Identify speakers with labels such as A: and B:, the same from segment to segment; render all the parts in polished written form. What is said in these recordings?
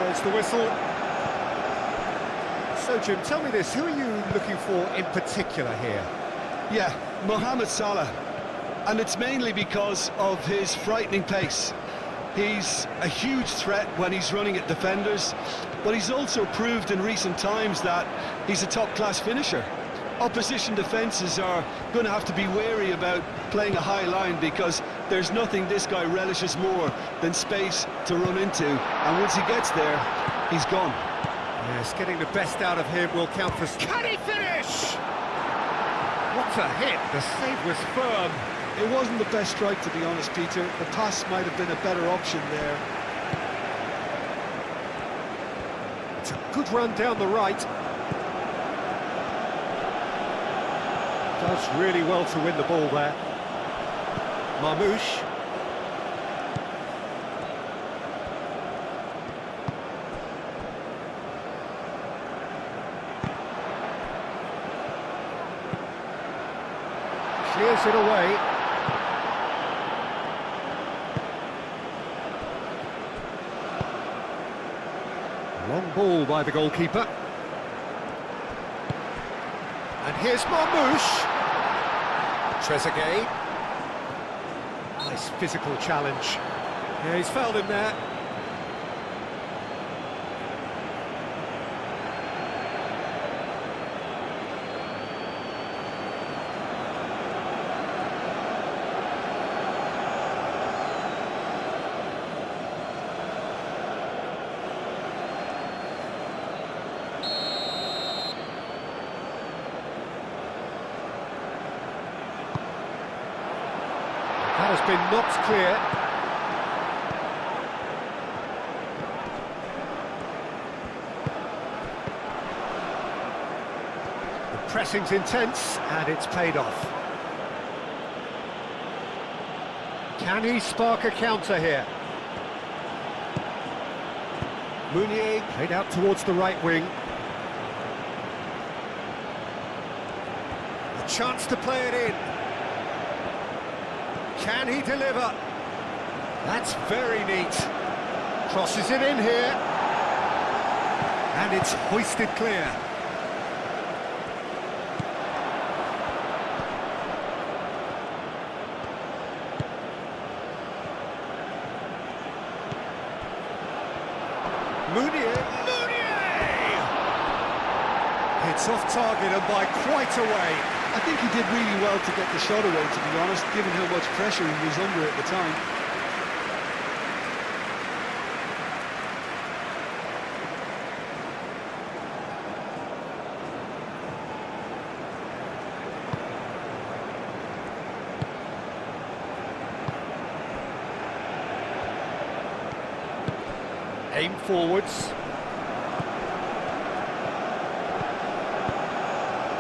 A: There's the whistle. So, Jim, tell me this, who are you looking for in particular here?
B: Yeah, Mohamed Salah. And it's mainly because of his frightening pace. He's a huge threat when he's running at defenders, but he's also proved in recent times that he's a top-class finisher. Opposition defences are going to have to be wary about playing a high line because there's nothing this guy relishes more than space to run into, and once he gets there, he's gone.
A: Yes, getting the best out of him will count for... Can he finish? What a hit, the save was firm.
B: It wasn't the best strike, to be honest, Peter. The pass might have been a better option there.
A: It's a good run down the right. Does really well to win the ball there. Marmoush. Clears it away. Long ball by the goalkeeper. And here's Marmoush. Trezeguet. Nice physical challenge. Yeah, he's fouled him there. That has been knocked clear. The pressing's intense, and it's paid off. Can he spark a counter here? Meunier played out towards the right wing. A chance to play it in. Can he deliver? That's very neat. Crosses it in here. And it's hoisted clear. Meunier! It's off target and by quite a way.
B: I think he did really well to get the shot away, to be honest, given how much pressure he was under at the time.
A: Aim forwards.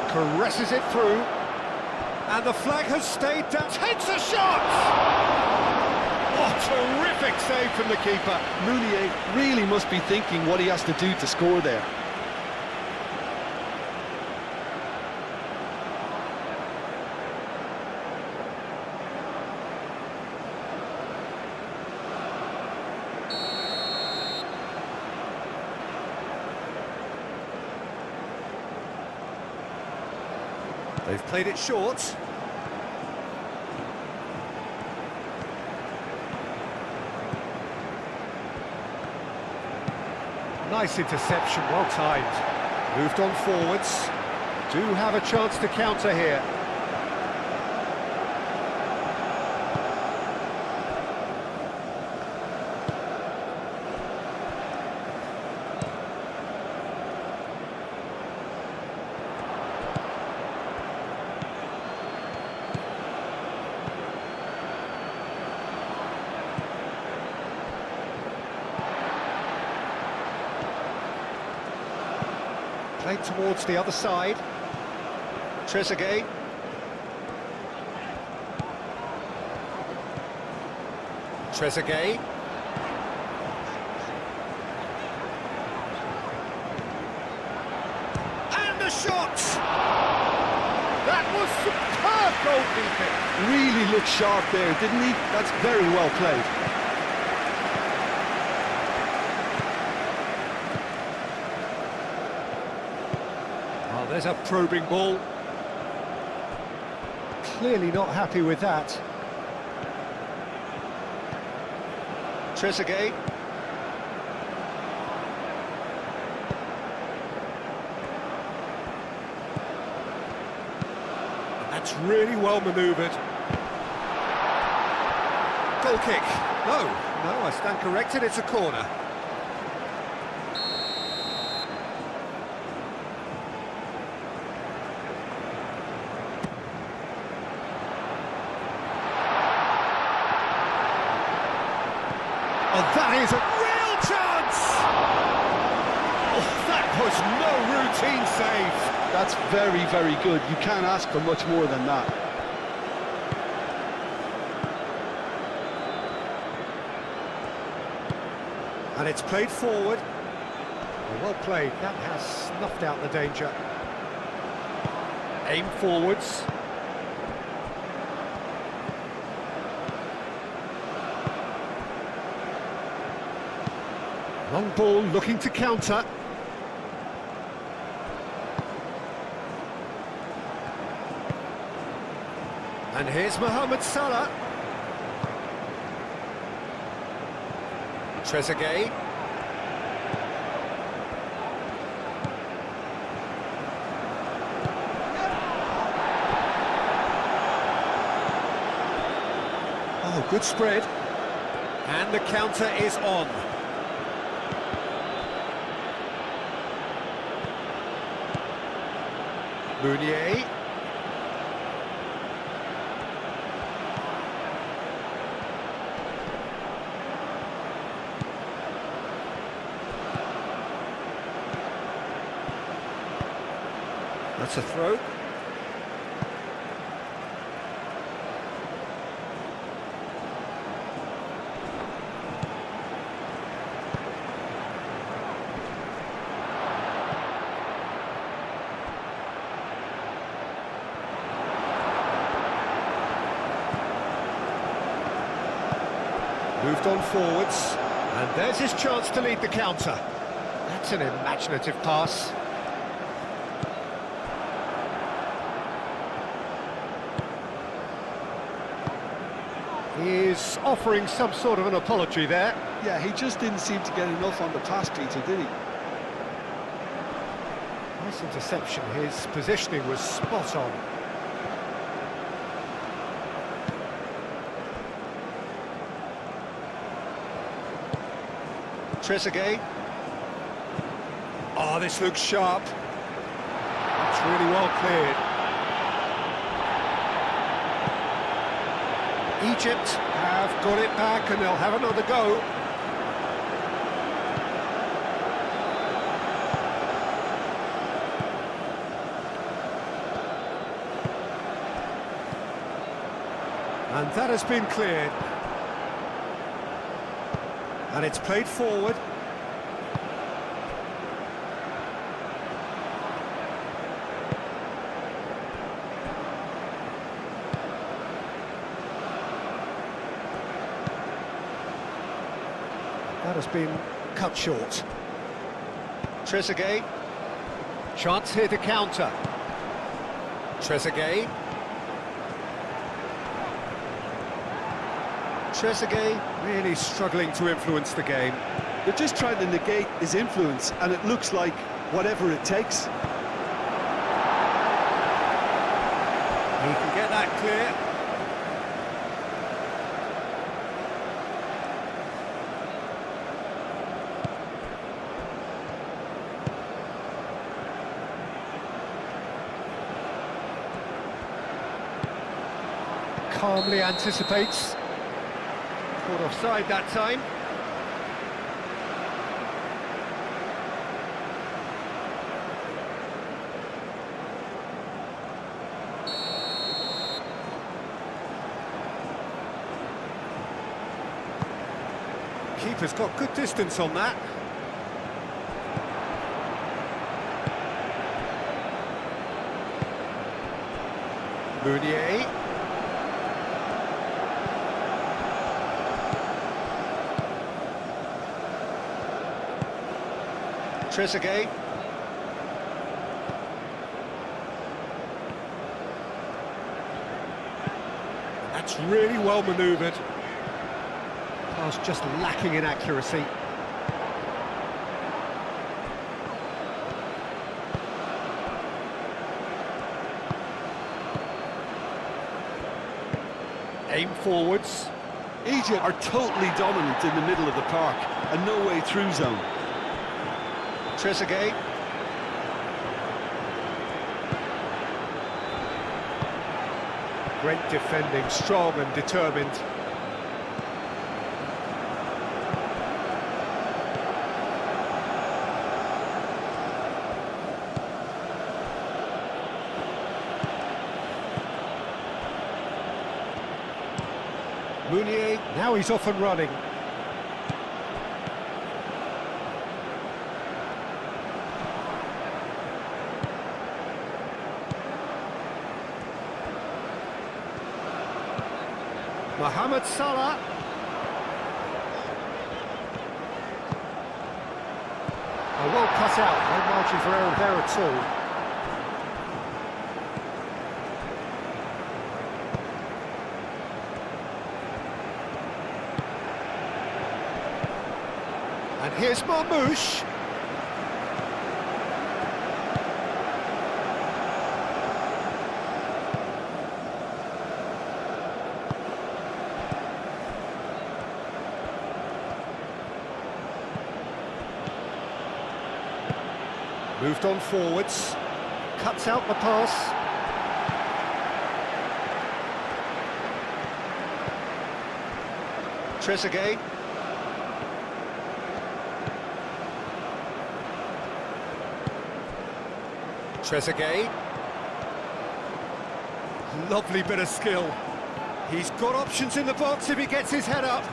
A: Caresses it through. And the flag has stayed down. Takes a shot! Oh, terrific save from the keeper.
B: Meunier really must be thinking what he has to do to score there.
A: They've played it short. Nice interception, well timed. Moved on forwards. Do have a chance to counter here. Played towards the other side. Trezeguet. Trezeguet. And the shot! That was superb goalkeeping.
B: Really looked sharp there, didn't he? That's very well played.
A: There's a probing ball. Clearly not happy with that. Trezeguet. That's really well manoeuvred. Goal kick. No, I stand corrected, it's a corner. Oh, that is a real chance! Oh, that was no routine save.
B: That's very, very good. You can't ask for much more than that.
A: And it's played forward. Well played, that has snuffed out the danger. Aim forwards. Long ball looking to counter. And here's Mohamed Salah. Trezeguet. Oh, good spread. And the counter is on. Meunier. That's a throw. Moved on forwards, and there's his chance to lead the counter. That's an imaginative pass. He's offering some sort of an apology there.
B: Yeah, he just didn't seem to get enough on the pass, Peter, did he?
A: Nice interception, his positioning was spot on. Trezeguet. Oh, this looks sharp. It's really well cleared. Egypt have got it back and they'll have another go. And that has been cleared. And it's played forward. That has been cut short. Trezeguet. Chance here to counter. Trezeguet. Trezeguet really struggling to influence the game.
B: They're just trying to negate his influence, and it looks like whatever it takes.
A: He can get that clear. Calmly anticipates. Caught offside that time. Keeper's got good distance on that. Meunier. Trezeguet. That's really well manoeuvred. Pass just lacking in accuracy. Aim forwards.
B: Egypt are totally dominant in the middle of the park and no way through zone.
A: Trezeguet. Great defending, strong and determined. Meunier, now he's off and running. Mohamed Salah. Oh, well cut out, no margin for error there at all. And here's Marmoush. Moved on forwards, cuts out the pass. Trezeguet. Trezeguet. Lovely bit of skill. He's got options in the box if he gets his head up.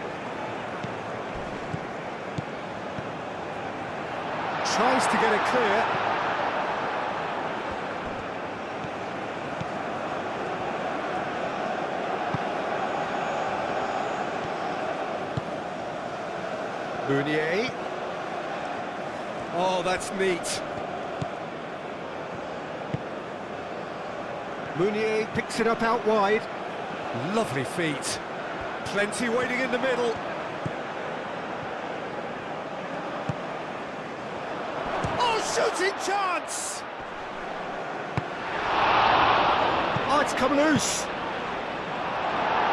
A: Tries to get it clear. Meunier. Oh, that's neat. Meunier picks it up out wide. Lovely feet. Plenty waiting in the middle. Shooting chance! Oh, it's come loose.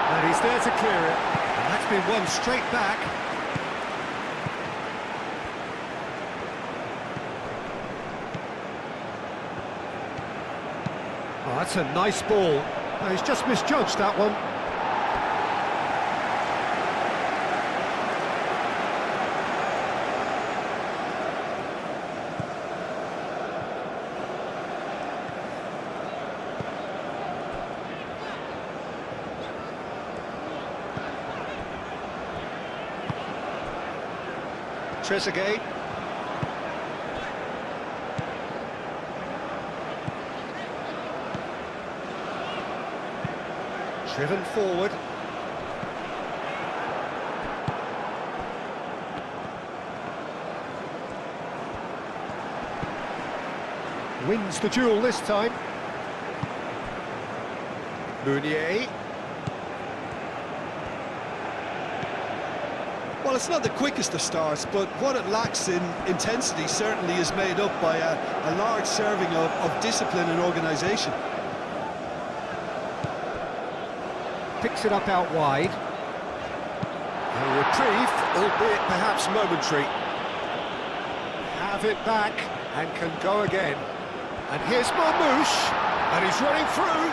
A: And he's there to clear it. And that's been won straight back. Oh, that's a nice ball. Oh, he's just misjudged that one. Trezeguet. Driven forward. Wins the duel this time. Meunier.
B: Well, it's not the quickest of starts, but what it lacks in intensity certainly is made up by a large serving of discipline and organisation.
A: Picks it up out wide. A reprieve, albeit perhaps momentary. Have it back and can go again. And here's Marmoush, and he's running through.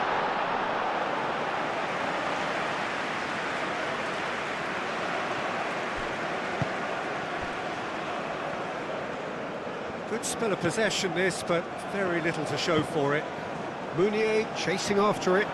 A: Good spell of possession this, but very little to show for it. Meunier chasing after it.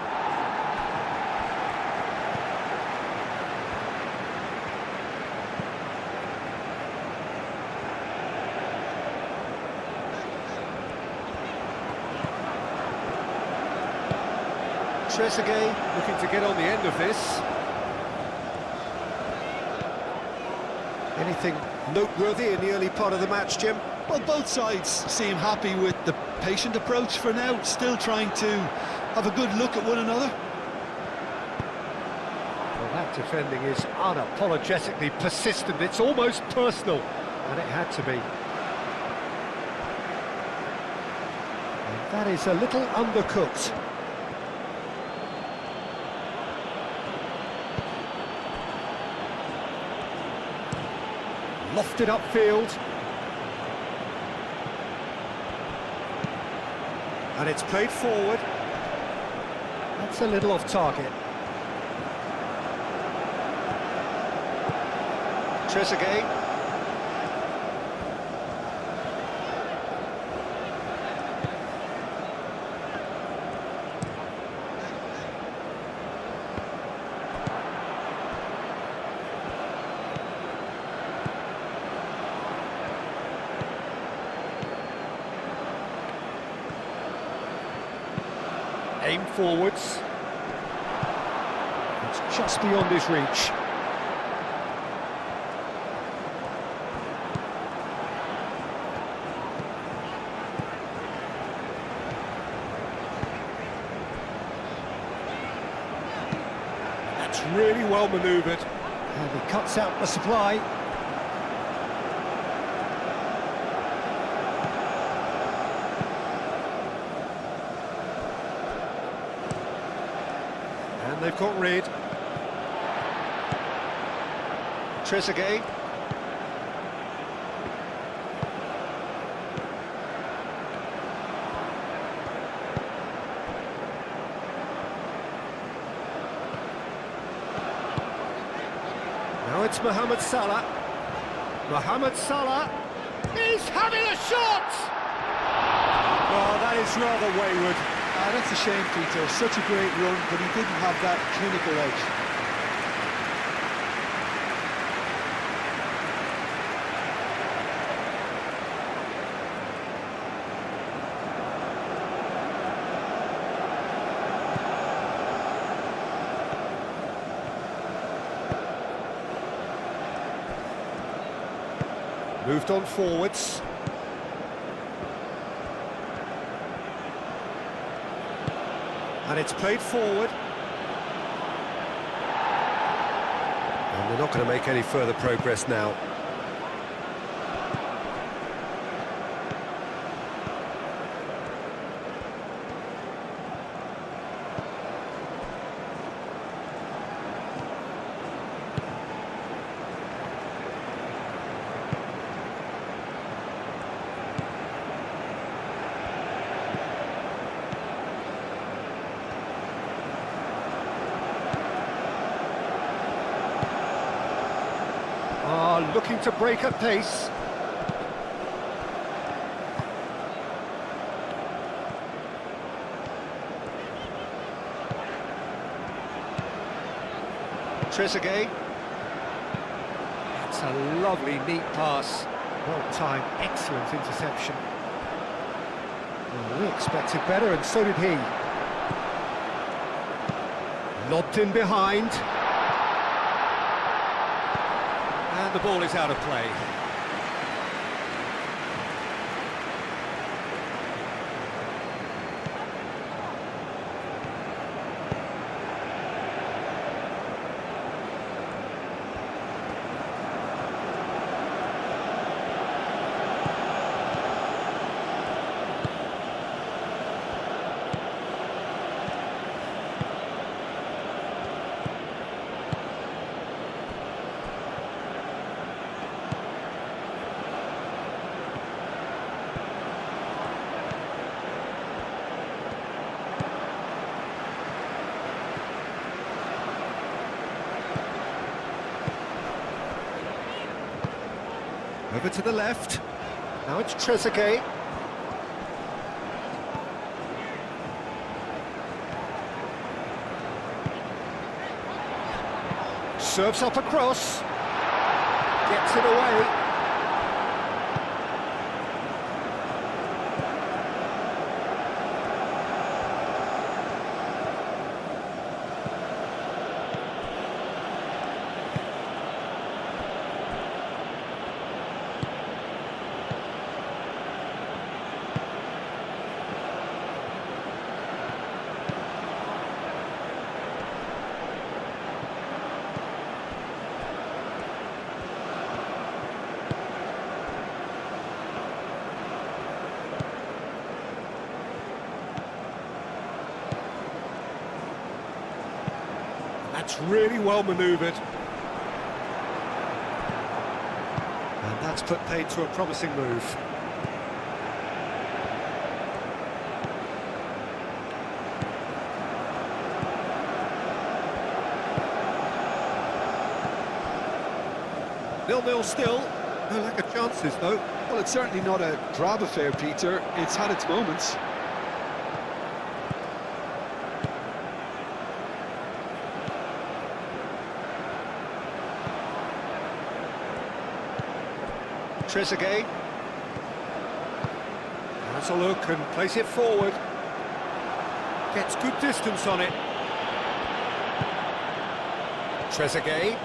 A: Trezeguet looking to get on the end of this. Anything noteworthy in the early part of the match, Jim?
B: Well, both sides seem happy with the patient approach for now, still trying to have a good look at one another.
A: That defending is unapologetically persistent. It's almost personal, and it had to be. And that is a little undercooked. Lofted upfield. And it's played forward. That's a little off target. Trezeguet. Aim forwards. It's just beyond his reach. That's really well manoeuvred. And he cuts out the supply. And they've got rid. Trezeguet. Now it's Mohamed Salah. Mohamed Salah is having a shot! Oh, that is rather wayward.
B: That's a shame, Peter. Such a great run, but he didn't have that clinical edge.
A: Moved on forwards. And it's played forward. And they're not going to make any further progress now. Looking to break at pace. Trezeguet. That's a lovely, neat pass. Well timed, excellent interception. Well, we expected better, and so did he. Lobbed in behind. And the ball is out of play. Over to the left. Now it's Trezeguet. Serves up a cross. Gets it away. That's really well manoeuvred. And that's put paid to a promising move. Nil-nil still. No lack of chances, though.
B: Well, it's certainly not a drab affair, Peter. It's had its moments.
A: Trezeguet. Has a look and plays it forward. Gets good distance on it. Trezeguet.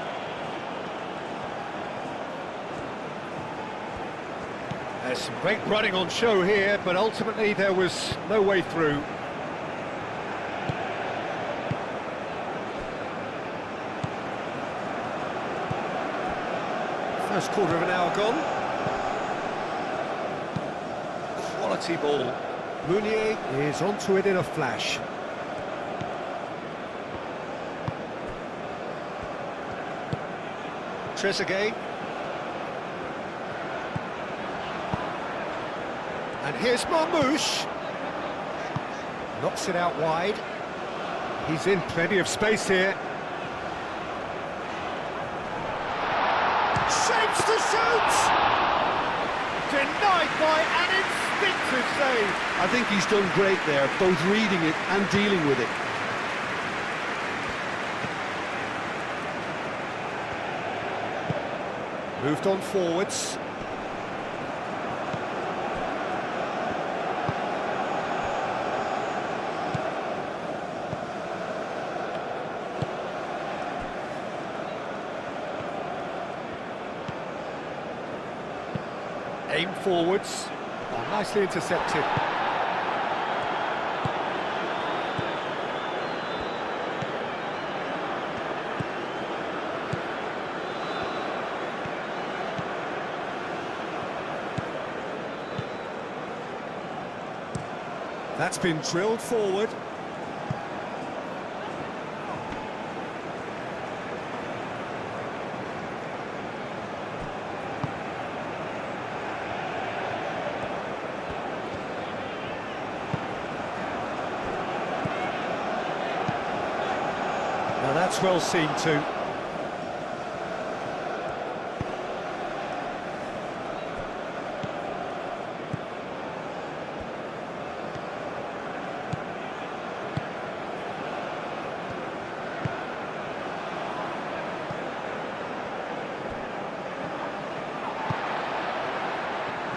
A: There's some great running on show here, but ultimately there was no way through. First quarter of an hour gone. Quality ball. Meunier is onto it in a flash. Trezeguet. And here's Marmouche. Knocks it out wide. He's in plenty of space here. Shapes to shoot! Denied by an instinctive save.
B: I think he's done great there, both reading it and dealing with it.
A: Moved on forwards. Aim forwards. Oh, nicely intercepted. That's been drilled forward. Now that's well seen too.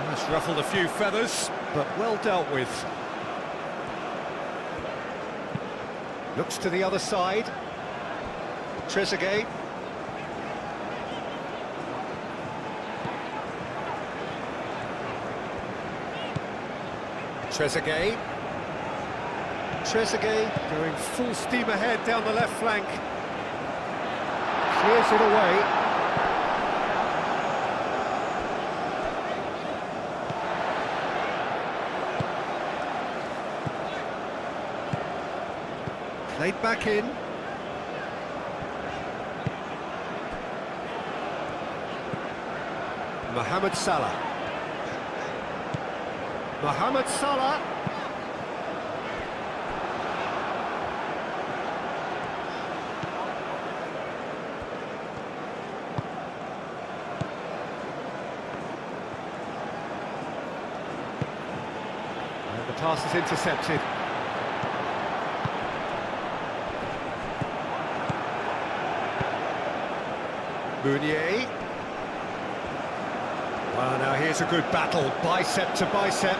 A: That's ruffled a few feathers, but well dealt with. Looks to the other side. Trezeguet. Trezeguet. Trezeguet going full steam ahead down the left flank. Clears it away. Played back in. Mohamed Salah. Mohamed Salah. And the pass is intercepted. Meunier. Well, now here's a good battle, bicep to bicep.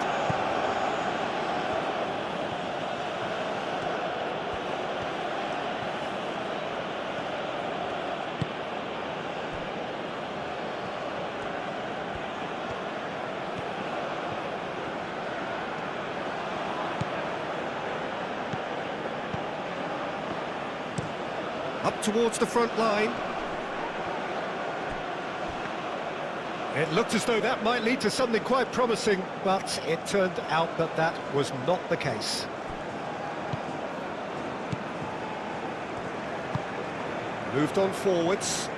A: Up towards the front line. It looked as though that might lead to something quite promising, but it turned out that that was not the case. Moved on forwards.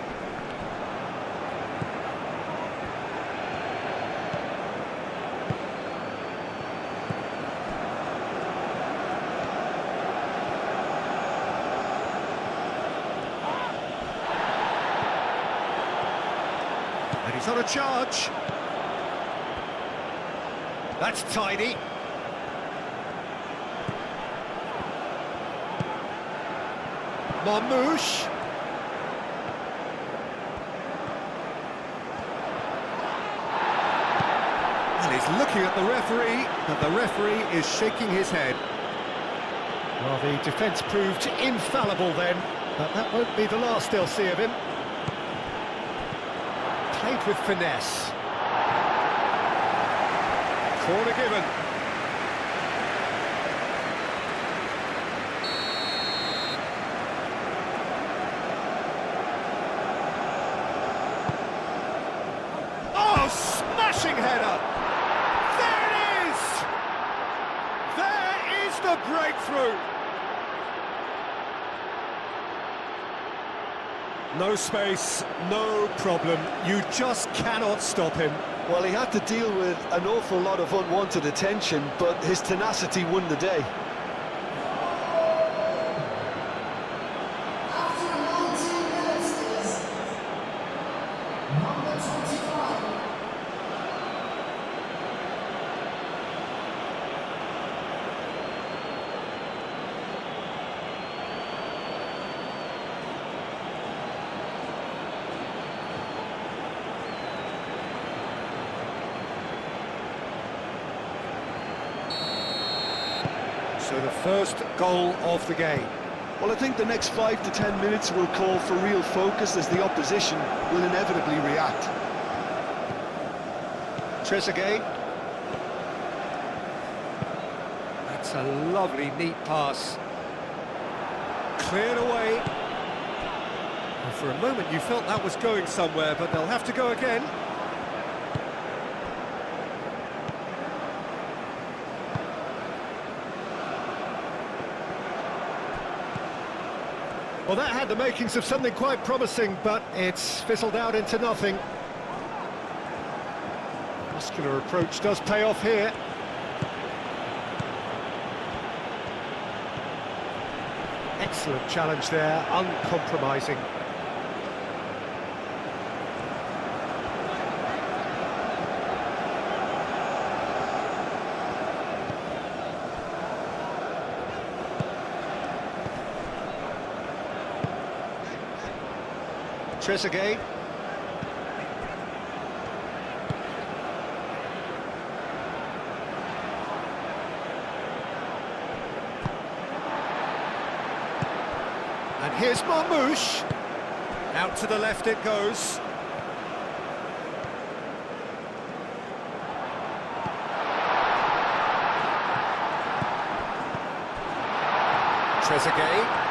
A: And he's on a charge. That's tidy. Marmoush. And he's looking at the referee, but the referee is shaking his head. Well, the defence proved infallible then, but that won't be the last they'll see of him. Played with finesse. Corner given. Oh, smashing header! There it is! There is the breakthrough! No space, no problem. You just cannot stop him.
B: Well, he had to deal with an awful lot of unwanted attention, but his tenacity won the day.
C: After 19 minutes is number 25.
A: So the first goal of the game.
B: Well, I think the next 5 to 10 minutes will call for real focus as the opposition will inevitably react.
A: Trezeguet. That's a lovely, neat pass. Cleared away. And for a moment you felt that was going somewhere, but they'll have to go again. Well, that had the makings of something quite promising, but it's fizzled out into nothing. Muscular approach does pay off here. Excellent challenge there, uncompromising. Trezeguet. And here's Marmoush. Out to the left it goes. Trezeguet.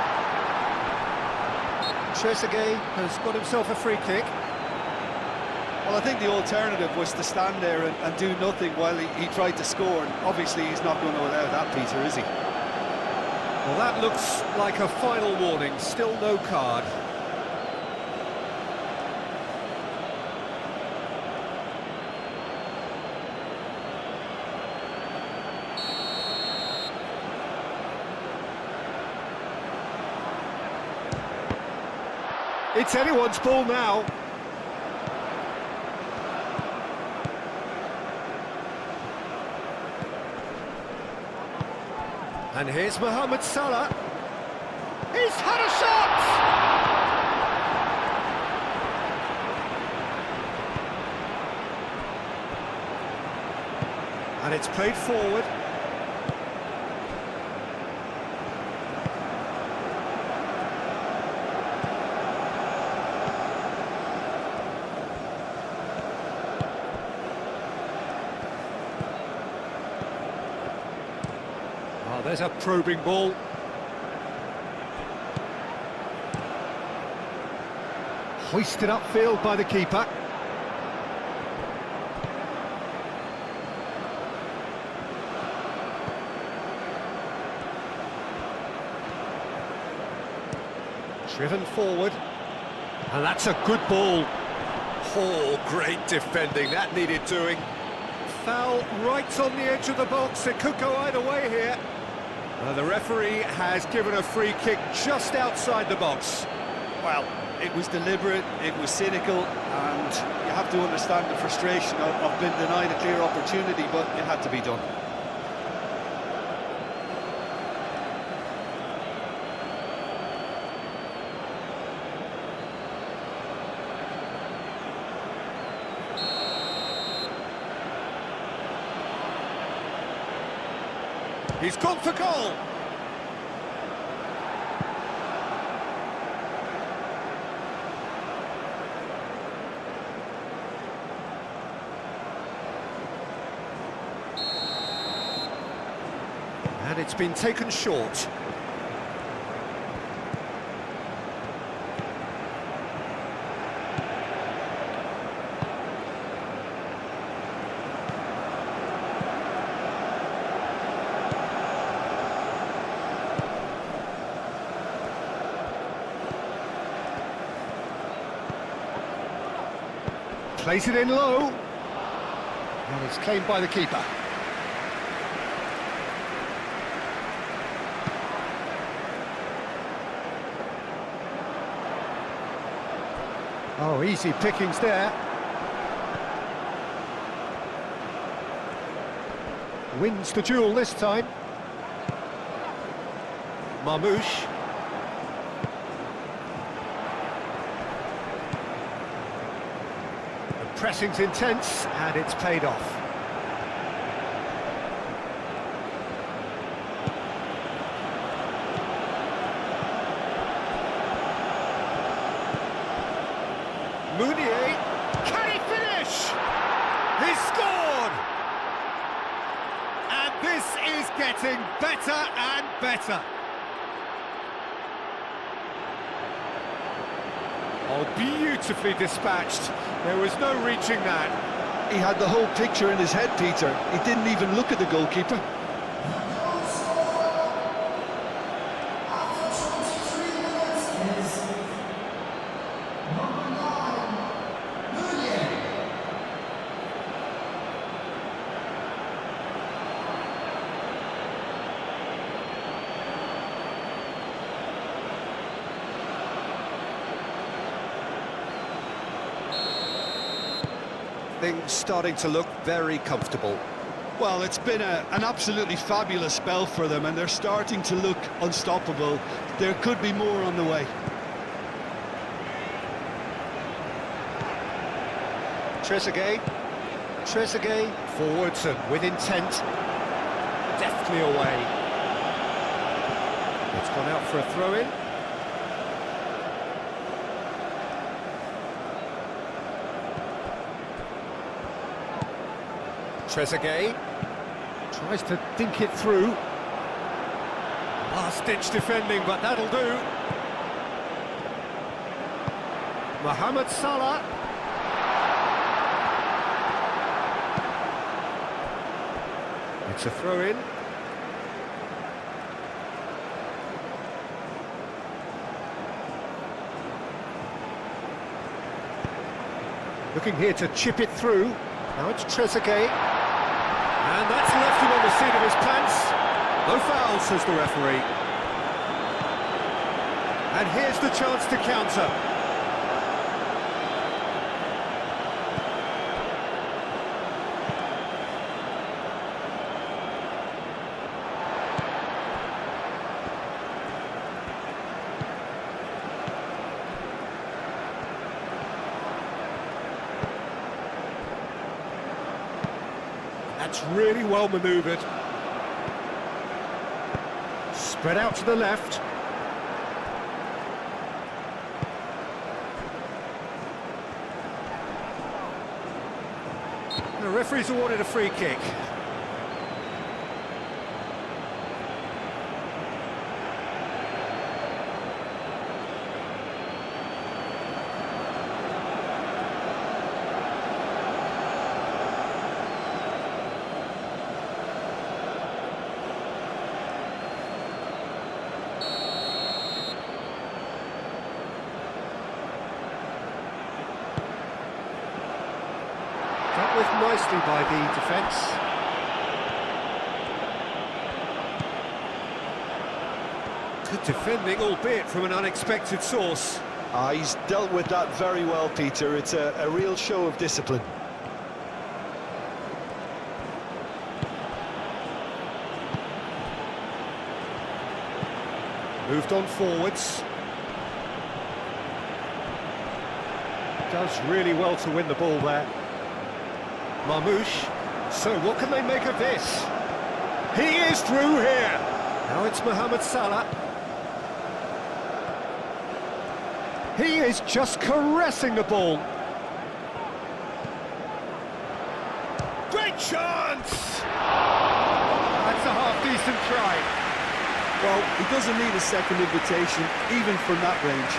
A: Trezeguet has got himself a free kick.
B: Well, I think the alternative was to stand there and do nothing while he tried to score, and obviously he's not going to allow that, Peter, is he?
A: Well, that looks like a final warning, still no card. It's anyone's ball now. And here's Mohamed Salah. He's had a shot! And it's played forward. Oh, there's a probing ball. Hoisted upfield by the keeper. Driven forward. And that's a good ball. Oh, great defending, that needed doing. Foul right on the edge of the box, it could go either way here. The referee has given a free kick just outside the box.
B: Well, it was deliberate, it was cynical, and you have to understand the frustration of being denied a clear opportunity, but it had to be done.
A: He's gone for goal. And it's been taken short. Plays it in low. And it's claimed by the keeper. Oh, easy pickings there. Wins the duel this time. Marmouche. The pressing's intense, and it's paid off. Mounier, can he finish? He's scored! And this is getting better and better. Oh, beautifully dispatched. There was no reaching that.
B: He had the whole picture in his head, Peter. He didn't even look at the goalkeeper.
C: After 23 minutes is number 9, Mounier.
A: Things starting to look very comfortable.
B: Well, it's been an absolutely fabulous spell for them, and they're starting to look unstoppable. There could be more on the way.
A: Trezeguet, forwards and with intent, deftly away. It's gone out for a throw-in. Trezeguet tries to dink it through. Last-ditch defending, but that'll do. Mohamed Salah. It's a throw-in. Looking here to chip it through. Now it's Trezeguet. And that's left him on the seat of his pants. No foul, says the referee. And here's the chance to counter. That's really well manoeuvred. Spread out to the left. The referee's awarded a free kick. nicely by the defence. Good defending, albeit from an unexpected source.
B: He's dealt with that very well, Peter. It's a real show of discipline.
A: Moved on forwards. Does really well to win the ball there. Marmoush. So what can they make of this? He is through here. Now it's Mohamed Salah. He is just caressing the ball. Great chance! That's a half-decent try.
B: Well, he doesn't need a second invitation, even from that range.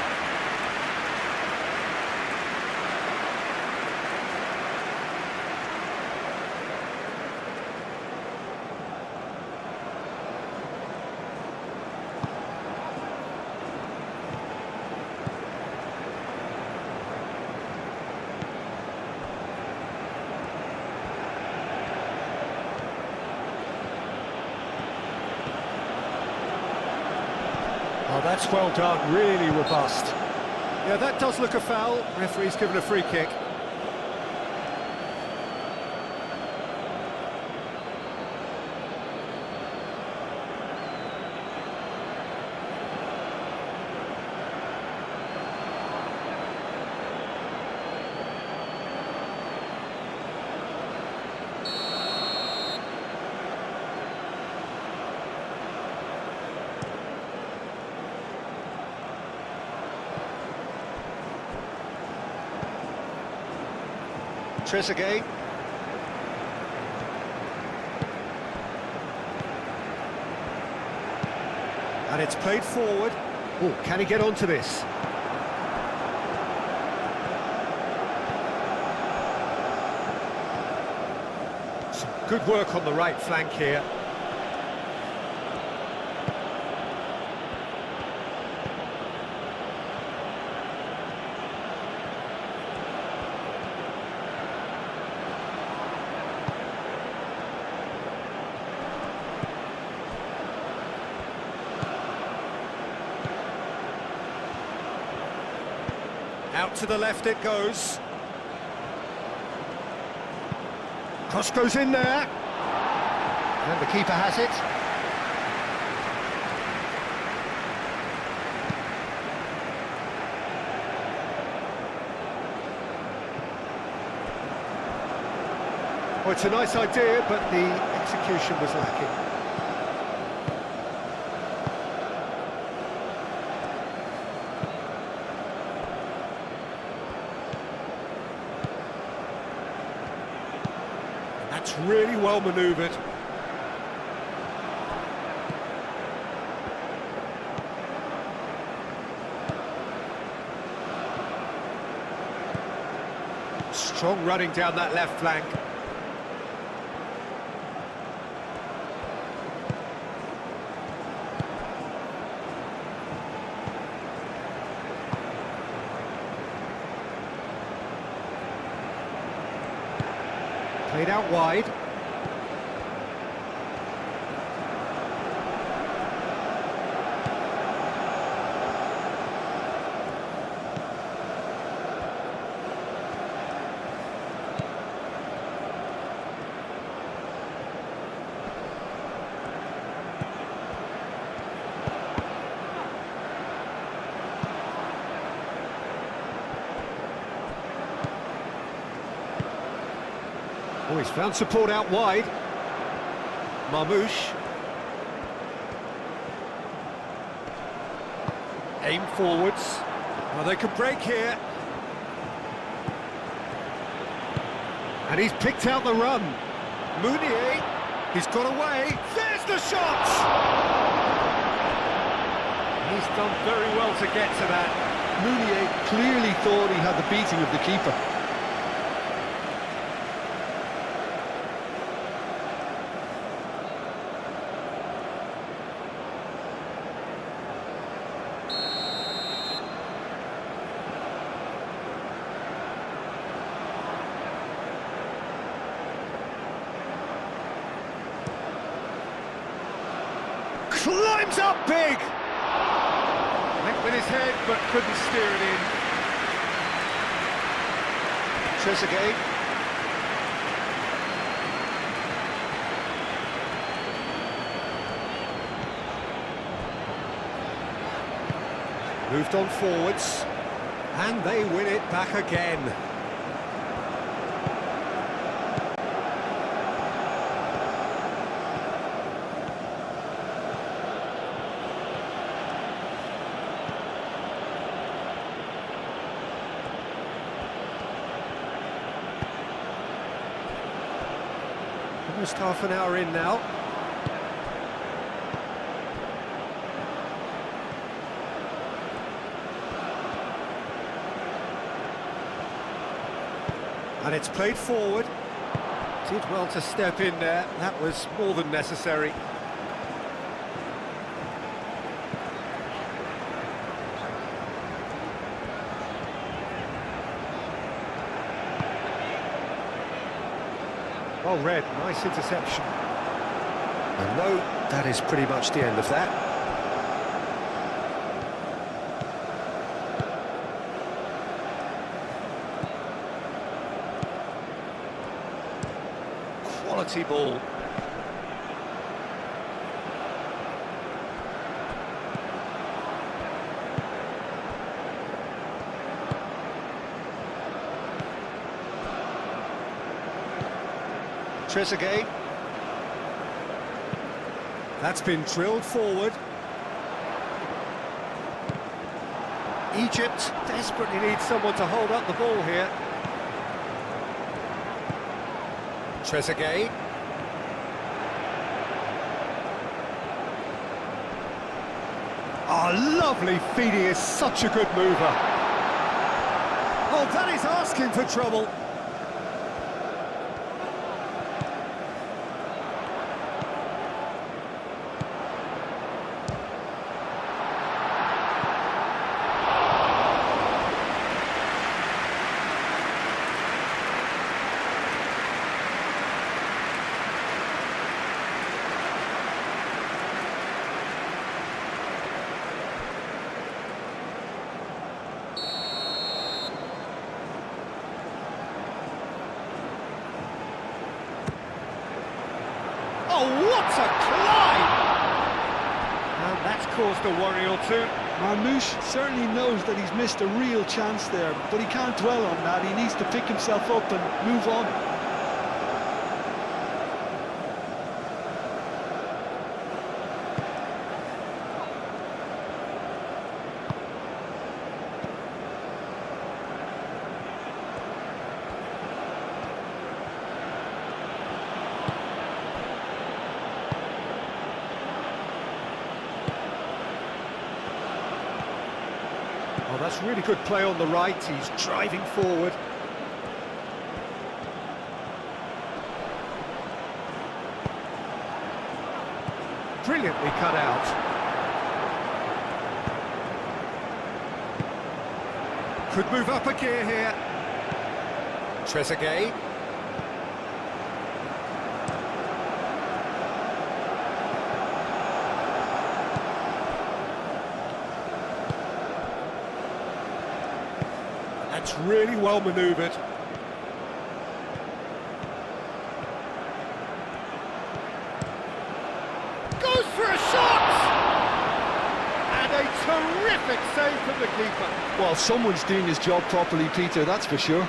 A: Oh, that's well done, really robust. Yeah, that does look a foul. Referee's given a free kick. Trezeguet. And it's played forward. Oh, can he get onto this? Some good work on the right flank here. Out to the left it goes. Cross goes in there. And the keeper has it. Well, it's a nice idea, but the execution was lacking. That's really well manoeuvred. Strong running down that left flank. Played out wide. Oh, he's found support out wide. Marmoush. Aim forwards. Well, they could break here. And he's picked out the run. Mounier, he's got away. There's the shot! He's done very well to get to that.
B: Mounier clearly thought he had the beating of the keeper.
A: climbs up big! Went with his head, but couldn't steer it in. Trezeguet. Moved on forwards, and they win it back again. Almost half an hour in now. And it's played forward. Did well to step in there. That was more than necessary. Well read, nice interception. And no, that is pretty much the end of that. Quality ball. Trezeguet. That's been drilled forward. Egypt desperately needs someone to hold up the ball here. Trezeguet. Oh, lovely feed, he is such a good mover. Oh, that is asking for trouble. Oh, what a climb! And that's caused a worry or two.
B: Marmoush certainly knows that he's missed a real chance there, but he can't dwell on that. He needs to pick himself up and move on.
A: Oh, that's really good play on the right. He's driving forward. Brilliantly cut out. Could move up a gear here. Trezeguet. That's really well manoeuvred. Goes for a shot! And a terrific save from the keeper.
B: Well, someone's doing his job properly, Peter, that's for sure.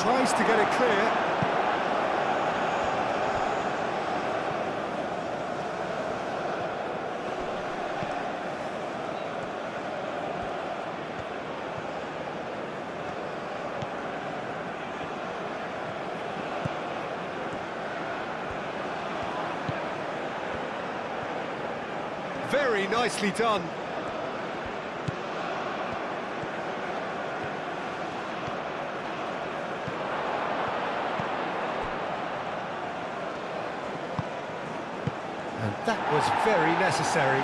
A: Tries to get it clear. Very nicely done. That was very necessary.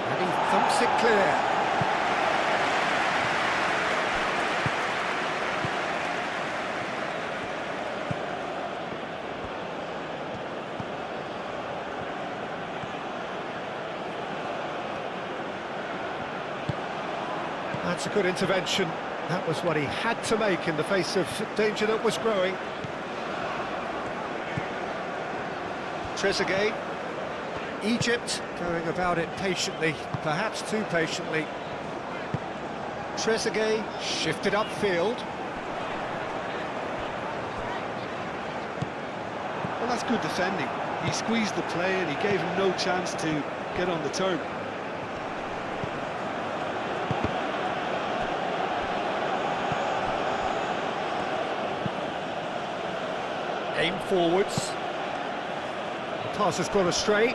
A: And he thumps it clear. That's a good intervention. That was what he had to make in the face of danger that was growing. Trezeguet. Egypt going about it patiently, perhaps too patiently. Trezeguet shifted upfield.
B: Well, that's good defending. He squeezed the play and he gave him no chance to get on the turn.
A: Aim forwards. The pass has gone astray.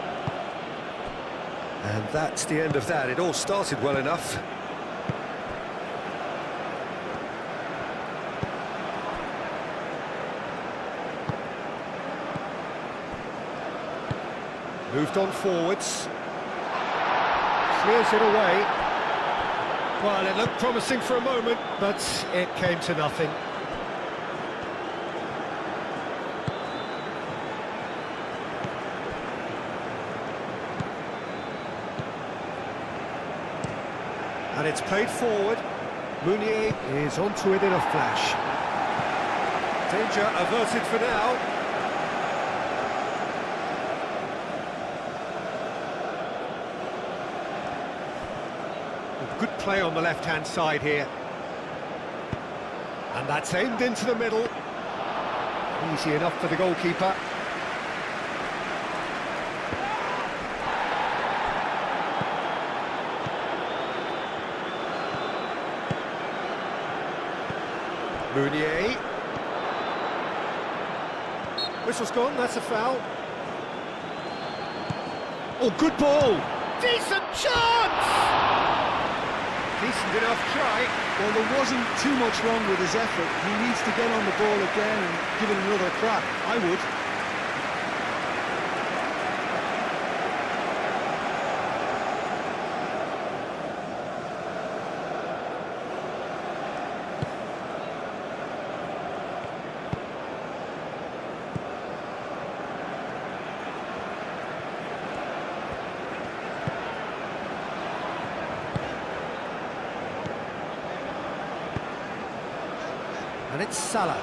A: And that's the end of that. It all started well enough. Moved on forwards. Clears it away. Well, it looked promising for a moment, but it came to nothing. And it's played forward. Meunier is onto it in a flash. Danger averted for now. Good play on the left-hand side here. And that's aimed into the middle. Easy enough for the goalkeeper. Meunier. Whistle's gone, that's a foul. Oh, good ball! Decent chance! Decent enough try.
B: Well, there wasn't too much wrong with his effort. He needs to get on the ball again and give it another crack. I would.
A: And it's Salah.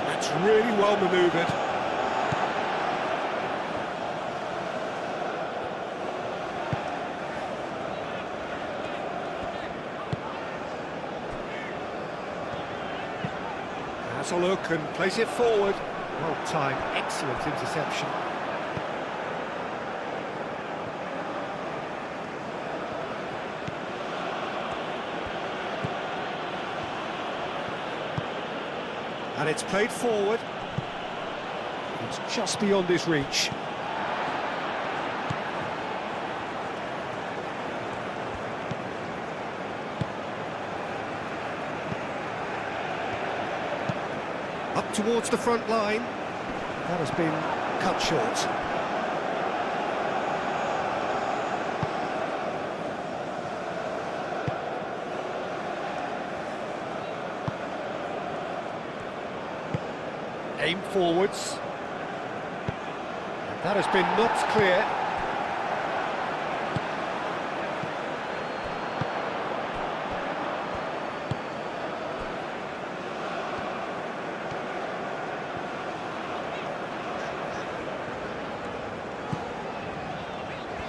A: That's really well manoeuvred. Has a look and plays it forward. Well timed, excellent interception. And it's played forward. It's just beyond his reach. Up towards the front line. That has been cut short. Aim forwards. That has been knocked clear.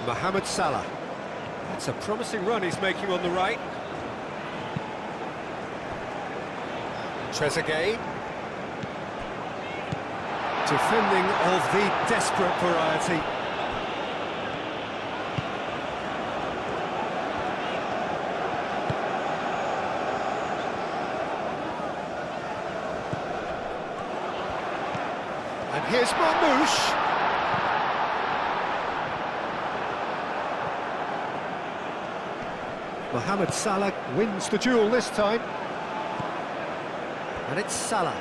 A: Mohamed Salah. That's a promising run he's making on the right. Trezeguet. Defending of the desperate variety. And here's Marmoush. Mohamed Salah wins the duel this time. And it's Salah.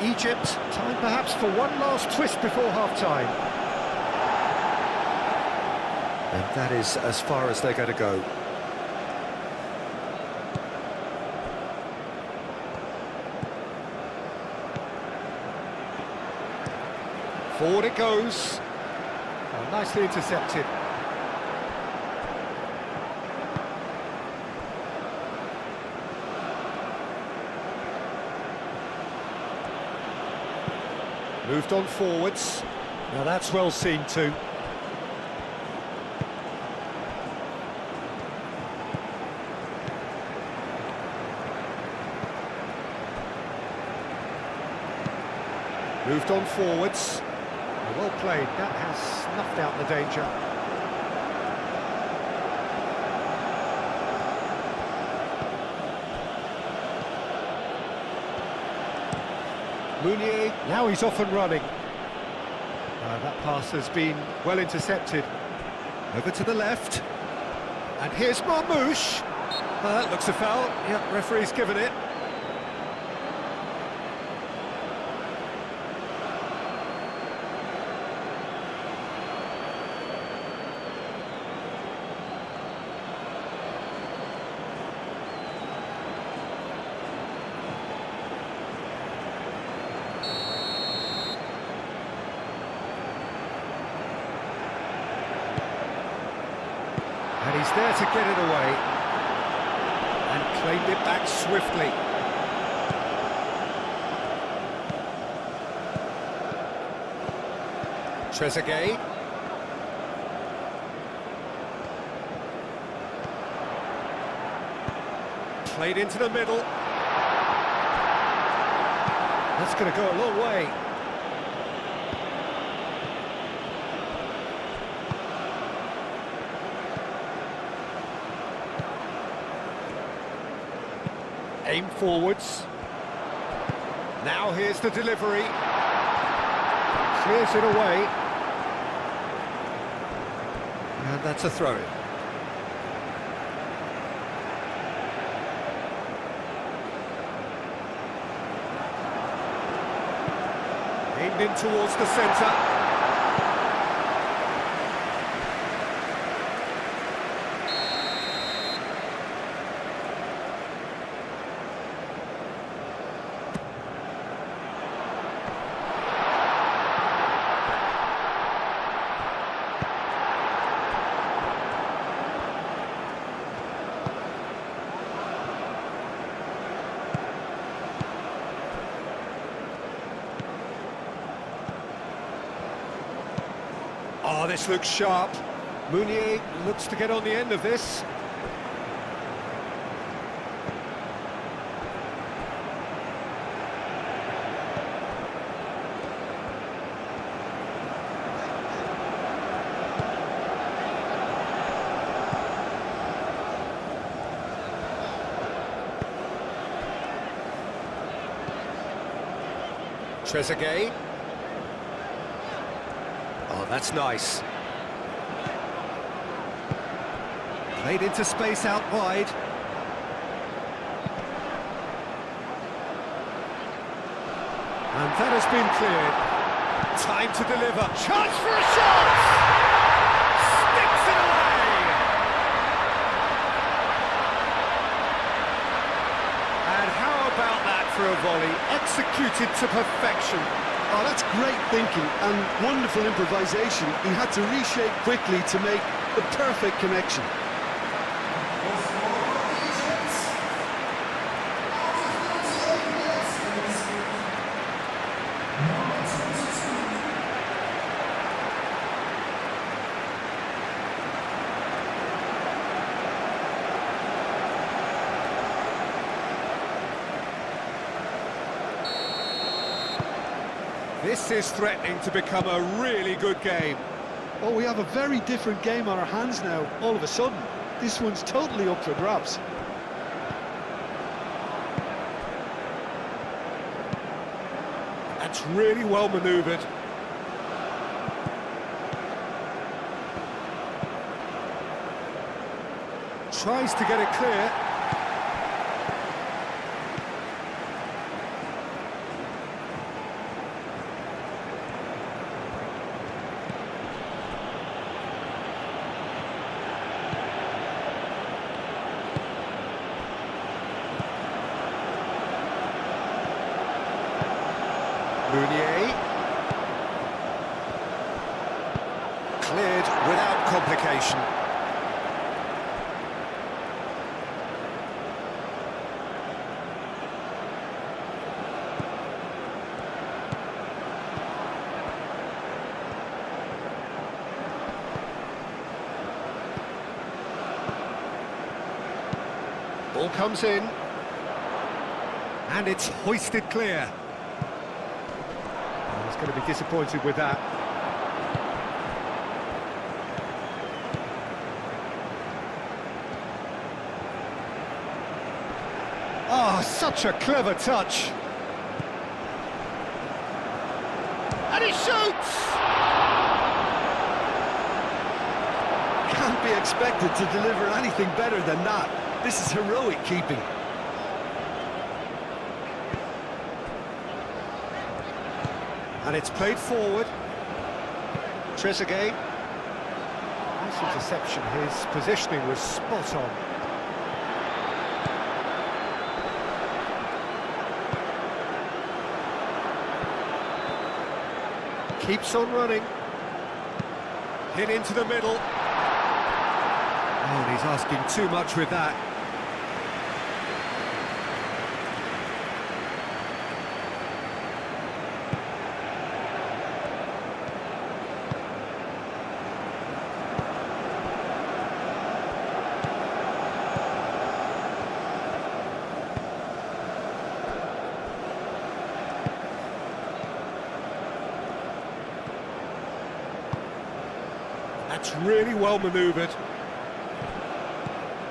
A: Egypt, time perhaps for one last twist before half-time. And that is as far as they're going to go. Forward it goes. Oh, nicely intercepted. Moved on forwards. Now that's well seen too. Moved on forwards. Well played. That has snuffed out the danger. Meunier, now he's off and running. That pass has been well intercepted. Over to the left. And here's Marmoush. That looks a foul. Yep, referee's given it. And he's there to get it away. And claimed it back swiftly. Trezeguet. Played into the middle. That's going to go a long way. Aim forwards. Now here's the delivery. Clears it away. And that's a throw-in. Aimed in towards the centre. Oh, this looks sharp. Meunier looks to get on the end of this. Trezeguet. Oh, that's nice. Played into space out wide. And that has been cleared. Time to deliver. Chance for a shot! Sticks it away! And how about that for a volley? Executed to perfection.
B: Oh, that's great thinking and wonderful improvisation. He had to reshape quickly to make the perfect connection.
A: This is threatening to become a really good game.
B: Oh, we have a very different game on our hands now, all of a sudden. This one's totally up for grabs.
A: That's really well manoeuvred. Tries to get it clear. Meunier. Cleared without complication. Ball comes in. And it's hoisted clear. He's going to be disappointed with that. Oh, such a clever touch. And he shoots!
B: Can't be expected to deliver anything better than that. This is heroic keeping.
A: And it's played forward. Trezeguet. Nice interception. His positioning was spot on. Keeps on running. Hit into the middle. Oh, and he's asking too much with that. That's really well manoeuvred.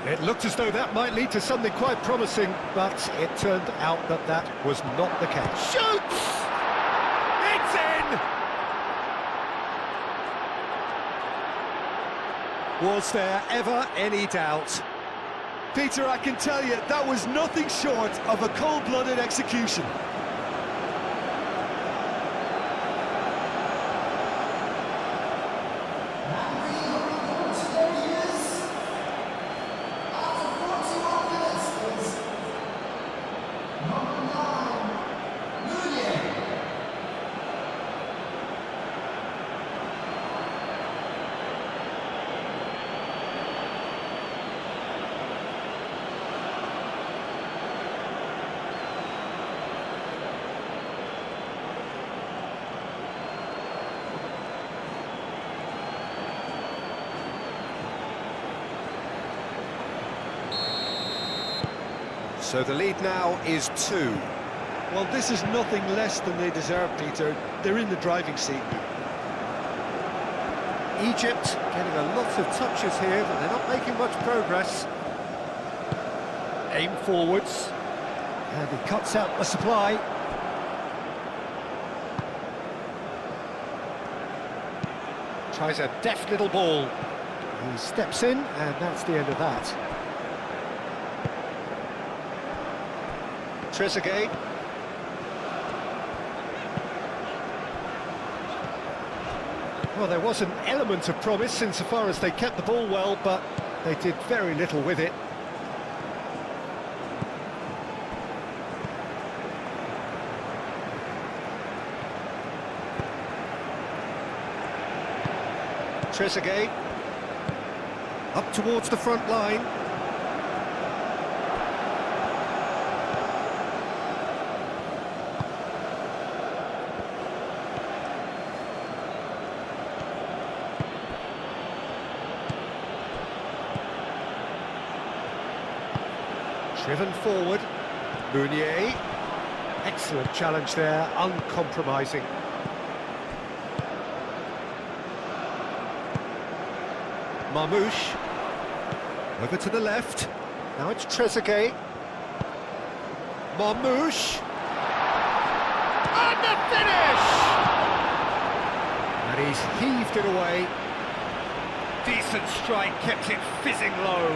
A: It looked as though that might lead to something quite promising, but it turned out that that was not the case. Shoots! It's in! Was there ever any doubt?
B: Peter, I can tell you, that was nothing short of a cold-blooded execution.
A: So the lead now is 2.
B: Well, this is nothing less than they deserve, Peter. They're in the driving seat.
A: Egypt getting a lot of touches here, but they're not making much progress. Aim forwards. And he cuts out the supply. Tries a deft little ball. He steps in, and that's the end of that. Trezeguet. Well, there was an element of promise insofar as they kept the ball well, but they did very little with it. Trezeguet. Up towards the front line. Driven forward. Meunier. Excellent challenge there, uncompromising. Marmouche. Over to the left. Now it's Trezeguet. Marmouche. And the finish! And he's heaved it away. Decent strike, kept it fizzing low.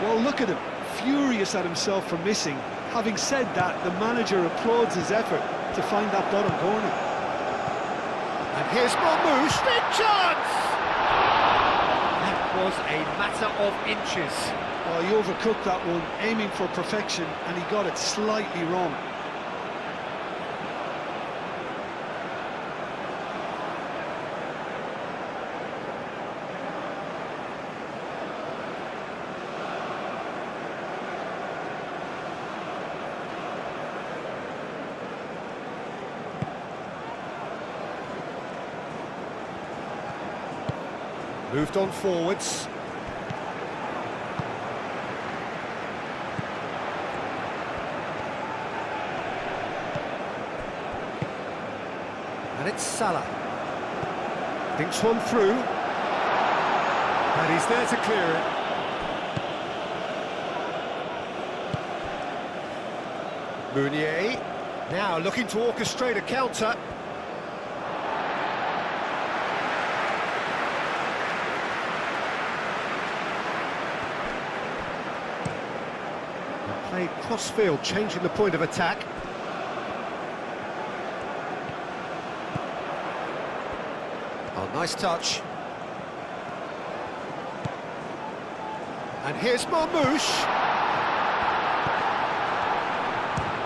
B: Well, look at him, furious at himself for missing. Having said that, the manager applauds his effort to find that bottom corner.
A: And here's Marmouche, big chance! That was a matter of inches.
B: Oh, he overcooked that one, aiming for perfection, and he got it slightly wrong.
A: Moved on forwards. And it's Salah. Thinks one through. And he's there to clear it. Meunier. Now looking to orchestrate a counter. Played cross-field, changing the point of attack. Oh, nice touch. And here's Marmouche.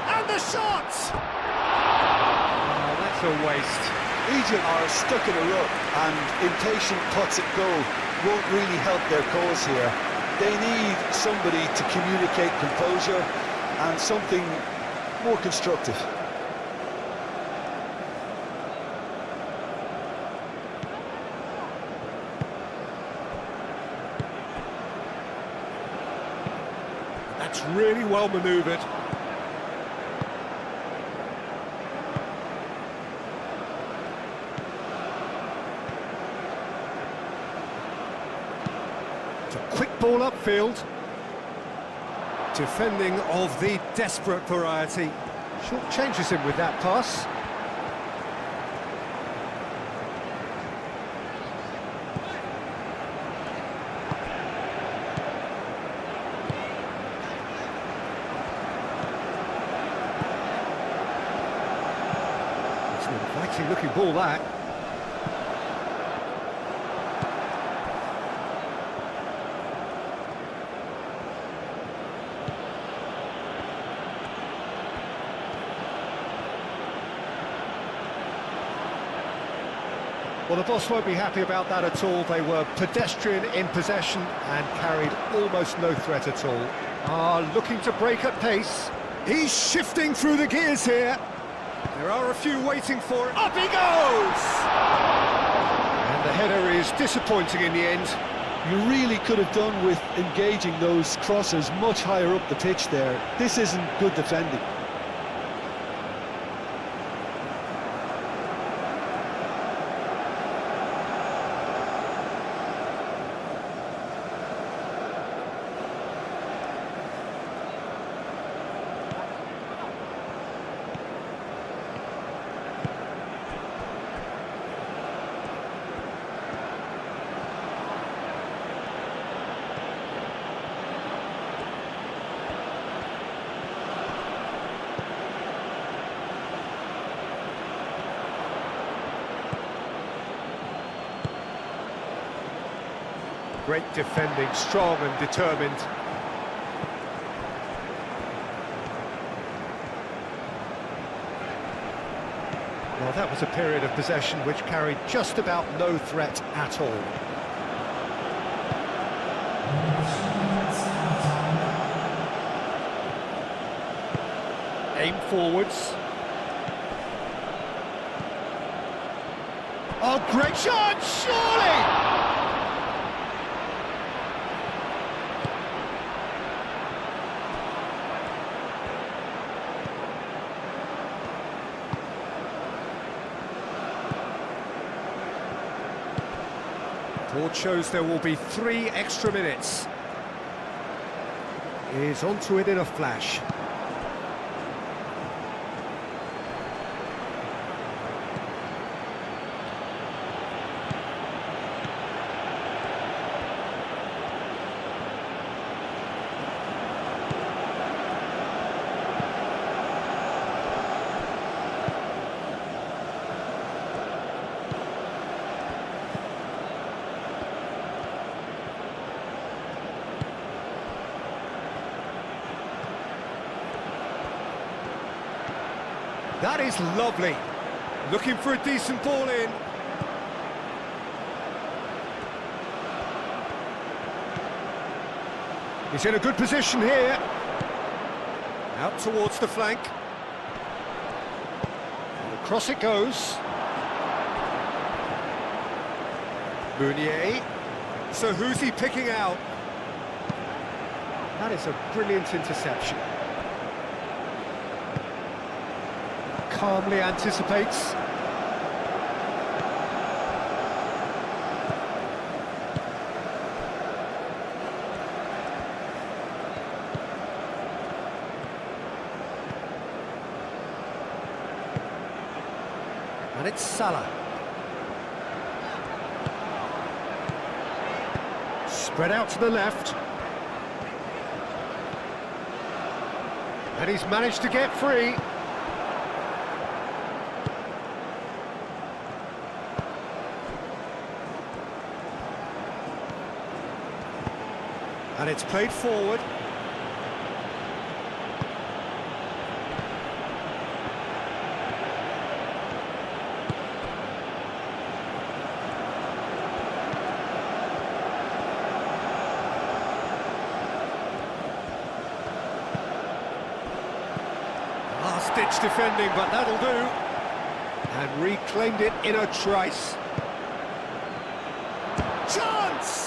A: And the shot! Oh, that's a waste.
B: Egypt are stuck in a rut, and impatient puts at goal won't really help their cause here. They need somebody to communicate composure and something more constructive.
A: That's really well manoeuvred. It's a quick ball upfield. Defending of the desperate variety. Short changes him with that pass. It's an inviting looking ball, that. Well, the boss won't be happy about that at all. They were pedestrian in possession and carried almost no threat at all. Looking to break at pace. He's shifting through the gears here. There are a few waiting for it. Up he goes! And the header is disappointing in the end.
B: You really could have done with engaging those crossers much higher up the pitch there. This isn't good defending.
A: Great defending, strong and determined. Well, that was a period of possession which carried just about no threat at all. Aim forwards. Oh, great shot, surely! Board shows there will be 3 extra minutes. Is onto it in a flash. That is lovely. Looking for a decent ball in. He's in a good position here. Out towards the flank. And across it goes. Meunier. So who's he picking out? That is a brilliant interception. Calmly anticipates. And it's Salah. Spread out to the left. And he's managed to get free. And it's played forward. Last-ditch defending, but that'll do. And reclaimed it in a trice. Chance!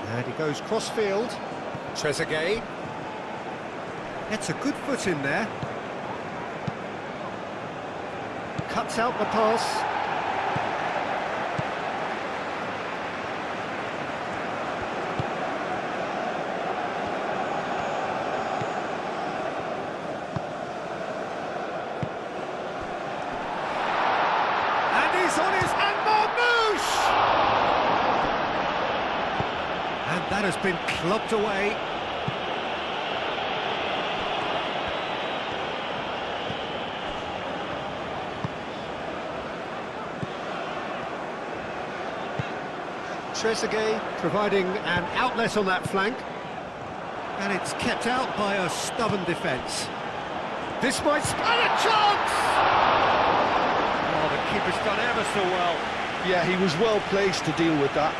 A: And he goes cross-field. Trezeguet. Gets a good foot in there. Cuts out the pass. And he's on his hand, Marmouche! And that has been clubbed away. Trezeguet providing an outlet on that flank, and it's kept out by a stubborn defence. This might spell a chance!
D: Oh, the keeper's done ever so well.
B: Yeah, he was well placed to deal with that.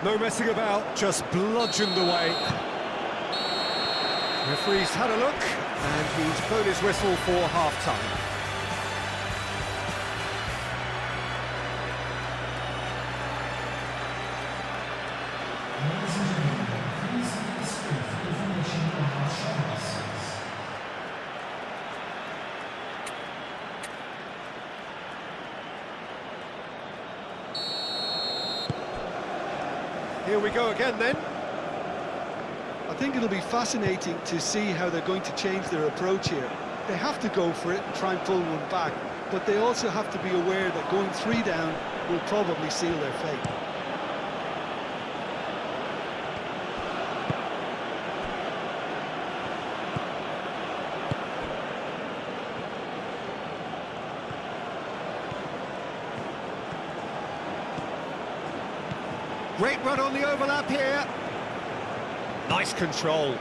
A: No messing about, just bludgeoned away. Referee's had a look, and he's blown his whistle for half-time.
C: Ladies and gentlemen, please see the screen for information on our showcases.
A: Here we go again then.
B: I think it'll be fascinating to see how they're going to change their approach here. They have to go for it and try and pull one back, but they also have to be aware that going 3 down will probably seal their fate.
A: Great run on the overlap here. Nice control.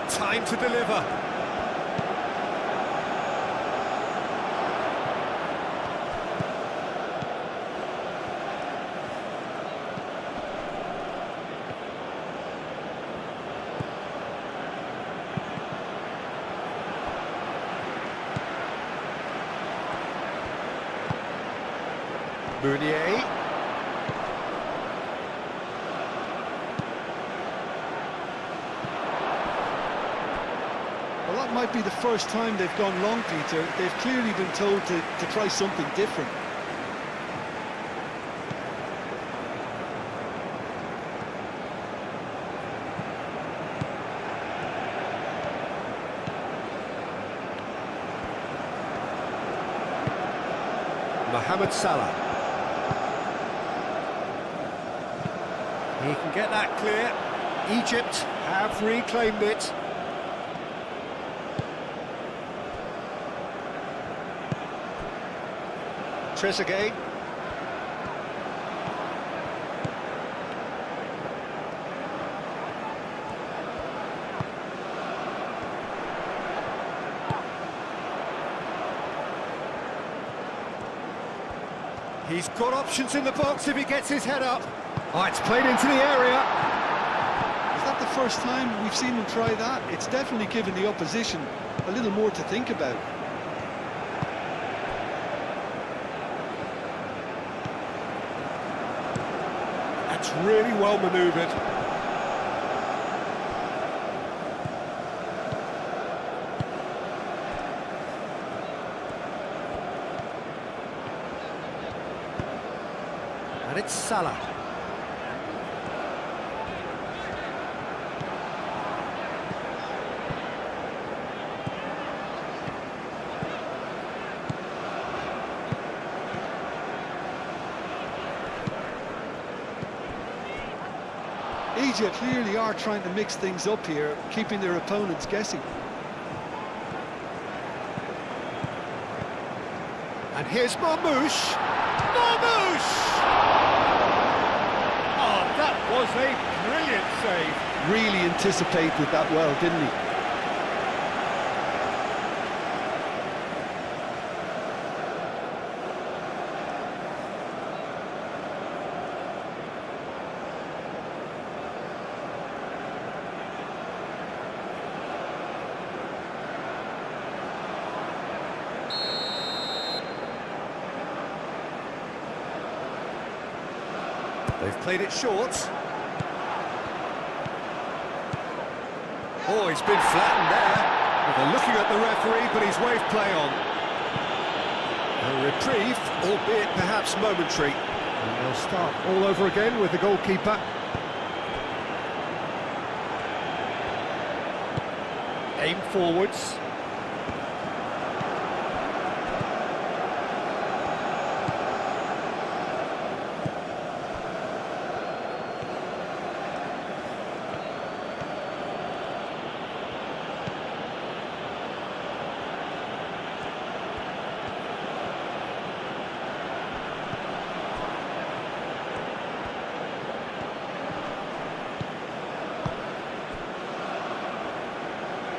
A: Time to deliver. Meunier.
B: Well, that might be the first time they've gone long, Peter. They've clearly been told to try something different.
A: Mohamed Salah. He can get that clear. Egypt have reclaimed it. Trezeguet. He's got options in the box if he gets his head up. Oh, it's played into the area.
B: Is that the first time we've seen them try that? It's definitely given the opposition a little more to think about.
A: That's really well manoeuvred. And it's Salah.
B: Egypt clearly are trying to mix things up here, keeping their opponents guessing.
A: And here's Marmoush. Marmoush! Oh, that was a brilliant save.
B: Really anticipated that well, didn't he?
A: They've played it short. Oh, he's been flattened there. Well, they're looking at the referee, but he's waved play on. A reprieve, albeit perhaps momentary. And they'll start all over again with the goalkeeper. Aim forwards.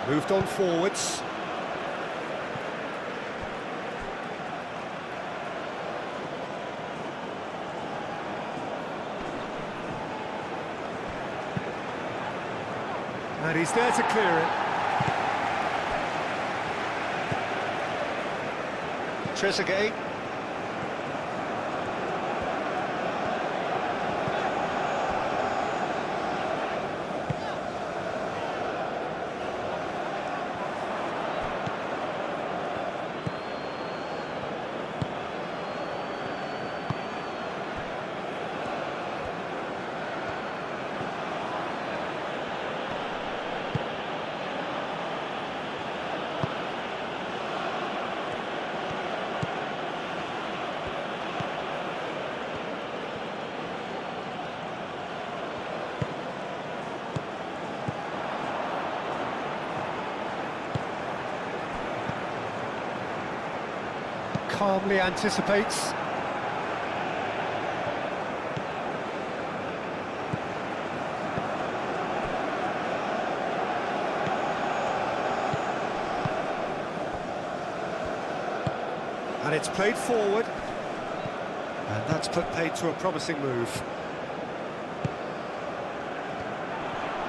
A: Moved on forwards. And he's there to clear it. Trezeguet. calmly anticipates. And it's played forward. And that's put paid to a promising move.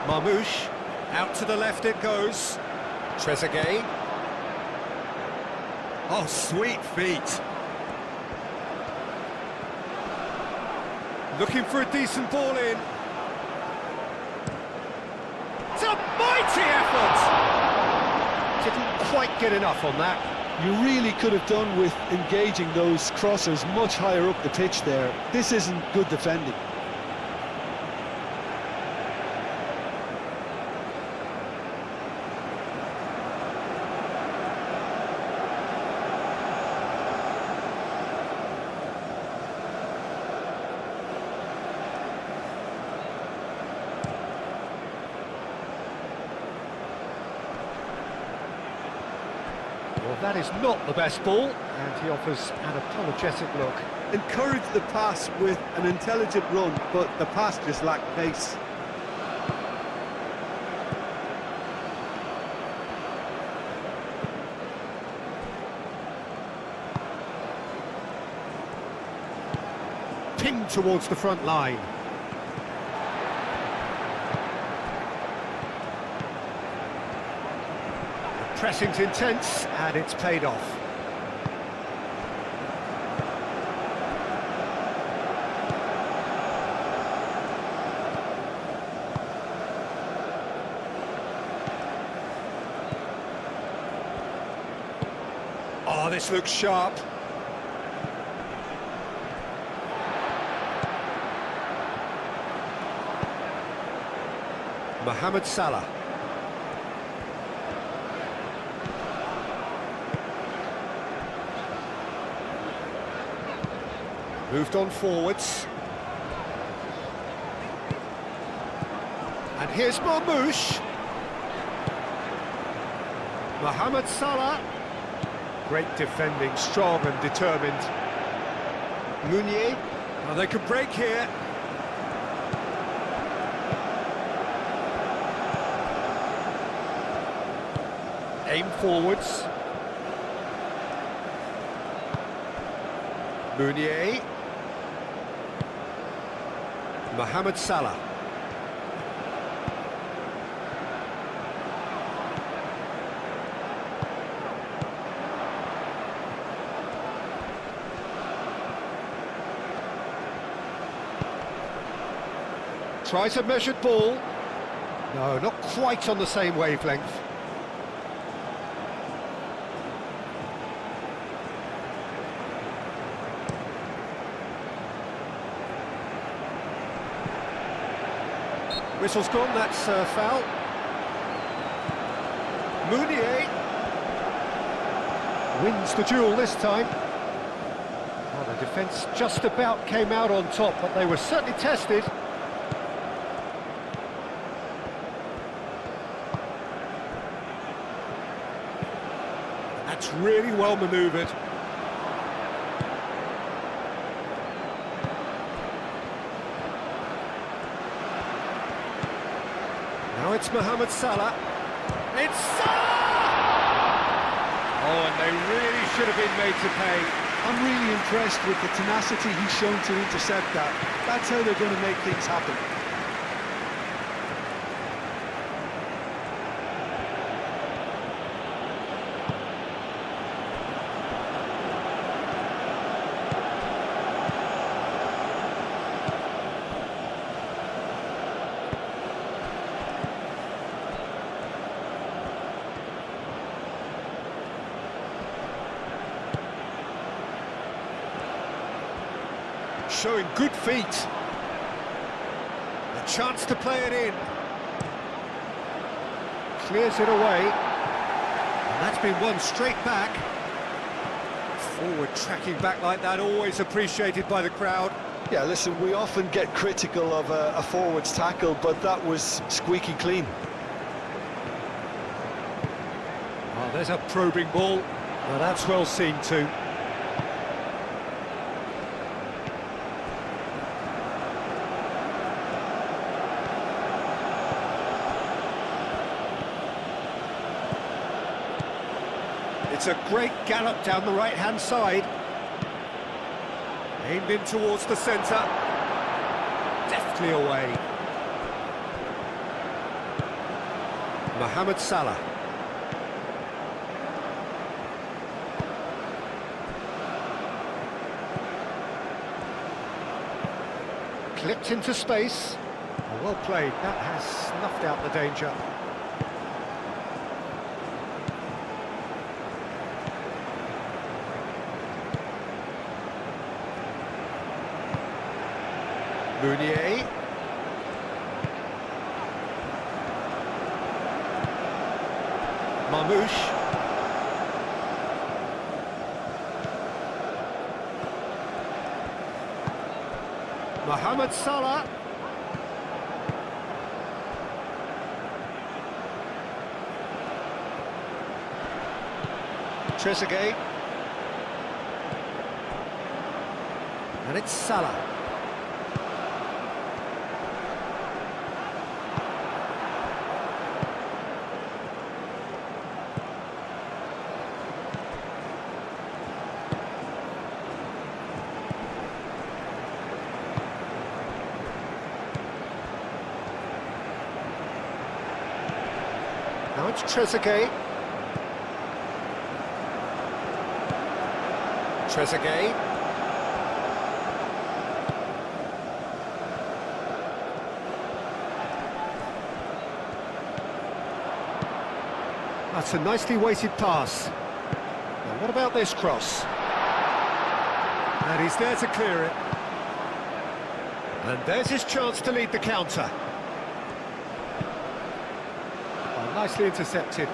A: Marmouche, out to the left it goes. Trezeguet. Oh, sweet feet. Looking for a decent ball in. It's a mighty effort! Didn't quite get enough on that.
B: You really could have done with engaging those crossers much higher up the pitch there. This isn't good defending.
A: Well, that is not the best ball, and he offers an apologetic look.
B: Encourage the pass with an intelligent run, but the pass just lacked pace.
A: Pinged towards the front line. Pressing's intense, and it's paid off. Oh, this looks sharp. Mohamed Salah. Moved on forwards. And here's Marmouche. Mohamed Salah. Great defending, strong and determined. Meunier. Oh, they could break here. Aim forwards. Meunier. Mohamed Salah. Tries a measured ball. No, not quite on the same wavelength. Whistle's gone, that's foul. Meunier wins the duel this time. Well, the defence just about came out on top, but they were certainly tested. That's really well manoeuvred. Now it's Mohamed Salah. It's Salah! Oh, and they really should have been made to pay.
B: I'm really impressed with the tenacity he's shown to intercept that. That's how they're going to make things happen.
A: Showing good feet. A chance to play it in. Clears it away. And that's been won straight back. Forward tracking back like that, always appreciated by the crowd.
B: Yeah, listen, we often get critical of a forward's tackle, but that was squeaky clean.
A: Oh, there's a probing ball. Well, that's well seen too. It's a great gallop down the right-hand side. Aimed in towards the centre. Deftly away. Mohamed Salah. Clipped into space. Oh, well played. That has snuffed out the danger. Meunier. Mamouche. Mohamed Salah. Trezeguet. And it's Salah. Now it's Trezeguet. Trezeguet. That's a nicely weighted pass. Now what about this cross? And he's there to clear it. And there's his chance to lead the counter. Oh, nicely intercepted.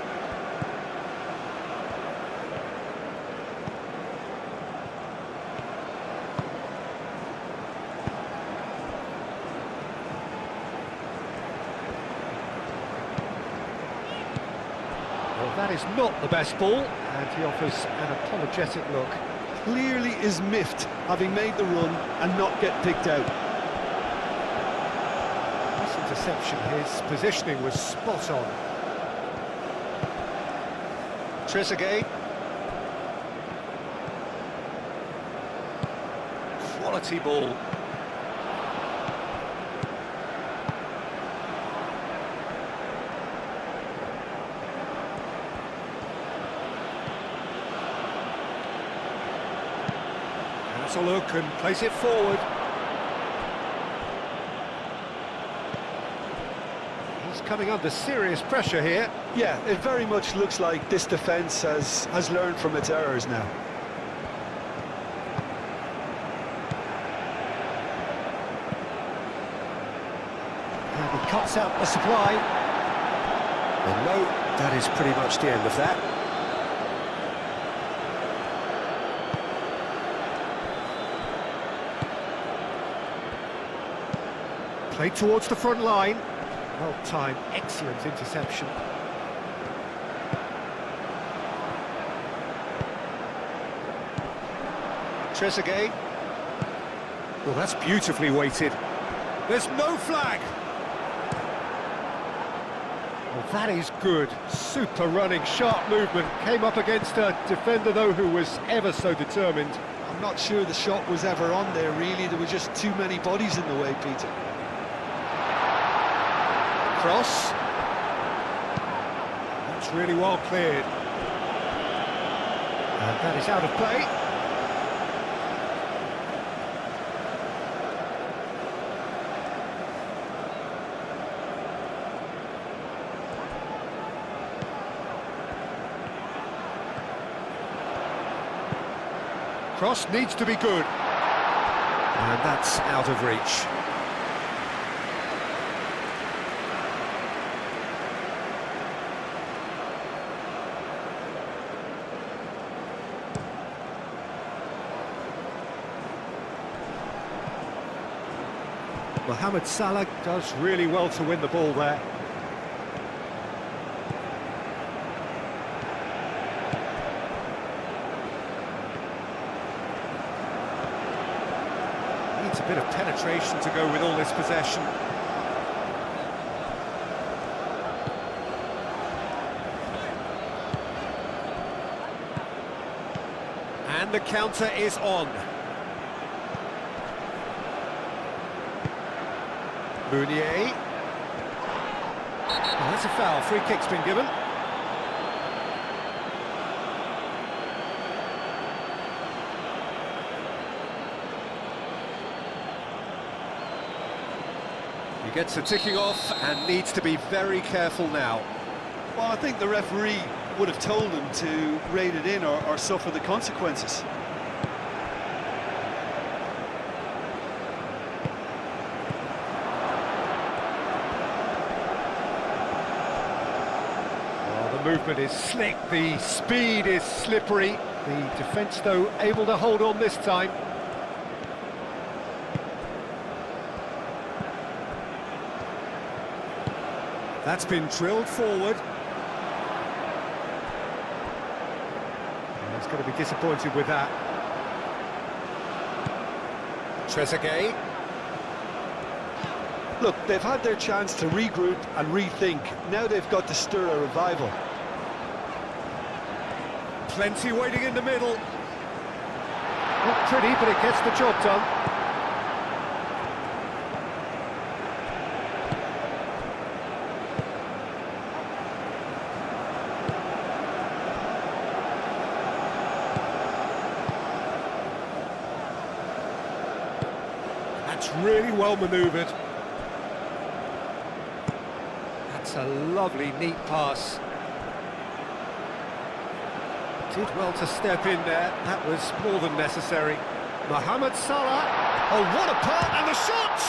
A: Well, that is not the best ball, and he offers an apologetic look.
B: Clearly is miffed, having made the run and not get picked out.
A: Nice interception, his positioning was spot on. Trezeguet. Quality ball. Has a look and plays it forward. He's coming under serious pressure here.
B: Yeah, it very much looks like this defence has learned from its errors now.
A: And he cuts out the supply. And no, that is pretty much the end of that. Played towards the front line. Well timed, excellent interception. Trezeguet. Well, that's beautifully weighted. There's no flag. Well, that is good. Super running, sharp movement. Came up against a defender, though, who was ever so determined.
B: I'm not sure the shot was ever on there, really. There were just too many bodies in the way, Peter.
A: Cross. That's really well cleared. And that is out of play. Cross needs to be good. And that's out of reach. Mohamed Salah does really well to win the ball there. Needs a bit of penetration to go with all this possession. And the counter is on. Meunier. Oh, that's a foul. Free kick's been given. He gets a ticking off and needs to be very careful now.
B: Well, I think the referee would have told him to rate it in or suffer the consequences.
A: Oh, the movement is slick, the speed is slippery. The defence, though, able to hold on this time. That's been drilled forward. He's going to be disappointed with that. Trezeguet.
B: Look, they've had their chance to regroup and rethink. Now they've got to stir a revival.
A: Plenty waiting in the middle. Not pretty, but it gets the job done. That's really well manoeuvred. That's a lovely, neat pass. Did well to step in there. That was more than necessary. Mohamed Salah. Oh, what a part! And the shot!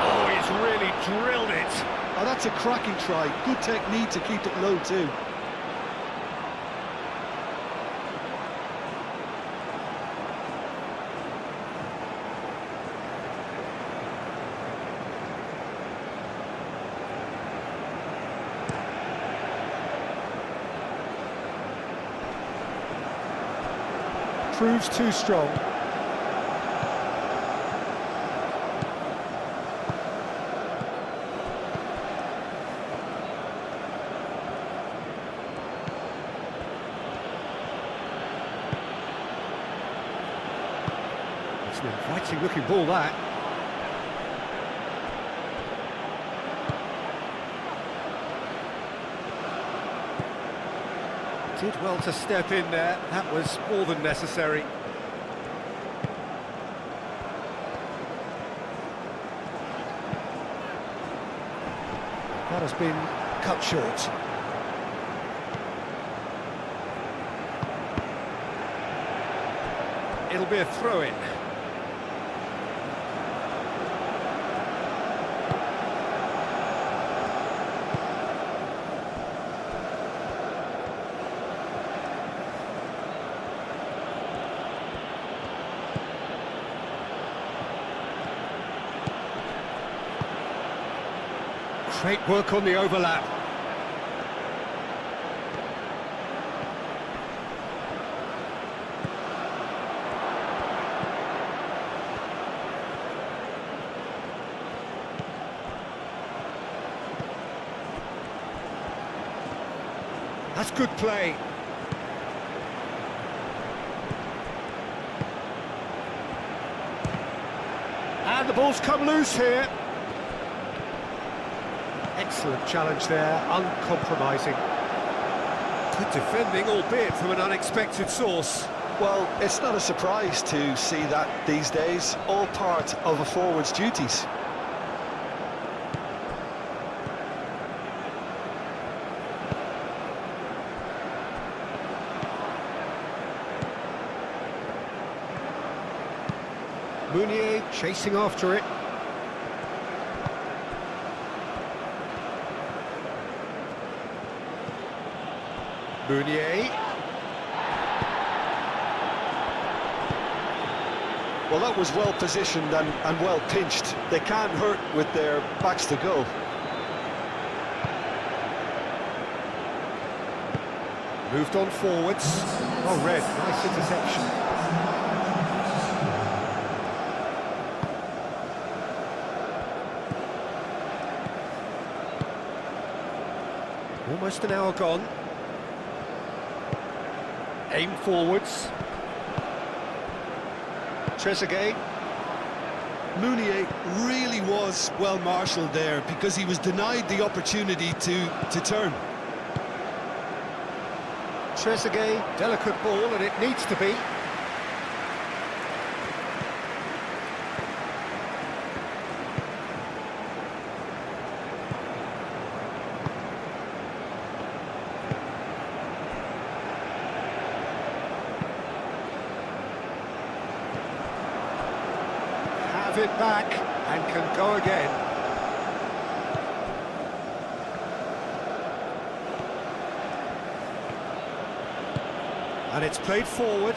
A: Oh, he's really drilled it.
B: Oh, that's a cracking try. Good technique to keep it low too.
A: Proves too strong. It's an inviting looking ball, that. Did well to step in there. That was more than necessary. That has been cut short. It'll be a throw-in. Great work on the overlap. That's good play. And the ball's come loose here. Excellent challenge there, uncompromising. Good defending, albeit from an unexpected source.
B: Well, it's not a surprise to see that these days, all part of a forward's duties.
A: Meunier chasing after it. Meunier.
B: Well, that was well positioned and well pinched. They can't hurt with their backs to goal.
A: Moved on forwards. Oh, Red, nice interception. Almost an hour gone. Aim forwards. Trezeguet.
B: Mounier really was well marshalled there because he was denied the opportunity to turn.
A: Trezeguet, delicate ball, and it needs to be. Have it back and can go again. And it's played forward.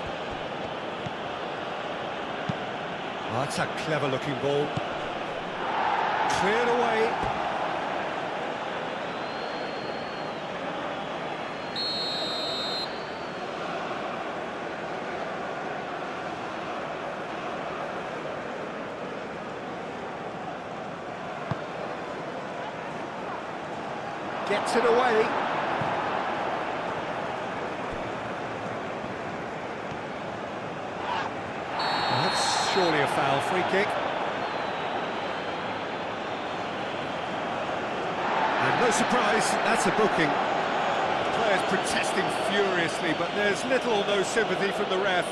A: Oh, that's a clever-looking ball. Cleared away. Gets it away. That's surely a foul, free kick. And no surprise, that's a booking. The players protesting furiously, but there's little or no sympathy from the ref.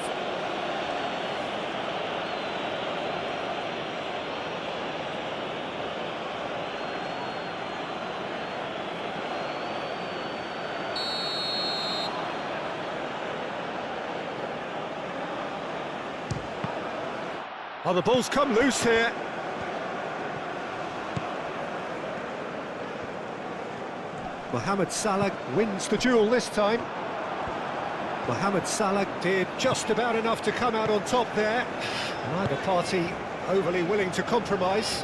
A: Oh, the ball's come loose here. Mohamed Salah wins the duel this time. Mohamed Salah did just about enough to come out on top there. Neither party overly willing to compromise.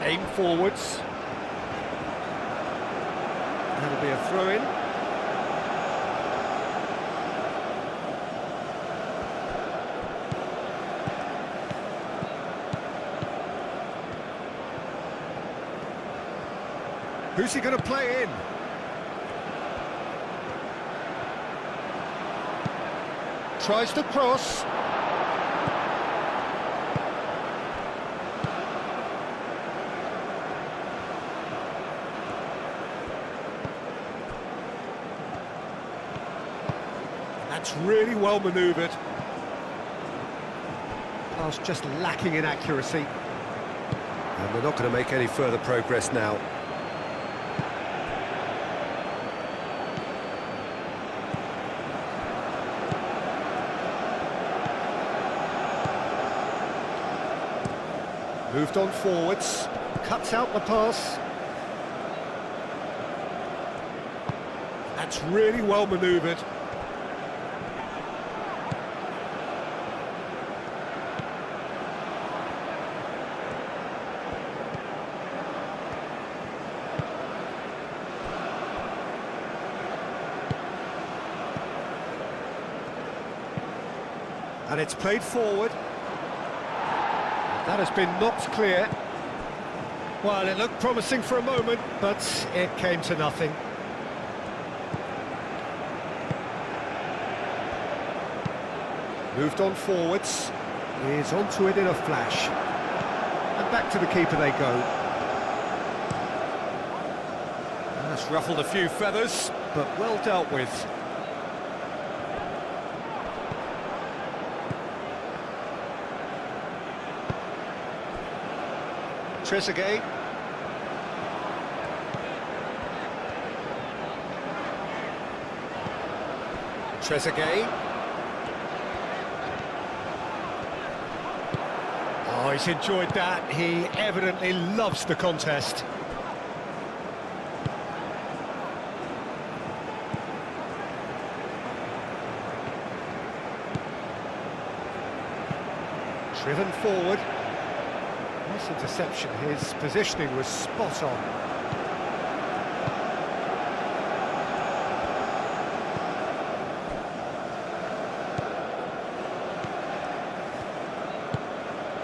A: Aim forwards. That'll be a throw-in. Who's he going to play in? Tries to cross. That's really well manoeuvred. Pass just lacking in accuracy.
E: And they're not going to make any further progress now.
A: Moved on forwards, cuts out the pass. That's really well manoeuvred. And it's played forward. That has been knocked clear. Well, it looked promising for a moment, but it came to nothing. Moved on forwards. Is onto it in a flash. And back to the keeper they go. That's ruffled a few feathers, but well dealt with. Trezeguet. Trezeguet. Oh, he's enjoyed that. He evidently loves the contest. Driven forward. Nice interception. His positioning was spot on.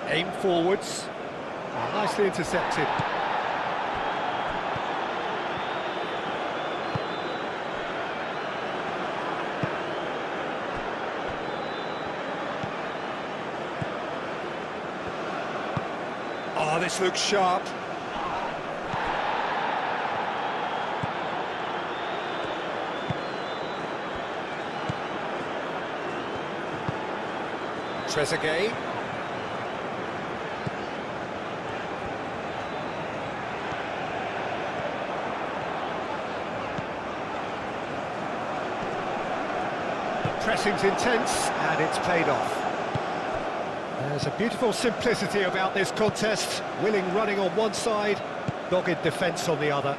A: Aim forwards. Oh, nicely intercepted. this looks sharp. Trezeguet. Pressing's intense, and it's paid off. There's a beautiful simplicity about this contest. Willing running on one side, dogged defence on the other.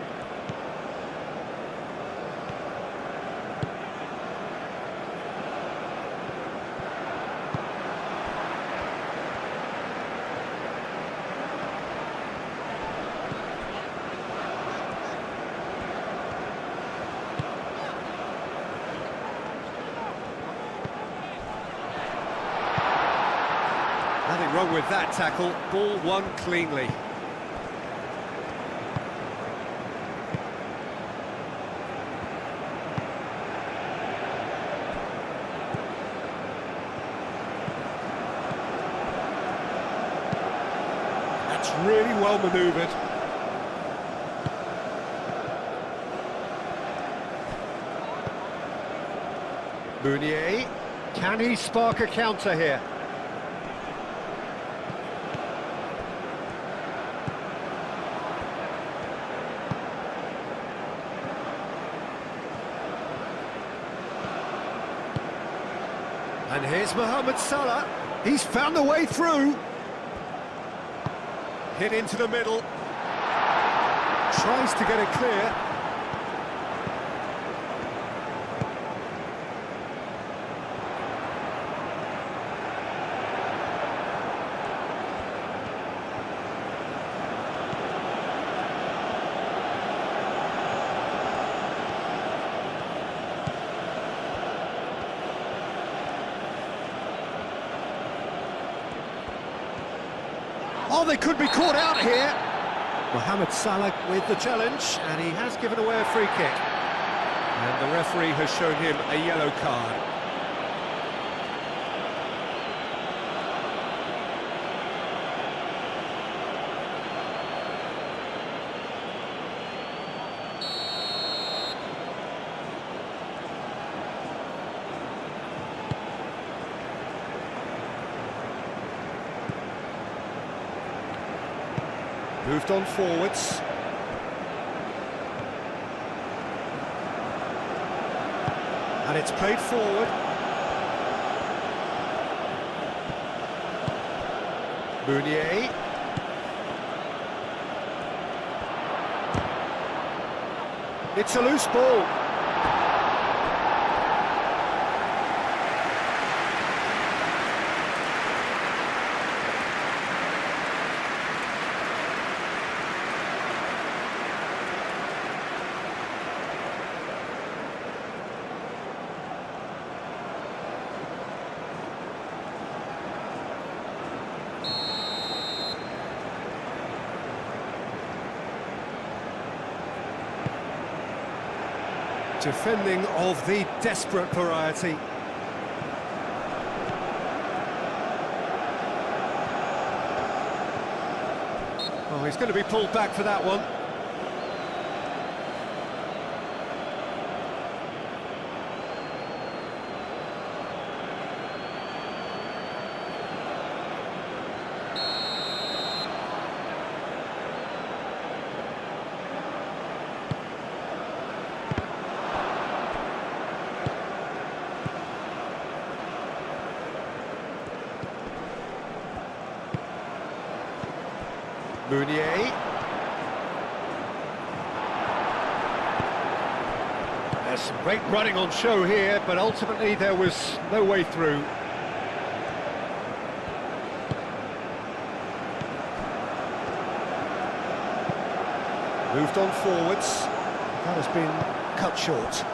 A: Nothing wrong with that tackle, ball won cleanly. That's really well manoeuvred. Meunier, can he spark a counter here? And here's Mohamed Salah. He's found a way through. Hit into the middle. Tries to get it clear. Oh, they could be caught out here. Mohamed Salah with the challenge, and he has given away a free kick. And the referee has shown him a yellow card. Moved on forwards. And it's played forward. Meunier. It's a loose ball. Defending of the desperate variety. Oh, he's going to be pulled back for that one. Meunier. There's some great running on show here, but ultimately there was no way through. Moved on forwards. That has been cut short.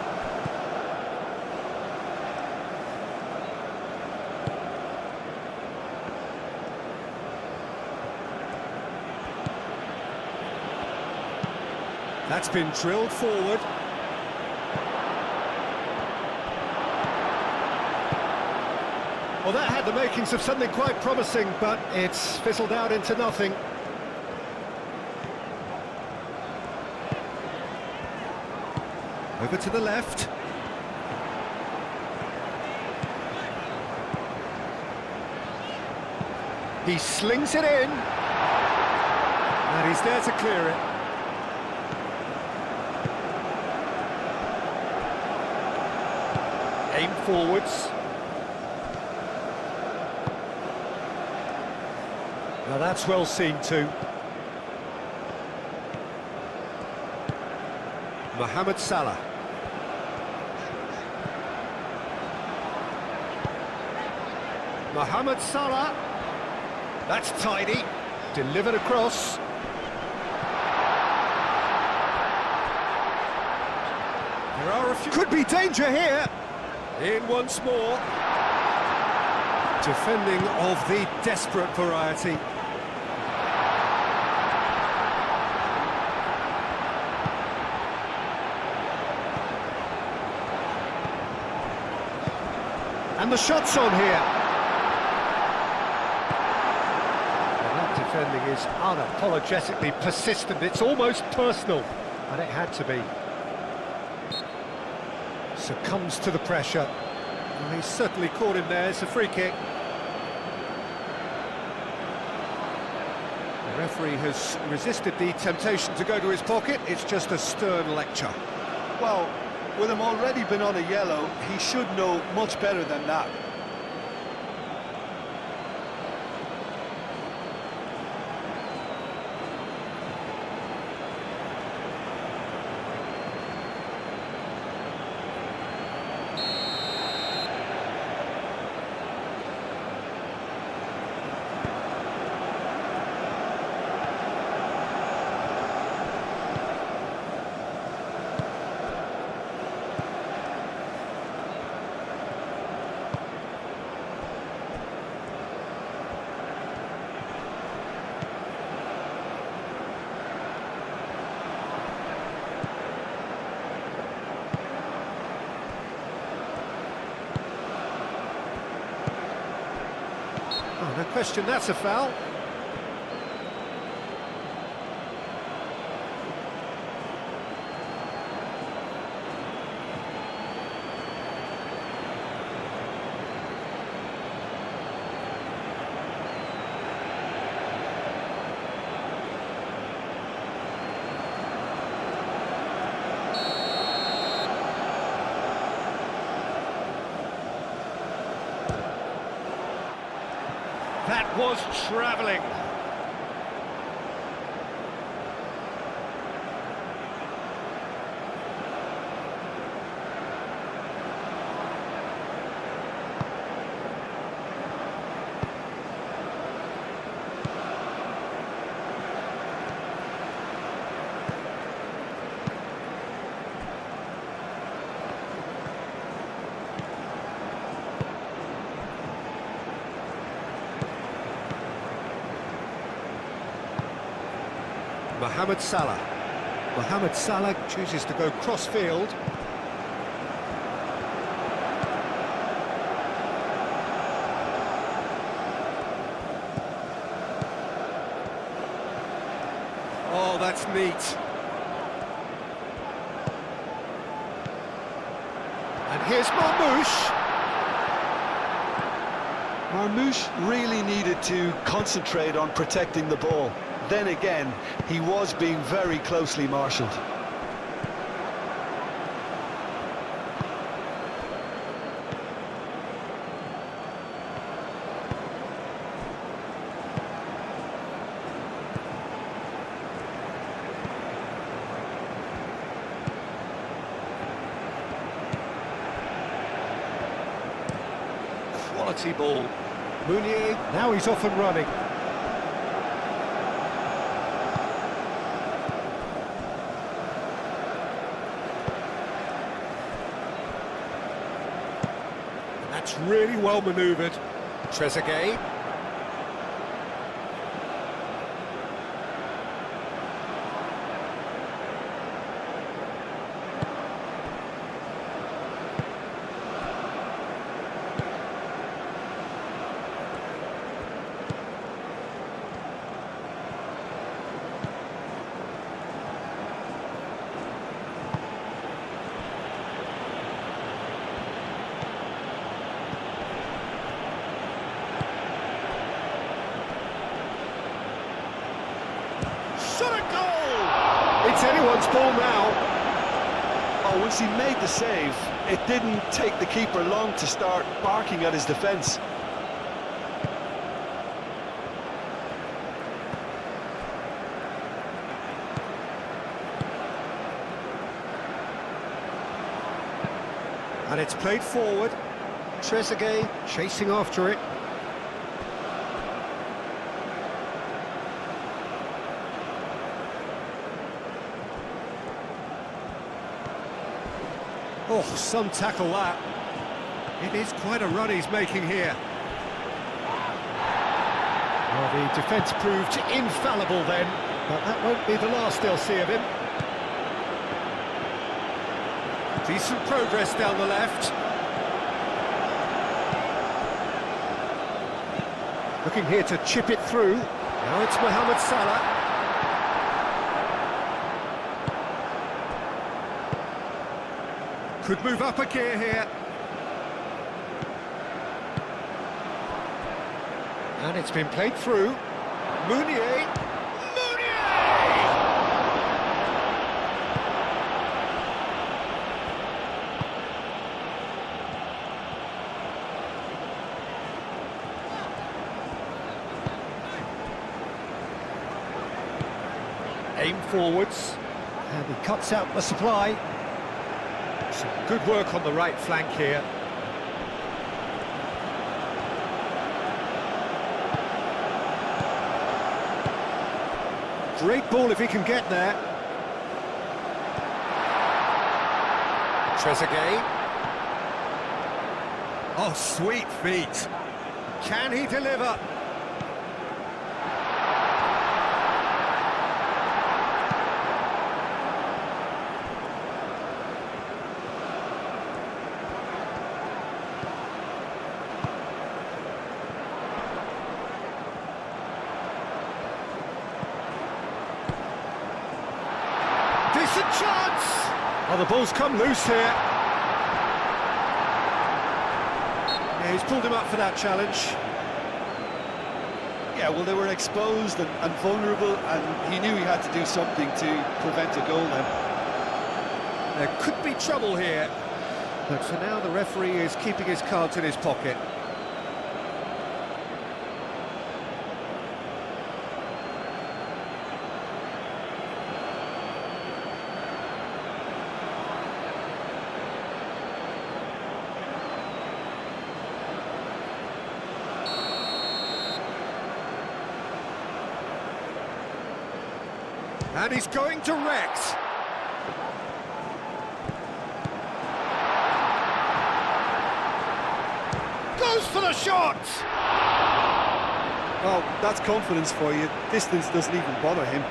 A: That's been drilled forward. Well, that had the makings of something quite promising, but it's fizzled out into nothing. Over to the left. He slings it in. And he's there to clear it. Aim forwards. Now that's well seen too. Mohamed Salah. Mohamed Salah. That's tidy. Delivered across. There are a few... Could be danger here. In once more. Defending of the desperate variety. And the shot's on here. And that defending is unapologetically persistent. It's almost personal, and it had to be. Succumbs to the pressure. Well, he's certainly caught him there. It's a free kick. The referee has resisted the temptation to go to his pocket. It's just a stern lecture.
B: Well, with him already been on a yellow, he should know much better than that.
A: Oh, no question, that's a foul.
D: That was travelling.
A: Mohamed Salah. Mohamed Salah chooses to go cross-field. Oh, that's neat. And here's Marmoush.
B: Marmoush really needed to concentrate on protecting the ball. Then again, he was being very closely marshalled.
A: Quality ball. Mounier, now he's off and running. That's really well manoeuvred. Trezeguet. shot at goal! It's anyone's ball now.
B: Oh, once he made the save, it didn't take the keeper long to start barking at his defence.
A: And it's played forward. Trezeguet chasing after it. Oh, some tackle that. It is quite a run he's making here. Well, the defence proved infallible then, but that won't be the last they'll see of him. Decent progress down the left. Looking here to chip it through. Now it's Mohamed Salah. Could move up a gear here. And it's been played through. Meunier. Aim forwards, and he cuts out the supply. Some good work on the right flank here. Great ball if he can get there. Trezeguet. Oh, sweet feet. Can he deliver? Decent chance! Oh, the ball's come loose here. Yeah, he's pulled him up for that challenge.
B: Yeah, well, they were exposed and vulnerable, and he knew he had to do something to prevent a goal then.
A: There could be trouble here. But for now, the referee is keeping his cards in his pocket. And he's going direct. Goes for the shot!
B: Well, that's confidence for you. Distance doesn't even bother him.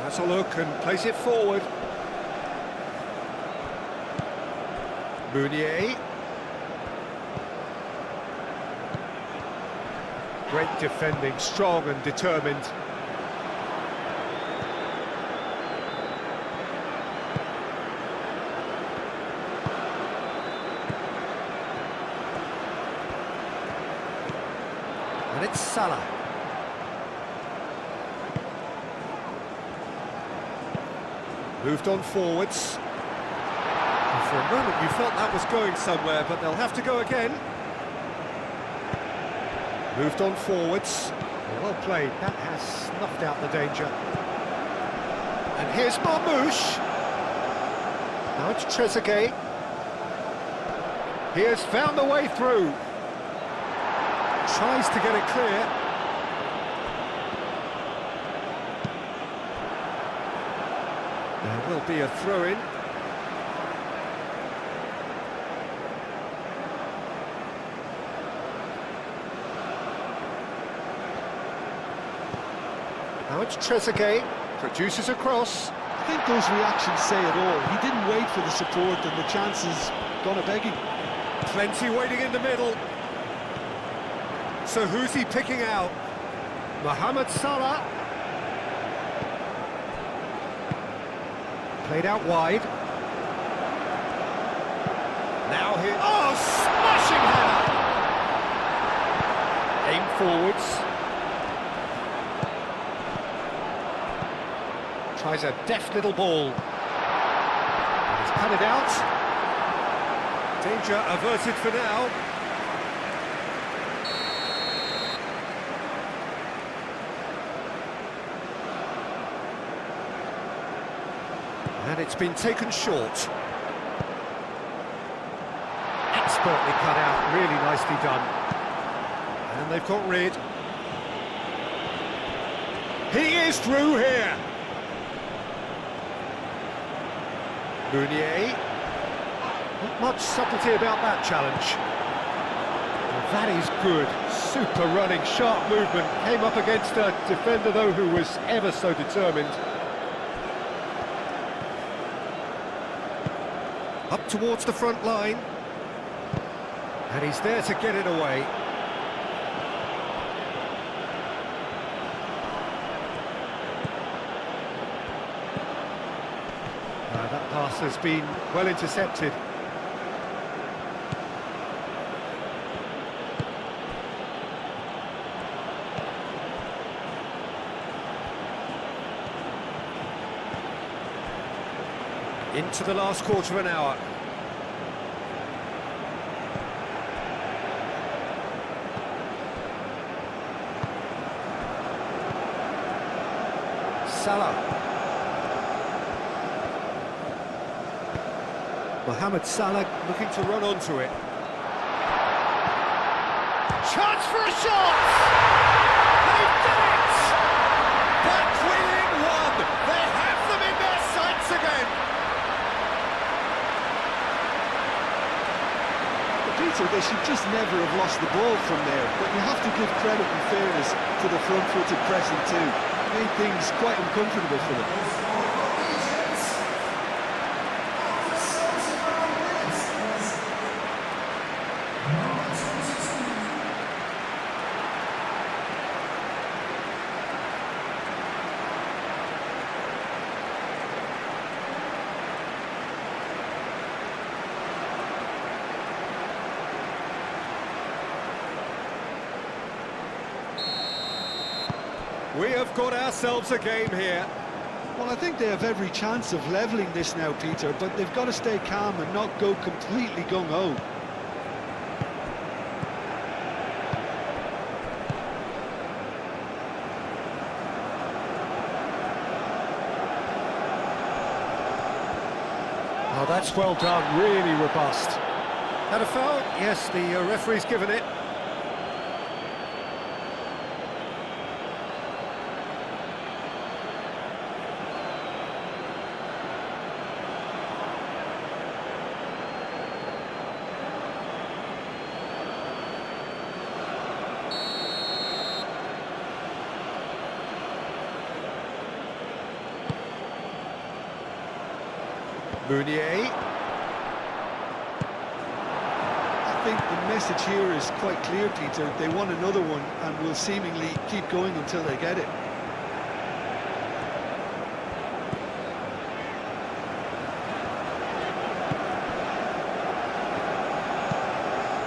A: Has a look and plays it forward. Meunier. Great defending, strong and determined. And it's Salah. Moved on forwards. And for a moment you felt that was going somewhere, but they'll have to go again. Moved on forwards. Well played, that has snuffed out the danger. And here's Marmoush. Now it's Trezeguet. He has found a way through. Tries to get it clear. There will be a throw-in. Now it's Trezeguet, produces a cross.
B: I think those reactions say it all. He didn't wait for the support, and the chances gone a begging.
A: Plenty waiting in the middle. So who's he picking out? Mohamed Salah. Played out wide. Now here... Oh, smashing header!
D: Aim forwards.
A: Tries a deft little ball. And he's cut it out. Danger averted for now. And it's been taken short. Expertly cut out, really nicely done. And they've got rid. He is through here. Meunier. Not much subtlety about that challenge. Well, that is good. Super running, sharp movement. Came up against a defender, though, who was ever so determined. Up towards the front line. And he's there to get it away. That pass has been well intercepted. Into the last quarter of an hour. Salah. Mohamed Salah looking to run onto it. Chance for a shot! They've done it! Back within one! They have them in their sights again!
B: Peter, they should just never have lost the ball from there, but you have to give credit and fairness to the front-footed pressing too. Made things quite uncomfortable for them.
A: We have got ourselves a game here.
B: Well, I think they have every chance of levelling this now, Peter, but they've got to stay calm and not go completely gung-ho.
A: Oh, that's well done, really robust. Had a foul? Yes, the referee's given it. Meunier.
B: I think the message here is quite clear, Peter. They want another one and will seemingly keep going until they get it.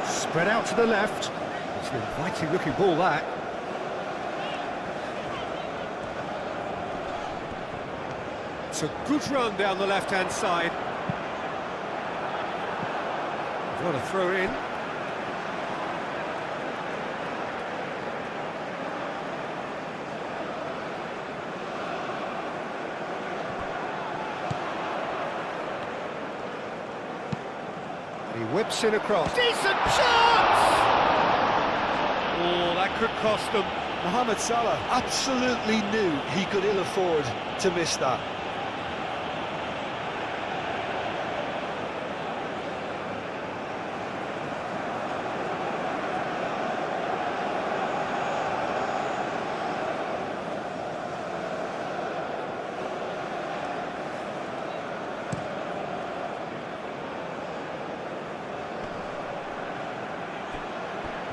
A: Spread out to the left. It's an inviting looking ball, that. It's a good run down the left-hand side. Got to throw in. And he whips in across. Decent chance! Oh, that could cost them.
B: Mohamed Salah absolutely knew he could ill afford to miss that.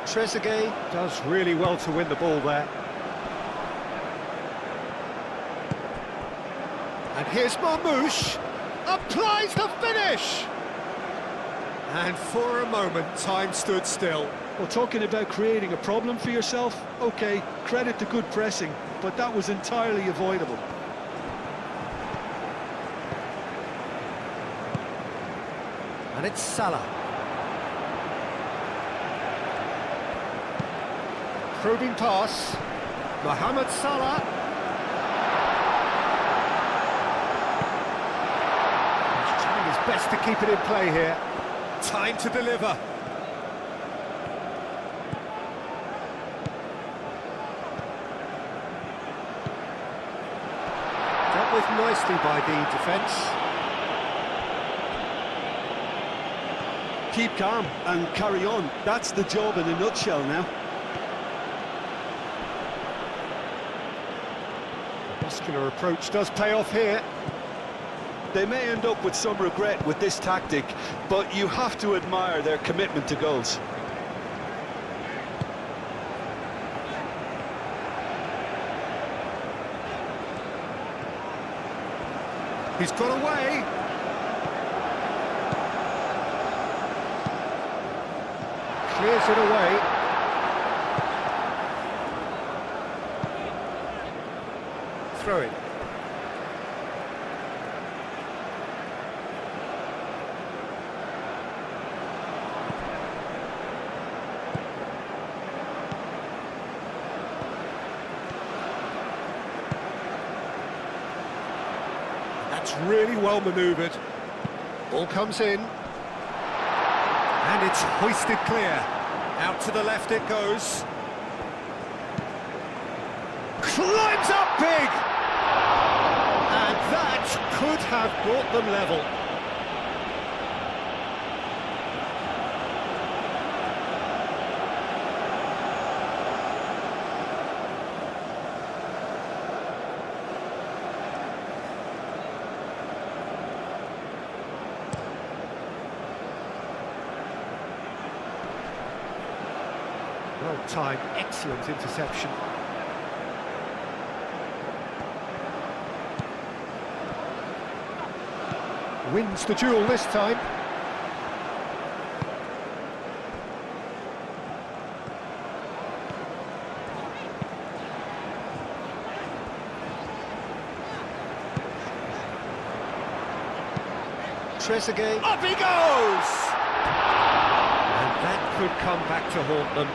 A: Trezeguet does really well to win the ball there. And here's Marmoush, applies the finish! And for a moment, time stood still.
B: Well, talking about creating a problem for yourself, okay, credit to good pressing, but that was entirely avoidable.
A: And it's Salah. Probing pass. Mohamed Salah. He's trying his best to keep it in play here. Time to deliver. Dealt with nicely by the defence.
B: Keep calm and carry on. That's the job in a nutshell now.
A: The muscular approach does pay off here.
B: They may end up with some regret with this tactic, but you have to admire their commitment to goals.
A: He's got away. Clears it away. Throw it. That's really well manoeuvred. Ball comes in. And it's hoisted clear. Out to the left it goes. Climbs up big! And that could have brought them level. Well-timed, excellent interception. Wins the duel this time. Trezeguet, up he goes! And that could come back to haunt them.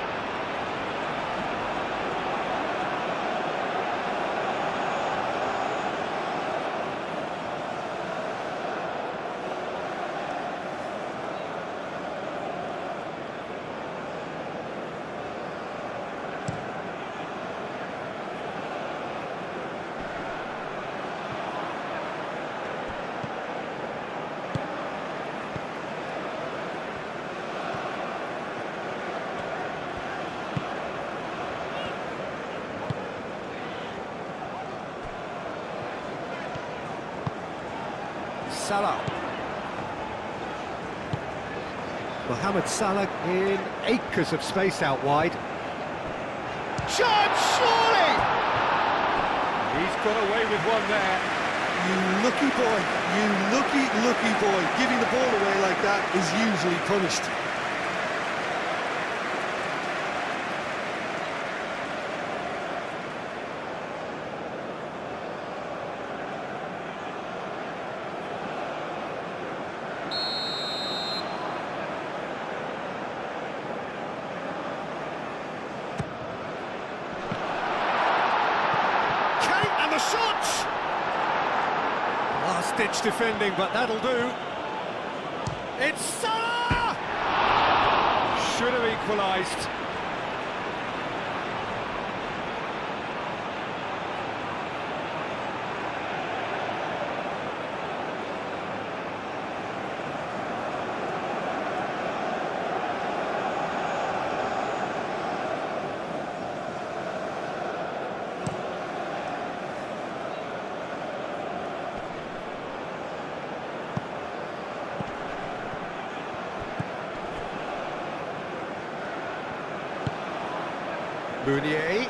A: Salah. Mohamed Salah in acres of space out wide. Chance, surely! He's got away with one there.
B: You lucky boy, you lucky boy. Giving the ball away like that is usually punished.
A: Shot! Last-ditch defending, but that'll do. It's Salah! Should have equalised. Meunier.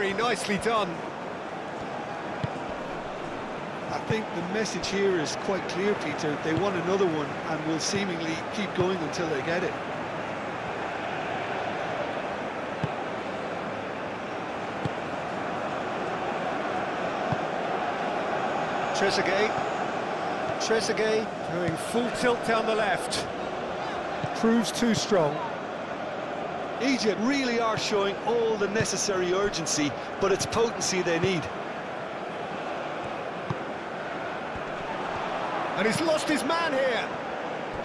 A: very nicely done.
B: I think the message here is quite clear, Peter. They want another one and will seemingly keep going until they get it.
A: Trezeguet doing full tilt down the left. Proves too strong.
B: Egypt really are showing all the necessary urgency, but it's potency they need.
A: And he's lost his man here.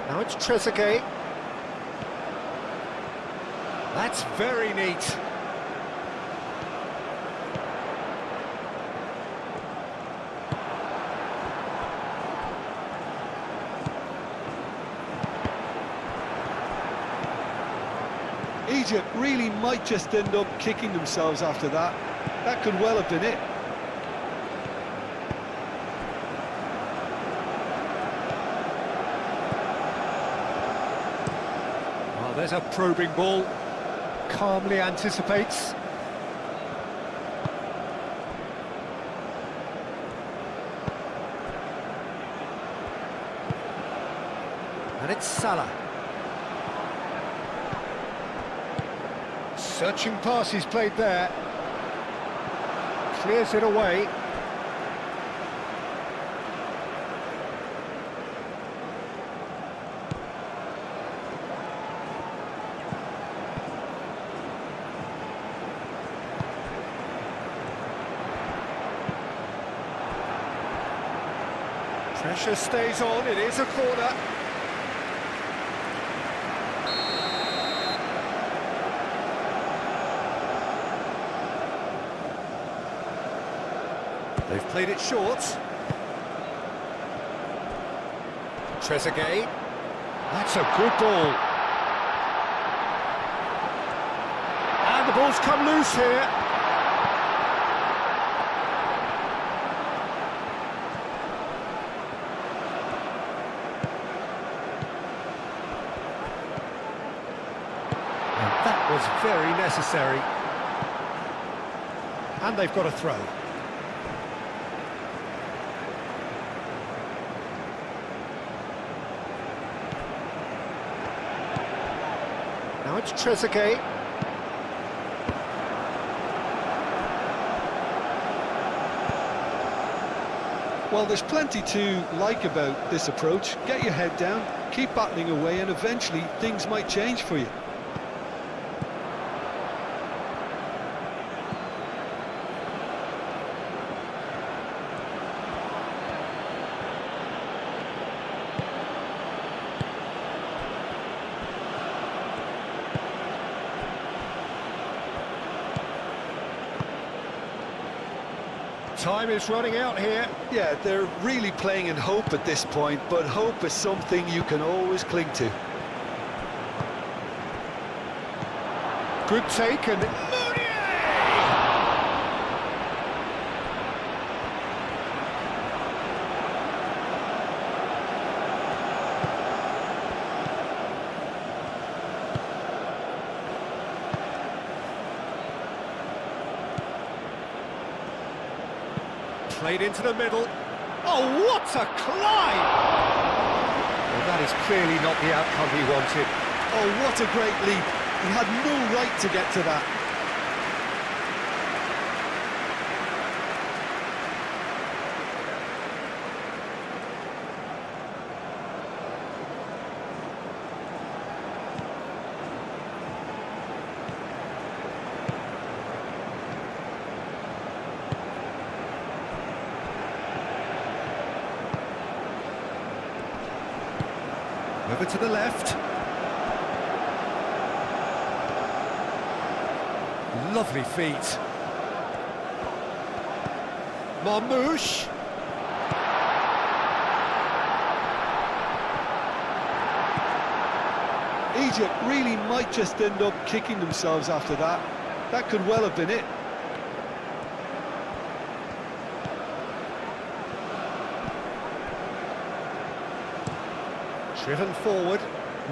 A: Now it's Trezeguet. That's very neat.
B: Egypt really might just end up kicking themselves after that. That could well have been it.
A: Well, there's a probing ball. Calmly anticipates. And it's Salah. Searching pass he's played there. Clears it away. Pressure stays on, it is a corner. They've played it short. Trezeguet. That's a good ball. And the ball's come loose here. And that was very necessary. And they've got a throw. Now it's Trezeguet.
B: Well, there's plenty to like about this approach. Get your head down, keep battling away, and eventually things might change for you.
A: Time is running out here.
B: Yeah, they're really playing in hope at this point, but hope is something you can always cling to.
A: Good take and... Played into the middle. Oh, what a climb! Well, that is clearly not the outcome he wanted.
B: Oh, what a great leap. He had no right to get to that.
A: Over to the left. Lovely feet. Marmouche.
B: Egypt really might just end up kicking themselves after that. That could well have been it.
A: Driven forward.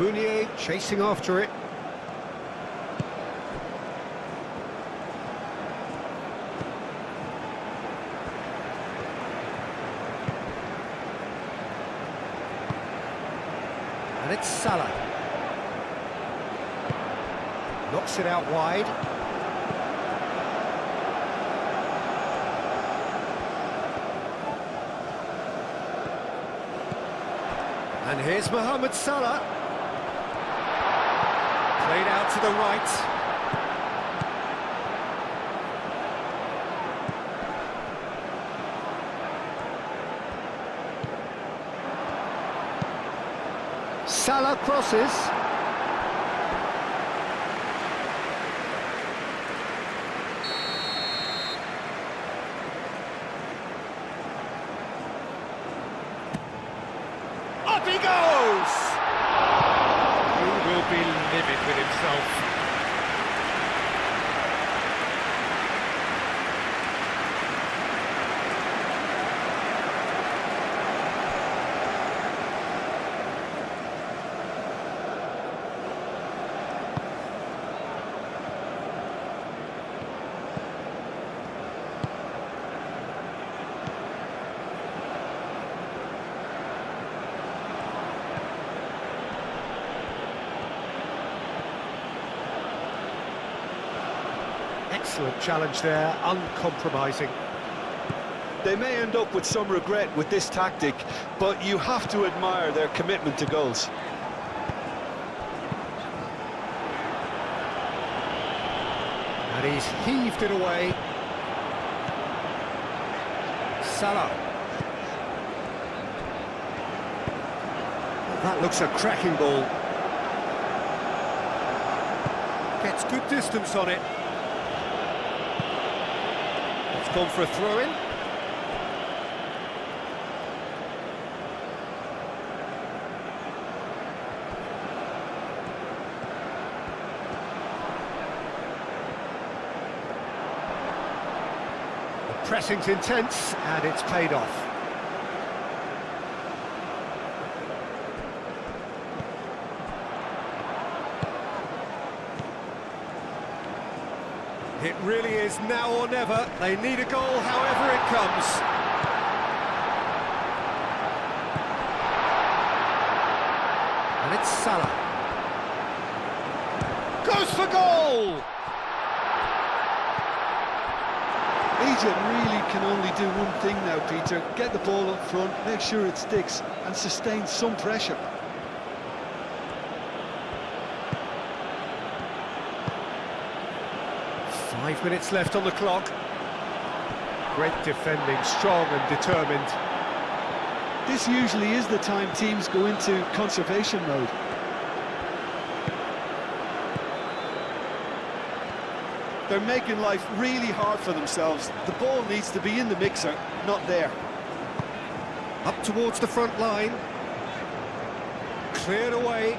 A: Meunier chasing after it. And it's Salah. Knocks it out wide. And here's Mohamed Salah. Played out to the right. Salah crosses. Up he goes!
D: Who will be livid with himself?
A: Excellent challenge there, uncompromising.
B: They may end up with some regret with this tactic, but you have to admire their commitment to goals.
A: And he's heaved it away. Salah. Well, that looks a cracking ball. Gets good distance on it. It's gone for a throw-in. The pressing's intense, and it's paid off. It really is now or never. They need a goal, however it comes. And it's Salah. Goes for goal!
B: Egypt really can only do one thing now, Peter. Get the ball up front, make sure it sticks, and sustain some pressure.
A: Five minutes left on the clock. Great defending, strong and determined.
B: This usually is the time teams go into conservation mode. They're making life really hard for themselves. The ball needs to be in the mixer, not there.
A: Up towards the front line. Cleared away.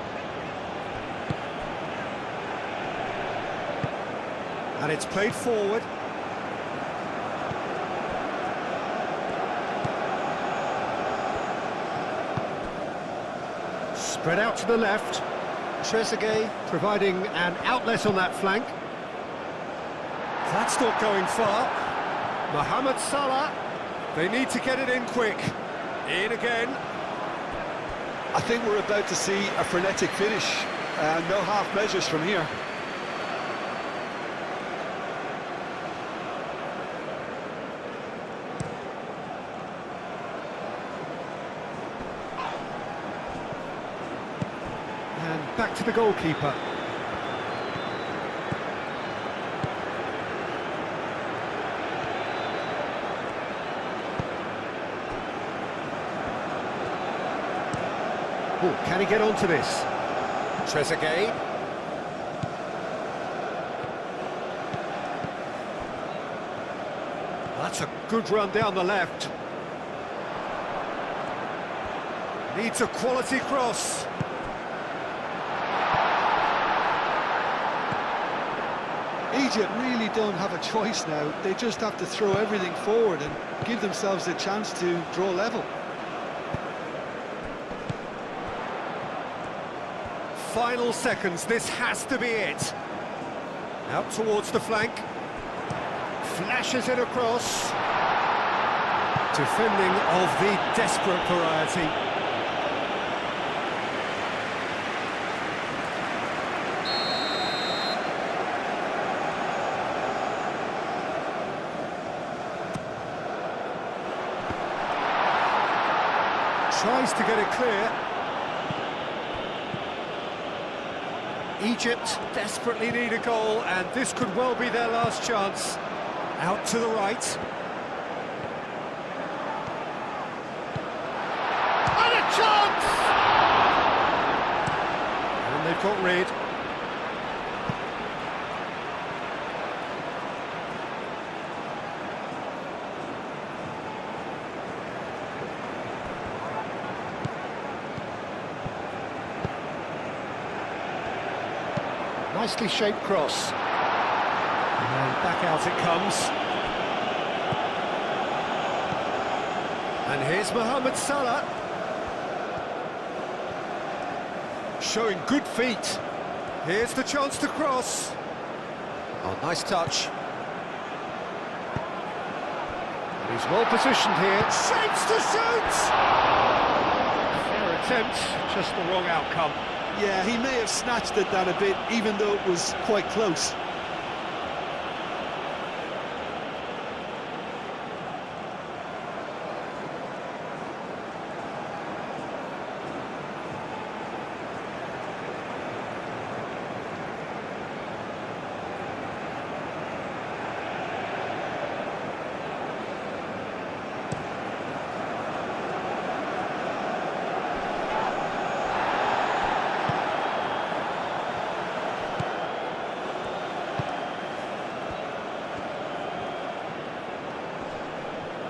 A: And it's played forward. Spread out to the left. Trezeguet providing an outlet on that flank. That's not going far. Mohamed Salah. They need to get it in quick. In again.
B: I think we're about to see a frenetic finish. No half measures from here.
A: And back to the goalkeeper. Oh, can he get onto this? Trezeguet. That's a good run down the left. Needs a quality cross.
B: Egypt really don't have a choice now. They just have to throw everything forward and give themselves a chance to draw level.
A: Final seconds, this has to be it. Out towards the flank. Flashes it across. Defending of the desperate variety. Tries to get it clear. Egypt desperately need a goal, and this could well be their last chance. Out to the right. And a chance! And they've got rid. Nicely shaped cross. And back out it comes. And here's Mohamed Salah. Showing good feet. Here's the chance to cross. Oh, nice touch. And he's well positioned here. Shapes to shoot!
D: Fair attempt, just the wrong outcome.
B: Yeah, he may have snatched at that a bit, even though it was quite close.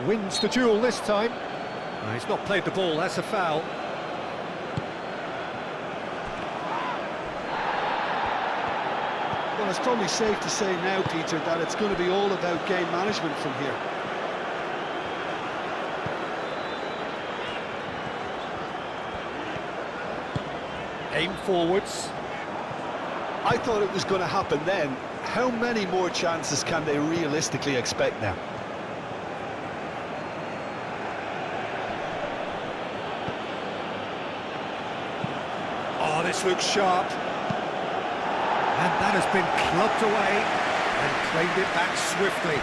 A: Wins the duel this time. He's not played the ball, that's a foul.
B: Well, it's probably safe to say now, Peter, that it's going to be all about game management from here.
A: Aim forwards.
B: I thought it was going to happen then. How many more chances can they realistically expect now?
A: Oh, this looks sharp. And that has been clubbed away and claimed it back swiftly.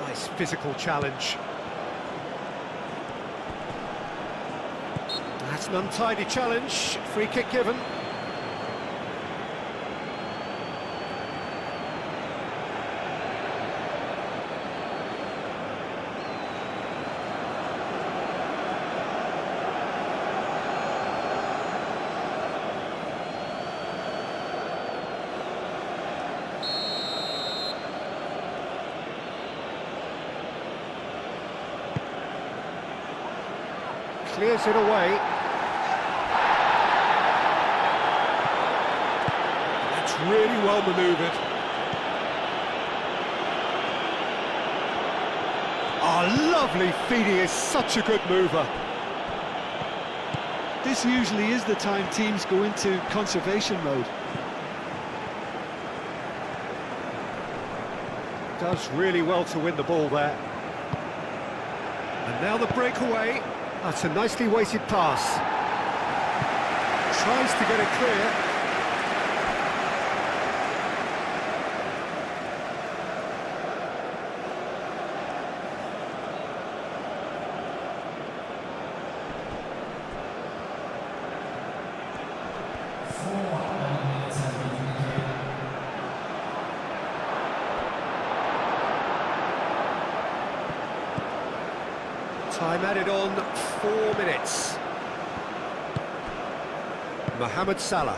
A: Nice physical challenge. That's an untidy challenge. Free kick given. Clears it away. That's really well manoeuvred. Oh, lovely feet. He is such a good mover.
B: This usually is the time teams go into conservation mode.
A: Does really well to win the ball there. And now the breakaway. That's a nicely weighted pass. Tries to get it clear. Time added on, 4 minutes. Mohamed Salah.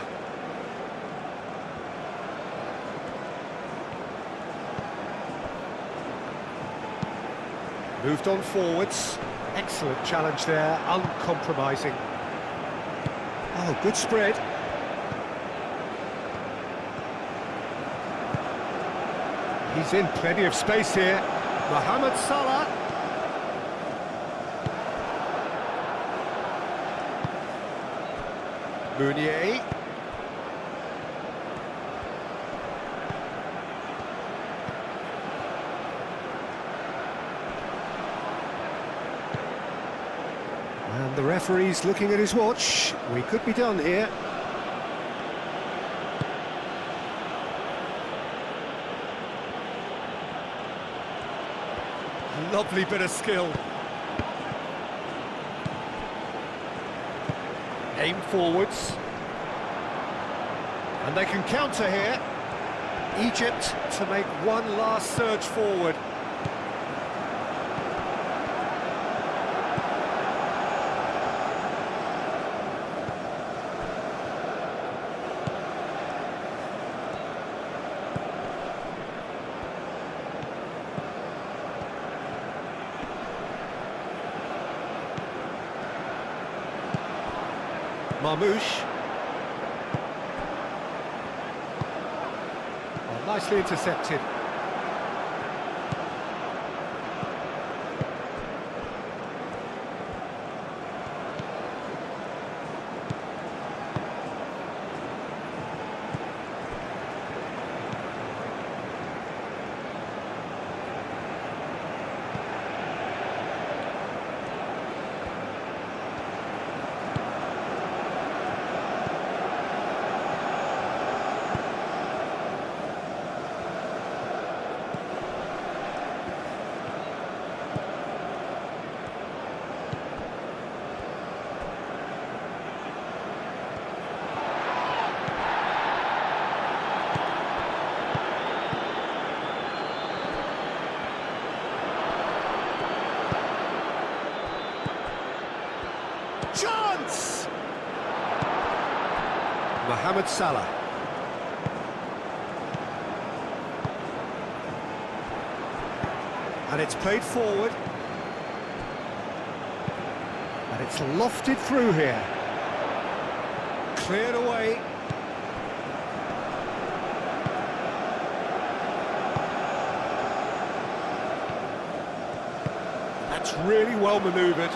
A: Moved on forwards. Excellent challenge there, uncompromising. Oh, good spread. He's in plenty of space here. Mohamed Salah. Meunier. And the referee's looking at his watch. We could be done here. Lovely bit of skill. Aim forwards. And they can counter here. Egypt to make one last surge forward. Marmouche. Oh, nicely intercepted. Chance! Mohamed Salah. And it's played forward. And it's lofted through here. Cleared away. That's really well manoeuvred.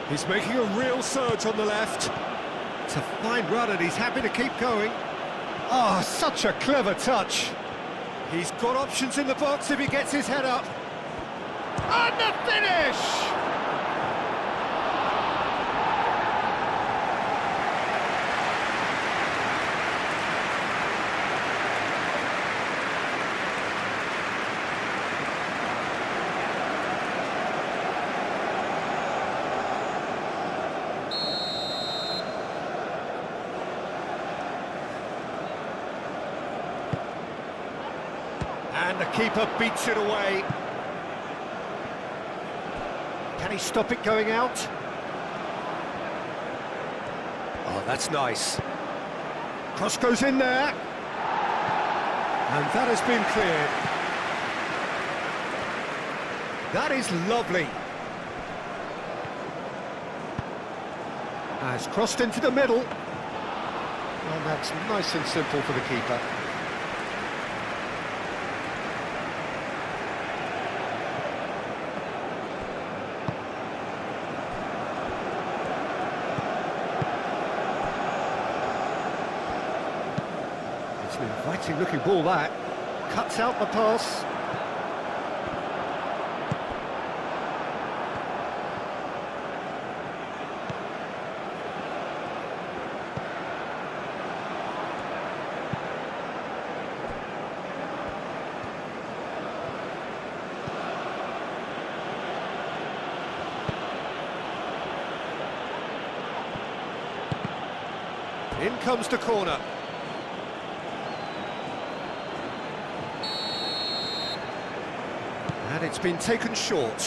A: He's making a real surge on the left. It's a fine run and he's happy to keep going. Oh, such a clever touch. He's got options in the box if he gets his head up. And the finish! And the keeper beats it away. Can he stop it going out? Oh, that's nice. Cross goes in there. And that has been cleared. That is lovely. Has crossed into the middle. And that's nice and simple for the keeper. An inviting looking ball that. Cuts out the pass. In comes the corner. And it's been taken short.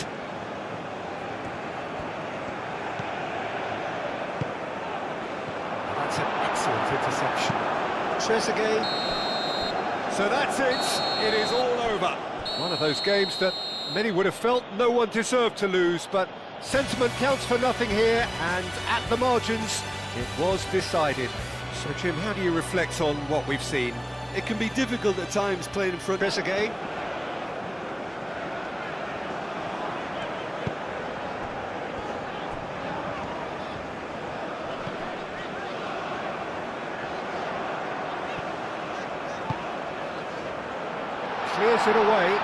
A: That's an excellent interception. Trezeguet. So that's it. It is all over. One of those games that many would have felt no one deserved to lose, but sentiment counts for nothing here, and at the margins, it was decided. So, Jim, how do you reflect on what we've seen?
B: It can be difficult at times playing in front.
A: Trezeguet. Clears it away.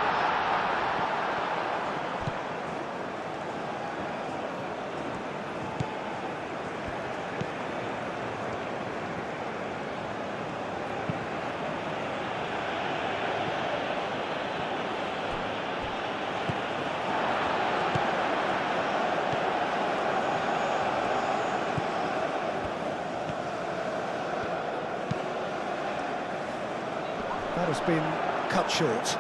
A: That has been cut short.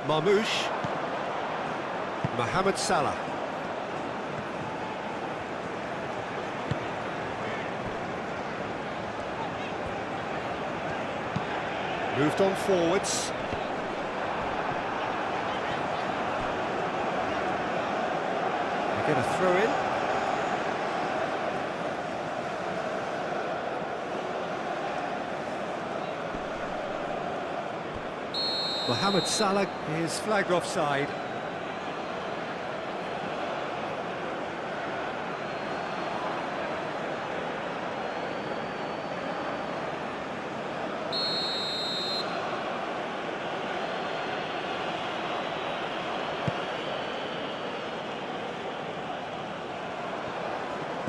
A: Marmoush. Mohamed Salah. Moved on forwards. They get a throw in. Mohamed Salah is flagged offside.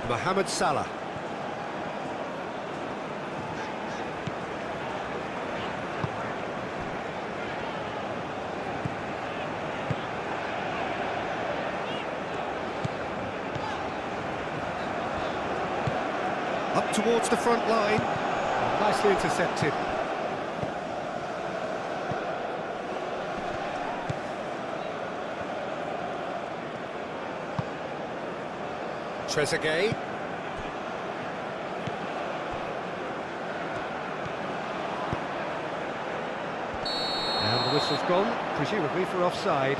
A: Mohamed Salah. Up towards the front line. Nicely intercepted. Trezeguet. And the whistle's gone, presumably for offside.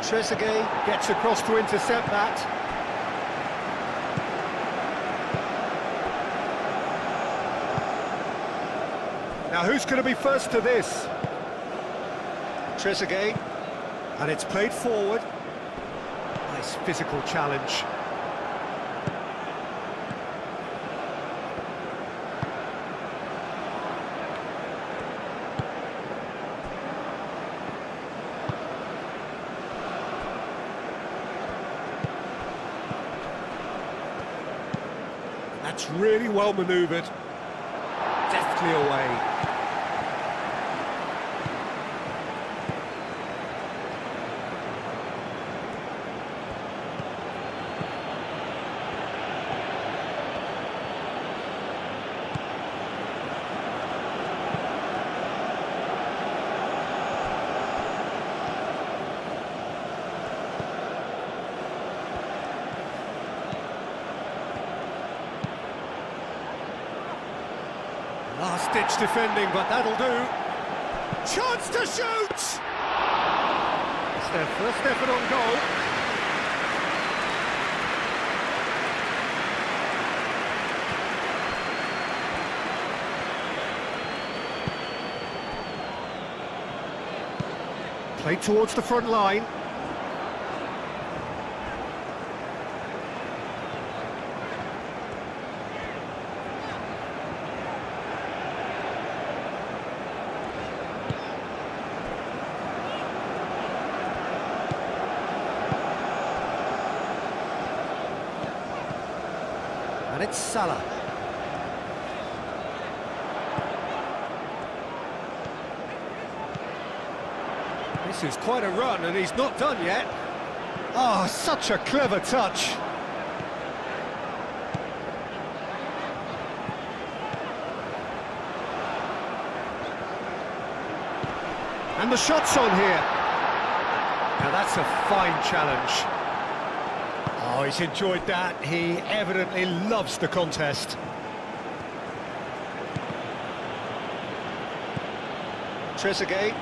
A: Trezeguet gets across to intercept that. Now who's going to be first to this? Trezeguet, and it's played forward. Nice physical challenge. That's really well manoeuvred. Deftly away. Last-ditch defending, but that'll do. Chance to shoot! It's their first effort on goal. Played towards the front line. And it's Salah. This is quite a run, and he's not done yet. Oh, such a clever touch. And the shot's on here. Now that's a fine challenge. Oh, he's enjoyed that. He evidently loves the contest. Trezeguet.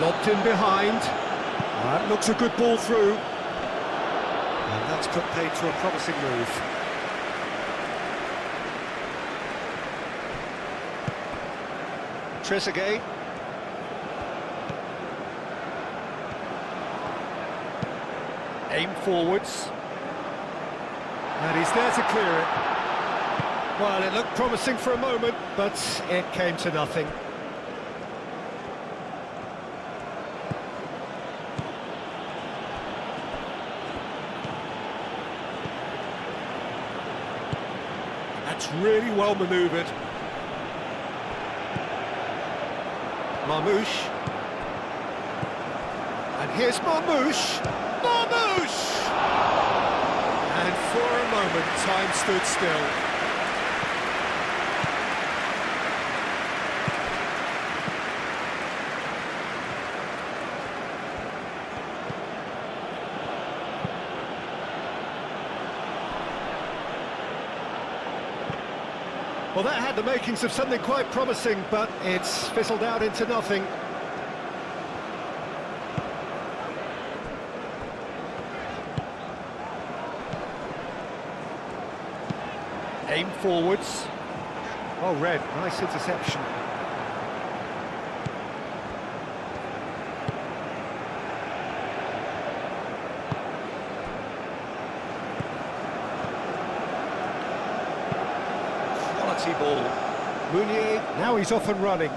A: Lobbed in behind. That looks a good ball through. And that's put paid to a promising move. Trezeguet. Aim forwards. And he's there to clear it. Well, it looked promising for a moment, but it came to nothing. That's really well manoeuvred. Marmouche. And here's Marmouche. Marmouche! And for a moment, time stood still. Well, that had the makings of something quite promising, but it's fizzled out into nothing. Aim forwards. Oh, Red, nice interception. Quality ball. Meunier, now he's off and running.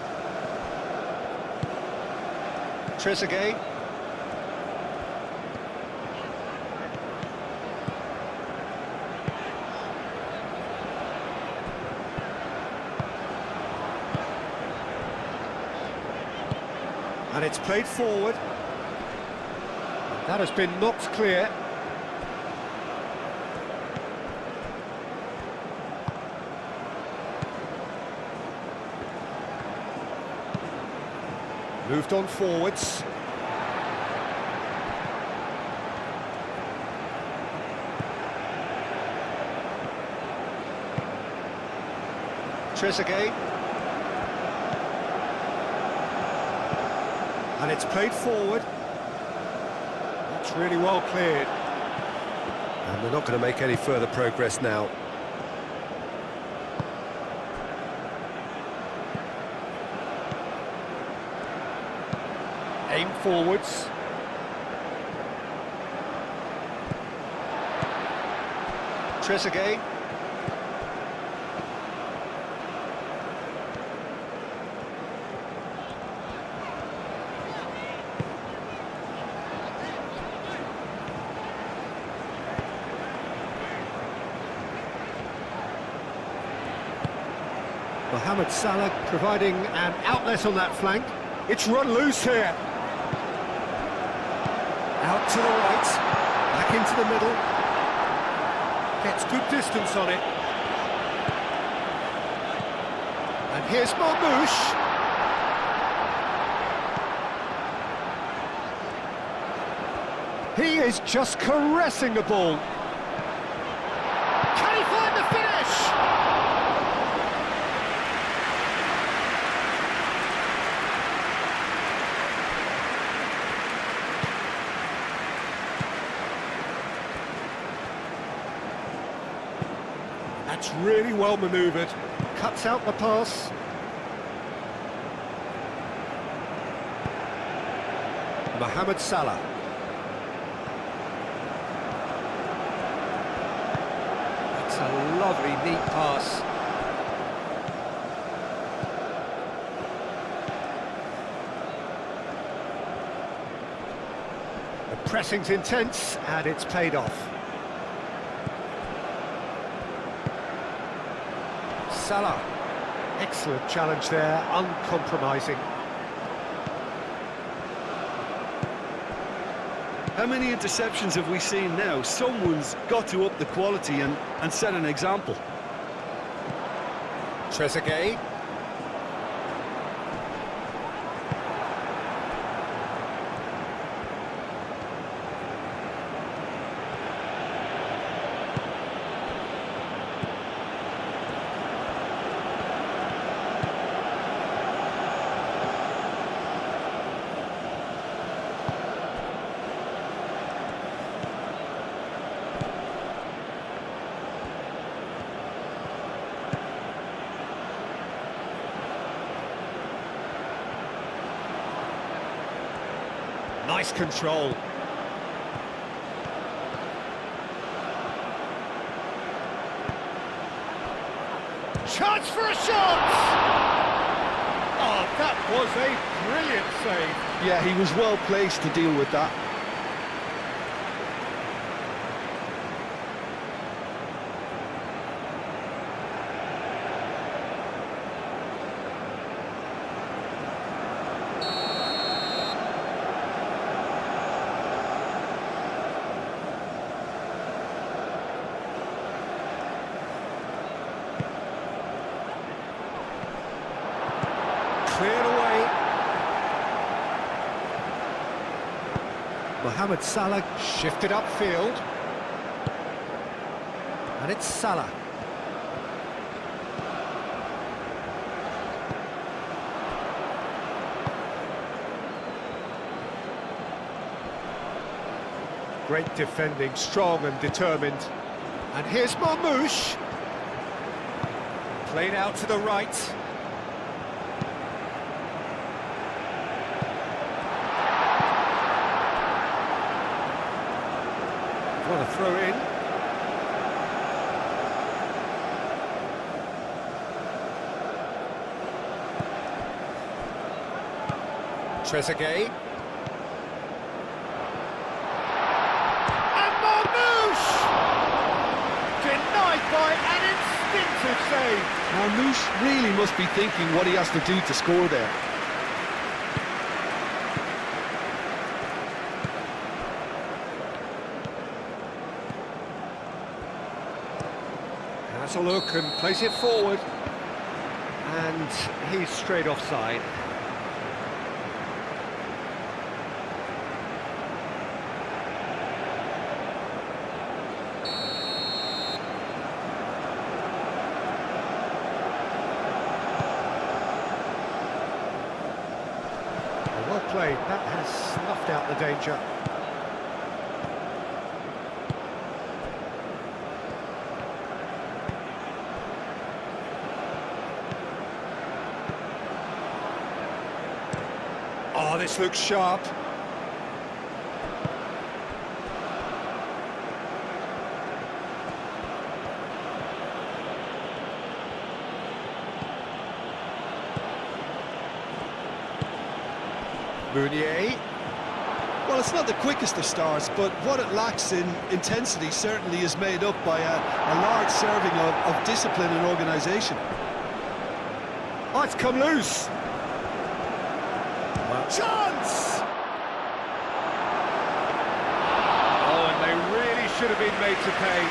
A: Trezeguet. And it's played forward. That has been knocked clear. Moved on forwards. Trezeguet. And it's played forward. That's really well cleared.
E: And they're not going to make any further progress now.
A: Aim forwards. Trezeguet. Mohamed Salah providing an outlet on that flank. It's run loose here. Out to the right, back into the middle. Gets good distance on it. And here's Marmouche. He is just caressing the ball. Can he find the finish? That's really well manoeuvred. Cuts out the pass. Mohamed Salah. That's a lovely, neat pass. The pressing's intense, and it's paid off. Salah, excellent challenge there, uncompromising.
B: How many interceptions have we seen now? Someone's got to up the quality and set an example.
A: Trezeguet. Nice control. Chance for a shot! Oh, that was a brilliant save.
B: Yeah, he was well placed to deal with that.
A: Cleared away. Mohamed Salah shifted upfield. And it's Salah. Great defending, strong and determined. And here's Marmoush. Played out to the right. What a throw in. Trezeguet. And Marmoush! Denied by an instinctive save.
B: Marmoush really must be thinking what he has to do to score there.
A: Has a look and plays it forward. And he's straight offside. Well played, that has snuffed out the danger. Oh, this looks sharp. Meunier.
B: Well, it's not the quickest of starts, but what it lacks in intensity certainly is made up by a large serving of discipline and organisation.
A: Oh, it's come loose. Chance! Oh, and they really should have been made to pay.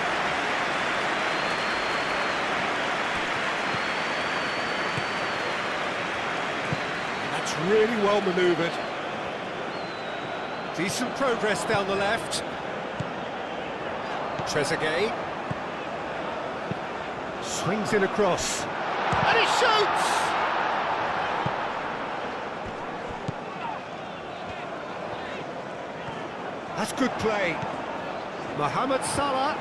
A: That's really well manoeuvred. Decent progress down the left. Trezeguet. Swings in across. And he shoots! That's good play. Mohamed Salah.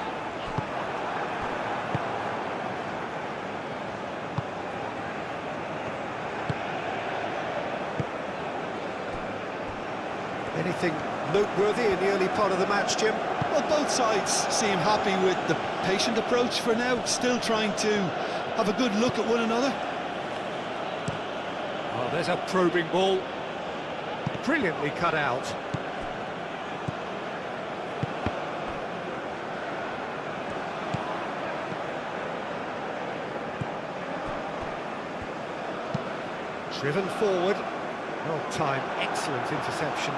A: Anything noteworthy in the early part of the match, Jim?
B: Well, both sides seem happy with the patient approach for now, still trying to have a good look at one another.
A: Oh, there's a probing ball. Brilliantly cut out. Driven forward. Well timed, excellent interception.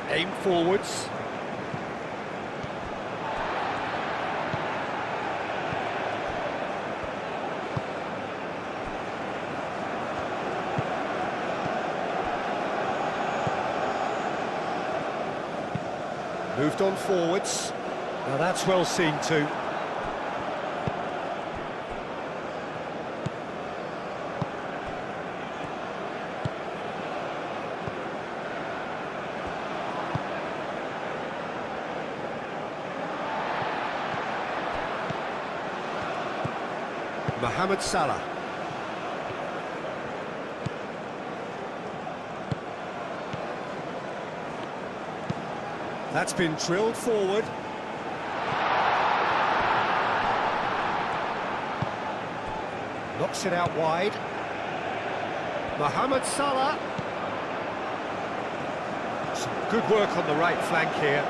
A: Aim forwards. Moved on forwards. Now that's well seen too. Mohamed Salah. That's been drilled forward. Knocks it out wide. Mohamed Salah. Some good work on the right flank here.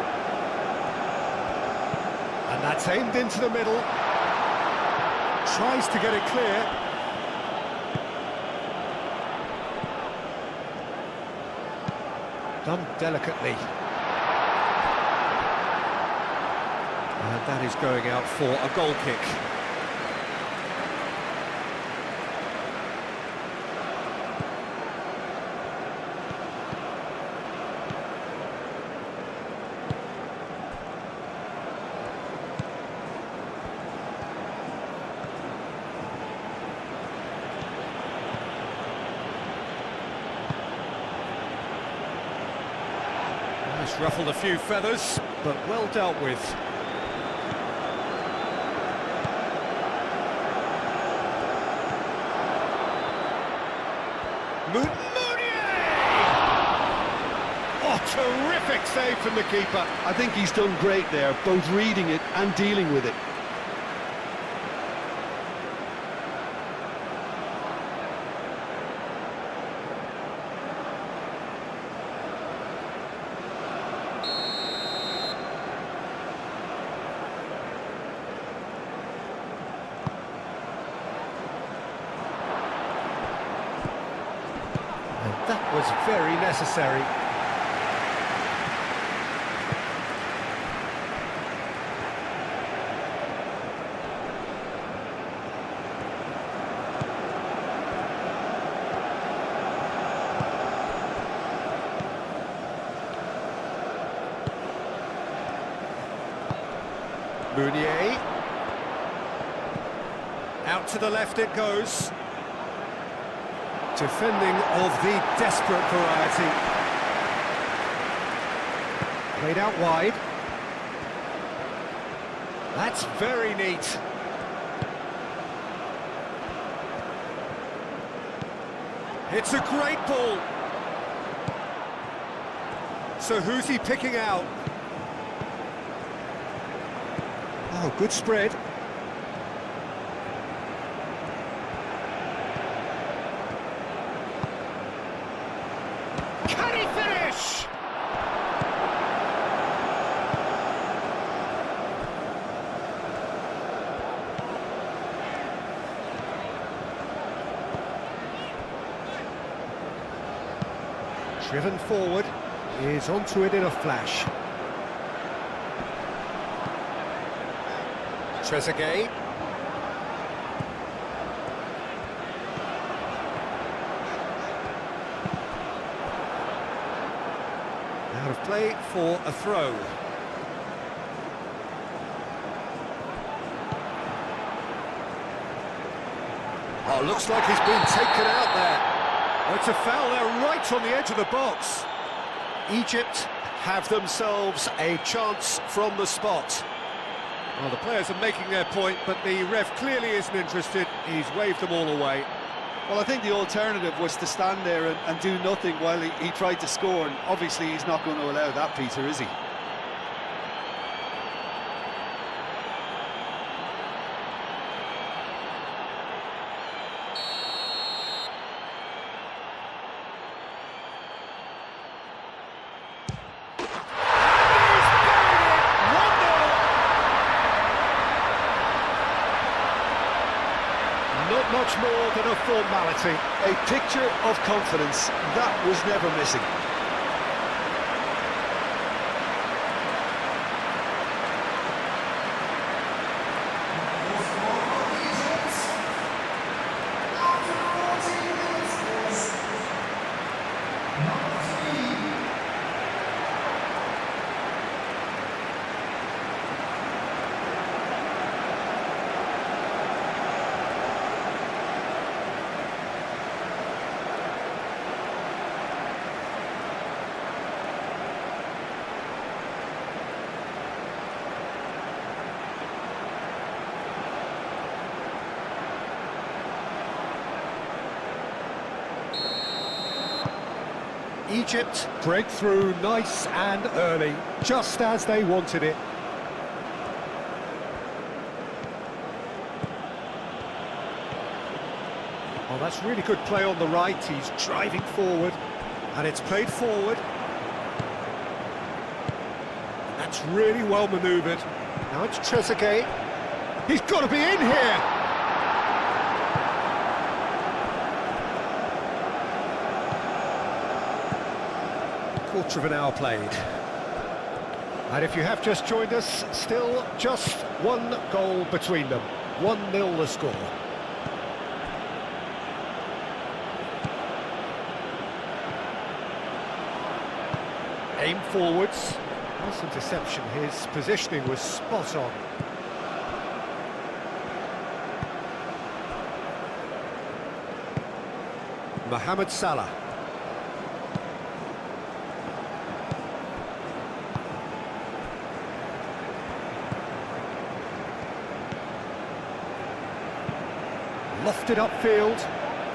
A: And that's aimed into the middle. Tries to get it clear. Done delicately. And that is going out for a goal kick. It's ruffled a few feathers, but well dealt with. Oh, terrific save from the keeper.
B: I think he's done great there, both reading it and dealing with it.
A: That was very necessary. Meunier. Out to the left it goes. Defending of the desperate variety. Played out wide. That's very neat. It's a great ball. So who's he picking out? Oh, good spread. Can he finish? Driven forward, is onto it in a flash. Trezeguet. Out of play for a throw. Oh, looks like he's been taken out there. Oh, it's a foul there right on the edge of the box. Egypt have themselves a chance from the spot. Well, the players are making their point, but the ref clearly isn't interested. He's waved them all away.
B: Well, I think the alternative was to stand there and do nothing while he tried to score, and obviously he's not going to allow that, Peter, is he?
A: Not much more than a formality.
B: A picture of confidence that was never missing.
A: Egypt break through nice and early, just as they wanted it. Oh, that's really good play on the right. He's driving forward, and it's played forward. That's really well manoeuvred. Now it's Trezeguet. He's got to be in here! Quarter of an hour played. And if you have just joined us, still just one goal between them. 1-0 the score. Aim forwards. Nice interception. His positioning was spot on. Mohamed Salah. Lofted upfield,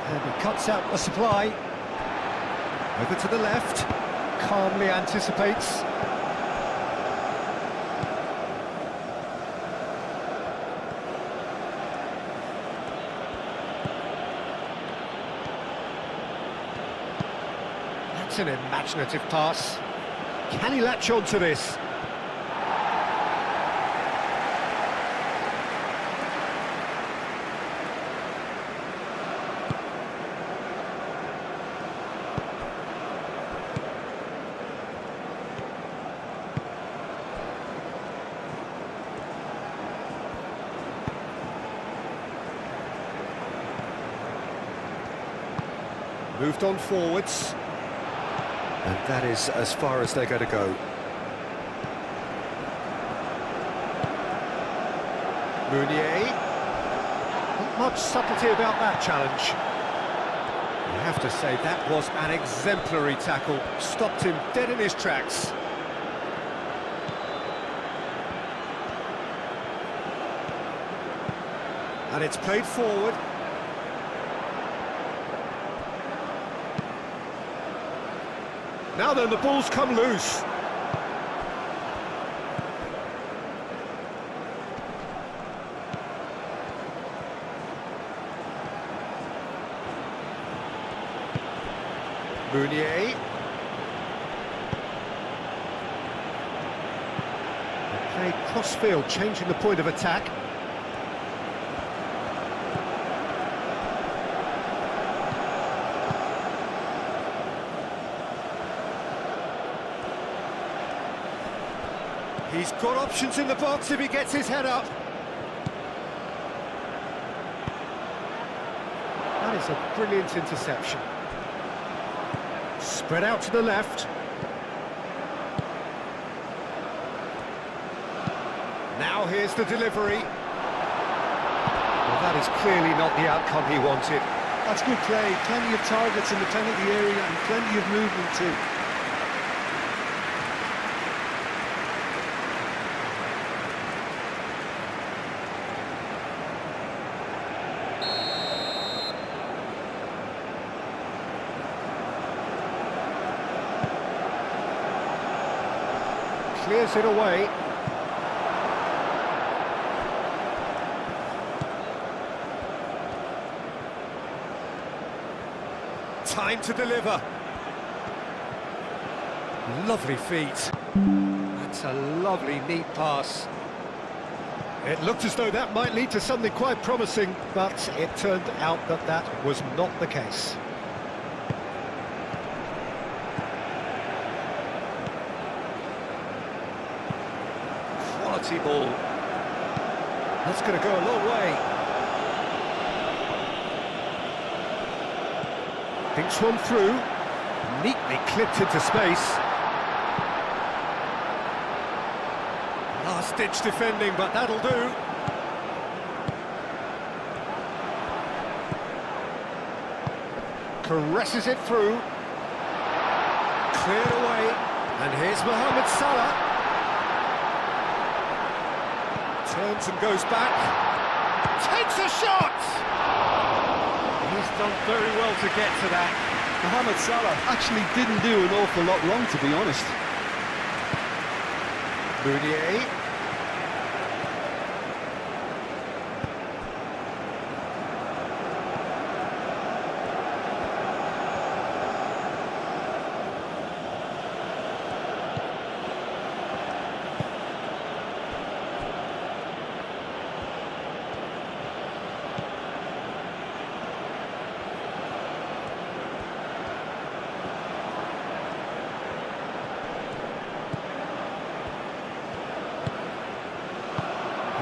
A: and he cuts out the supply. Over to the left, calmly anticipates. That's an imaginative pass. Can he latch on to this? Moved on forwards. And that is as far as they're going to go. Meunier. Not much subtlety about that challenge. You have to say that was an exemplary tackle. Stopped him dead in his tracks. And it's played forward. Now then, the ball's come loose. Meunier. Played cross-field, changing the point of attack. He's got options in the box if he gets his head up. That is a brilliant interception. Spread out to the left. Now here's the delivery. Well, that is clearly not the outcome he wanted.
B: That's good play. Plenty of targets in the penalty area and plenty of movement too.
A: Clears it away. Time to deliver. Lovely feet. That's a lovely, neat pass. It looked as though that might lead to something quite promising, but it turned out that that was not the case. Quality ball. That's going to go a long way. Thinks one through. Neatly clipped into space. Last-ditch defending, but that'll do. Caresses it through. Cleared away. And here's Mohamed Salah. Turns and goes back. Takes a shot! He's done very well to get to that.
B: Mohamed Salah actually didn't do an awful lot wrong, to be honest.
A: Meunier.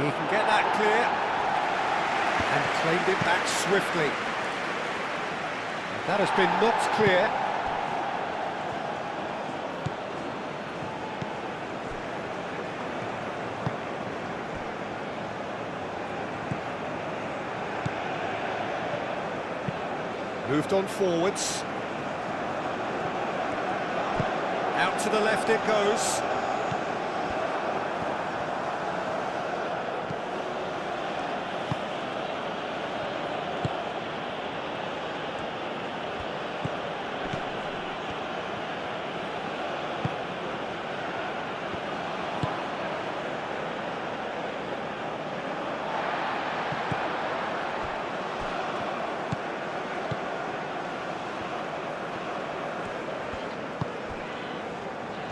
A: He can get that clear and claimed it back swiftly. That has been knocked clear. Moved on forwards. Out to the left it goes.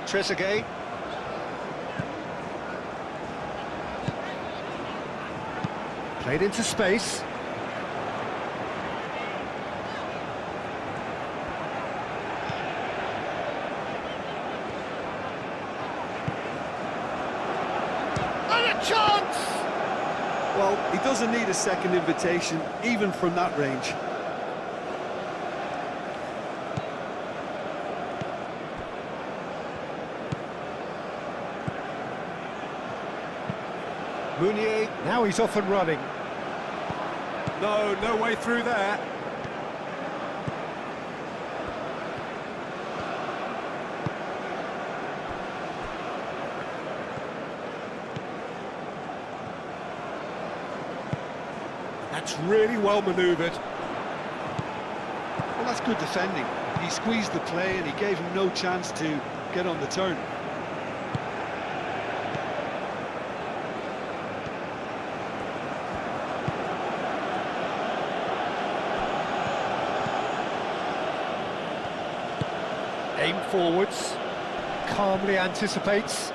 A: Trezeguet. Played into space. And a chance!
B: Well, he doesn't need a second invitation, even from that range.
A: Meunier, now he's off and running. No way through there. That's really well manoeuvred.
B: Well, that's good defending. He squeezed the play and he gave him no chance to get on the turn.
A: Aim forwards, calmly anticipates.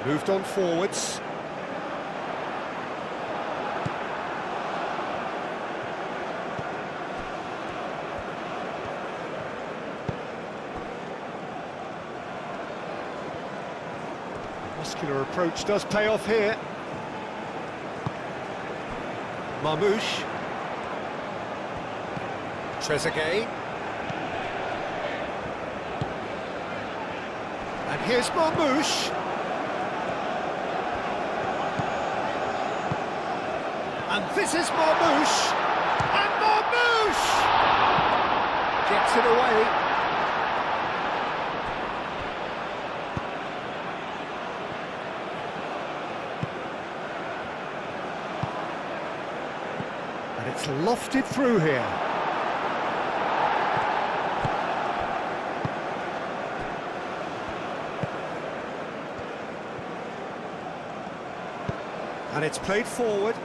A: Moved on forwards. Muscular approach does pay off here. Marmouche. Trezeguet. And here's Marmouche. And this is Marmouche. And Marmouche gets it away. And it's lofted through here. And it's played forward.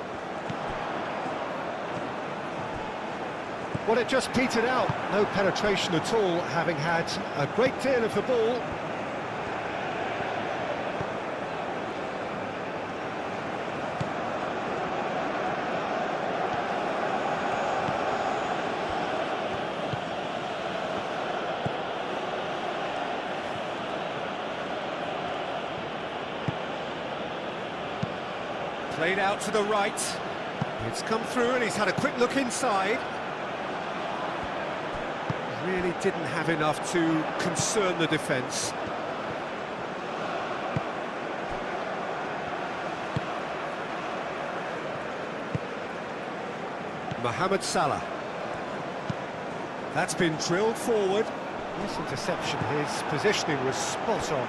A: Well, it just petered out. No penetration at all, having had a great deal of the ball. Played out to the right. It's come through and he's had a quick look inside. Really didn't have enough to concern the defence. Mohamed Salah. That's been drilled forward. Nice interception, his positioning was spot on.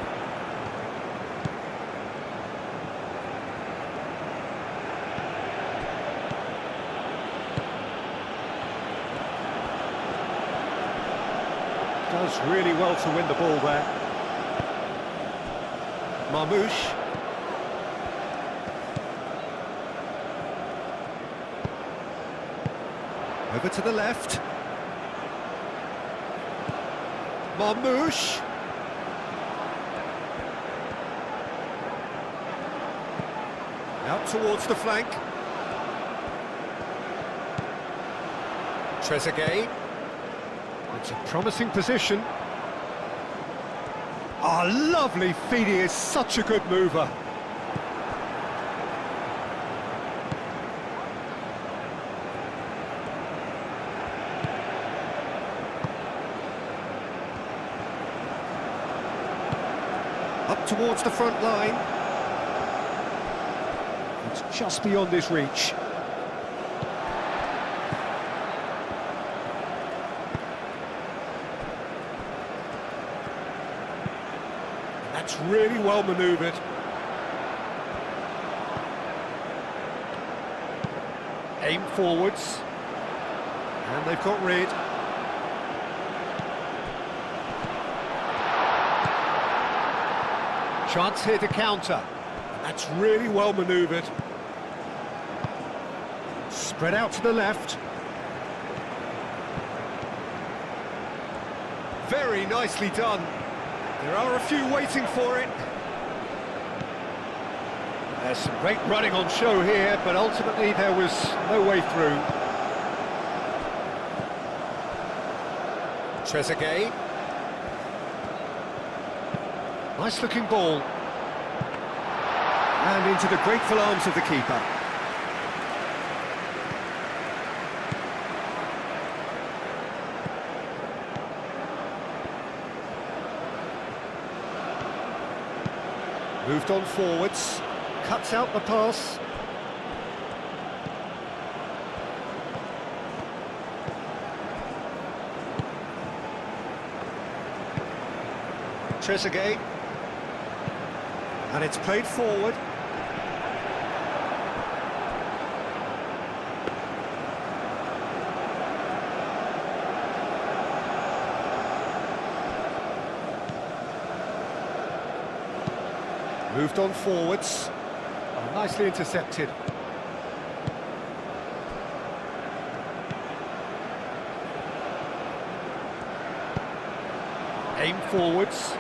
A: Does really well to win the ball there. Marmouche. Over to the left. Marmouche. Out towards the flank. Trezeguet. It's a promising position. Ah, lovely feed, he is such a good mover. Up towards the front line. It's just beyond his reach. That's really well manoeuvred. Aim forwards. And they've got rid. Chance here to counter. That's really well manoeuvred. Spread out to the left. Very nicely done. There are a few waiting for it. There's some great running on show here, but ultimately there was no way through. Trezeguet. Nice looking ball. And into the grateful arms of the keeper. Moved on forwards, cuts out the pass. Trezeguet. And it's played forward. Moved on forwards. Oh, nicely intercepted. Aim forwards.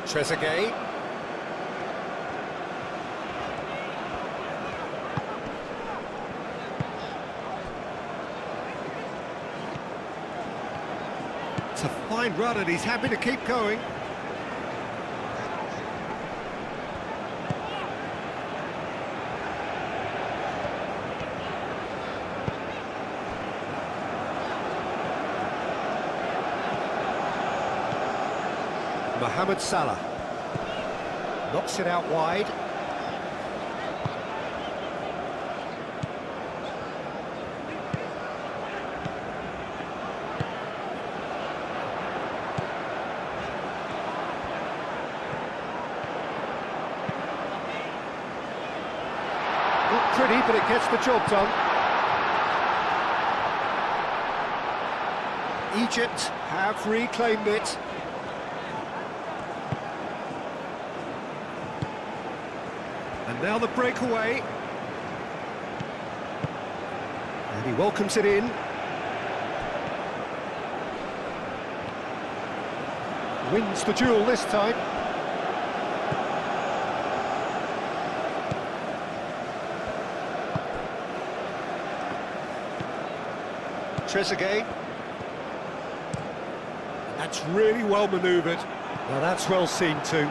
A: Trezeguet. It's a fine run and he's happy to keep going. Mohamed Salah knocks it out wide. Not pretty, but it gets the job done. Egypt have reclaimed it. And now the breakaway. And he welcomes it in. Wins the duel this time. Trezeguet. That's really well manoeuvred. Now that's well seen too.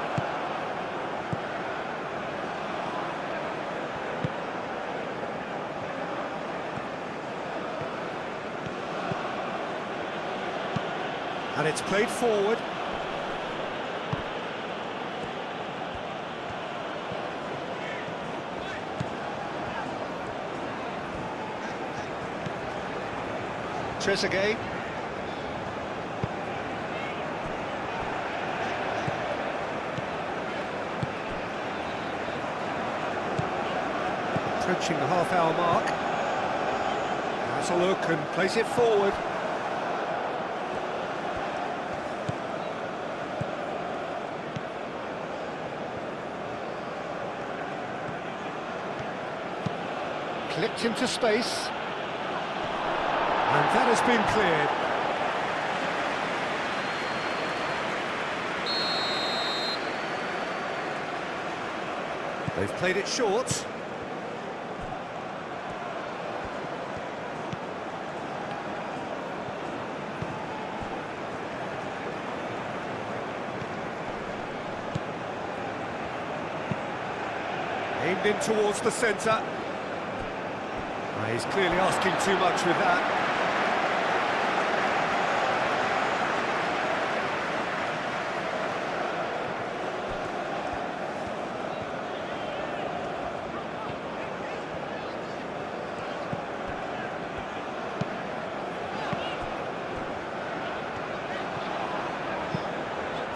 A: And it's played forward. Trezeguet. Approaching the half-hour mark. Has a look and plays it forward. Clipped into space. And that has been cleared. They've played it short. Aimed in towards the centre. He's clearly asking too much with that.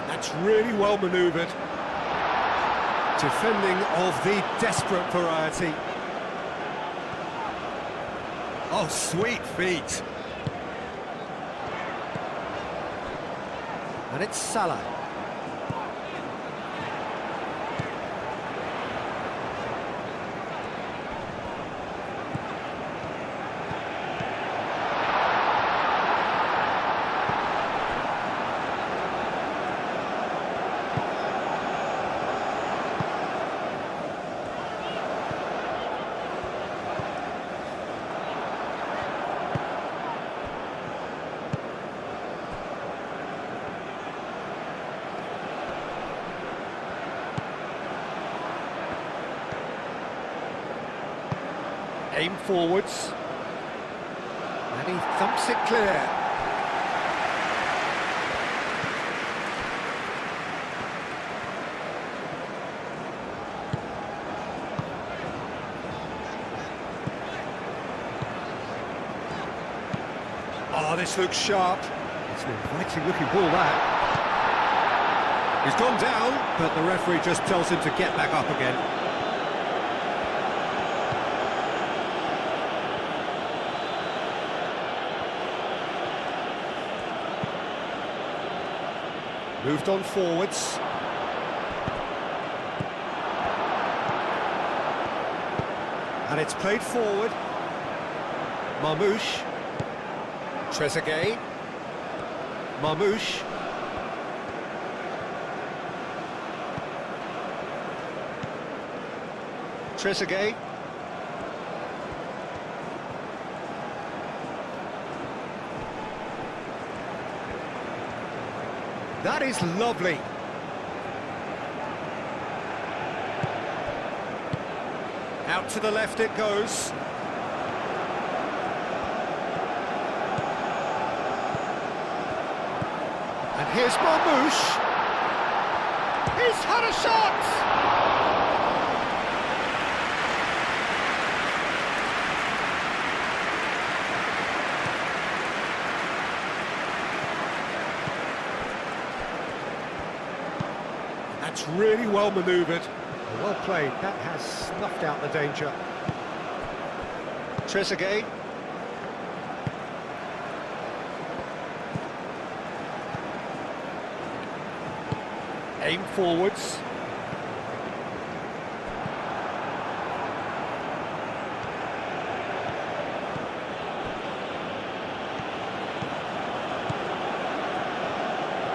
A: That's really well manoeuvred. Defending of the desperate variety. Oh, sweet feet. And it's Salah. Aim forwards. And he thumps it clear. Oh, this looks sharp. It's an inviting looking ball, that. He's gone down, but the referee just tells him to get back up again. Moved on forwards. And it's played forward. Marmoush. Trezeguet. Marmoush. Trezeguet. That is lovely. Out to the left it goes. And here's Marmoush. He's had a shot! That's really well manoeuvred. Well played. That has snuffed out the danger. Trezeguet. Aim forwards.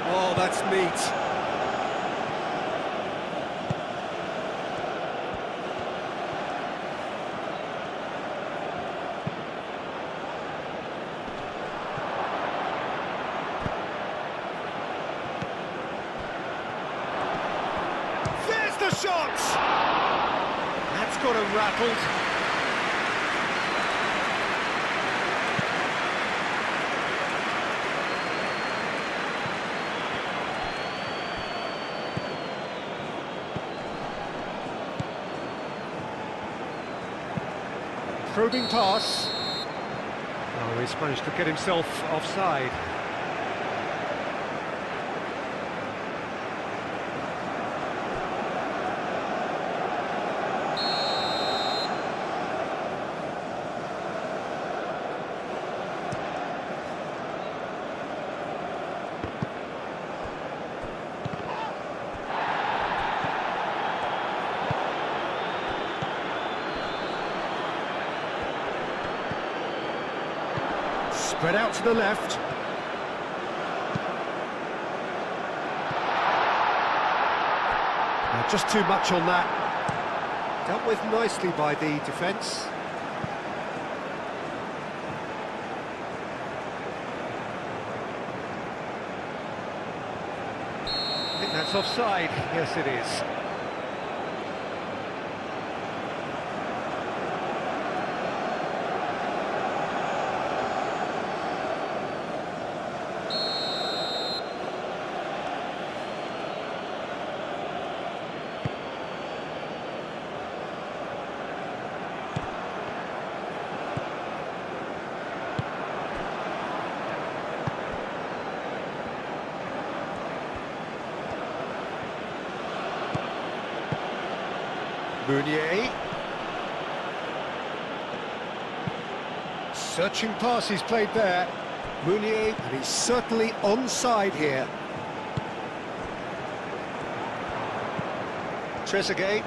A: Oh, that's neat. The shot! That's got him rattled. Probing pass. Oh, he's managed to get himself offside. Spread out to the left. Just too much on that. Dealt with nicely by the defence.
D: I think that's offside. Yes, it is.
A: Meunier. Searching pass he's played there. Meunier, and he's certainly onside here. Trezeguet.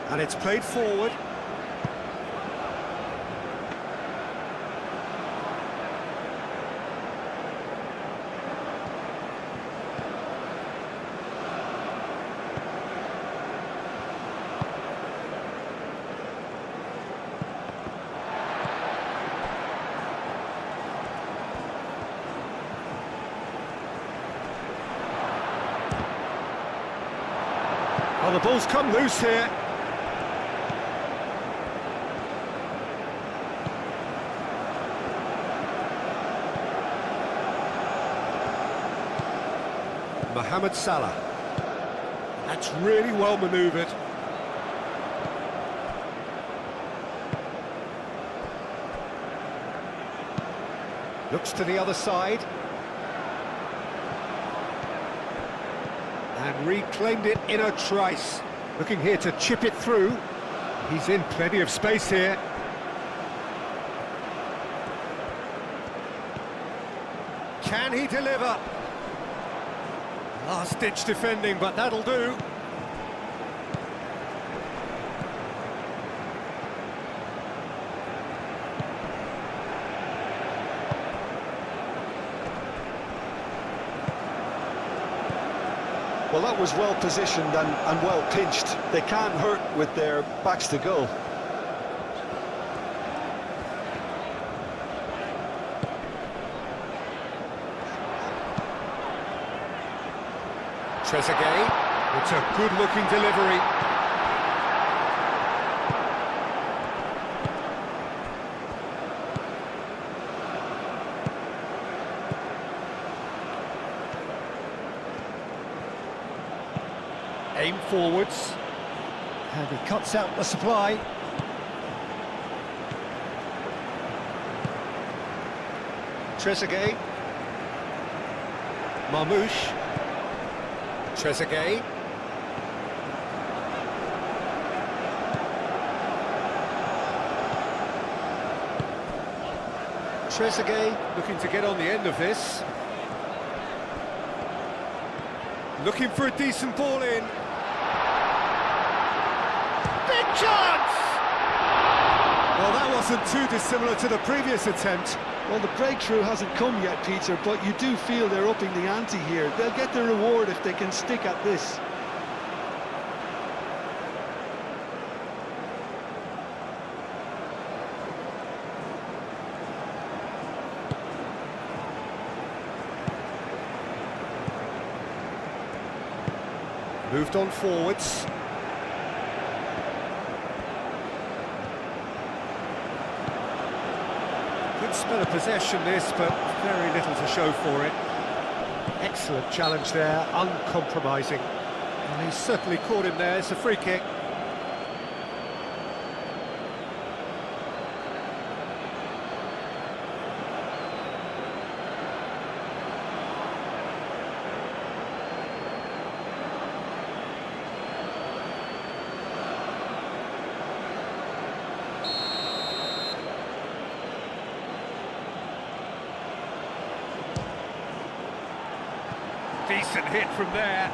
A: And it's played forward. Well, the ball's come loose here. Mohamed Salah. That's really well manoeuvred. Looks to the other side. And reclaimed it in a trice. Looking here to chip it through. He's in plenty of space here. Can he deliver? Last-ditch defending, but that'll do.
B: Well, that was well positioned and well pinched. They can't hurt with their backs to goal.
A: Trezeguet, it's a good-looking delivery. Aim forwards, and he cuts out the supply. Trezeguet, Marmouche. Trezeguet. Trezeguet looking to get on the end of this. Looking for a decent ball in. Big chance! Well, that wasn't too dissimilar to the previous attempt.
B: Well, the breakthrough hasn't come yet, Peter, but you do feel they're upping the ante here. They'll get the reward if they can stick at this.
A: Moved on forwards. Good spell of possession this, but very little to show for it. Excellent challenge there, uncompromising. And he's certainly caught him there. It's a free kick.
D: Decent hit from there.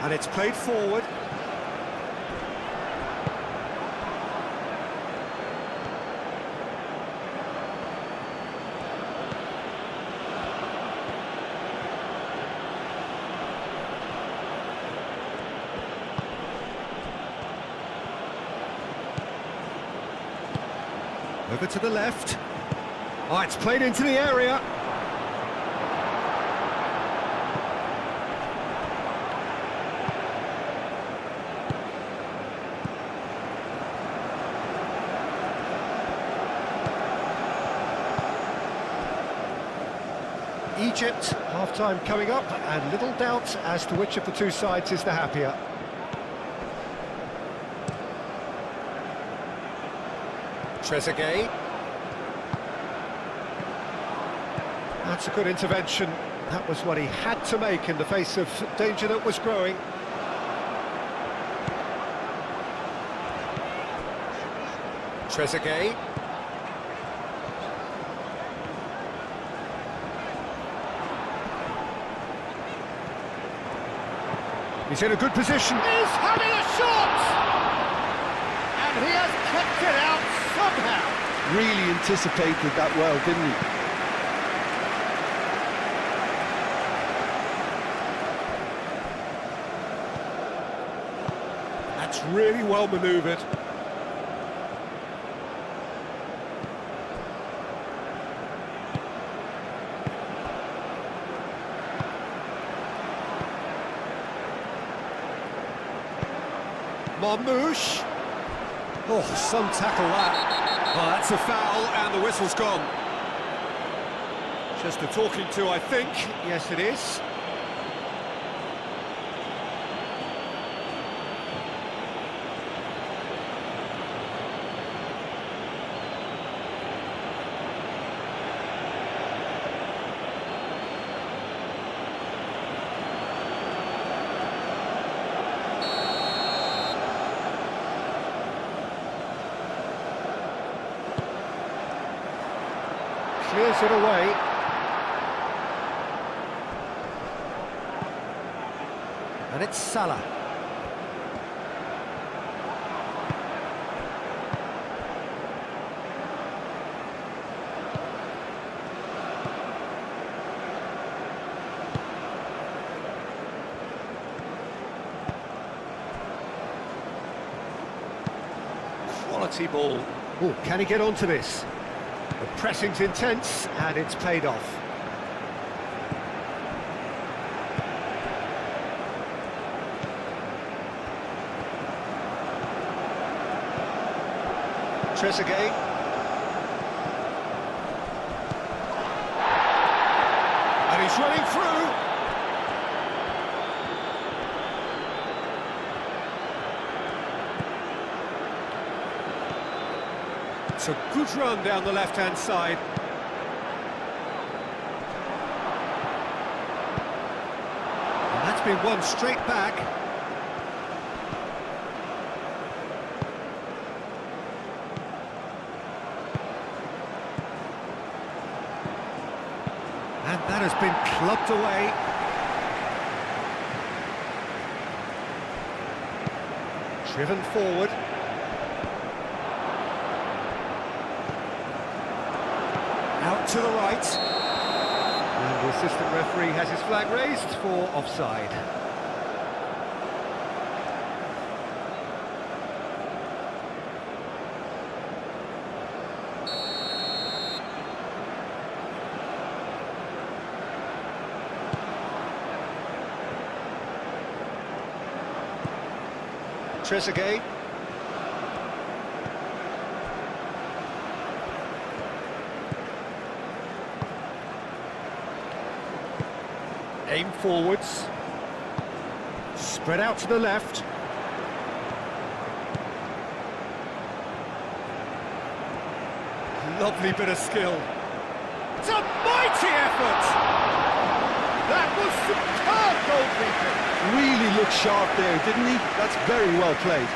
A: And it's played forward. Over to the left. Oh, it's played into the area. Egypt, half-time coming up, and little doubt as to which of the two sides is the happier. Trezeguet. That's a good intervention. That was what he had to make in the face of danger that was growing. Trezeguet. He's in a good position.
D: He's having a shot! And he has kept it out somehow.
B: Really anticipated that well, didn't he?
A: That's really well manoeuvred. Marmouche. Oh, some tackle that. Oh, that's a foul, and the whistle's gone. Just a talking to, I think. Yes, it is. Clears it away. And it's Salah. Quality ball. Oh, can he get onto this? The pressing's intense, and it's paid off. Trezeguet. And he's running through. It's a good run down the left-hand side. And that's been won straight back. And that has been clubbed away. Driven forward. Out to the right. And the assistant referee has his flag raised for offside. Trezeguet. Aim forwards. Spread out to the left. Lovely bit of skill.
D: It's a mighty effort! That was superb goalkeeping!
B: Really looked sharp there, didn't he? That's very well played.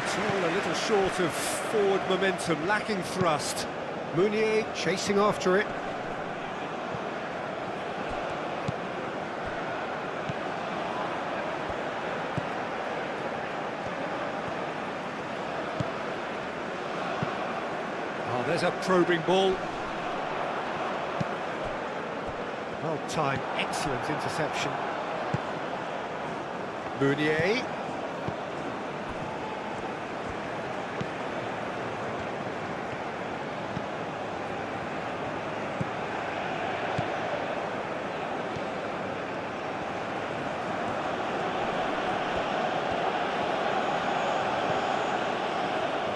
A: It's all a little short of forward momentum, lacking thrust. Meunier chasing after it. Oh, there's a probing ball. Well timed, excellent interception. Meunier.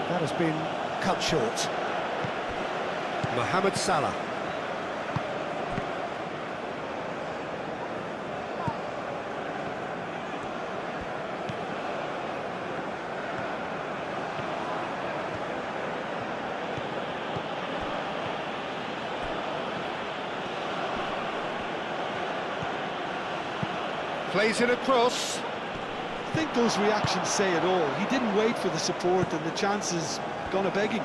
A: That has been cut short. Mohamed Salah. Plays it across.
B: I think those reactions say it all. He didn't wait for the support and the chances gone a-begging.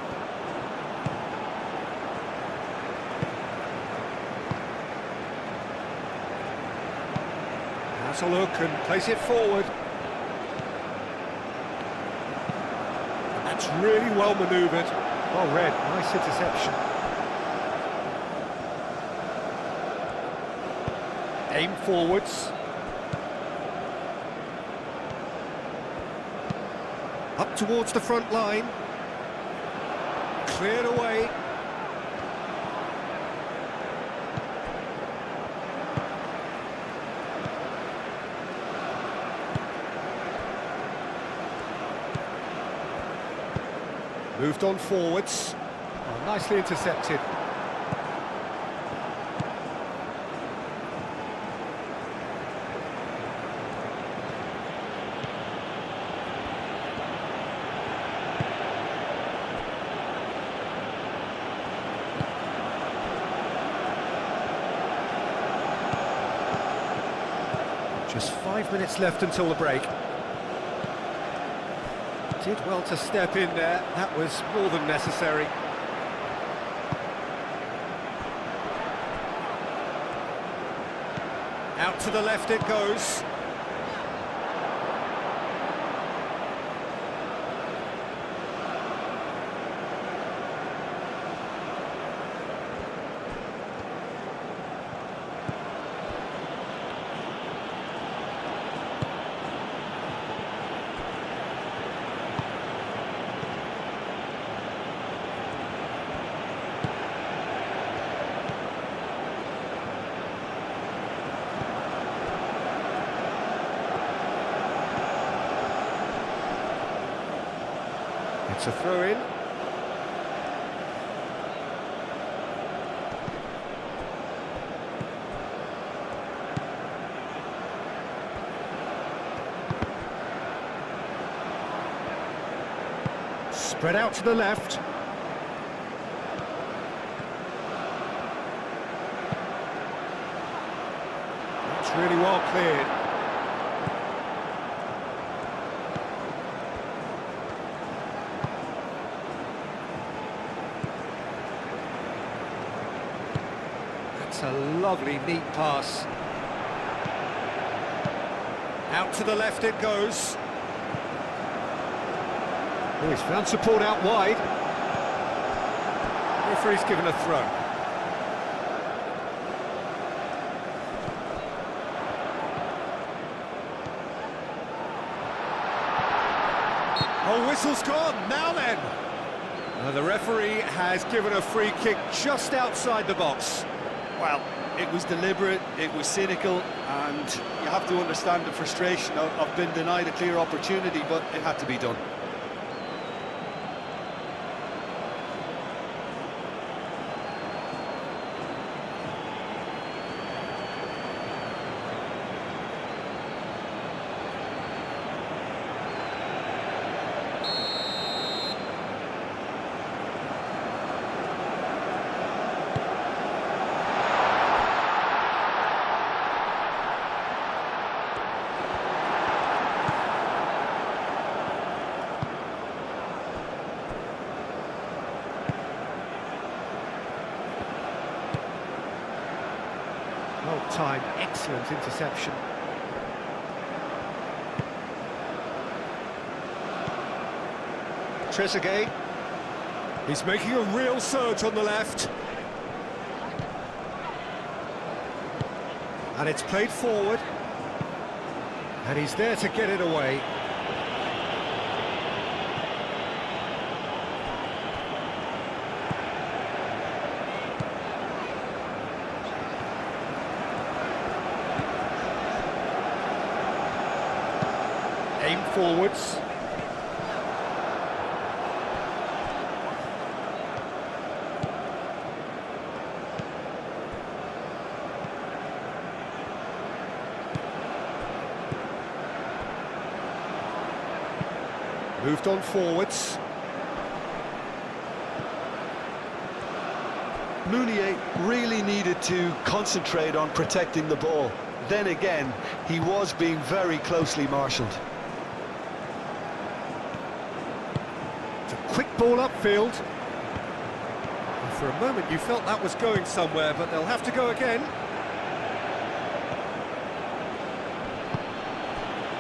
A: Has a look and plays it forward. That's really well manoeuvred. Well read, nice interception. Aim forwards. Up towards the front line. Cleared away. Moved on forwards. Oh, nicely intercepted. Just 5 minutes left until the break. Did well to step in there, that was more than necessary. Out to the left it goes. It's a throw-in. Spread out to the left. That's really well cleared. That's a lovely, neat pass. Out to the left it goes. Oh, he's found support out wide. Referee's given a throw. Oh, whistle's gone. Now then. The referee has given a free kick just outside the box.
B: Well, it was deliberate, it was cynical, and you have to understand the frustration of being denied a clear opportunity, but it had to be done.
A: time. Excellent interception. Trezeguet. He's making a real surge on the left. And it's played forward. And he's there to get it away. Aim forwards. Moved on forwards.
B: Mounier really needed to concentrate on protecting the ball. Then again, he was being very closely marshalled.
A: It's a quick ball upfield. And for a moment you felt that was going somewhere, but they'll have to go again.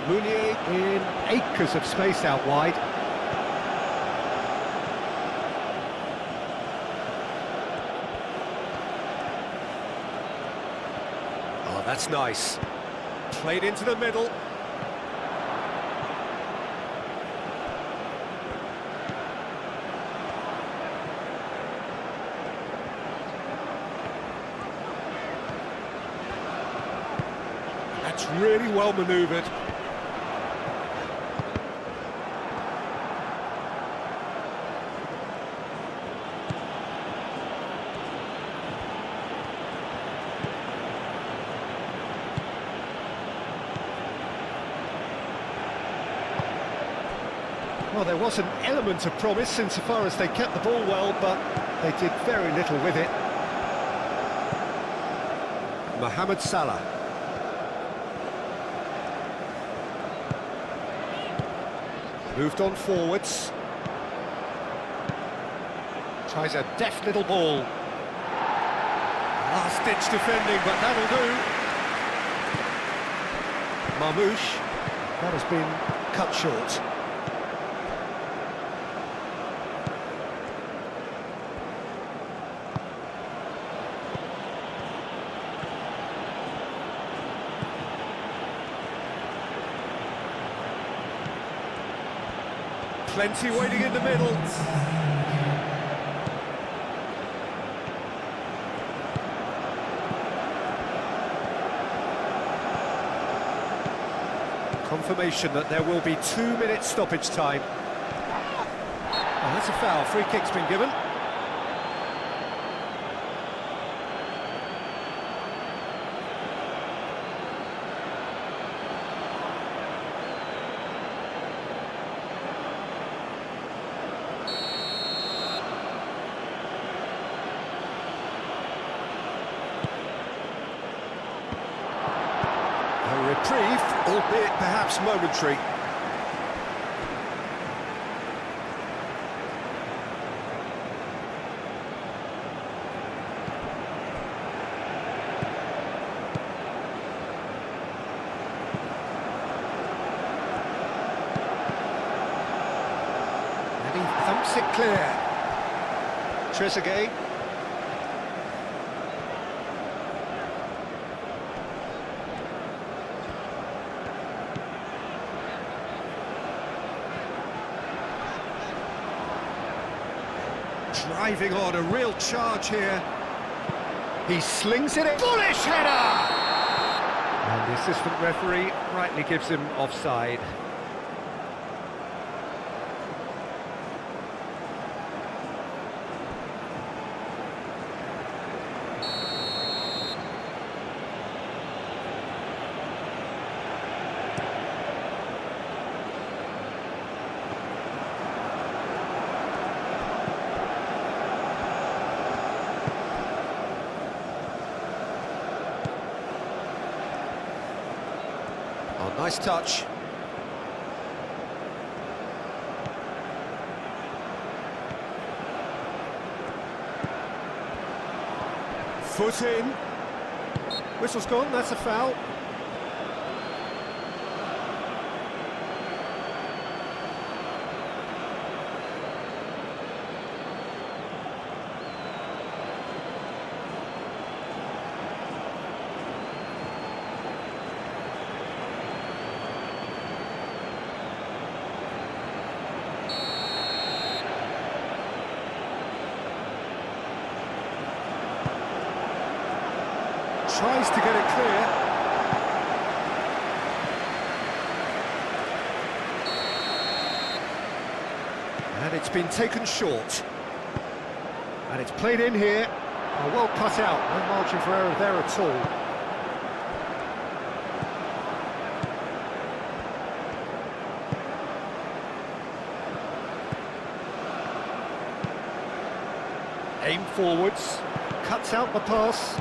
A: Mounier in acres of space out wide. Oh, that's nice. Played into the middle. That's really well manoeuvred. Well, there was an element of promise insofar as they kept the ball well, but they did very little with it. Mohamed Salah. Moved on forwards. Tries a deft little ball. Last-ditch defending, but that'll do. Marmouche. That has been cut short. Plenty waiting in the middle. Confirmation that there will be 2 minutes stoppage time. Oh, that's a foul. Free kick's been given. Reprieve, albeit perhaps momentary. And he thumps it clear. Trezeguet. Driving on, a real charge here. He slings it in. Bullish header! And the assistant referee rightly gives him offside. Oh, nice touch. Foot in. Whistle's gone, that's a foul. Tries to get it clear. And it's been taken short. And it's played in here. Oh, well cut out, no margin for error there at all. Aim forwards, cuts out the pass.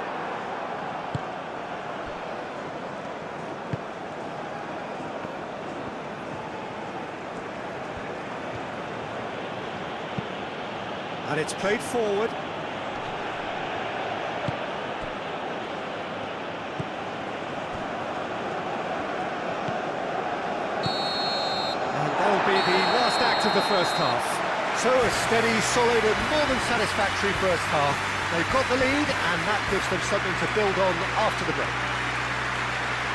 A: And it's played forward. And that'll be the last act of the first half. So a steady, solid and more than satisfactory first half. They've got the lead and that gives them something to build on after the break.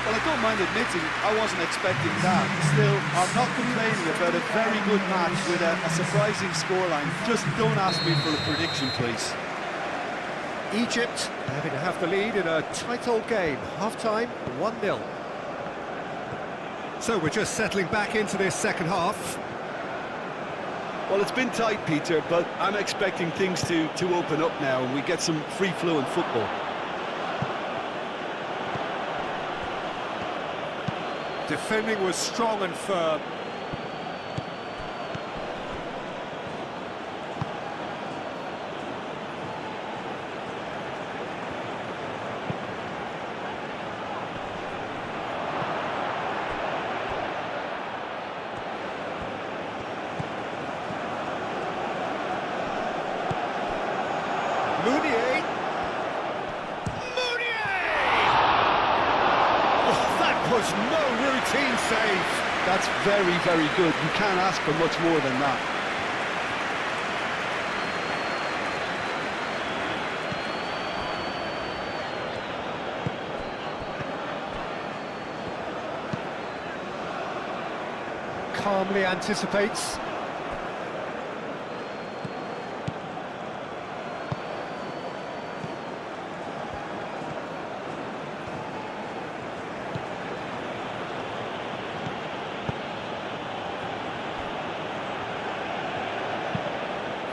B: Well, I don't mind admitting I wasn't expecting that. Still, I'm not complaining about a very good match with a surprising scoreline. Just don't ask me for a prediction, please.
A: Egypt having to have the lead in a tight old game. Half-time, 1-0. So we're just settling back into this second half.
B: Well, it's been tight, Peter, but I'm expecting things to open up now and we get some free-flowing football.
A: Defending was strong and firm. Mounier. Was no routine save.
B: That's very, very good. You can't ask for much more than that.
A: Calmly anticipates.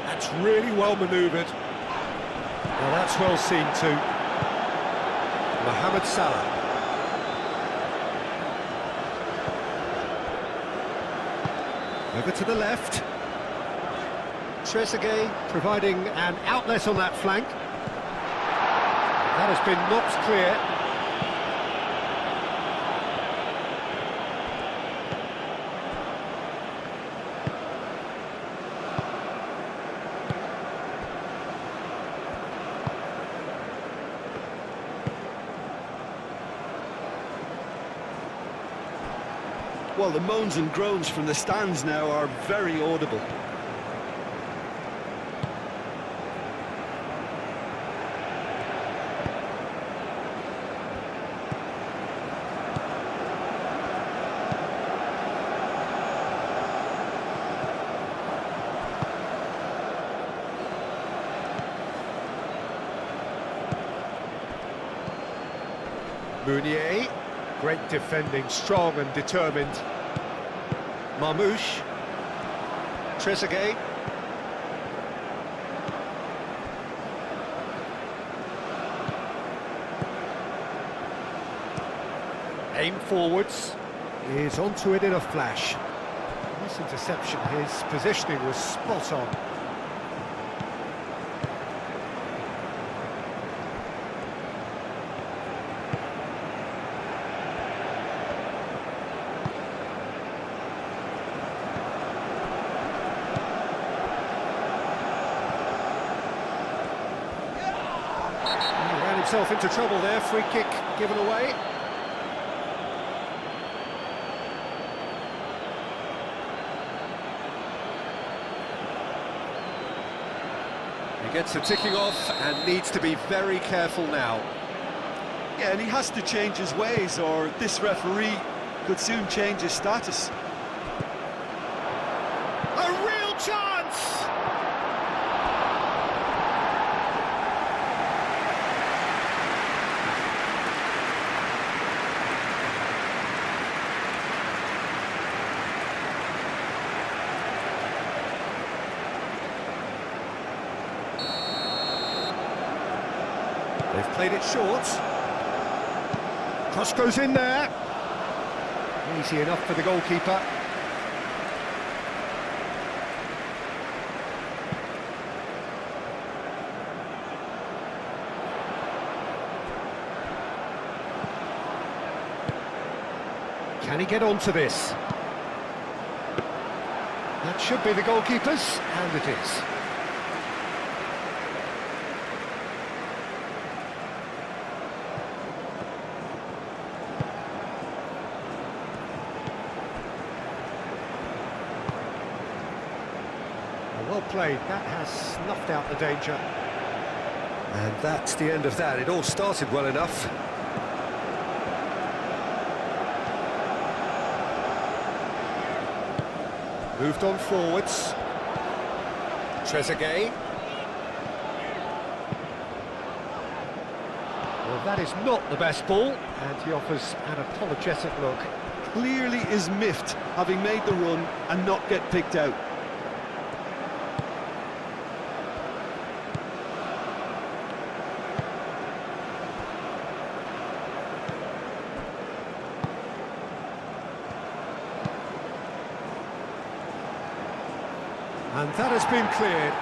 A: That's really well manoeuvred. Well, that's well seen too. Mohamed Salah. Over to the left. Trezeguet providing an outlet on that flank. That has been knocked clear.
B: Well, the moans and groans from the stands now are very audible.
A: Mounier, great defending, strong and determined. Marmouche, Trezeguet. Aim forwards, is onto it in a flash. Nice interception, his positioning was spot on. He ran himself into trouble there, free kick given away. He gets the ticking off and needs to be very careful now.
B: Yeah, and he has to change his ways, or this referee could soon change his status.
D: A real chance!
A: They've played it short. Cross goes in there. Easy enough for the goalkeeper. Can he get onto this? That should be the goalkeeper's, and it is. Well played, that has snuffed out the danger.
E: And that's the end of that. It all started well enough.
A: Moved on forwards. Trezeguet. Well, that is not the best ball, and he offers an apologetic look.
B: Clearly is miffed, having made the run and not get picked out.
A: And that has been cleared.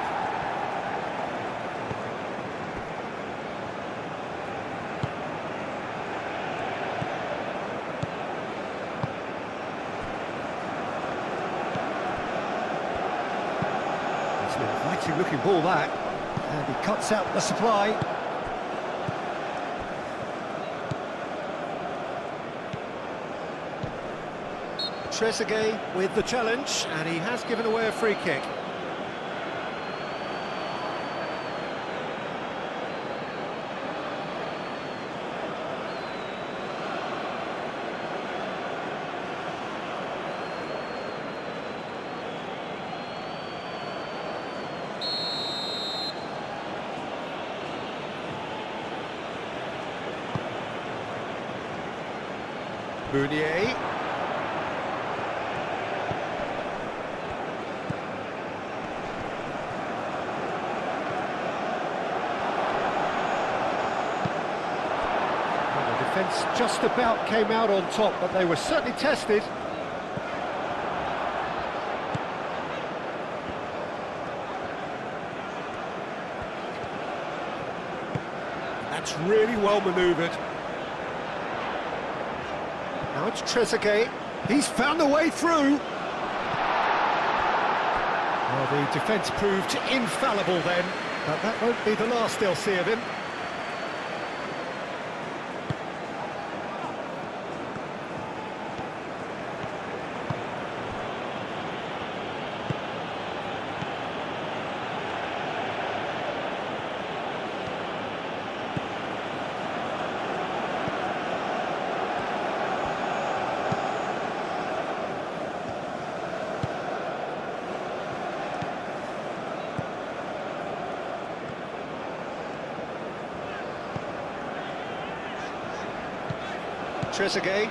A: It's an inviting looking ball, that. And he cuts out the supply. Trezeguet with the challenge, and he has given away a free kick. Meunier. Well, the defence just about came out on top, but they were certainly tested. That's really well manoeuvred. Now it's Trezeguet. He's found a way through. Well, the defence proved infallible then, but that won't be the last they'll see of him. Trezeguet.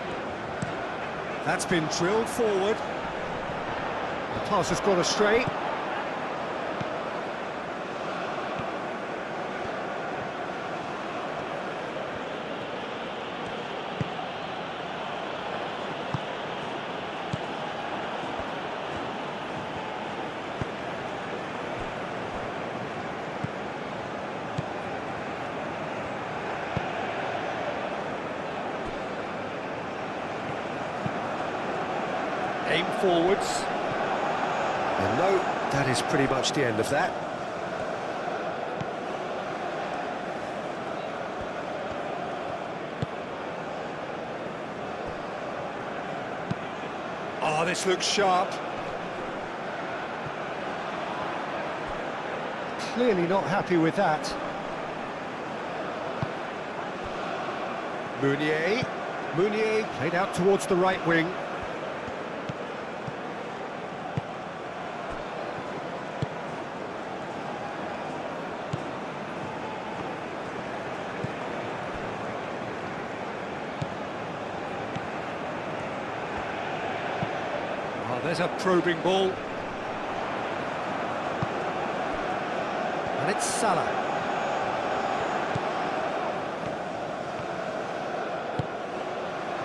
A: That's been drilled forward. The pass has gone astray. Aim forwards.
E: And no, that is pretty much the end of that.
A: Oh, this looks sharp. Clearly not happy with that. Meunier played out towards the right wing. Oh, there's a probing ball. And it's Salah.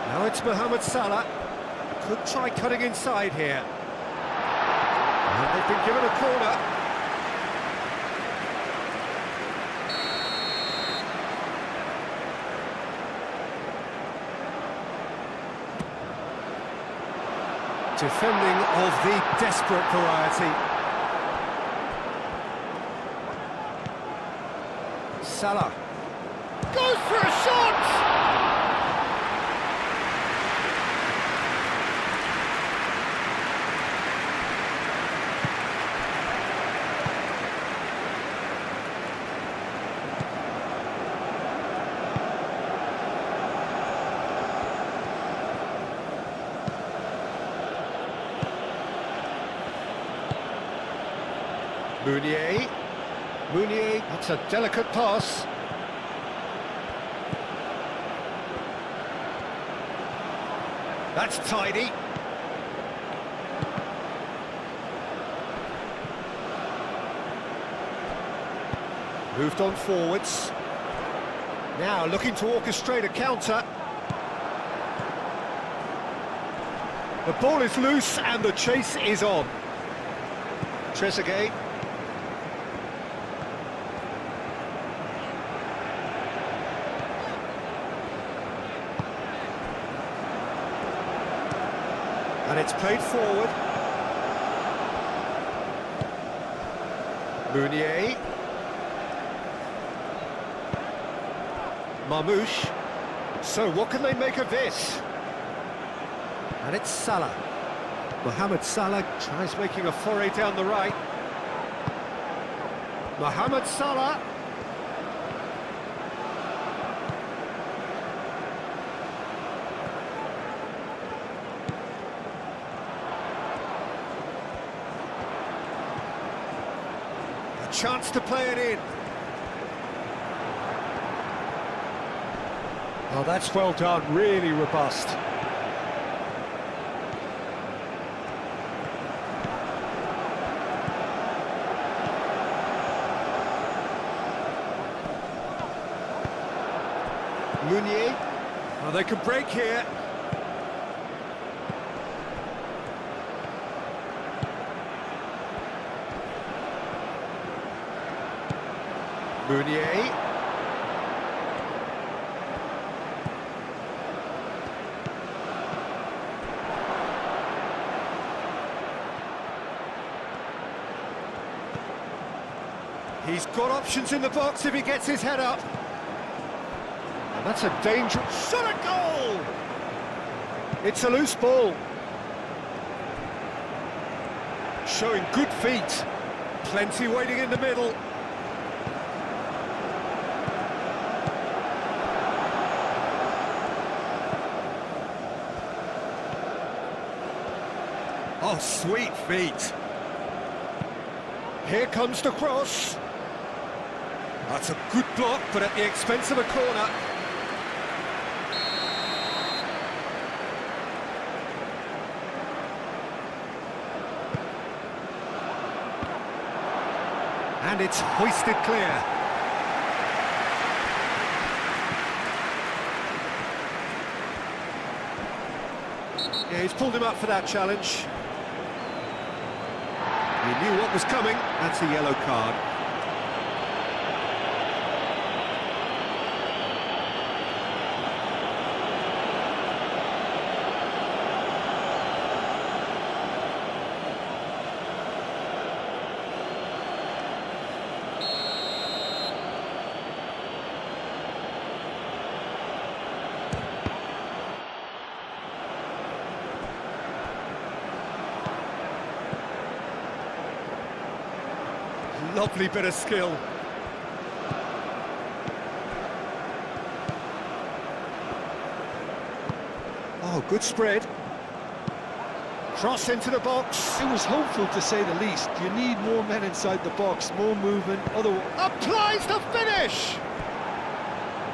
A: Now it's Mohamed Salah. Could try cutting inside here. And they've been given a corner. Defending of the desperate variety. Salah.
D: Goes for a shot!
A: Meunier, that's a delicate pass. That's tidy. Moved on forwards. Now looking to orchestrate a counter. The ball is loose and the chase is on. Trezeguet. And it's played forward. Meunier. Marmouche. So what can they make of this? And it's Salah. Mohamed Salah tries making a foray down the right. Mohamed Salah. Chance to play it in. Oh, that's well done, really robust. Meunier. Oh, they can break here. Meunier. He's got options in the box if he gets his head up. And that's a dangerous shot at goal! It's a loose ball. Showing good feet. Plenty waiting in the middle. Oh, sweet feet. Here comes the cross. That's a good block, but at the expense of a corner. And it's hoisted clear. Yeah, he's pulled him up for that challenge. He knew what was coming. That's a yellow card. lovely bit of skill. Oh, good spread. Cross into the box.
B: It was hopeful, to say the least. You need more men inside the box, more movement, otherwise...
A: Applies the finish!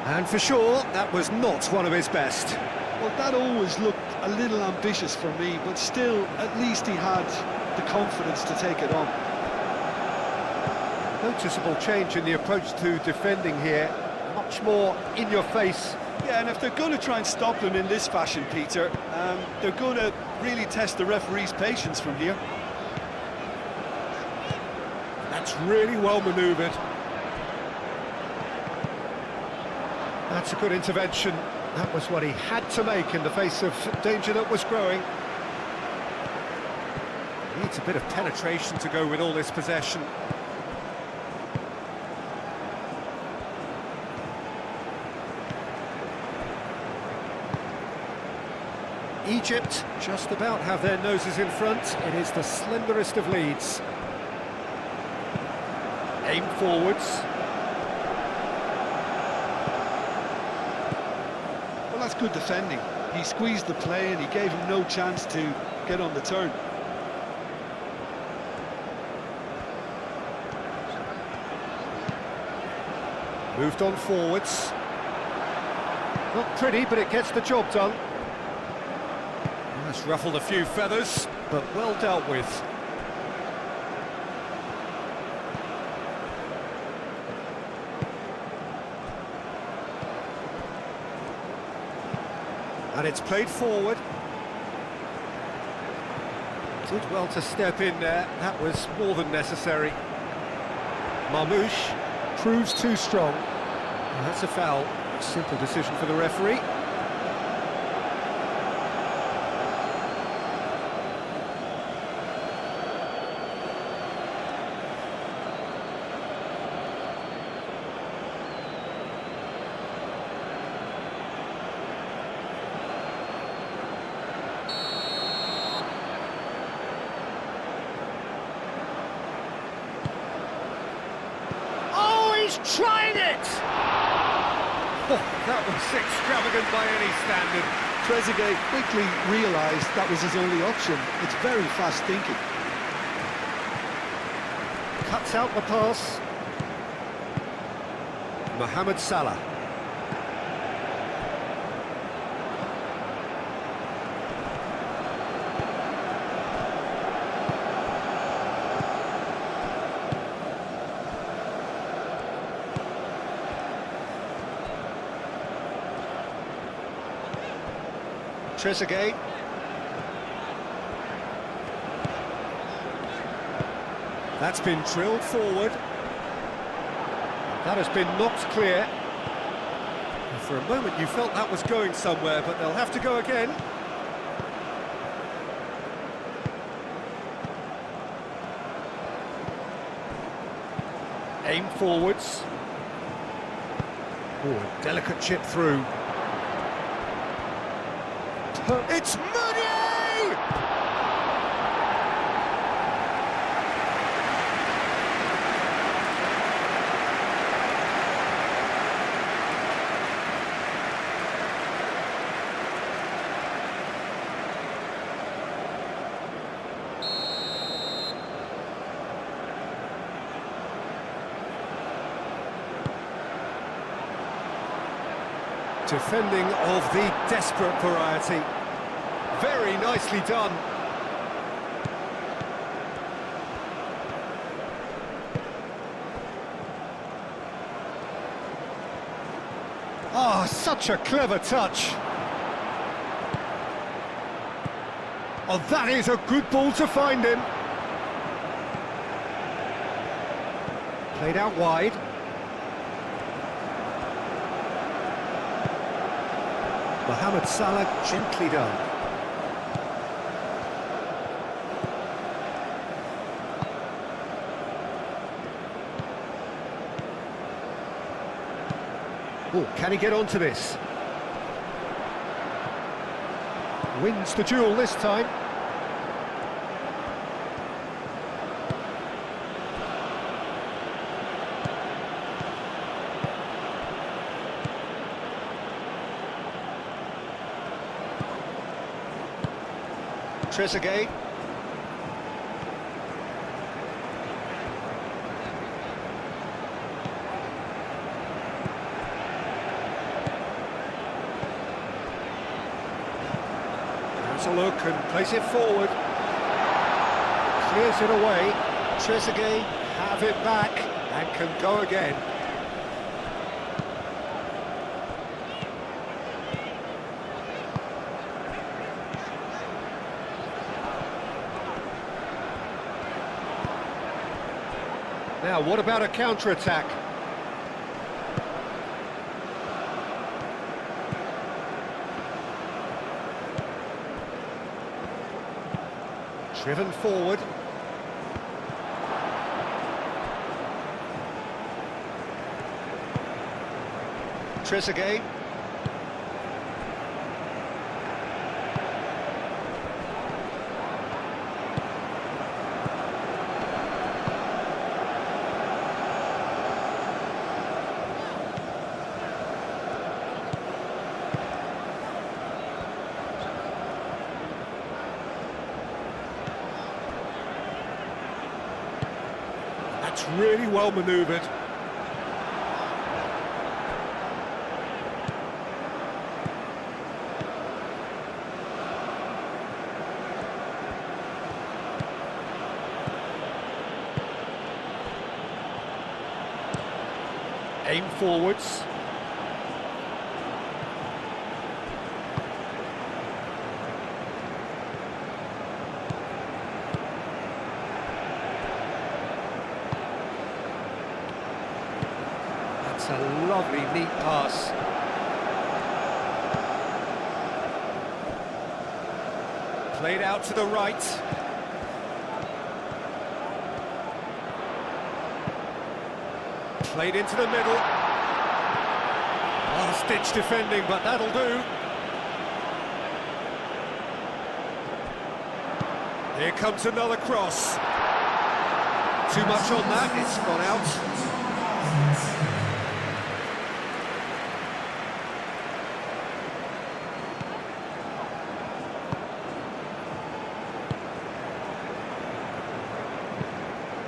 A: And for sure, that was not one of his best.
B: Well, that always looked a little ambitious for me, but still, at least he had the confidence to take it on.
A: Noticeable change in the approach to defending here. Much more in your face.
B: Yeah, and if they're going to try and stop him in this fashion, Peter, they're going to really test the referee's patience from here.
A: That's really well manoeuvred. That's a good intervention. That was what he had to make in the face of danger that was growing. Needs a bit of penetration to go with all this possession. Egypt just about have their noses in front. It is the slenderest of leads. Aim forwards.
B: Well, that's good defending. He squeezed the play and he gave him no chance to get on the turn.
A: Moved on forwards. Not pretty, but it gets the job done. That's ruffled a few feathers, but well dealt with. And it's played forward. Did well to step in there. That was more than necessary. Marmouche proves too strong. And that's a foul. Simple decision for the referee. He's trying it! Oh, that was extravagant by any standard.
B: Trezeguet quickly realised that was his only option. It's very fast thinking.
A: Cuts out the pass. Mohamed Salah. Trezeguet. That's been drilled forward. That has been knocked clear. And for a moment you felt that was going somewhere, but they'll have to go again. Aim forwards. Oh, a delicate chip through. It's Mooney! Defending of the desperate variety. Very nicely done. Ah, such a clever touch. Oh, that is a good ball to find him. Played out wide. Mohamed Salah, gently done. Oh, can he get onto this? Wins the duel this time. Trezeguet. Has a look and plays it forward. Clears it away. Trezeguet have it back and can go again. Now, what about a counter-attack? Driven forward. Trezeguet. That's really well manoeuvred. Aim forwards. That's a lovely, neat pass. Played out to the right. Played into the middle. Last-ditch defending, but that'll do. Here comes another cross. Too much on that, it's gone out.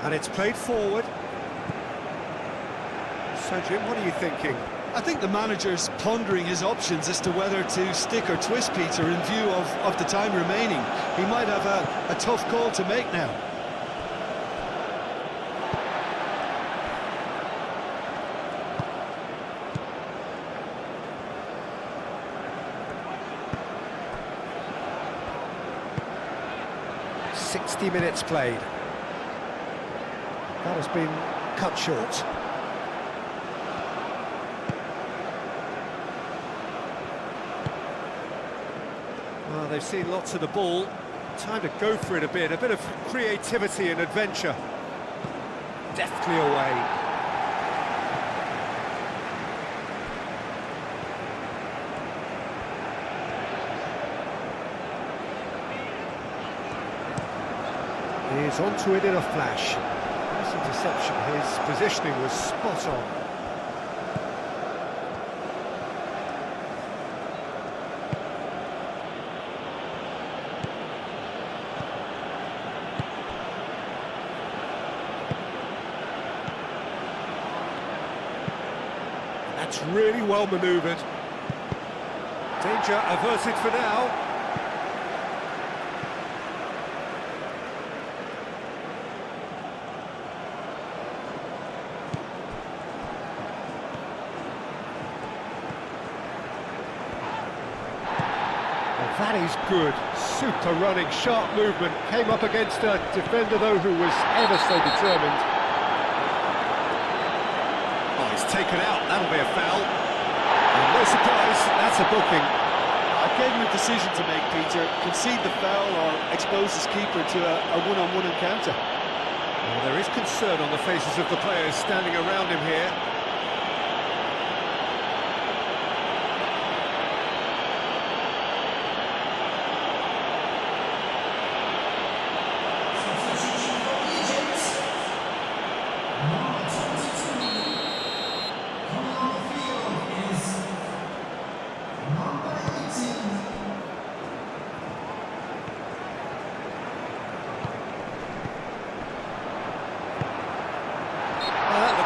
A: And it's played forward. So, Jim, what are you thinking?
B: I think the manager's pondering his options as to whether to stick or twist Peter in view of the time remaining. He might have a tough call to make now.
A: "60 minutes played. That has been cut short. Well, they've seen lots of the ball. Time to go for it a bit of creativity and adventure. Deftly away. He's onto it in a flash. Nice interception. His positioning was spot on. That's really well manoeuvred. Danger averted for now. That is good. Super running, sharp movement. Came up against a defender, though, who was ever so determined. Oh, he's taken out. That'll be a foul. And no surprise, that's a booking.
B: I gave him a decision to make, Peter. Concede the foul or expose his keeper to a one-on-one encounter.
A: Well, there is concern on the faces of the players standing around him here.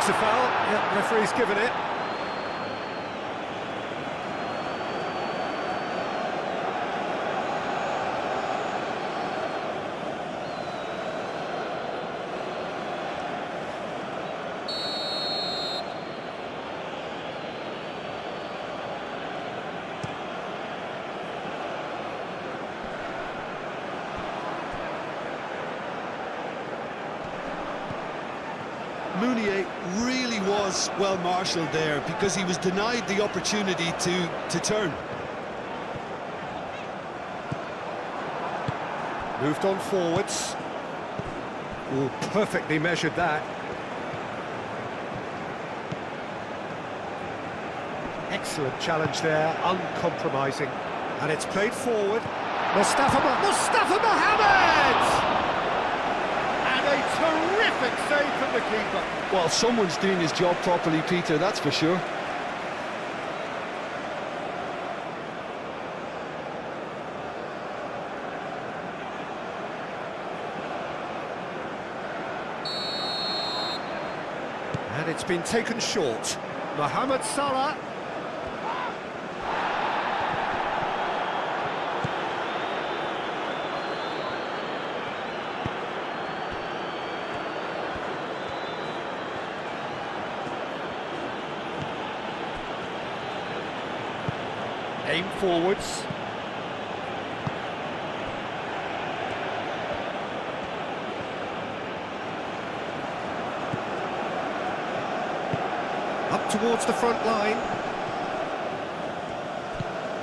A: It's a foul. Yep, referee's given it.
B: Mounier really was well marshalled there because he was denied the opportunity to turn.
A: Moved on forwards. Ooh, perfectly measured that. Excellent challenge there, uncompromising. And it's played forward. Mustafa Mohamed!
D: And a terrific save from the keeper.
B: Well, someone's doing his job properly, Peter, that's for sure.
A: And it's been taken short. Mohamed Salah. Aim forwards. Up towards the front line.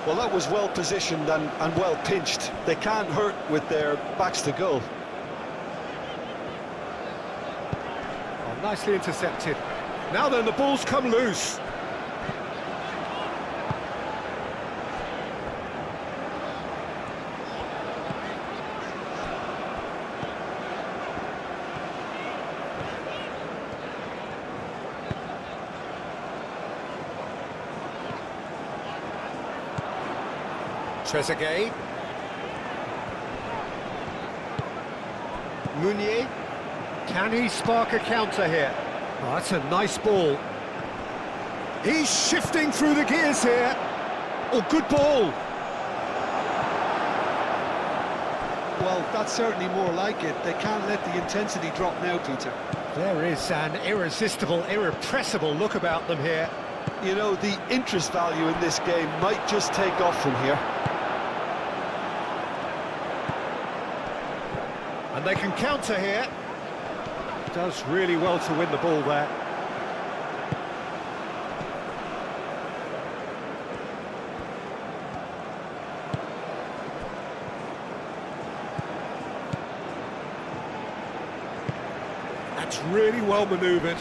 B: Well, that was well positioned and well pinched. They can't hurt with their backs to goal.
A: Oh, nicely intercepted. Now then, the ball's come loose. Trezeguet. Mounier. Can he spark a counter here? Oh, that's a nice ball. He's shifting through the gears here. Oh, good ball.
B: Well, that's certainly more like it. They can't let the intensity drop now, Peter.
A: There is an irresistible, irrepressible look about them here.
B: You know, the interest value in this game might just take off from here.
A: And they can counter here. Does really well to win the ball there. That's really well manoeuvred.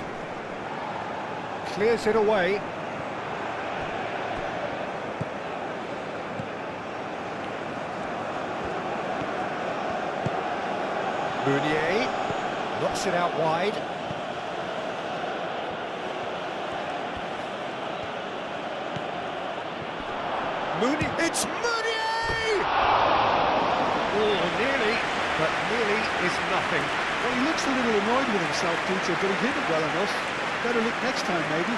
A: Clears it away. Mounier knocks it out wide. Mounier, it's Mounier! Oh, nearly, but nearly is nothing.
B: Well, he looks a little annoyed with himself, Peter, but he hit it well enough. Better look next time, maybe.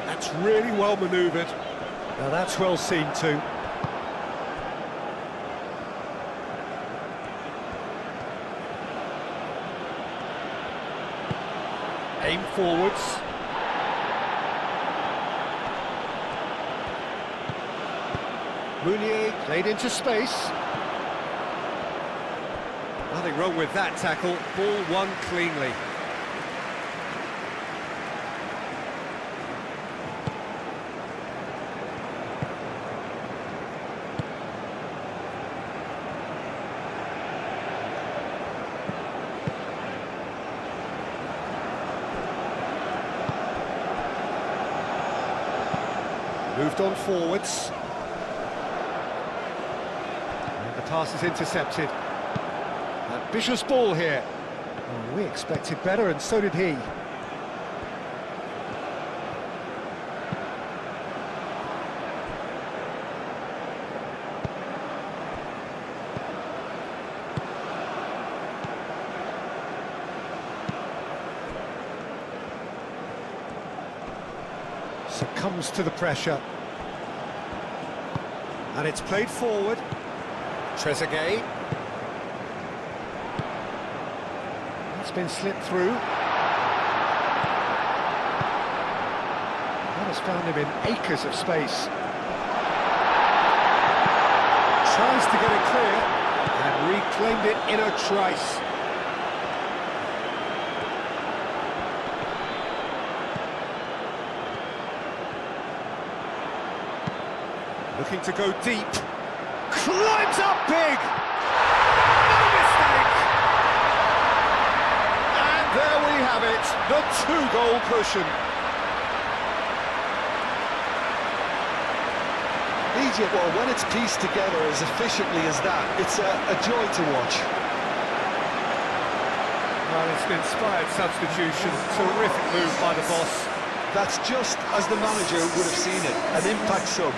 A: That's really well manoeuvred. Now that's well seen too. Aim forwards. Mounier played into space. Nothing wrong with that tackle. Ball won cleanly. Moved on forwards. And the pass is intercepted. Ambitious ball here. Oh, we expected better, and so did he. Succumbs to the pressure. And it's played forward. Trezeguet. It's been slipped through. That has found him in acres of space. Tries to get it clear and reclaimed it in a trice. Looking to go deep. Climbs up big! No mistake! And there we have it, the two-goal cushion.
B: Egypt, well, when it's pieced together as efficiently as that, it's a joy to watch.
A: Well, it's an inspired substitution. Terrific move by the boss.
B: That's just as the manager would have seen it, an impact sub.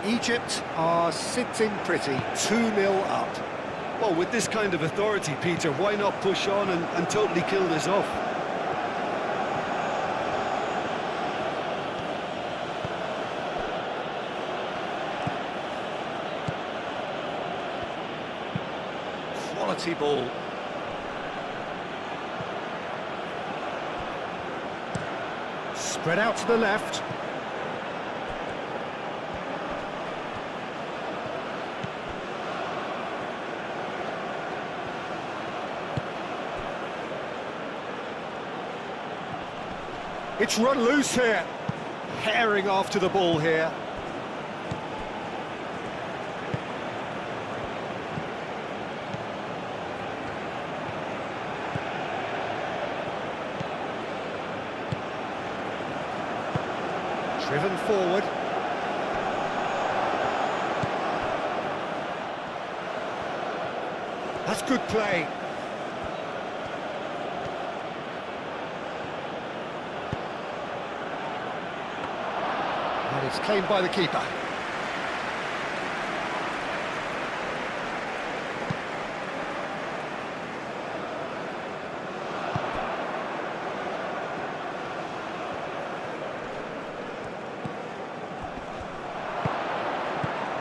A: Egypt are sitting pretty, 2-0 up.
B: Well, with this kind of authority, Peter, why not push on and totally kill this off?
A: Quality ball. Spread out to the left. It's run loose here. Herring after the ball here. Driven forward. That's good play. And it's claimed by the keeper.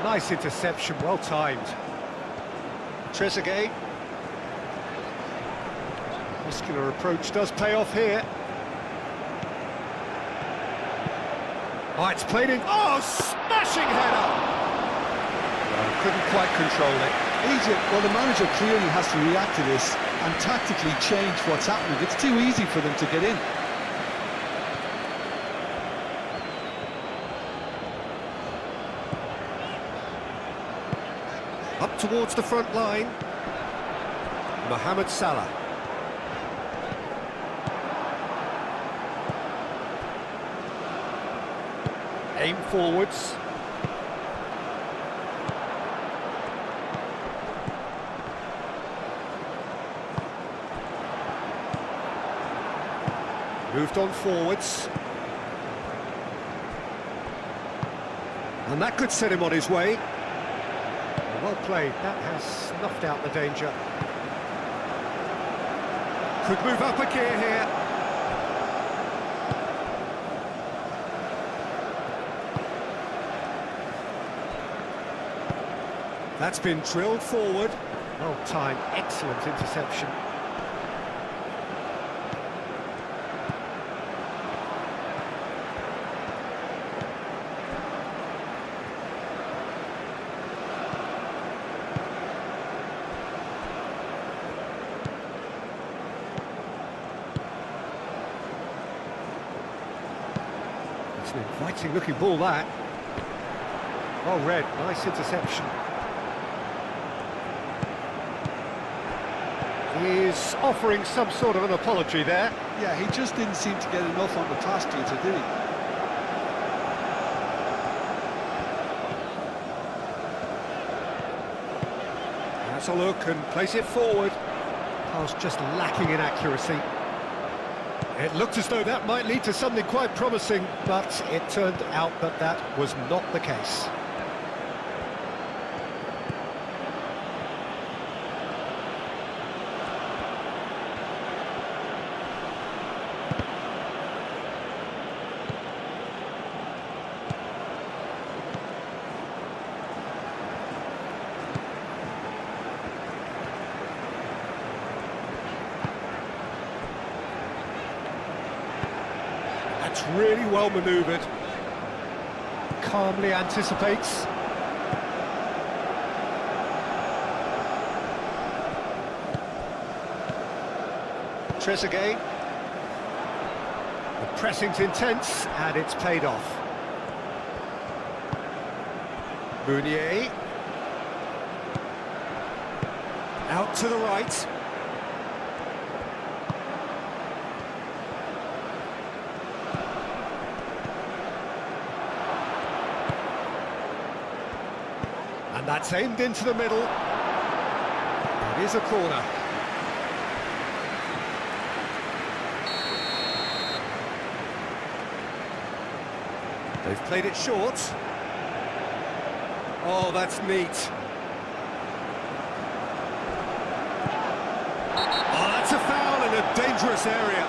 A: Nice interception, well timed. Trezeguet. Muscular approach does pay off here. Oh, it's played in. Oh, smashing header! Well, couldn't quite control it.
B: Egypt, well, the manager clearly has to react to this and tactically change what's happening. It's too easy for them to get in.
A: Up towards the front line. Mohamed Salah. Aim forwards. Moved on forwards. And that could set him on his way. Well played, that has snuffed out the danger. Could move up a gear here. That's been drilled forward. Well timed, excellent interception. It's an inviting looking ball, that. Well read, nice interception. He's offering some sort of an apology there.
B: Yeah, he just didn't seem to get enough on the pasture, did he?
A: Has a look and plays it forward. Pass just lacking in accuracy. It looked as though that might lead to something quite promising, but it turned out that that was not the case. That's really well manoeuvred. Calmly anticipates. Trezeguet. The pressing's intense and it's paid off. Meunier. Out to the right. And that's aimed into the middle. It is a corner. They've played it short. Oh, that's neat. Oh, that's a foul in a dangerous area.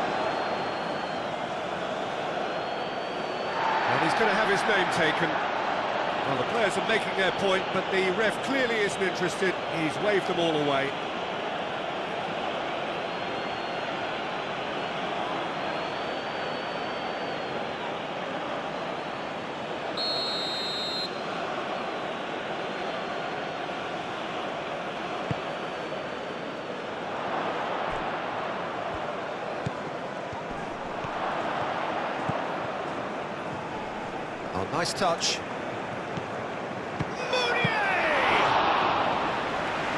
A: And he's going to have his name taken. Well, the players are making their point, but the ref clearly isn't interested. He's waved them all away. Oh, nice touch.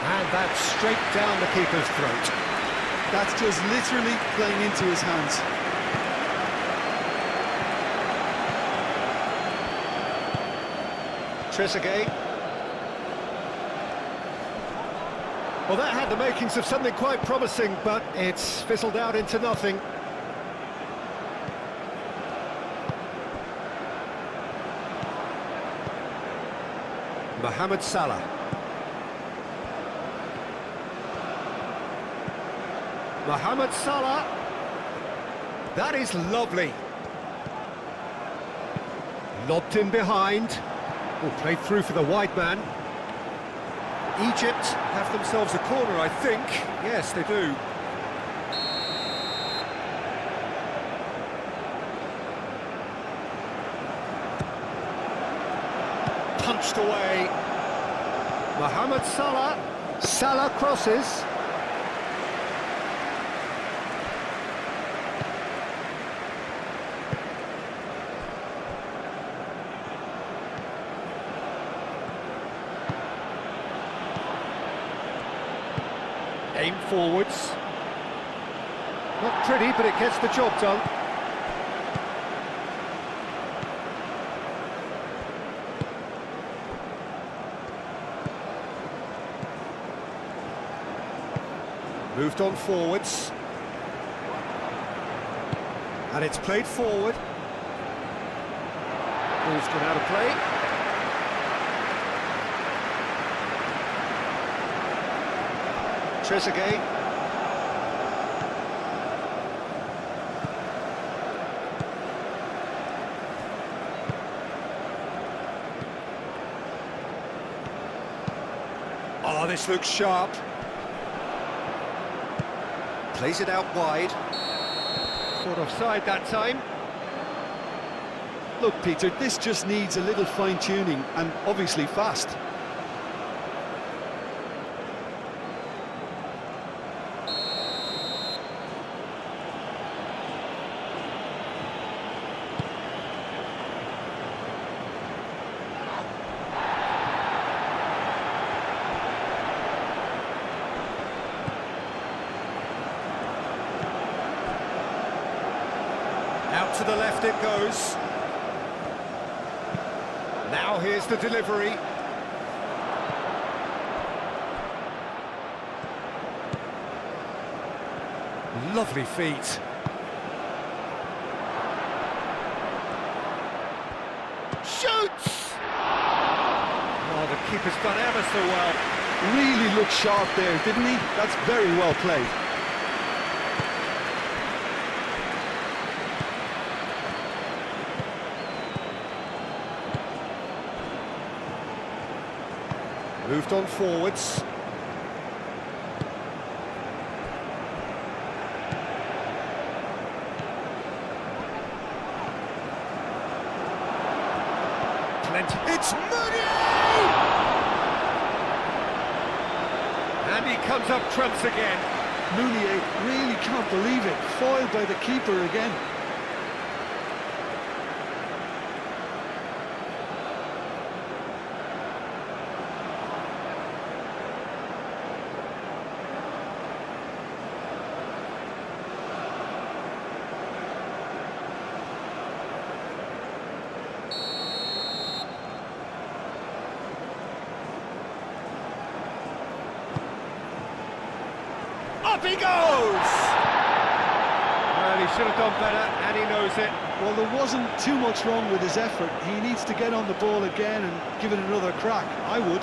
A: And that's straight down the keeper's throat.
B: That's just literally playing into his hands.
A: Trezeguet. Well, that had the makings of something quite promising, but it's fizzled out into nothing. Mohamed Salah. Mohamed Salah. That is lovely. Lobbed in behind. Oh, played through for the wide man. Egypt have themselves a corner, I think. Yes, they do. Punched away. Mohamed Salah. Salah crosses. Aim forwards. Not pretty, but it gets the job done. Moved on forwards. And it's played forward. Ball's gone out of play. Trezeguet. Oh, this looks sharp. Plays it out wide. Caught offside that time.
B: Look, Peter, this just needs a little fine-tuning, and obviously fast.
A: to the left it goes. Now here's the delivery. Lovely feet.
D: Shoots!
A: Oh, the keeper's done ever so well.
B: Really looked sharp there, didn't he? That's very well played.
A: Moved on forwards. Plenty. It's Mooney! And he comes up trumps again.
B: Mounier really can't believe it. Foiled by the keeper again.
A: Up he goes! Well, he should have done better, and he knows it.
B: Well, there wasn't too much wrong with his effort. He needs to get on the ball again and give it another crack. I would.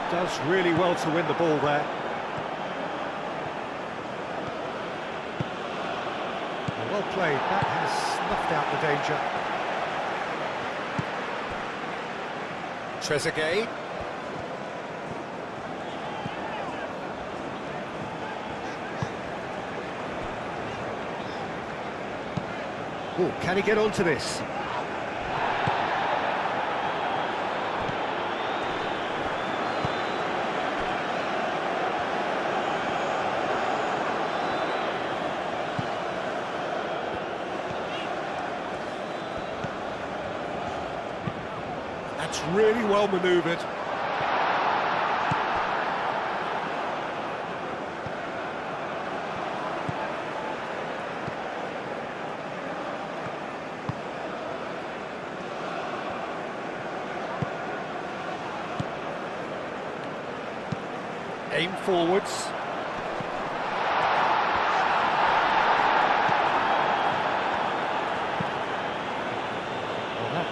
A: Does really well to win the ball there. Well played, that has snuffed out the danger. Trezeguet. Oh, can he get onto this? That's really well manoeuvred. Aim forwards.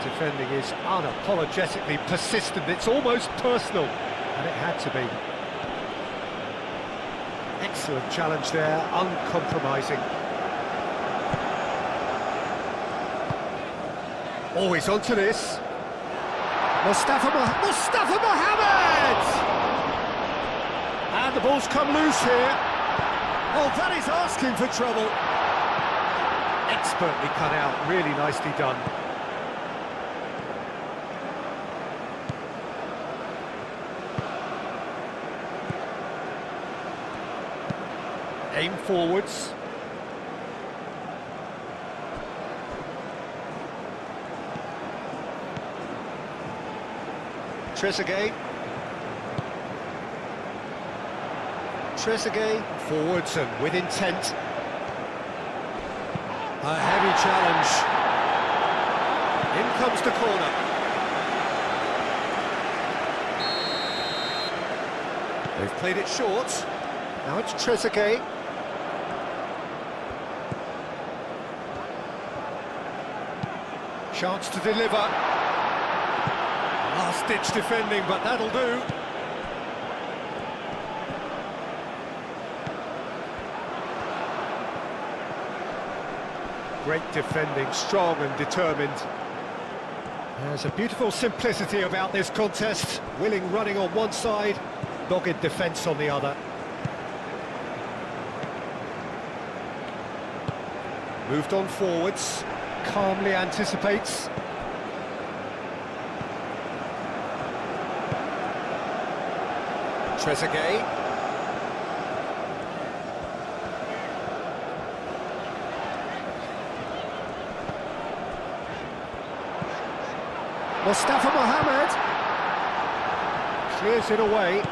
A: Defending is unapologetically persistent. It's almost personal, and it had to be. Excellent challenge there, uncompromising. Always onto this. Mustafa Mohamed! And the ball's come loose here. Oh, that is asking for trouble. Expertly cut out, really nicely done. Aim forwards. Trezeguet. Forwards and with intent. A heavy challenge. In comes the corner. They've played it short. Now it's Trezeguet. Chance to deliver. Last-ditch defending, but that'll do. Great defending, strong and determined. There's a beautiful simplicity about this contest. Willing running on one side, dogged defence on the other. Moved on forwards. Calmly anticipates. Trezeguet. Mustafa Mohamed clears it away.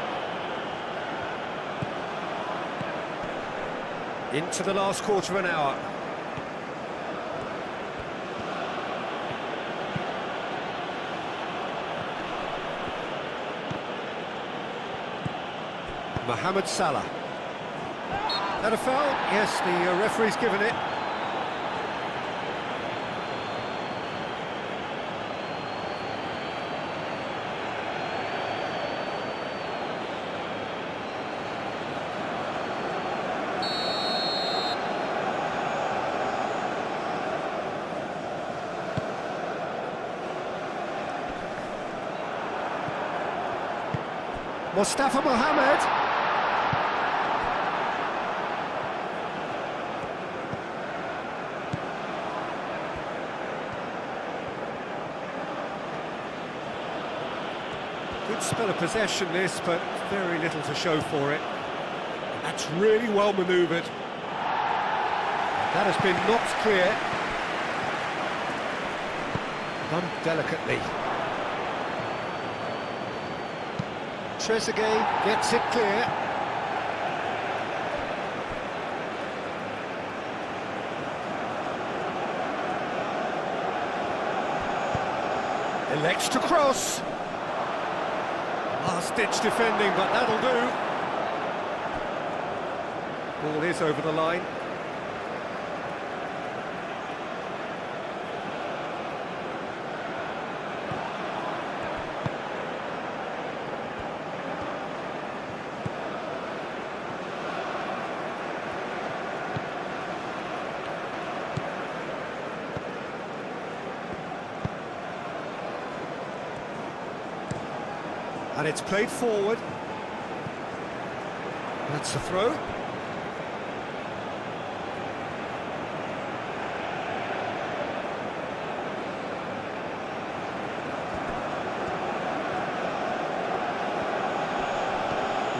A: Into the last quarter of an hour. Mohamed Salah. That a foul? Yes, the referee's given it. Mustafa Mohamed. Good spell of possession this, but very little to show for it. That's really well manoeuvred. That has been knocked clear. Done delicately. Trezeguet gets it clear. Elects to cross. Last-ditch defending, but that'll do. Ball is over the line. And it's played forward. That's a throw.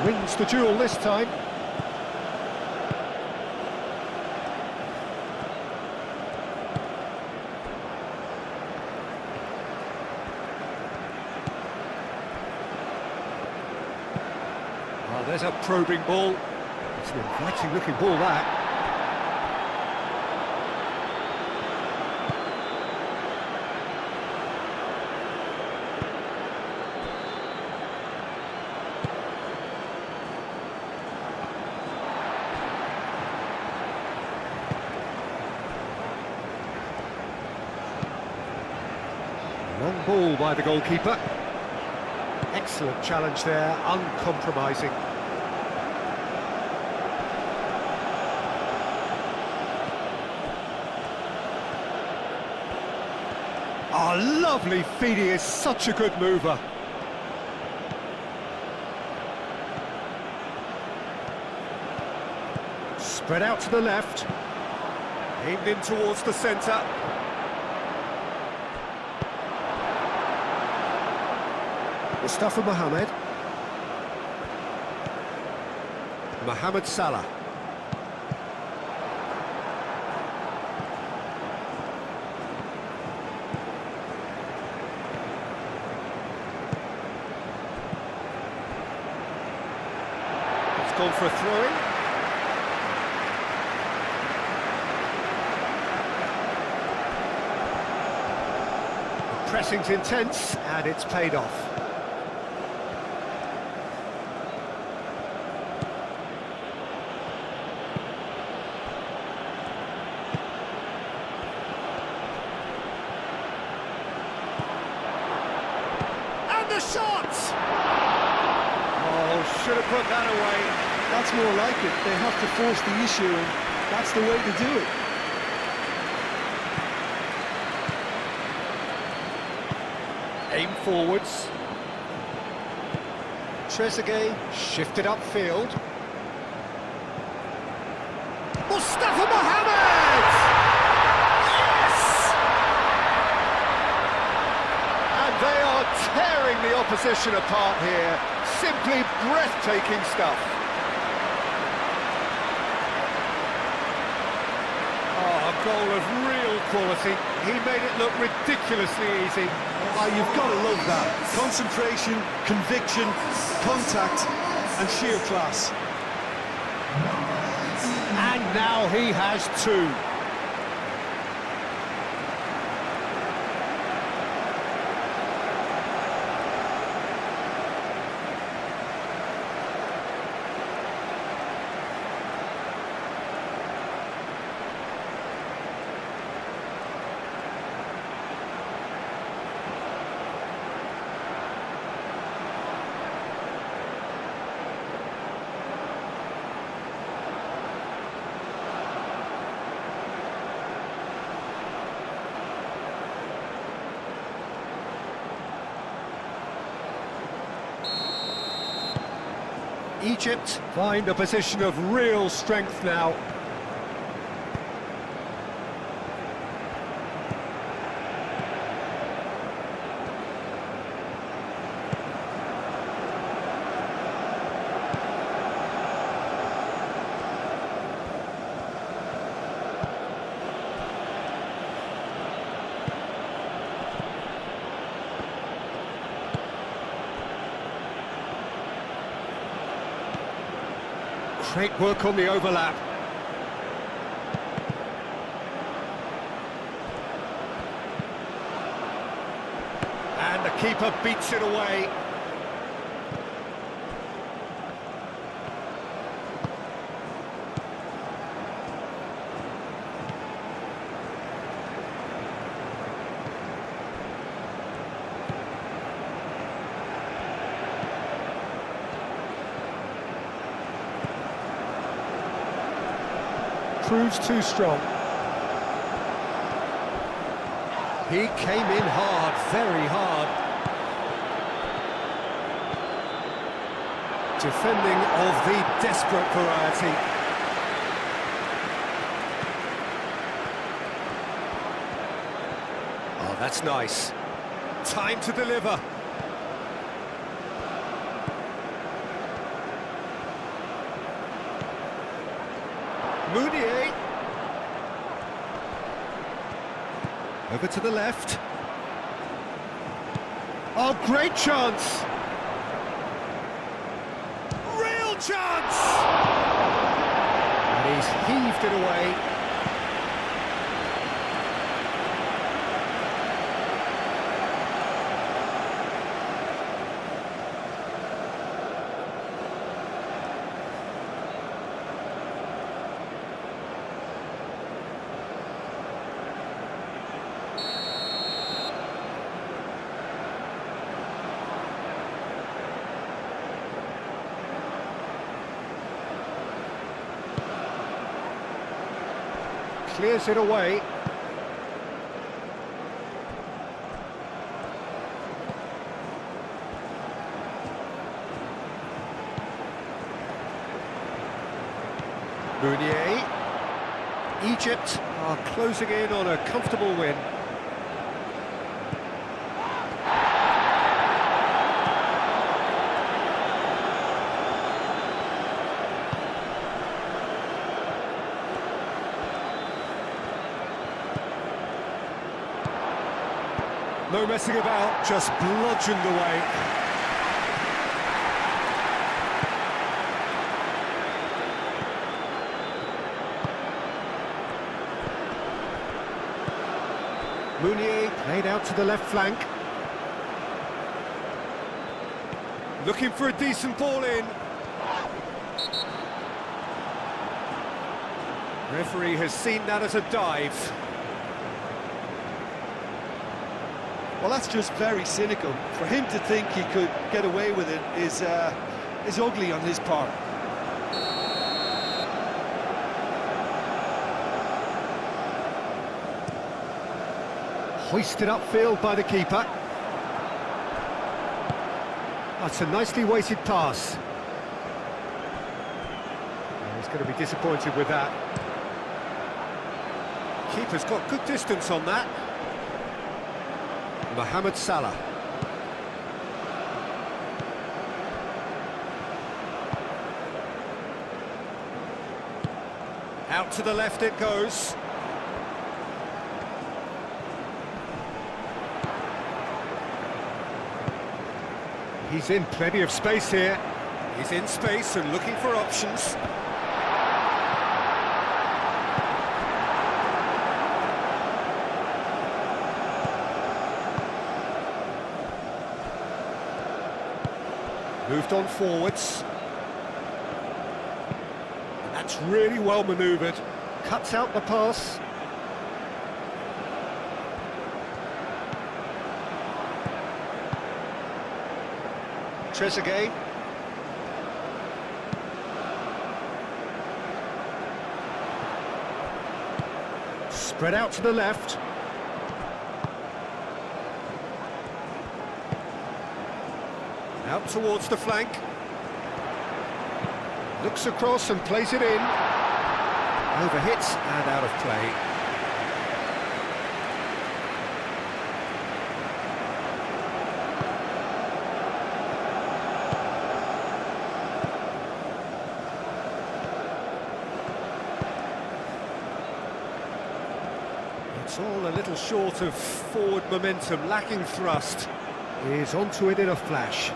A: Wins the duel this time. There's a probing ball. It's an inviting looking ball, that. Long ball by the goalkeeper. Excellent challenge there, uncompromising. Oh, lovely feed, he is such a good mover. Spread out to the left. Aimed in towards the centre. Mustafa Mohamed. Mohamed Salah. Gone for a throw-in. The pressing's intense and it's paid off. And the shot! Oh, should have put that away.
B: That's more like it. They have to force the issue, and that's the way to do it.
A: Aim forwards. Trezeguet shifted upfield. Mustafa Mohamed! Yes! And they are tearing the opposition apart here. Simply breathtaking stuff. Oh, a goal of real quality. He made it look ridiculously easy.
B: Oh, you've got to love that. Concentration, conviction, contact, and sheer class.
A: And now he has two. Egypt find a position of real strength now. Great work on the overlap. And the keeper beats it away. Proves too strong. He came in hard, very hard. Defending of the desperate variety. Oh, that's nice. Time to deliver. Mounier. Over to the left. Oh, great chance! Real chance! And he's heaved it away. Clears it away. Mounier. Egypt are closing in on a comfortable win. No messing about, just bludgeoned away. Mounier played out to the left flank. Looking for a decent ball in. Referee has seen that as a dive.
B: Well, that's just very cynical. For him to think he could get away with it is ugly on his part.
A: Hoisted upfield by the keeper. That's a nicely weighted pass. He's going to be disappointed with that. Keeper's got good distance on that. Mohamed Salah. Out to the left it goes. He's in plenty of space here. He's in space and looking for options. Moved on forwards. And that's really well manoeuvred. Cuts out the pass. Trezeguet. Spread out to the left. Out towards the flank. Looks across and plays it in. Overhits and out of play. It's all a little short of forward momentum, lacking thrust. Is onto it in a flash.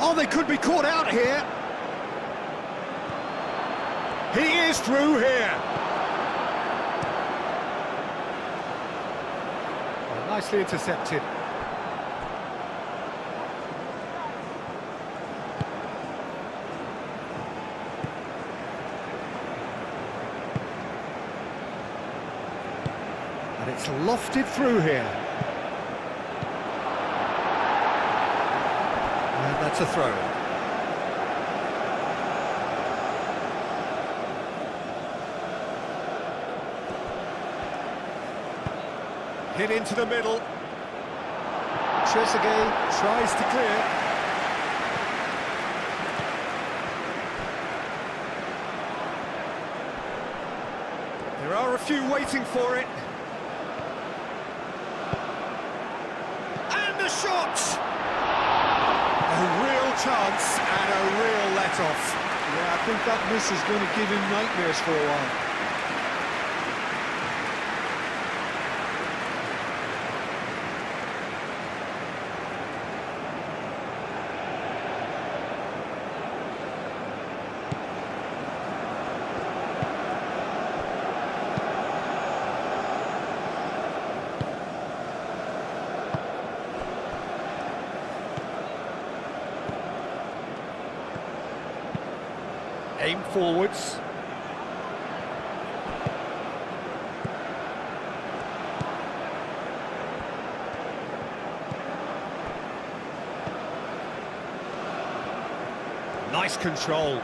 A: Oh, they could be caught out here. He is through here. Oh, nicely intercepted. And it's lofted through here. And that's a throw. Hit into the middle. Trezeguet tries to clear. There are a few waiting for it. And the shot! A real chance and a real let-off.
B: Yeah, I think that miss is going to give him nightmares for a while.
A: Aim forwards. Nice control.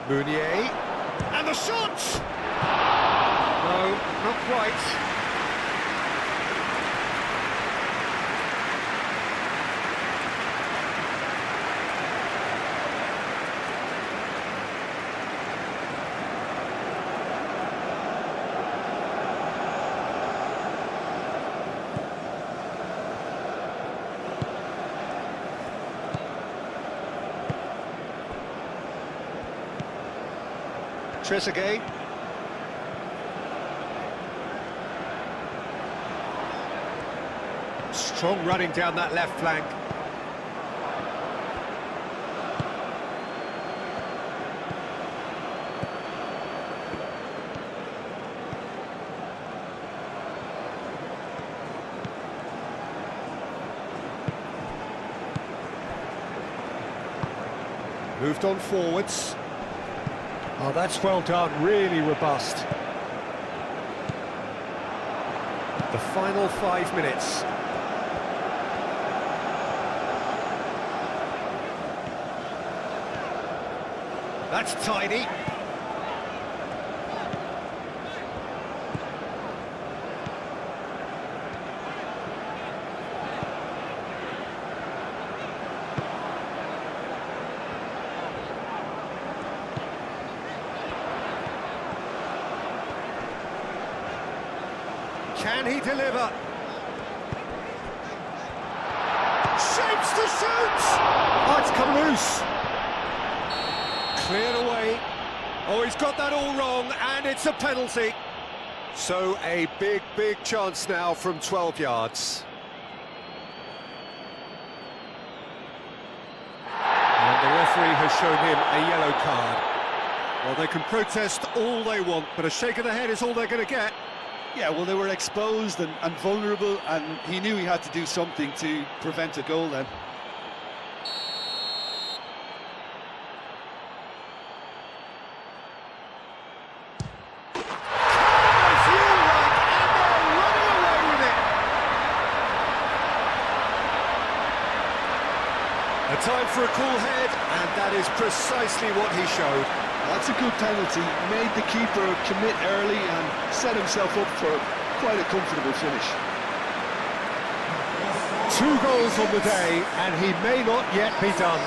A: Meunier. And the shot! No, not quite. Trezeguet. Strong running down that left flank. Moved on forwards. Oh, that's well done, really robust. The final 5 minutes. That's tidy. Can he deliver? Shapes to shoot! Oh, it's come loose. Cleared away. Oh, he's got that all wrong, and it's a penalty. So a big chance now from 12 yards. And the referee has shown him a yellow card. Well, they can protest all they want, but a shake of the head is all they're going to get.
B: Yeah, well, they were exposed and vulnerable, and he knew he had to do something to prevent a goal then.
A: A time for a cool head, and that is precisely what he showed.
B: That's a good penalty. Made the keeper commit early and set himself up for quite a comfortable finish.
A: 2 goals on the day, and he may not yet be done.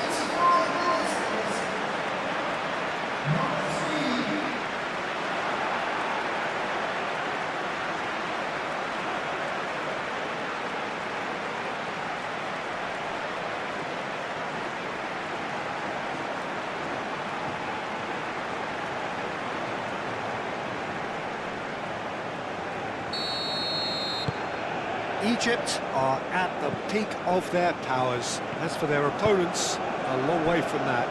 A: Egypt are at the peak of their powers. As for their opponents, a long way from that.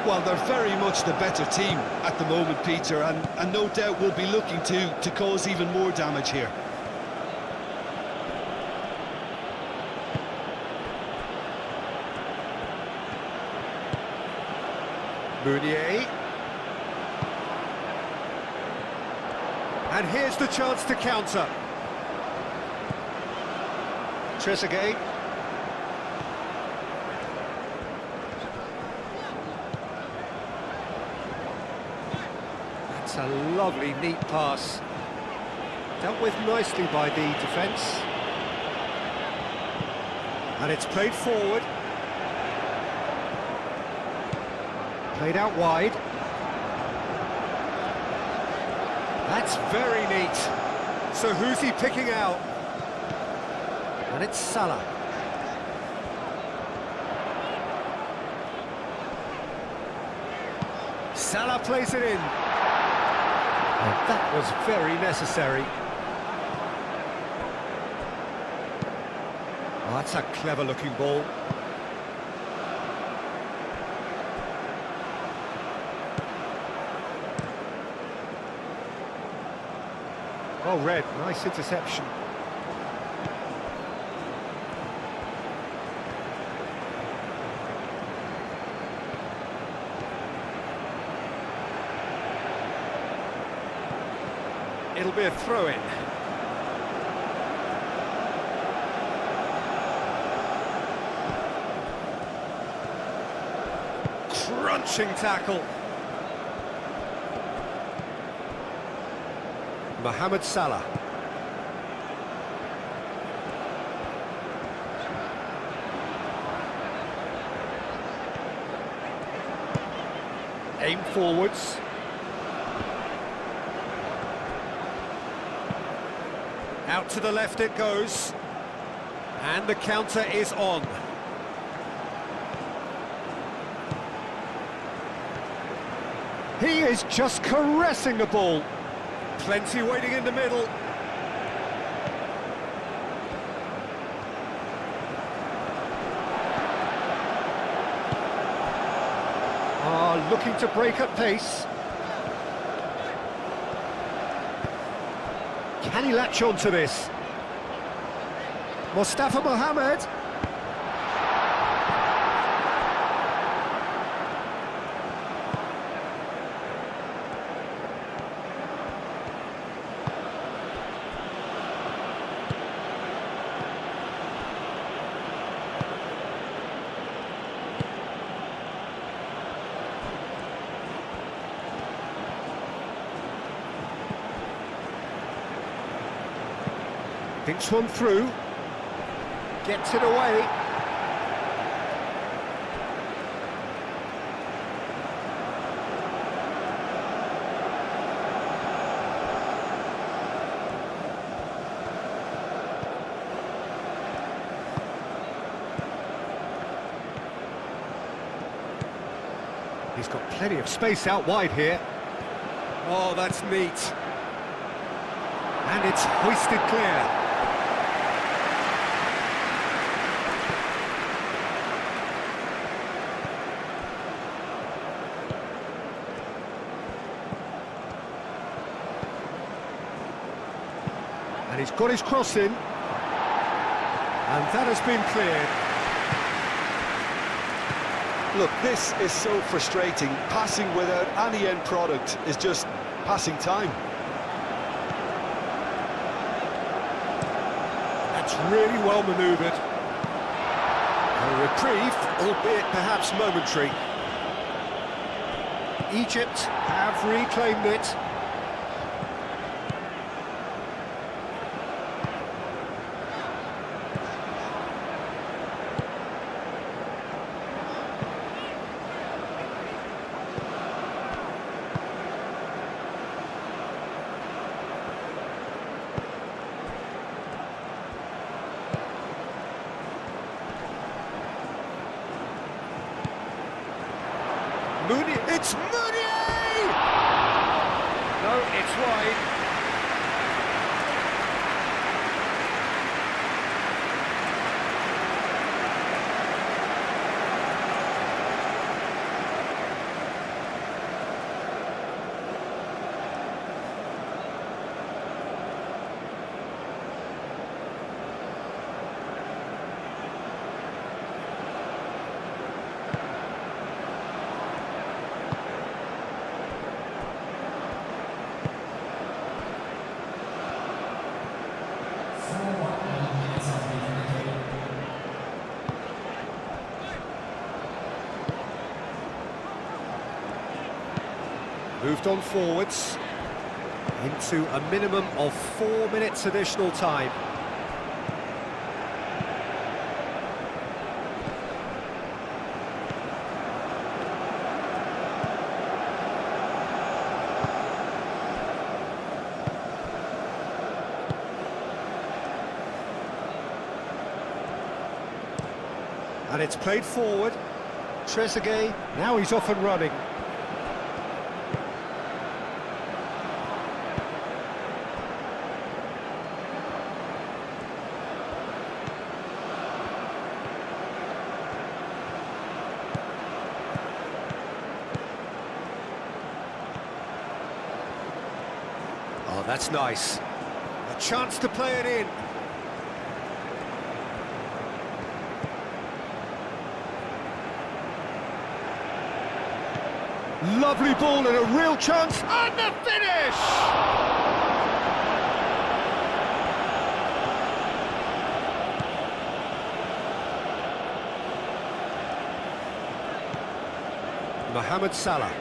B: Well, they're very much the better team at the moment, Peter, and no doubt will be looking to cause even more damage here.
A: Meunier. And here's the chance to counter. Trezeguet. That's a lovely, neat pass. Dealt with nicely by the defence. And it's played forward. Played out wide. That's very neat. So who's he picking out? And it's Salah. Salah plays it in. And that was very necessary. Oh, that's a clever-looking ball. Well read, nice interception. It'll be a throw-in. Crunching tackle. Mohamed Salah. Aim forwards. Out to the left it goes. And the counter is on. He is just caressing the ball. Plenty waiting in the middle. Looking to break at pace. Can he latch on to this? Mustafa Mohamed. Thinks one through, gets it away. He's got plenty of space out wide here. Oh, that's neat. And it's hoisted clear. And he's got his cross in. And that has been cleared.
B: Look, this is so frustrating. Passing without any end product is just passing time.
A: That's really well manoeuvred. A reprieve, albeit perhaps momentary. Egypt have reclaimed it. It's Mounier! No, it's wide. Moved on forwards into a minimum of 4 minutes additional time. And it's played forward. Trezeguet, now he's off and running. Oh, that's nice. A chance to play it in. Lovely ball and a real chance. And the finish! Mohamed Salah.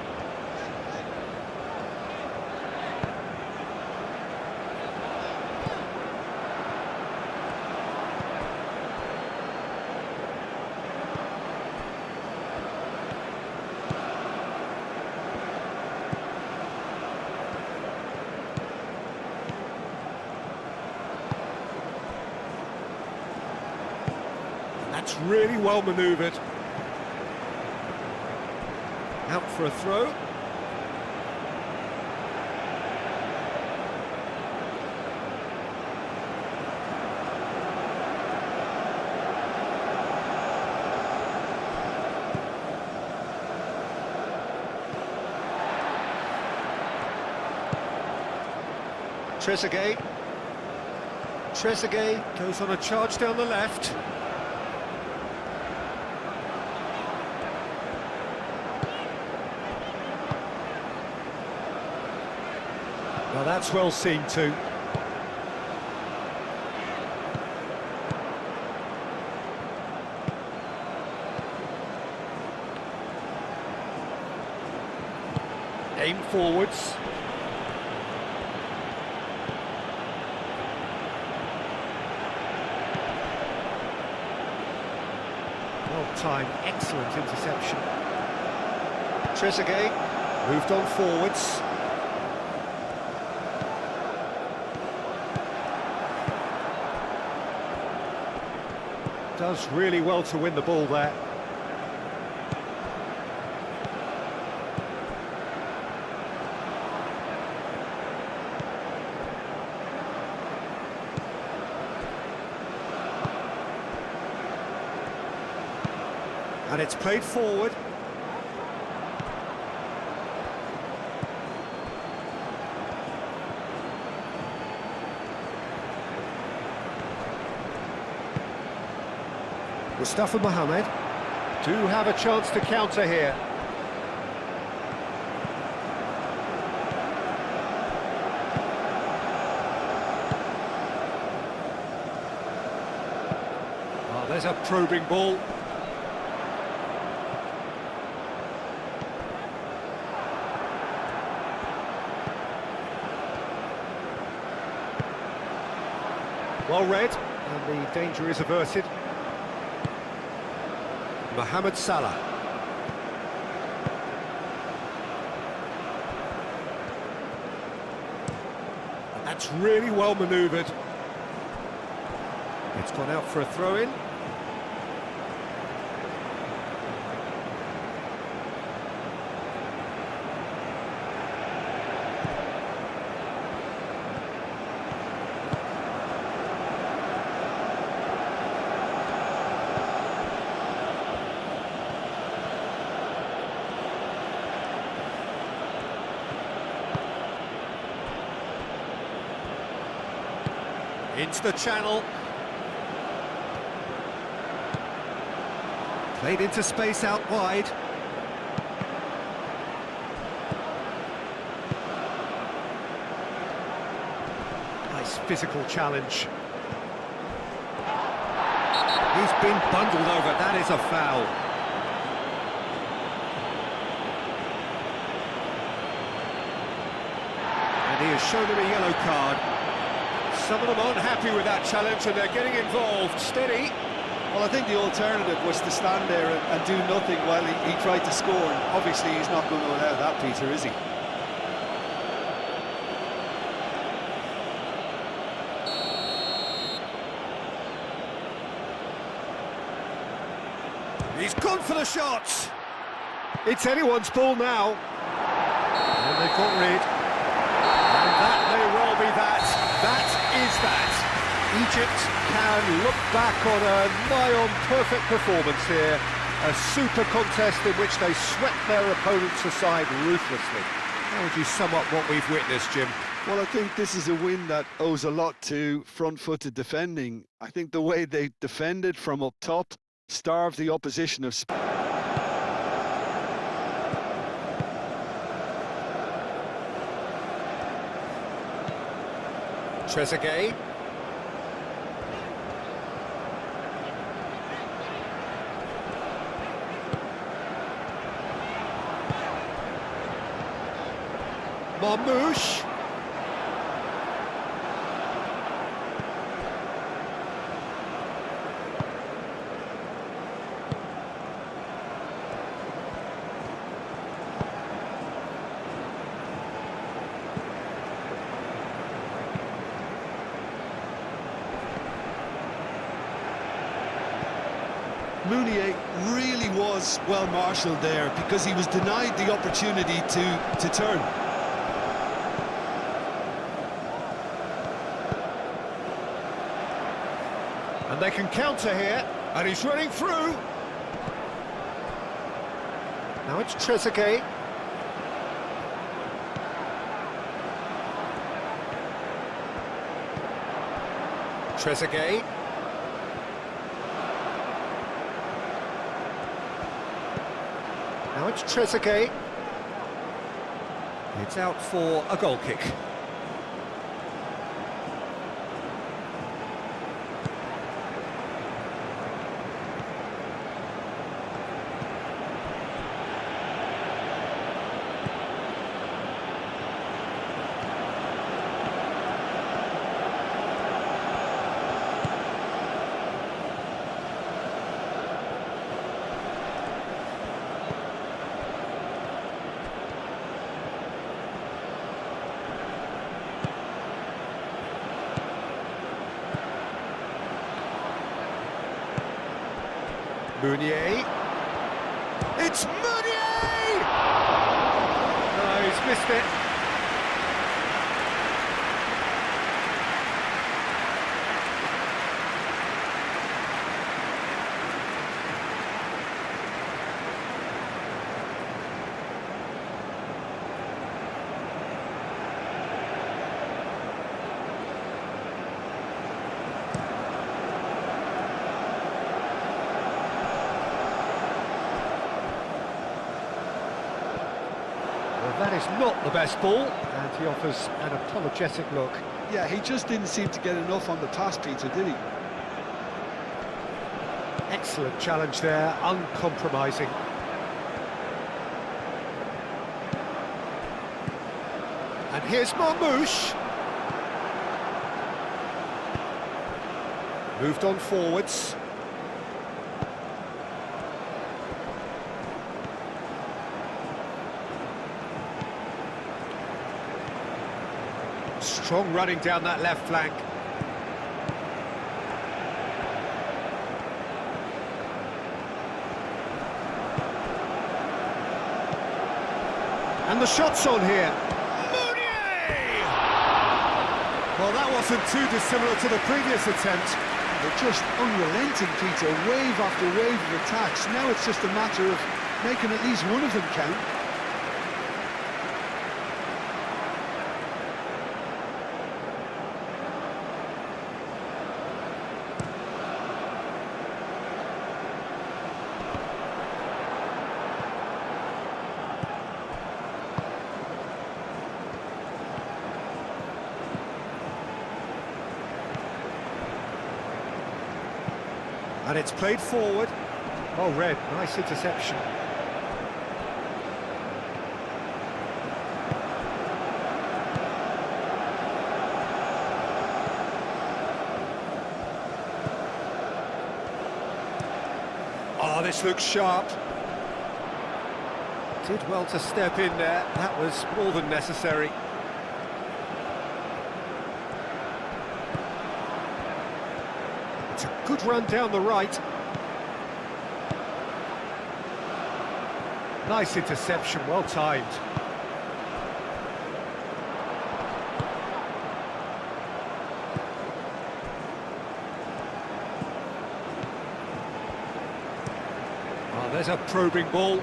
A: That's really well manoeuvred. Out for a throw. Trezeguet. Trezeguet goes on a charge down the left. Well, that's well seen too. Aim forwards. Well timed, excellent interception. Trezeguet moved on forwards. Does really well to win the ball there. And it's played forward. Mustafa Mohamed
D: Do have a chance to counter here.
A: Oh, there's a probing ball. Well read, and the danger is averted. Mohamed Salah. And that's really well manoeuvred. It's gone out for a throw-in. Into the channel. Played into space out wide. Nice physical challenge. He's been bundled over, that is a foul. And he has shown him a yellow card. Some of them aren't happy with that challenge and they're getting involved. Steady.
B: Well, I think the alternative was to stand there and do nothing while he tried to score. And obviously, he's not going to allow that, Peter, is he?
A: He's gone for the shots. It's anyone's ball now. And they've got rid. And that may well be that. That is that. Egypt can look back on a nigh-on perfect performance here. A super contest in which they swept their opponents aside ruthlessly. How would you sum up what we've witnessed, Jim?
B: Well, I think this is a win that owes a lot to front-footed defending. I think the way they defended from up top starved the opposition of space.
A: Trezeguet. Marmoush.
B: Mounier really was well marshalled there because he was denied the opportunity to turn.
A: And they can counter here, and he's running through. Now it's Trezeguet. Trezeguet. Now it's Trezeguet. It's out for a goal kick. Meunier. It's Meunier! No, he's missed it. is not the best ball, and he offers an apologetic look.
B: Yeah, he just didn't seem to get enough on the pass, Peter, did he?
A: Excellent challenge there, uncompromising. And here's Marmouche. Moved on forwards. Strong running down that left flank. And the shot's on here. Well, that wasn't too dissimilar to the previous attempt.
B: They're just unrelenting, Peter, wave after wave of attacks. Now it's just a matter of making at least one of them count.
A: And it's played forward. Oh, Red, nice interception. Oh, this looks sharp. Did well to step in there. That was more than necessary. It's a good run down the right. Nice interception, well timed. Oh, there's a probing ball.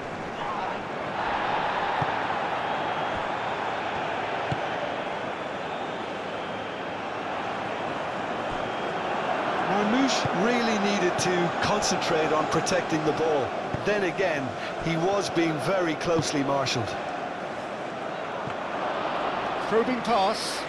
B: Marmouche really needed to concentrate on protecting the ball. Then again, he was being very closely marshalled.
A: Probing pass.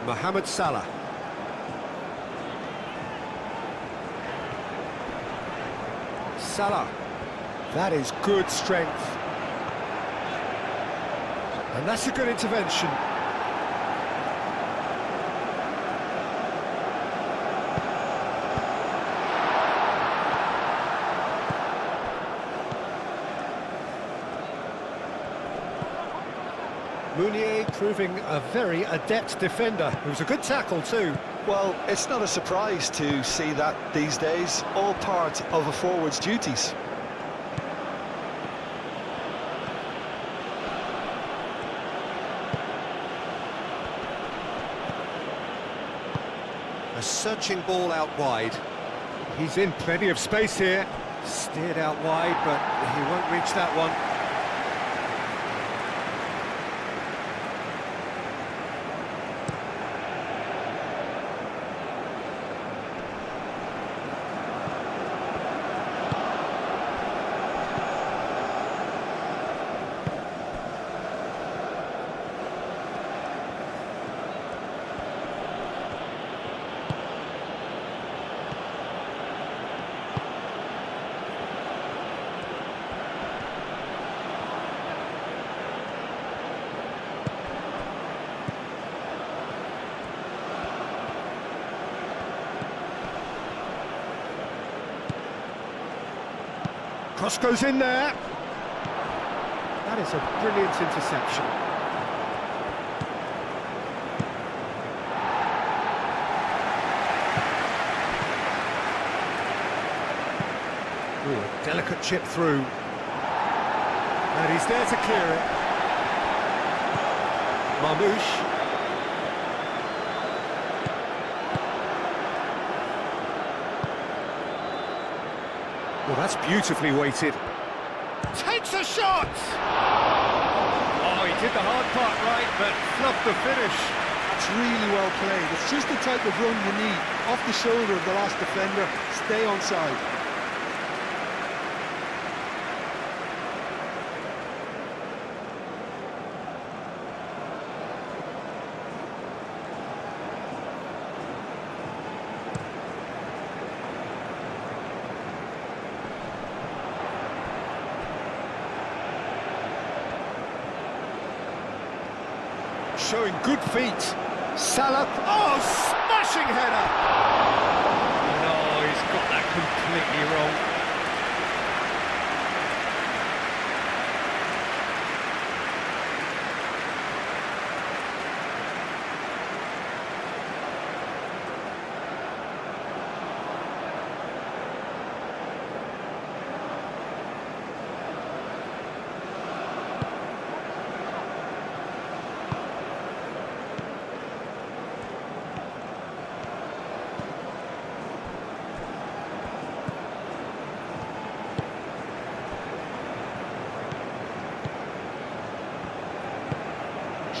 A: Mohamed Salah. Salah. That is good strength. And that's a good intervention. Meunier proving a very adept defender. It was a good tackle too.
B: Well, it's not a surprise to see that these days, all part of a forward's duties.
A: A searching ball out wide. He's in plenty of space here. Steered out wide, but he won't reach that one. Cross goes in there. That is a brilliant interception. Ooh, a delicate chip through. And he's there to clear it. Marmouche. that's beautifully weighted.
D: Takes a shot! Oh, he did the hard part right, but flubbed the finish.
B: It's really well played. It's just the type of run you need. Off the shoulder of the last defender, stay onside.
A: Showing good feet. Salah. Oh, smashing header!
D: No, he's got that completely wrong.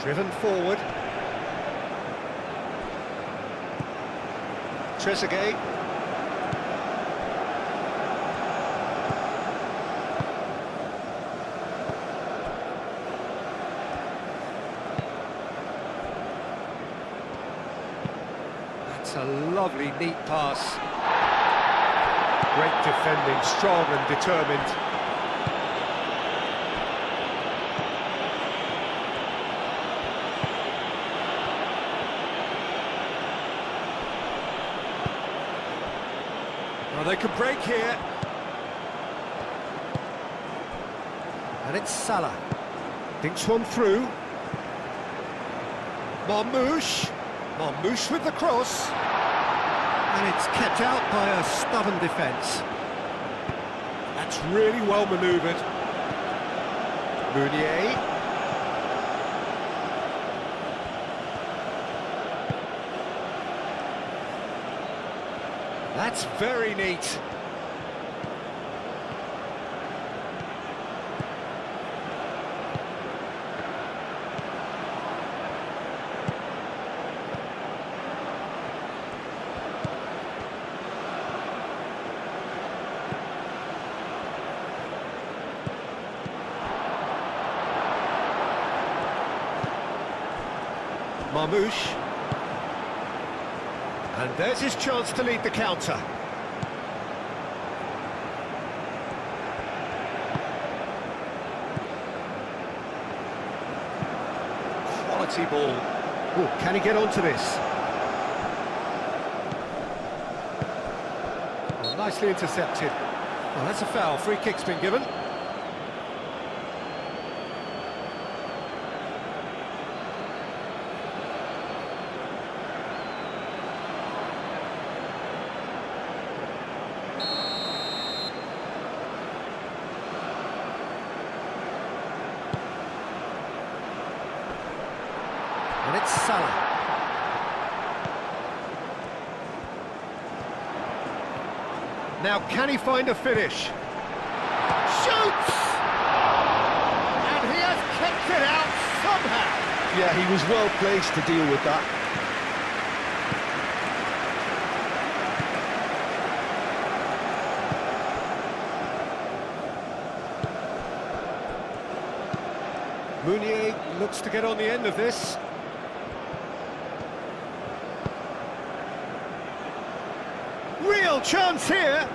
A: Driven forward. Trezeguet. That's a lovely, neat pass. Great defending, strong and determined. Well, they could break here. And it's Salah. Dinks one through. Marmoush. Marmoush with the cross. And it's kept out by a stubborn defence. That's really well manoeuvred. Meunier. That's very neat. Marmoush. And there's his chance to lead the counter. Quality ball. Oh, can he get onto this? Oh, nicely intercepted. Well, that's a foul. Free kick's been given. And it's Salah. Now, can he find a finish?
D: Shoots! And he has kept it out somehow.
B: Yeah, he was well placed to deal with that.
A: Meunier looks to get on the end of this. Real chance here.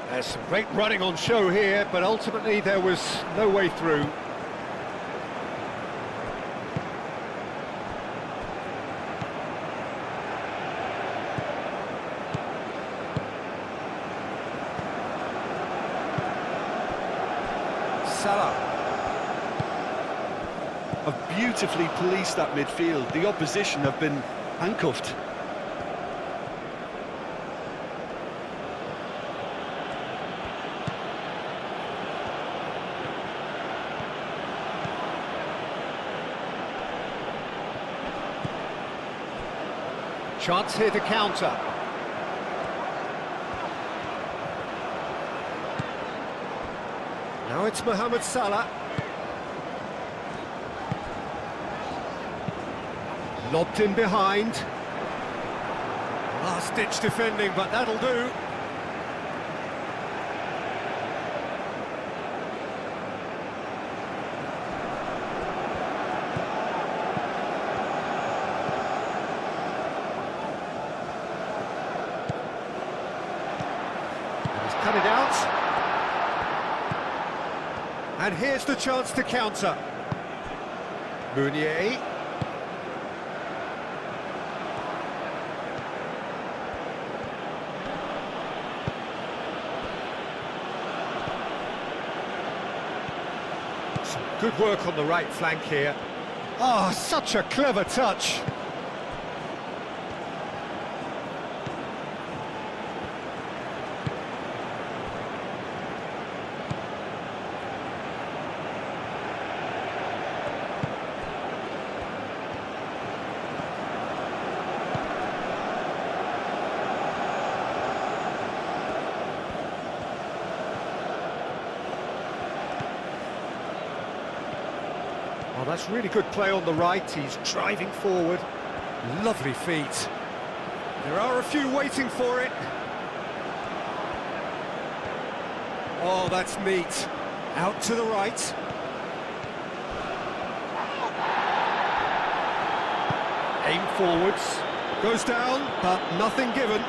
A: There's some great running on show here, but ultimately there was no way through. Salah.
B: Have beautifully policed that midfield. The opposition have been handcuffed.
A: Chance here to counter. Now it's Mohamed Salah. Lobbed in behind. Last-ditch defending, but that'll do. Cut it out. And here's the chance to counter. Meunier. Some good work on the right flank here. Oh, such a clever touch. Oh, that's really good play on the right. He's driving forward. Lovely feet. There are a few waiting for it. Oh, that's neat. Out to the right. Aim forwards. Goes down, but nothing given.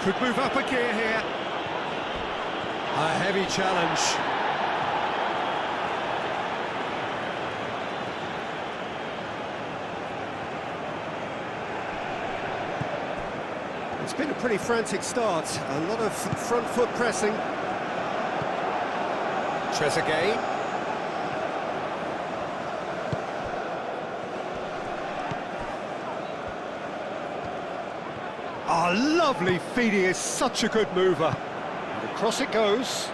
A: Could move up a gear here. A heavy challenge. It's been a pretty frantic start, a lot of front foot pressing. Trezeguet. Oh, lovely feet, he is such a good mover. And across it goes.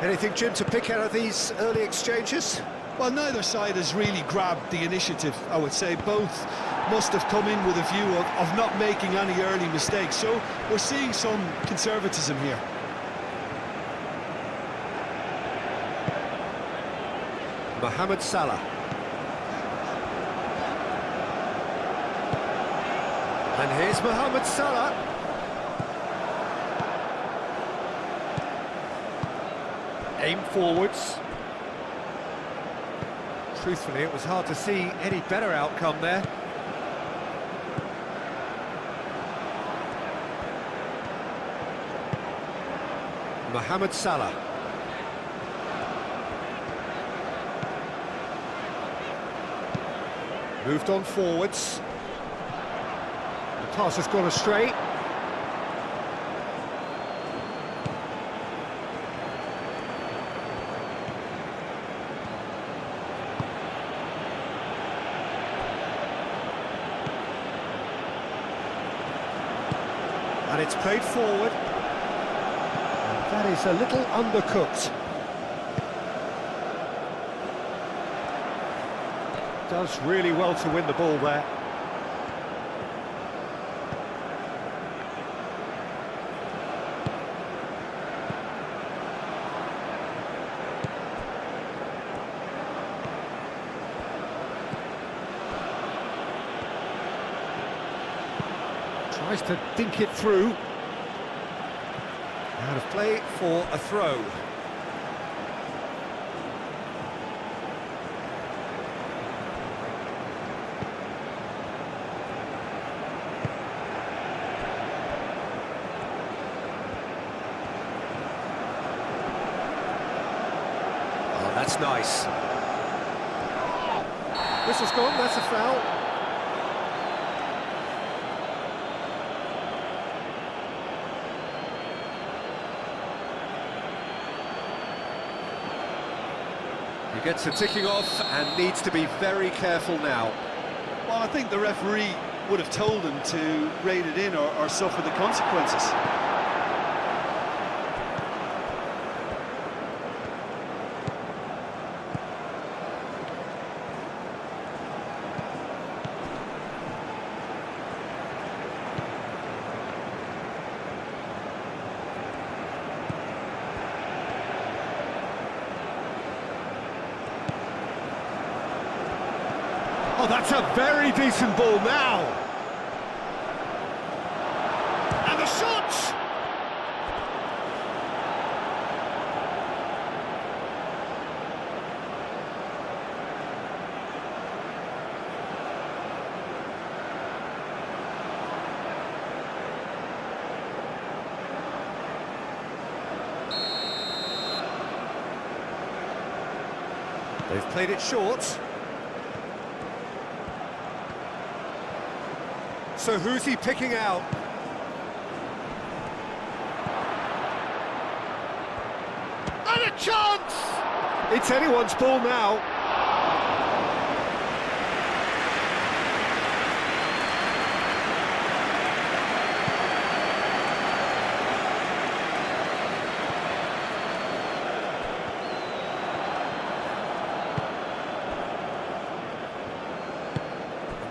A: Anything, Jim, to pick out of these early exchanges?
B: Well, neither side has really grabbed the initiative, I would say. Both must have come in with a view of not making any early mistakes. So we're seeing some conservatism here.
A: Mohamed Salah. And here's Mohamed Salah. Aim forwards. Truthfully, it was hard to see any better outcome there. Mohamed Salah. Moved on forwards. The pass has gone astray. And it's played forward. And that is a little undercooked. Does really well to win the ball there. Tries to dink it through. Out of play for a throw. Oh, that's nice. This has gone, that's a foul. He gets a ticking off and needs to be very careful now.
B: Well, I think the referee would have told him to rate it in or suffer the consequences.
A: Oh, that's a very decent ball now. And the shot! They've played it short. So who's he picking out? And a chance! It's anyone's ball now.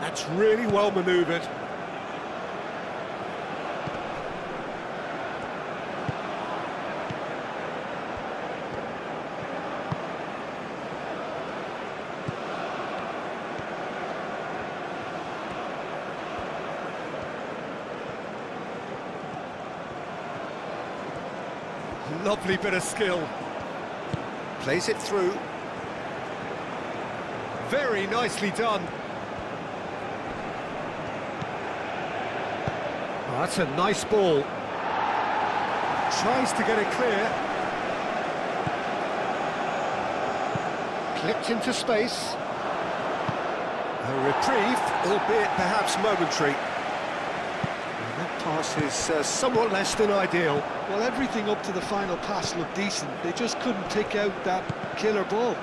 A: That's really well manoeuvred. Lovely bit of skill. Plays it through. Very nicely done. Oh, that's a nice ball. Tries to get it clear. Clipped into space. A reprieve, albeit perhaps momentary. And that pass is somewhat less than ideal.
B: Well, everything up to the final pass looked decent. They just couldn't pick out that killer ball.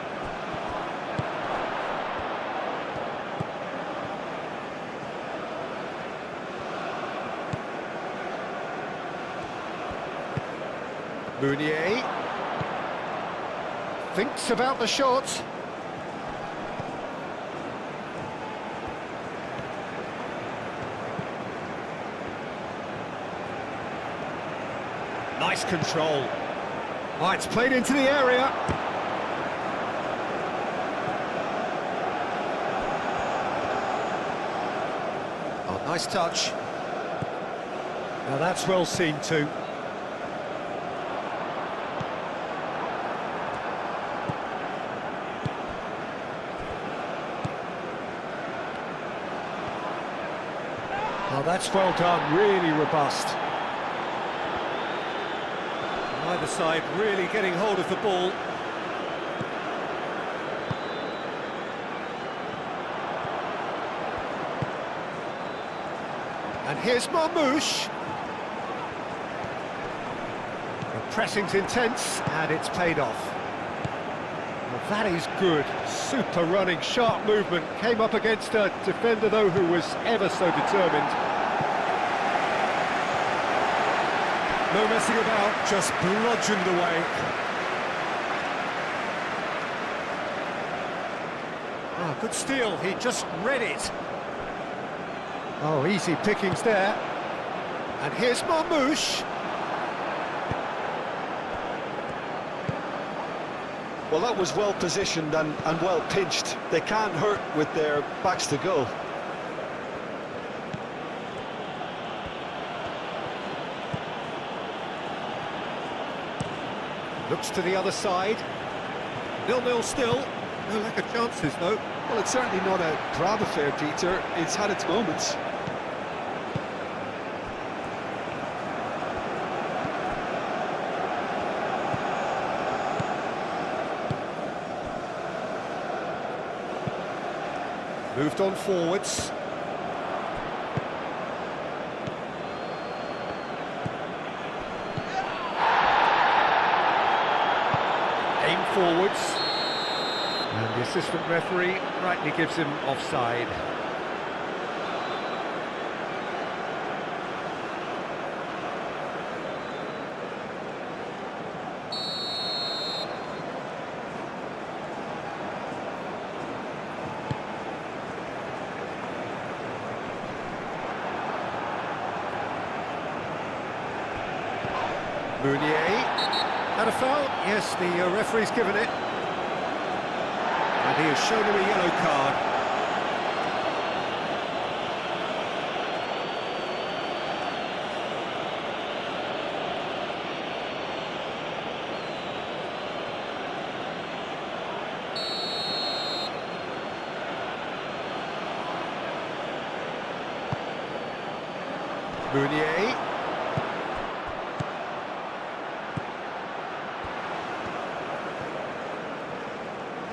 A: Meunier thinks about the shot. Nice control. Oh, it's played into the area. Oh, nice touch. Now that's well seen too. Oh, that's well done, really robust. Either side really getting hold of the ball. And here's Marmouche. The pressing's intense, and it's paid off. Well, that is good. Super running, sharp movement. Came up against a defender, though, who was ever so determined. No messing about, just bludgeoned away. Ah, good steal, he just read it. Oh, easy pickings there. And here's Marmouche.
B: Well, that was well positioned and well pinched. They can't hurt with their backs to goal.
A: Looks to the other side. 0-0 still. No lack of chances, though.
B: Well, it's certainly not a grab affair, Peter. It's had its moments.
A: Moved on forwards. Aim forwards. And the assistant referee rightly gives him offside. Meunier, had a foul? Yes, the referee's given it. And he has shown him a yellow card. Meunier.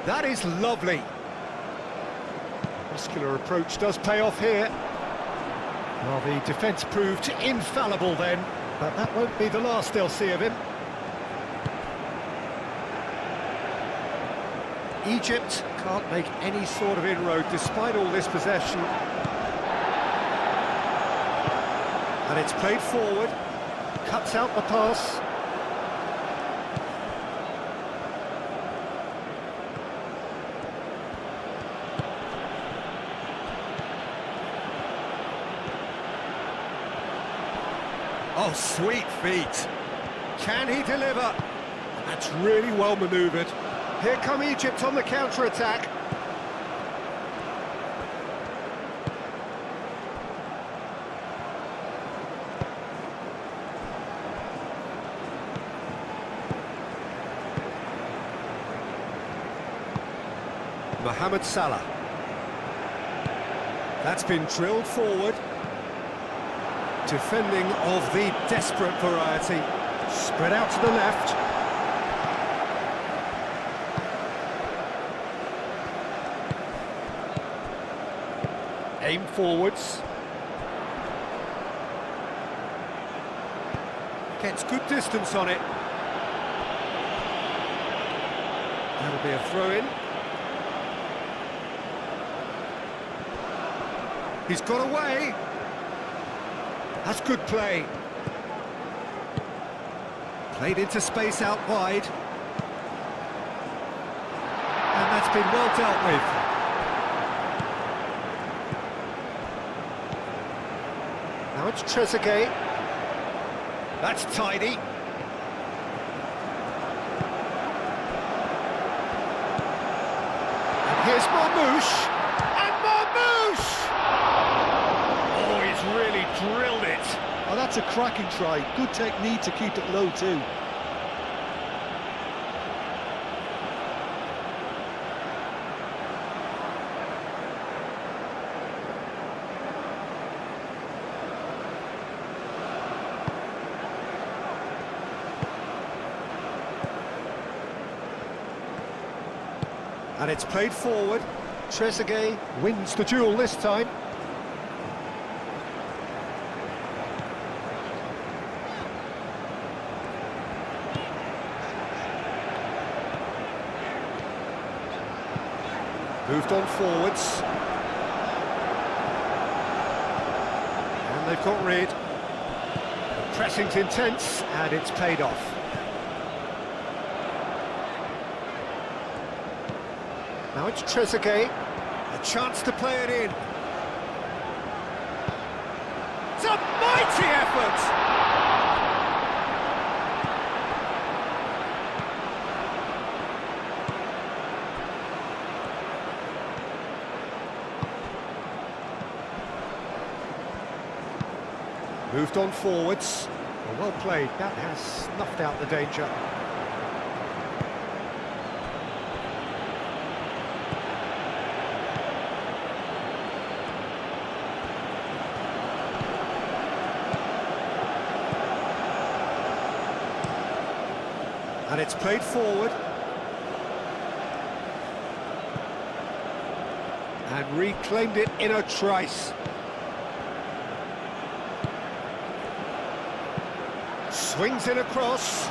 A: That is lovely. Muscular approach does pay off here. Well, the defence proved infallible then, but that won't be the last they'll see of him. Egypt can't make any sort of inroad despite all this possession. And it's played forward, cuts out the pass. Oh, sweet feet. Can he deliver? That's really well manoeuvred. Here come Egypt on the counter-attack. Mohamed Salah. That's been drilled forward. Defending of the desperate variety. Spread out to the left. Aim forwards. Gets good distance on it. That'll be a throw-in. He's got away. That's good play. Played into space out wide. And that's been well dealt with. Now it's Trezeguet. That's tidy. And here's Marmoush. And Marmoush! Oh, he's really drilled it.
B: Oh, that's a cracking try. Good technique to keep it low too.
A: And it's played forward. Trezeguet wins the duel this time. Moved on forwards. And they've got rid. The pressing's intense, and it's paid off. Now it's Trezeguet. A chance to play it in. It's a mighty effort! Moved on forwards. Well played. That has snuffed out the danger. And it's played forward. And reclaimed it in a trice. Swings it across.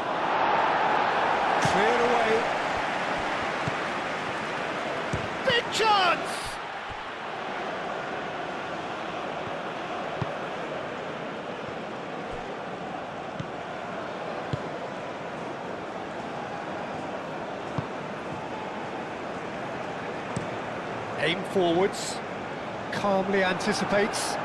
A: Cleared away. Big chance! Aim forwards. Calmly anticipates.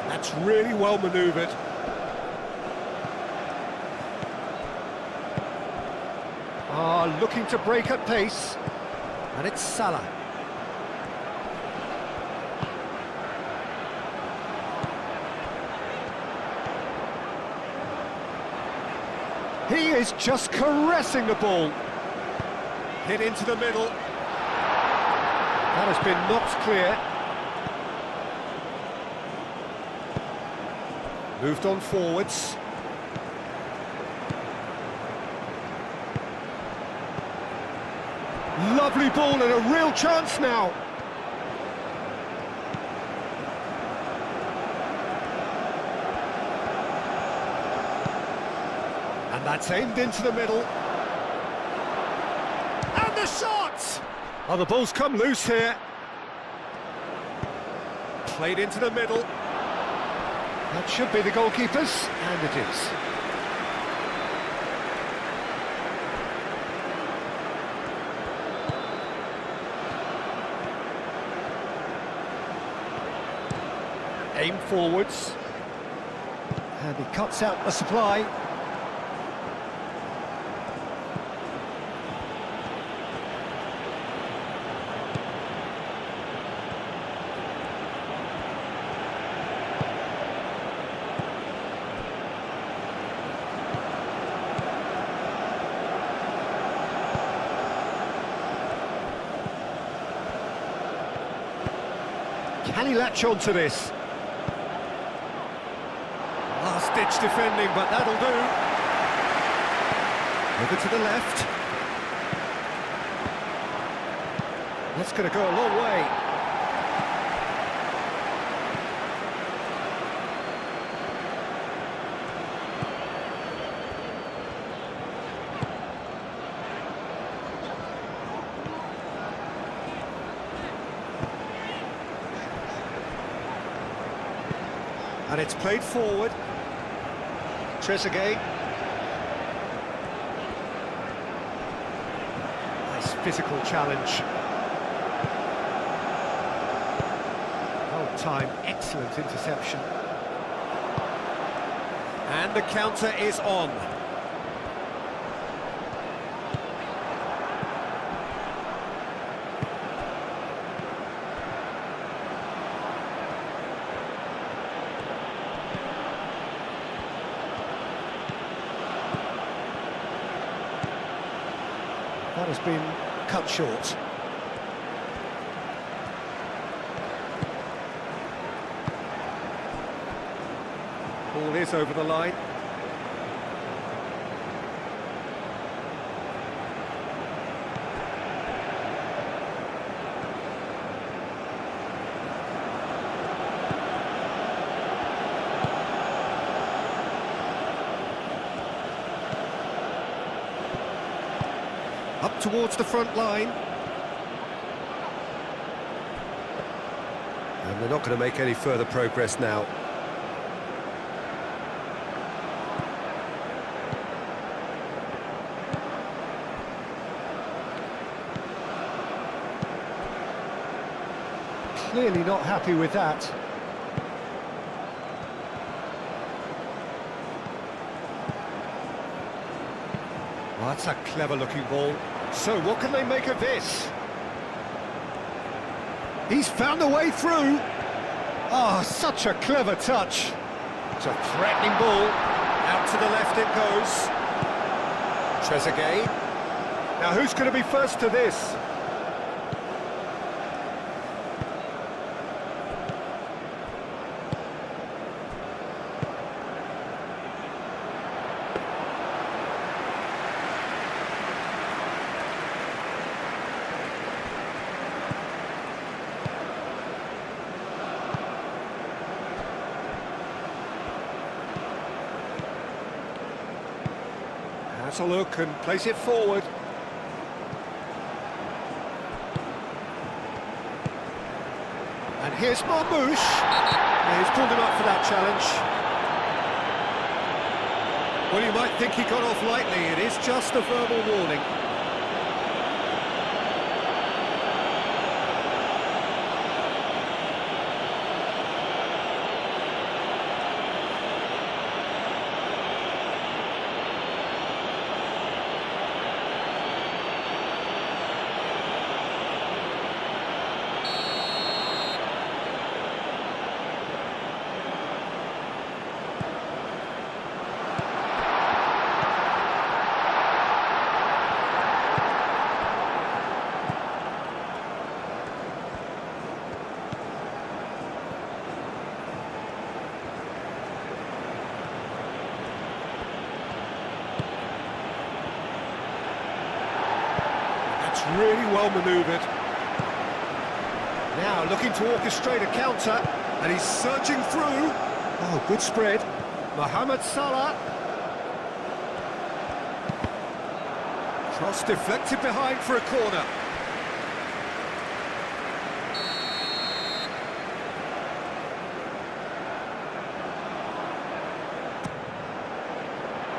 A: That's really well manoeuvred. Looking to break at pace. And it's Salah. He is just caressing the ball. Hit into the middle. That has been knocked clear. Moved on forwards. Lovely ball and a real chance now. And that's aimed into the middle. And the shot! Oh, the ball's come loose here. Played into the middle. That should be the goalkeeper's, and it is. Aim forwards. And he cuts out the supply. Can he latch on to this? Last-ditch defending, but that'll do. Over to the left. That's going to go a long way. And it's played forward. Trezeguet. Nice physical challenge. Whole time, excellent interception. And the counter is on. That has been cut short. Ball is over the line. Up towards the front line.
E: And they're not going to make any further progress now.
A: Clearly not happy with that. Well, that's a clever-looking ball. So, what can they make of this? He's found a way through. Ah, such a clever touch. It's a threatening ball. Out to the left it goes. Trezeguet. Now, who's going to be first to this? Has a look and place it forward. And here's Marmouche. He's pulled him up for that challenge. Well, you might think he got off lightly. It is just a verbal warning. That's really well manoeuvred. Now looking to orchestrate a counter, and he's surging through. Oh, good spread. Mohamed Salah. Cross deflected behind for a corner.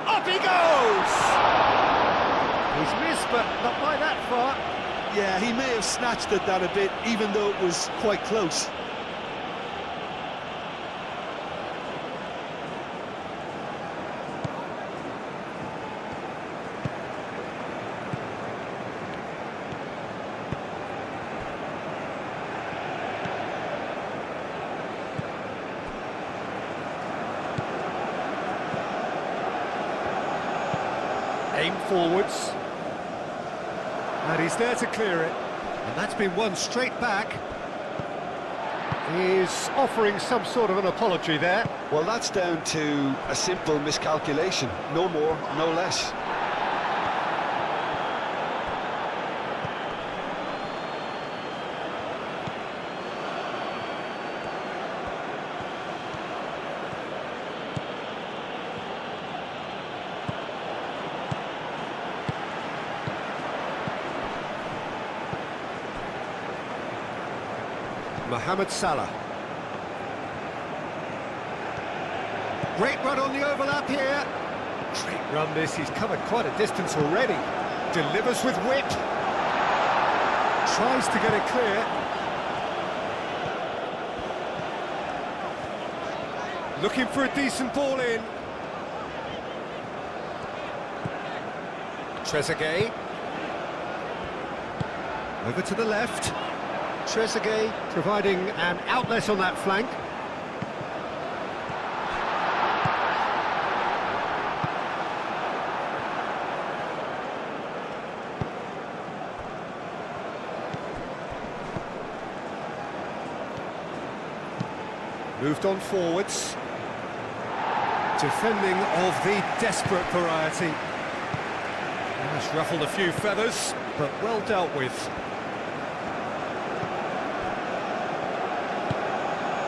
A: Up he goes! He's missed, but not by that far.
B: Yeah, he may have snatched at that a bit, even though it was quite close.
A: Aim forwards. And he's there to clear it. And that's been won straight back. He's offering some sort of an apology there.
B: Well, that's down to a simple miscalculation. No more, no less.
A: Mohamed Salah. Great run on the overlap here. Great run this, he's covered quite a distance already. Delivers with whip. Tries to get it clear. Looking for a decent ball in. Trezeguet. Over to the left. Trezeguet providing an outlet on that flank. Moved on forwards. Defending of the desperate variety. That's ruffled a few feathers, but well dealt with.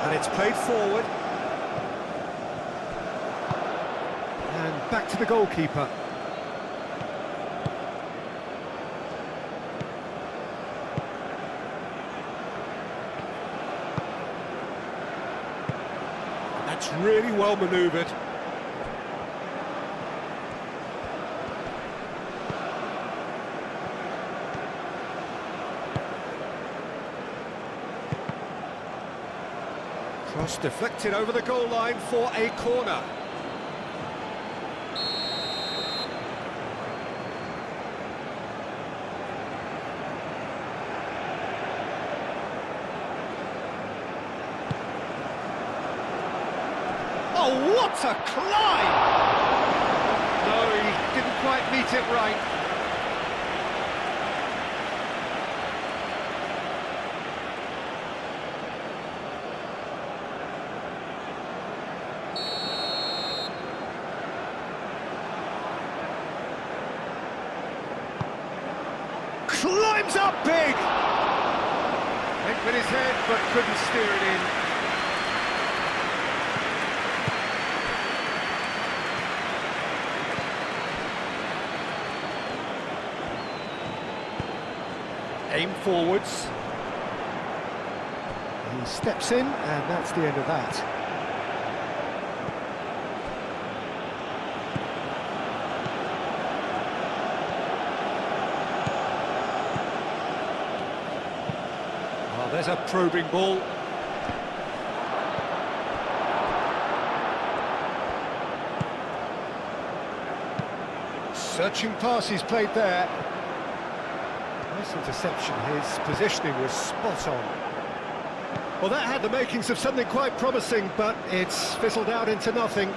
A: And it's played forward. And back to the goalkeeper. That's really well manoeuvred. Cross deflected over the goal line for a corner. Oh, what a climb! No, he didn't quite meet it right. Climbs up big! Went with his head, but couldn't steer it in. Aim forwards. He steps in, and that's the end of that. There's a probing ball. Searching pass he's played there. Nice interception, his positioning was spot on. Well, that had the makings of something quite promising, but it's fizzled out into nothing.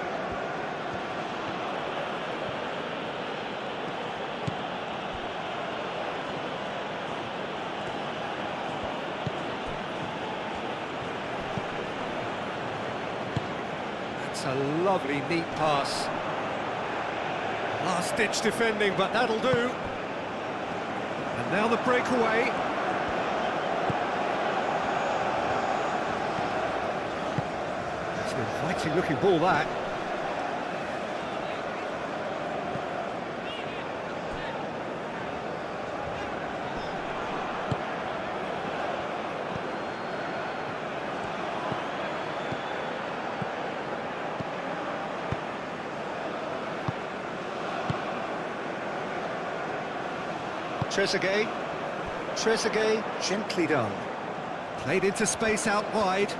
A: A lovely, neat pass. Last-ditch defending, but that'll do. And Now the breakaway. It's an inviting looking ball, that. Trezeguet, gently done. Played into space out wide.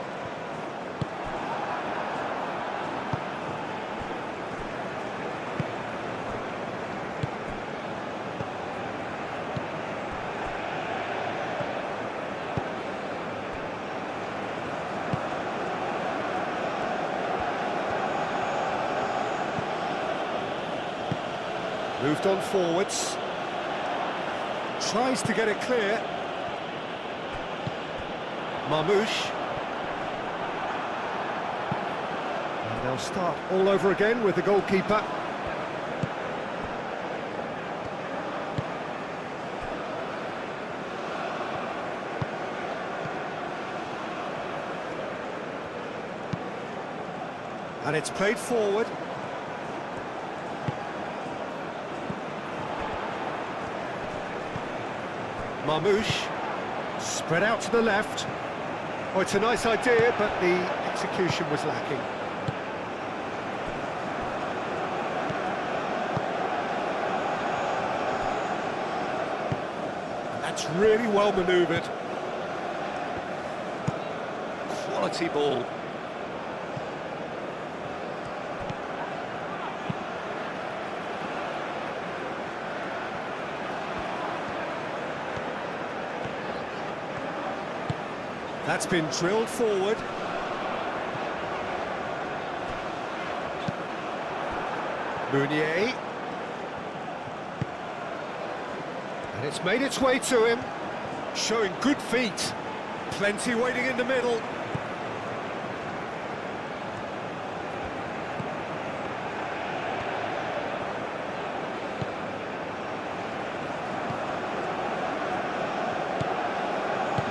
A: Moved on forwards. Tries to get it clear. Marmoush. And they'll start all over again with the goalkeeper. And it's played forward. Marmoush, spread out to the left. Oh, it's a nice idea, but the execution was lacking. And that's really well manoeuvred. Quality ball. That's been drilled forward. Meunier. And it's made its way to him. Showing good feet. Plenty waiting in the middle.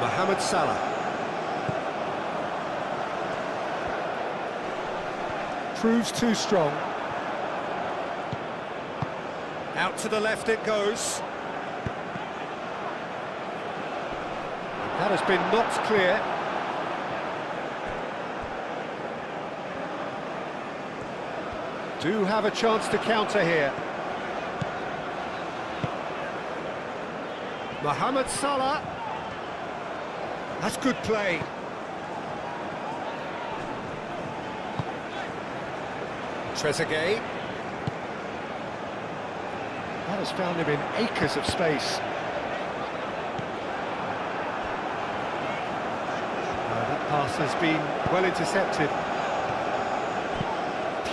A: Mohamed Salah. Proves too strong. Out to the left it goes. That has been knocked clear. Do have a chance to counter here. Mohamed Salah. That's good play. Trezeguet. That has found him in acres of space. That pass has been well intercepted.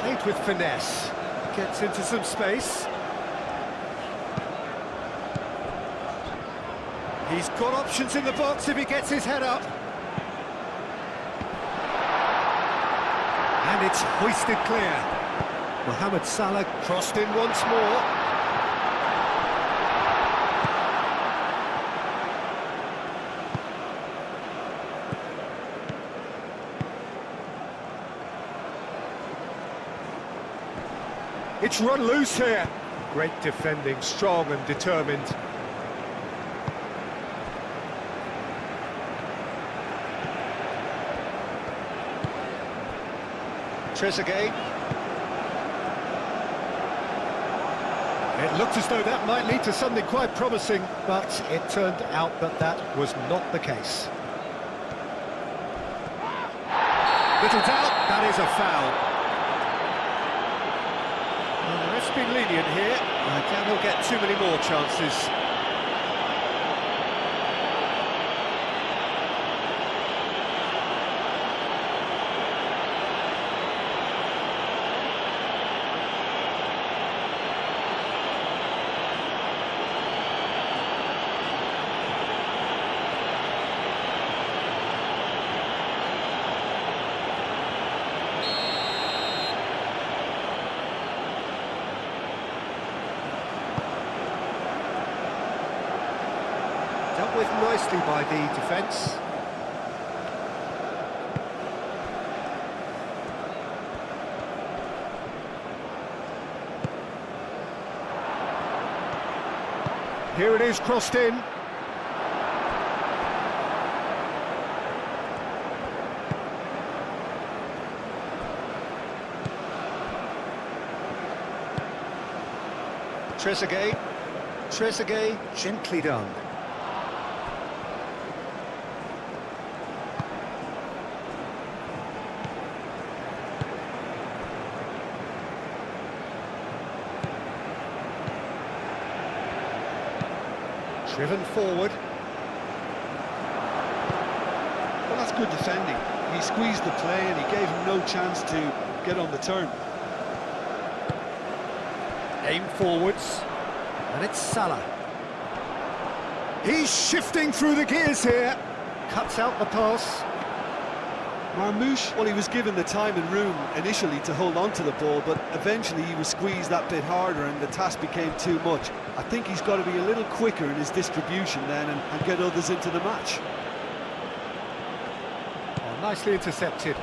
A: Played with finesse. Gets into some space. He's got options in the box if he gets his head up. And it's hoisted clear. Mohamed Salah crossed in once more. It's run loose here. Great defending, strong and determined. Trezeguet. It looked as though that might lead to something quite promising, but it turned out that that was not the case. Little doubt, that is a foul. Well, the ref's been lenient here. I doubt he'll get too many more chances. dealt with nicely by the defence. Here it is, crossed in. Trezeguet, gently done. Driven forward.
B: Well, that's good defending. He squeezed the play and he gave him no chance to get on the turn.
A: Aim forwards. And it's Salah. He's shifting through the gears here. Cuts out the pass.
B: Marmoush, well, he was given the time and room initially to hold on to the ball, but eventually he was squeezed that bit harder and the task became too much. I think he's got to be a little quicker in his distribution then and get others into the match.
A: Oh, nicely intercepted.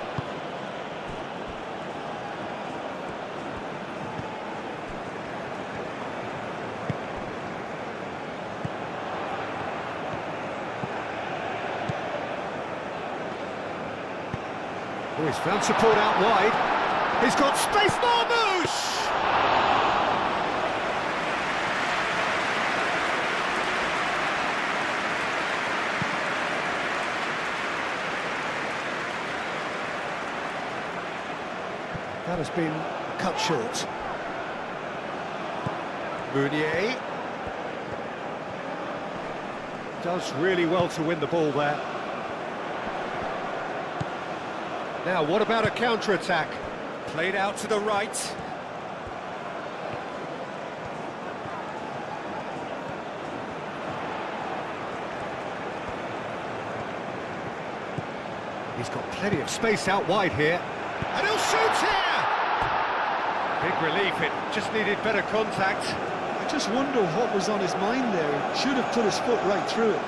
A: Oh, he's found support out wide. He's got space, Marmoush! That has been cut short. Meunier does really well to win the ball there. Now, what about a counter-attack? Played out to the right. He's got plenty of space out wide here. And he'll shoot here! Big relief, it just needed better contact.
B: I just wonder what was on his mind there. He should have put his foot right through it.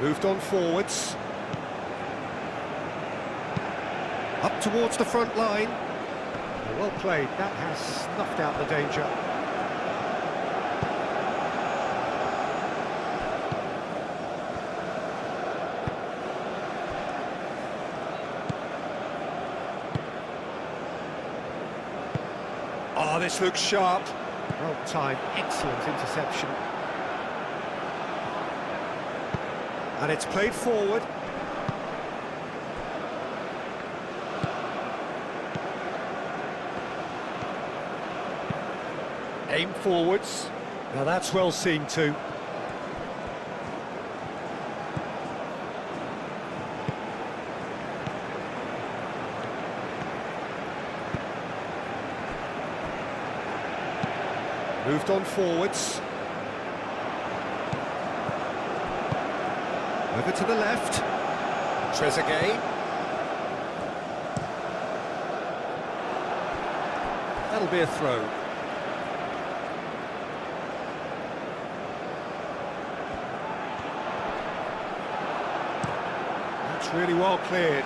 A: Moved on forwards. Up towards the front line. Well played, that has snuffed out the danger. Oh, this looks sharp. Well timed, excellent interception. And it's played forward. Aim forwards. Now that's well seen too. Moved on forwards. Over to the left. Trezeguet. That'll be a throw. That's really well cleared.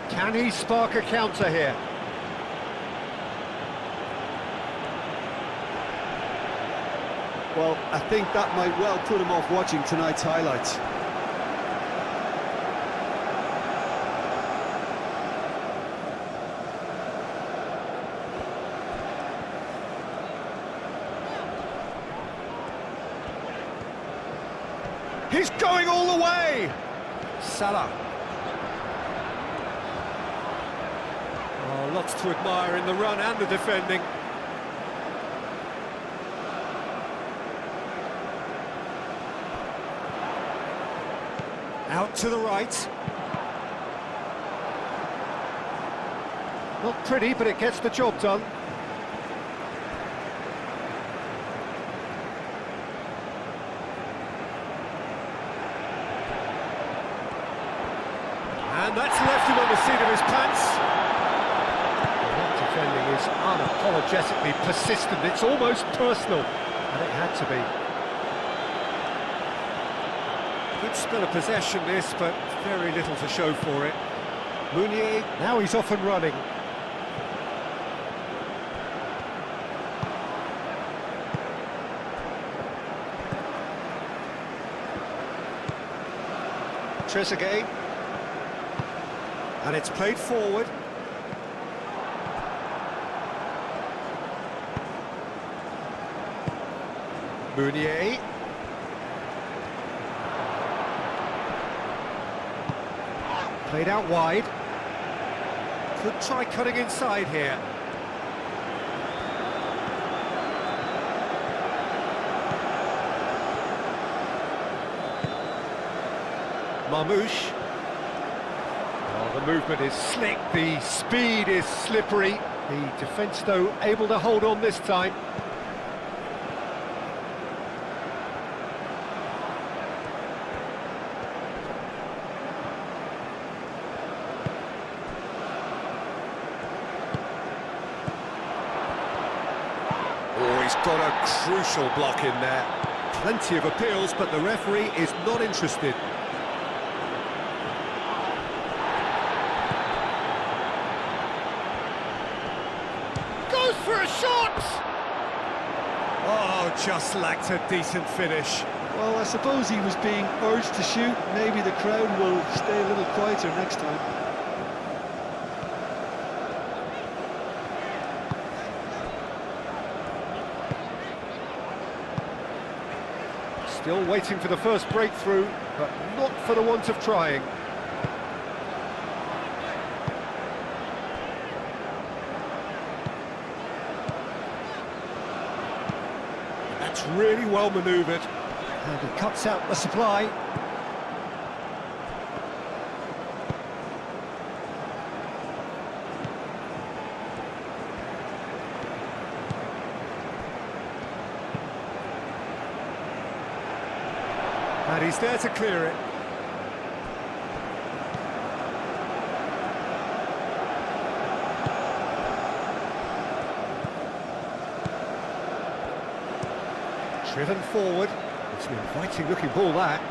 A: Can he spark a counter here?
B: Well, I think that might well put him off watching tonight's highlights.
A: He's going all the way! Salah. Oh, lots to admire in the run and the defending. Out to the right. Not pretty, but it gets the job done. And that's left him on the seat of his pants. That defending is unapologetically persistent. It's almost personal, and it had to be. Good spell of possession this, but very little to show for it. Meunier, now he's off and running. Trezeguet. And it's played forward. Meunier. Played out wide. Could try cutting inside here. Marmouche. Oh, the movement is slick, the speed is slippery. The defence, though, able to hold on this time. Oh, he's got a crucial block in there. Plenty of appeals, but the referee is not interested.
D: For a shot!
A: Oh, just lacked a decent finish.
B: Well, I suppose he was being urged to shoot. Maybe the crowd will stay a little quieter next time.
A: Still waiting for the first breakthrough, but not for the want of trying. That's really well manoeuvred. And he cuts out the supply. And he's there to clear it. Driven forward. It's an inviting looking ball, that.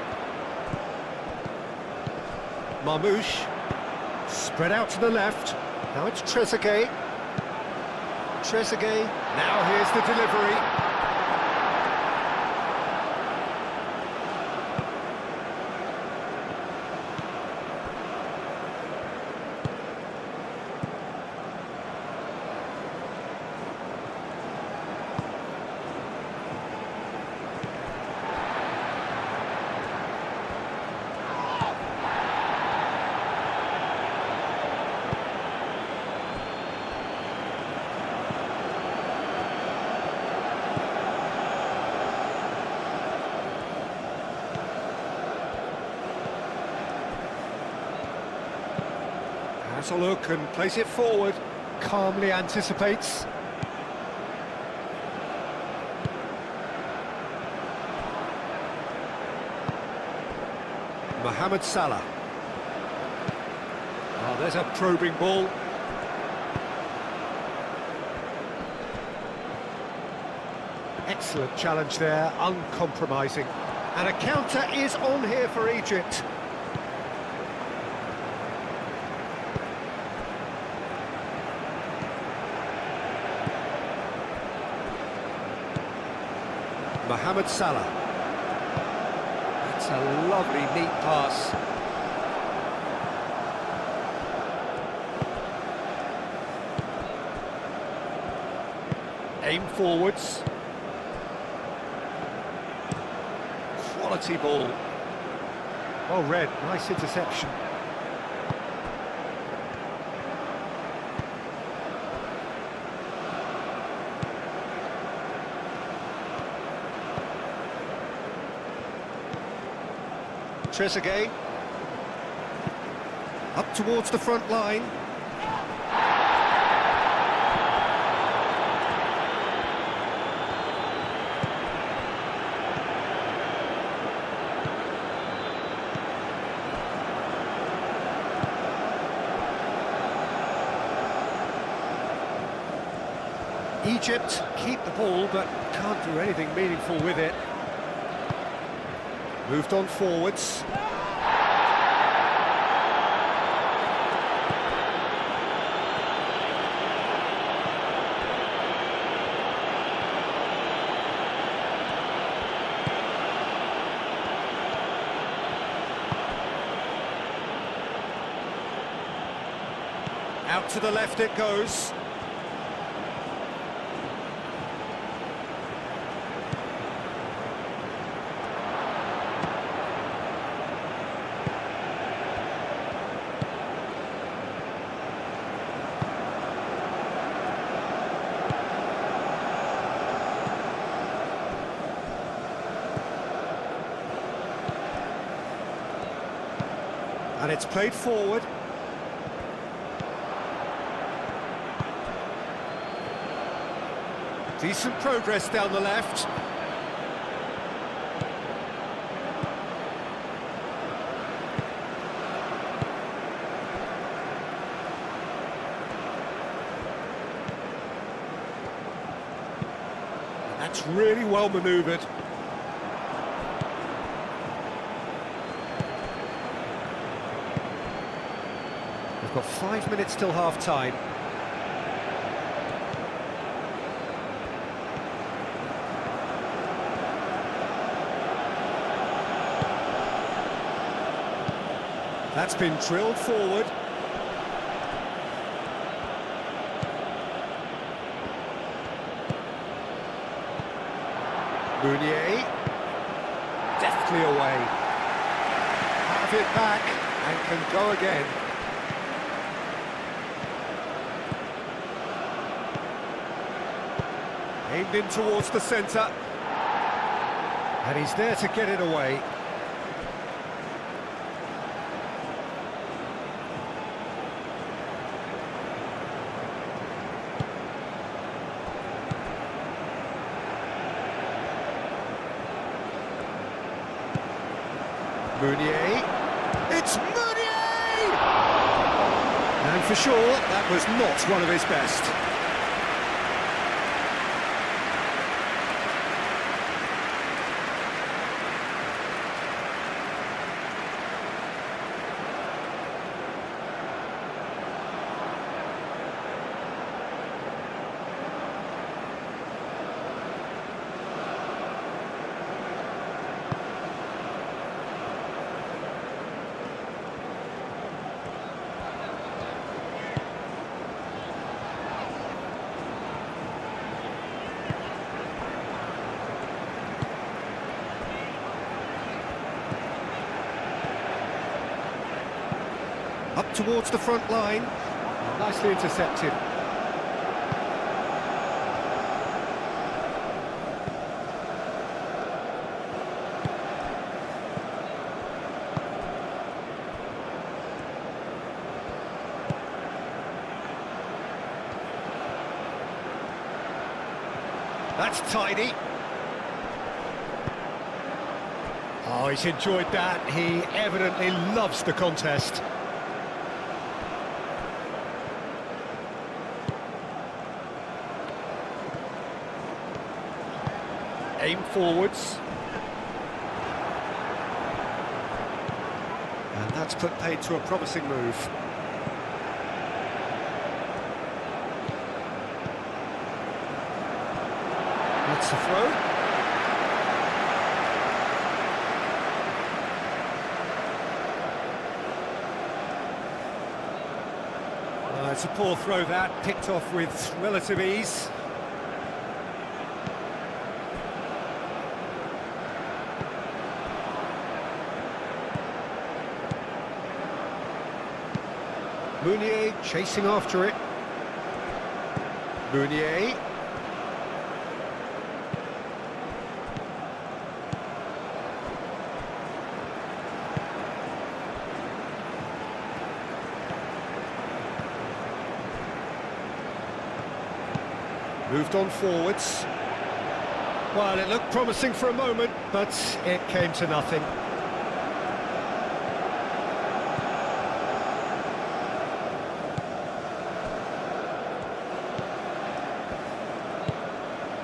A: Marmouche. Spread out to the left. Now it's Trezeguet. Trezeguet. Now here's the delivery. Has a look and plays it forward. Calmly anticipates. Mohamed Salah. Oh, there's a probing ball. Excellent challenge there, uncompromising. And a counter is on here for Egypt. Mohamed Salah. That's a lovely, neat pass. Aim forwards. Quality ball. Well read, nice interception. Trezeguet. Up towards the front line. Egypt keep the ball, but can't do anything meaningful with it. Moved on forwards. Out to the left it goes. And it's played forward. Decent progress down the left. That's really well manoeuvred. We've got 5 minutes till half-time. That's been drilled forward. Meunier. Deftly away. Have it back and can go again. Aimed in towards the centre. And he's there to get it away. Meunier. It's Meunier! And for sure, that was not one of his best. Up towards the front line. Nicely intercepted. That's tidy. Oh, he's enjoyed that. He evidently loves the contest. Aim forwards. And that's put paid to a promising move. That's the throw. It's a poor throw that, picked off with relative ease. Meunier chasing after it. Meunier. Moved on forwards. Well, it looked promising for a moment, but it came to nothing.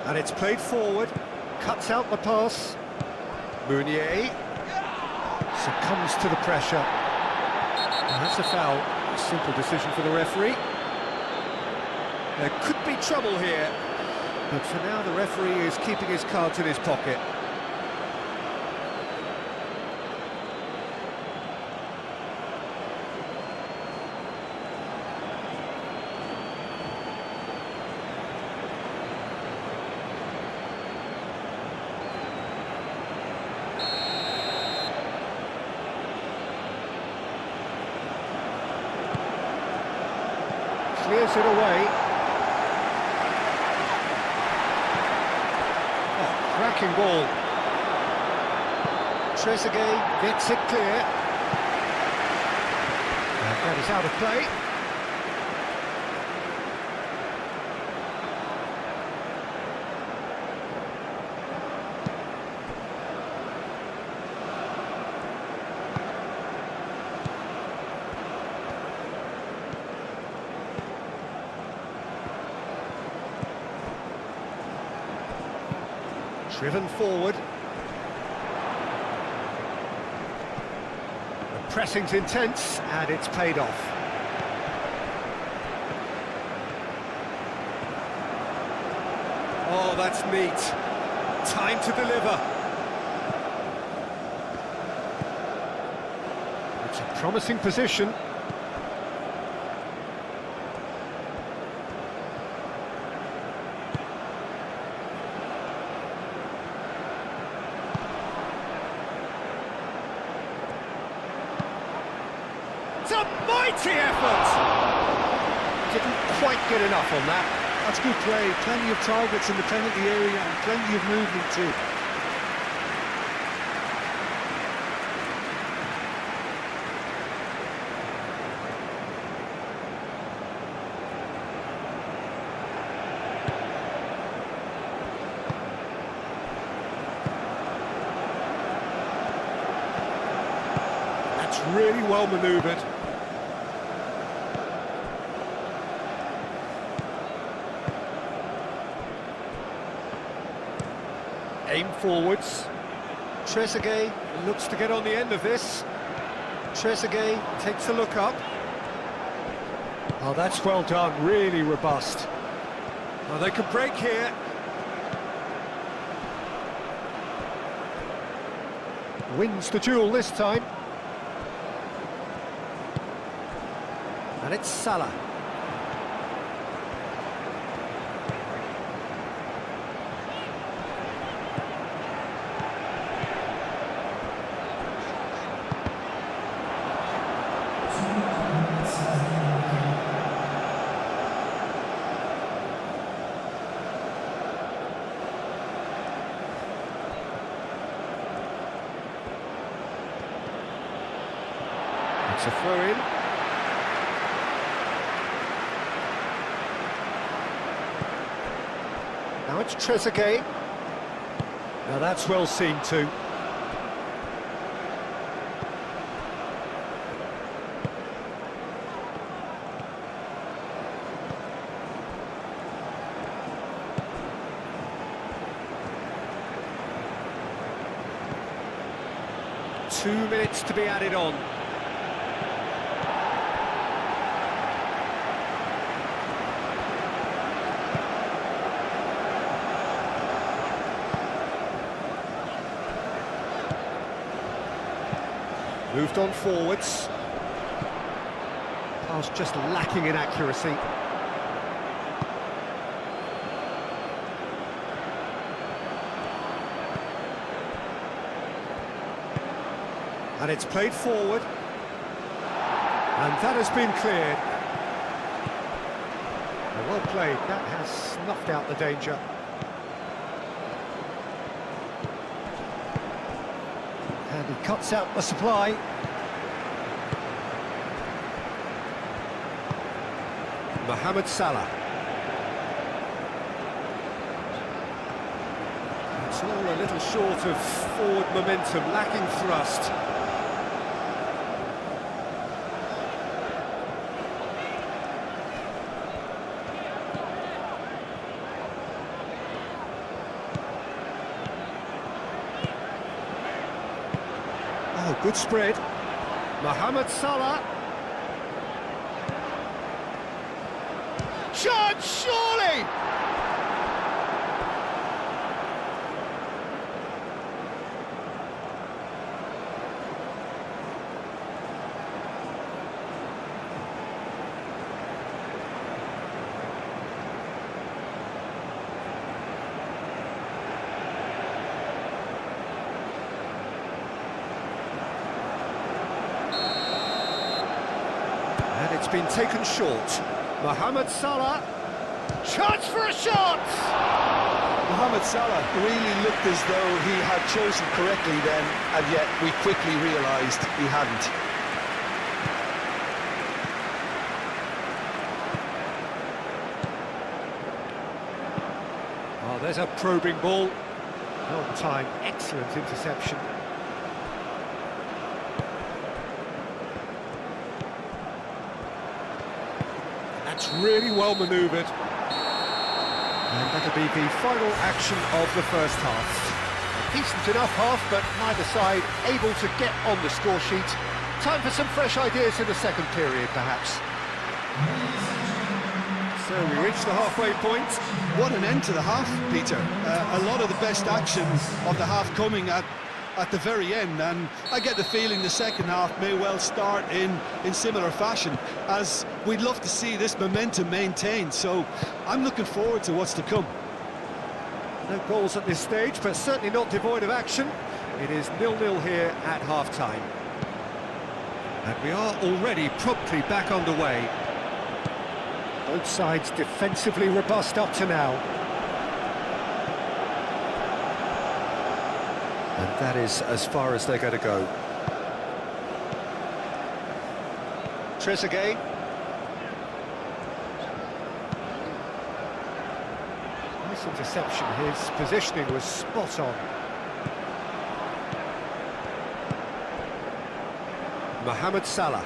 A: And it's played forward, cuts out the pass. Meunier succumbs to the pressure. And that's a foul. A simple decision for the referee. There could be trouble here, but for now the referee is keeping his cards in his pocket. Clears it away. Cracking ball. Trezeguet gets it clear. And that is out of play. Driven forward. The pressing's intense, and it's paid off. Oh, that's neat. Time to deliver. It's a promising position. It's a mighty effort! Didn't quite get enough on that.
B: That's good play. Plenty of targets in the penalty area and plenty of movement too.
A: That's really well manoeuvred. Aim forwards. Trezeguet looks to get on the end of this. Trezeguet takes a look up. Oh, that's well done, really robust. Oh, they could break here. Wins the duel this time. And it's Salah. It's a throw-in. Now it's Trezeguet. Now that's well seen too. Two minutes to be added on. Moved on forwards. Pass just lacking in accuracy. And it's played forward. And that has been cleared. Well played, that has snuffed out the danger. And he cuts out the supply. Mohamed Salah. It's all a little short of forward momentum, lacking thrust. Oh, good spread. Mohamed Salah. Chance, surely! And it's been taken short. Mohamed Salah, chance for a shot!
B: Mohamed Salah really looked as though he had chosen correctly then, and yet we quickly realised he hadn't.
A: Oh, there's a probing ball. Well timed, excellent interception. That's really well manoeuvred. And that'll be the final action of the first half. A decent enough half, but neither side able to get on the score sheet. Time for some fresh ideas in the second period, perhaps. So we reach the halfway point.
B: What an end to the half, Peter. A lot of the best action of the half coming at the very end, and I get the feeling the second half may well start in similar fashion, as we'd love to see this momentum maintained, so I'm looking forward to what's to come.
A: No goals at this stage, but certainly not devoid of action. It is 0-0 here at half-time. And we are already promptly back underway. Both sides defensively robust up to now.
E: And that is as far as they're going to go.
A: Trezeguet. Nice interception, his positioning was spot on. Mohamed Salah.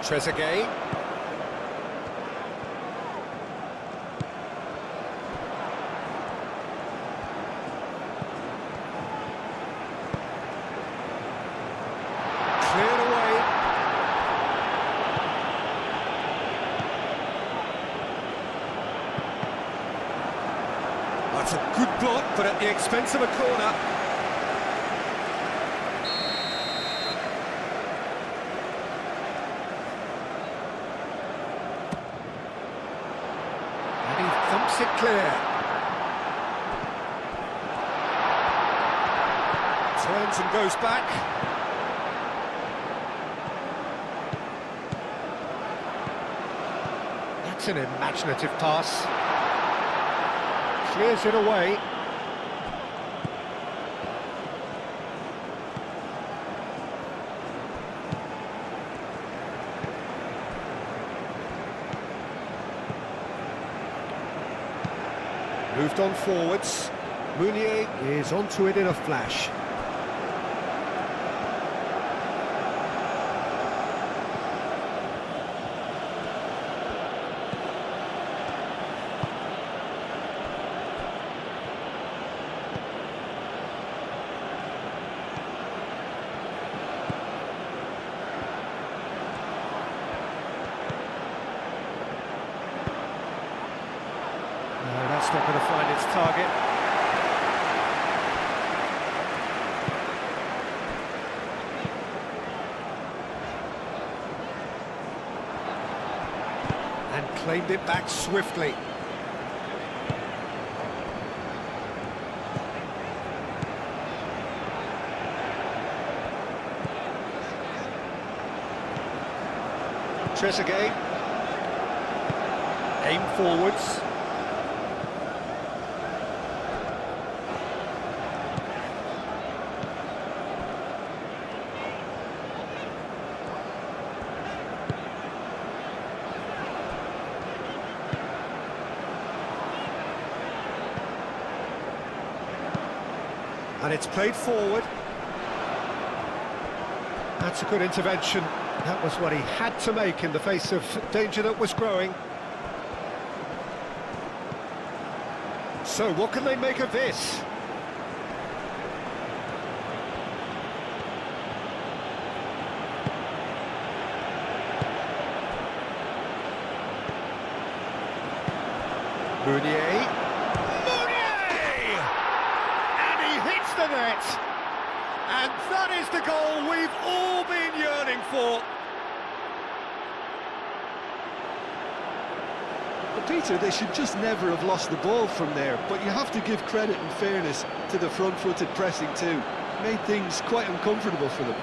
A: Trezeguet. Cleared away. That's a good block, but at the expense of a corner. And he thumps it clear. Turns and goes back. That's an imaginative pass. Clears it away. Moved on forwards. Meunier is onto it in a flash. No, that's not going to find its target. And claimed it back swiftly. Trezeguet. Aim forwards. And it's played forward. That's a good intervention. That was what he had to make in the face of danger that was growing. So what can they make of this? Meunier. And he hits the net. And that is the goal we've all been yearning for.
B: But Peter, they should just never have lost the ball from there, but you have to give credit and fairness to the front-footed pressing too. Made things quite uncomfortable for them.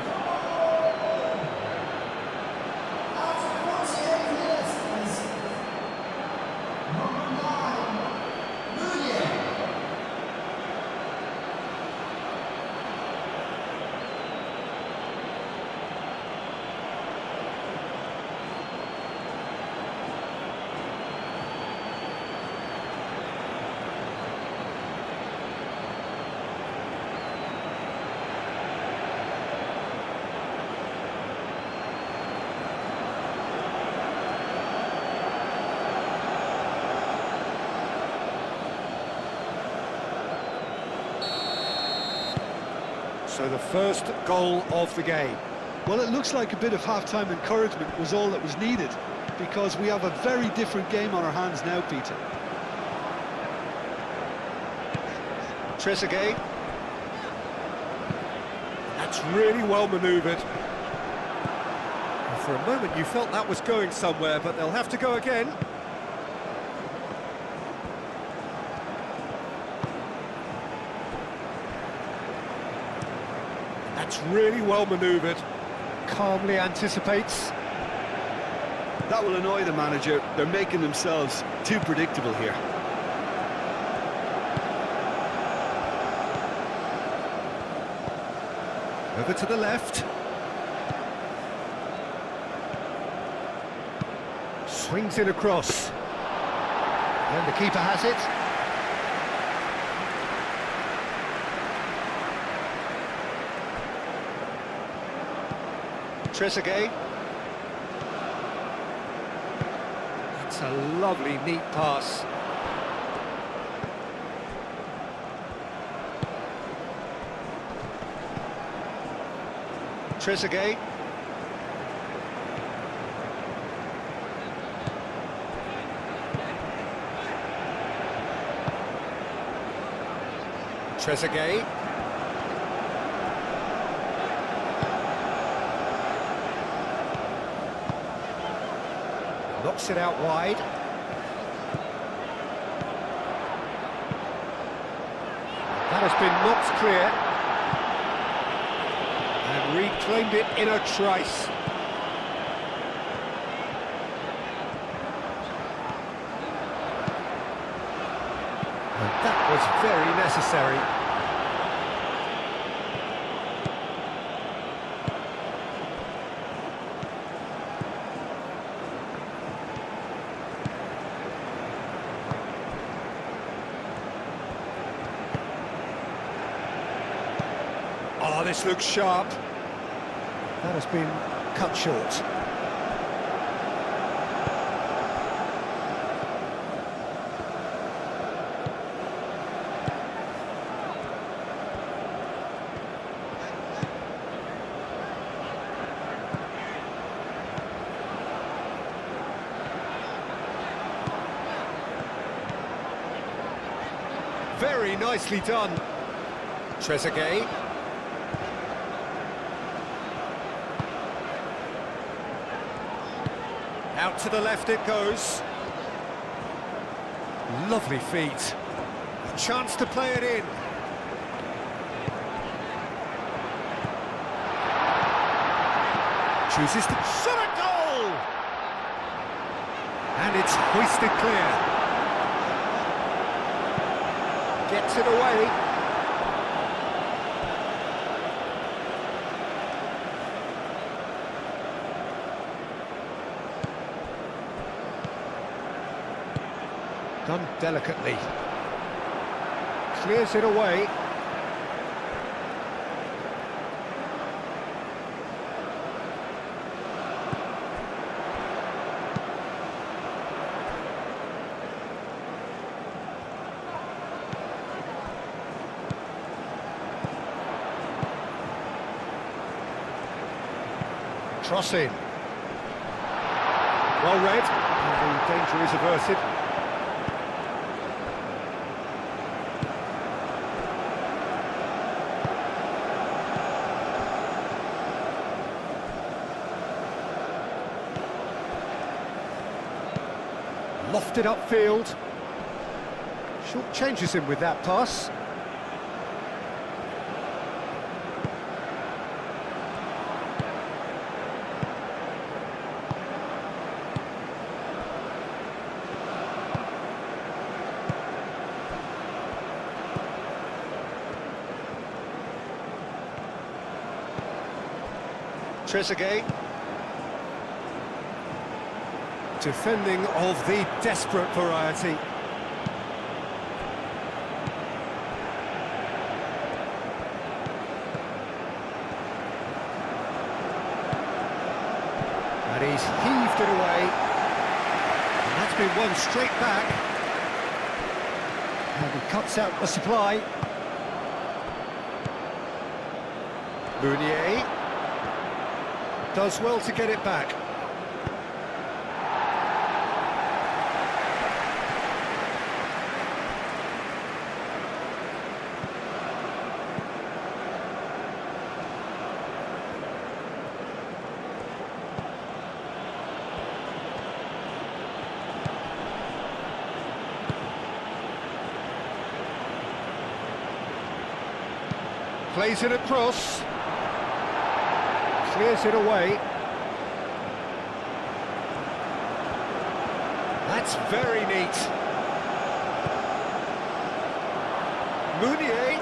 A: So the first goal of the game.
B: Well, it looks like a bit of half-time encouragement was all that was needed, because we have a very different game on our hands now, Peter.
A: Trezeguet. That's really well manoeuvred. For a moment you felt that was going somewhere, but they'll have to go again. That's really well manoeuvred. Calmly anticipates.
B: That will annoy the manager. They're making themselves too predictable here.
A: Over to the left. Swings it across. And the keeper has it. Trezeguet. That's a lovely, neat pass. Trezeguet. Trezeguet. Knocks it out wide. That has been knocked clear. And reclaimed it in a trice. And that was very necessary. Oh, this looks sharp. That has been cut short. Very nicely done. Trezeguet. Out to the left it goes. Lovely feet. A chance to play it in. Chooses to shot a goal! And it's hoisted clear. Gets it away. Done delicately. Clears it away. Cross in. Well read, and the danger is averted. Lofted upfield. Short changes him with that pass. Trezeguet. Defending of the desperate variety. And he's heaved it away. And that's been won straight back. And he cuts out the supply. Meunier does well to get it back. Plays it across. Clears it away. That's very neat. Meunier.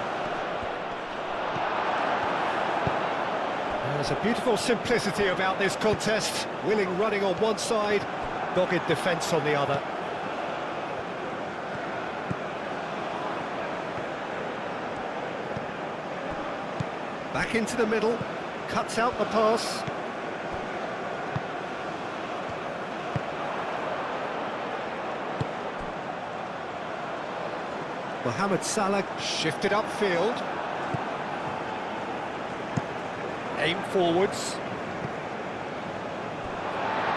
A: There's a beautiful simplicity about this contest. Willing running on one side, dogged defence on the other. Back into the middle, cuts out the pass. Mohamed Salah shifted upfield. Aim forwards.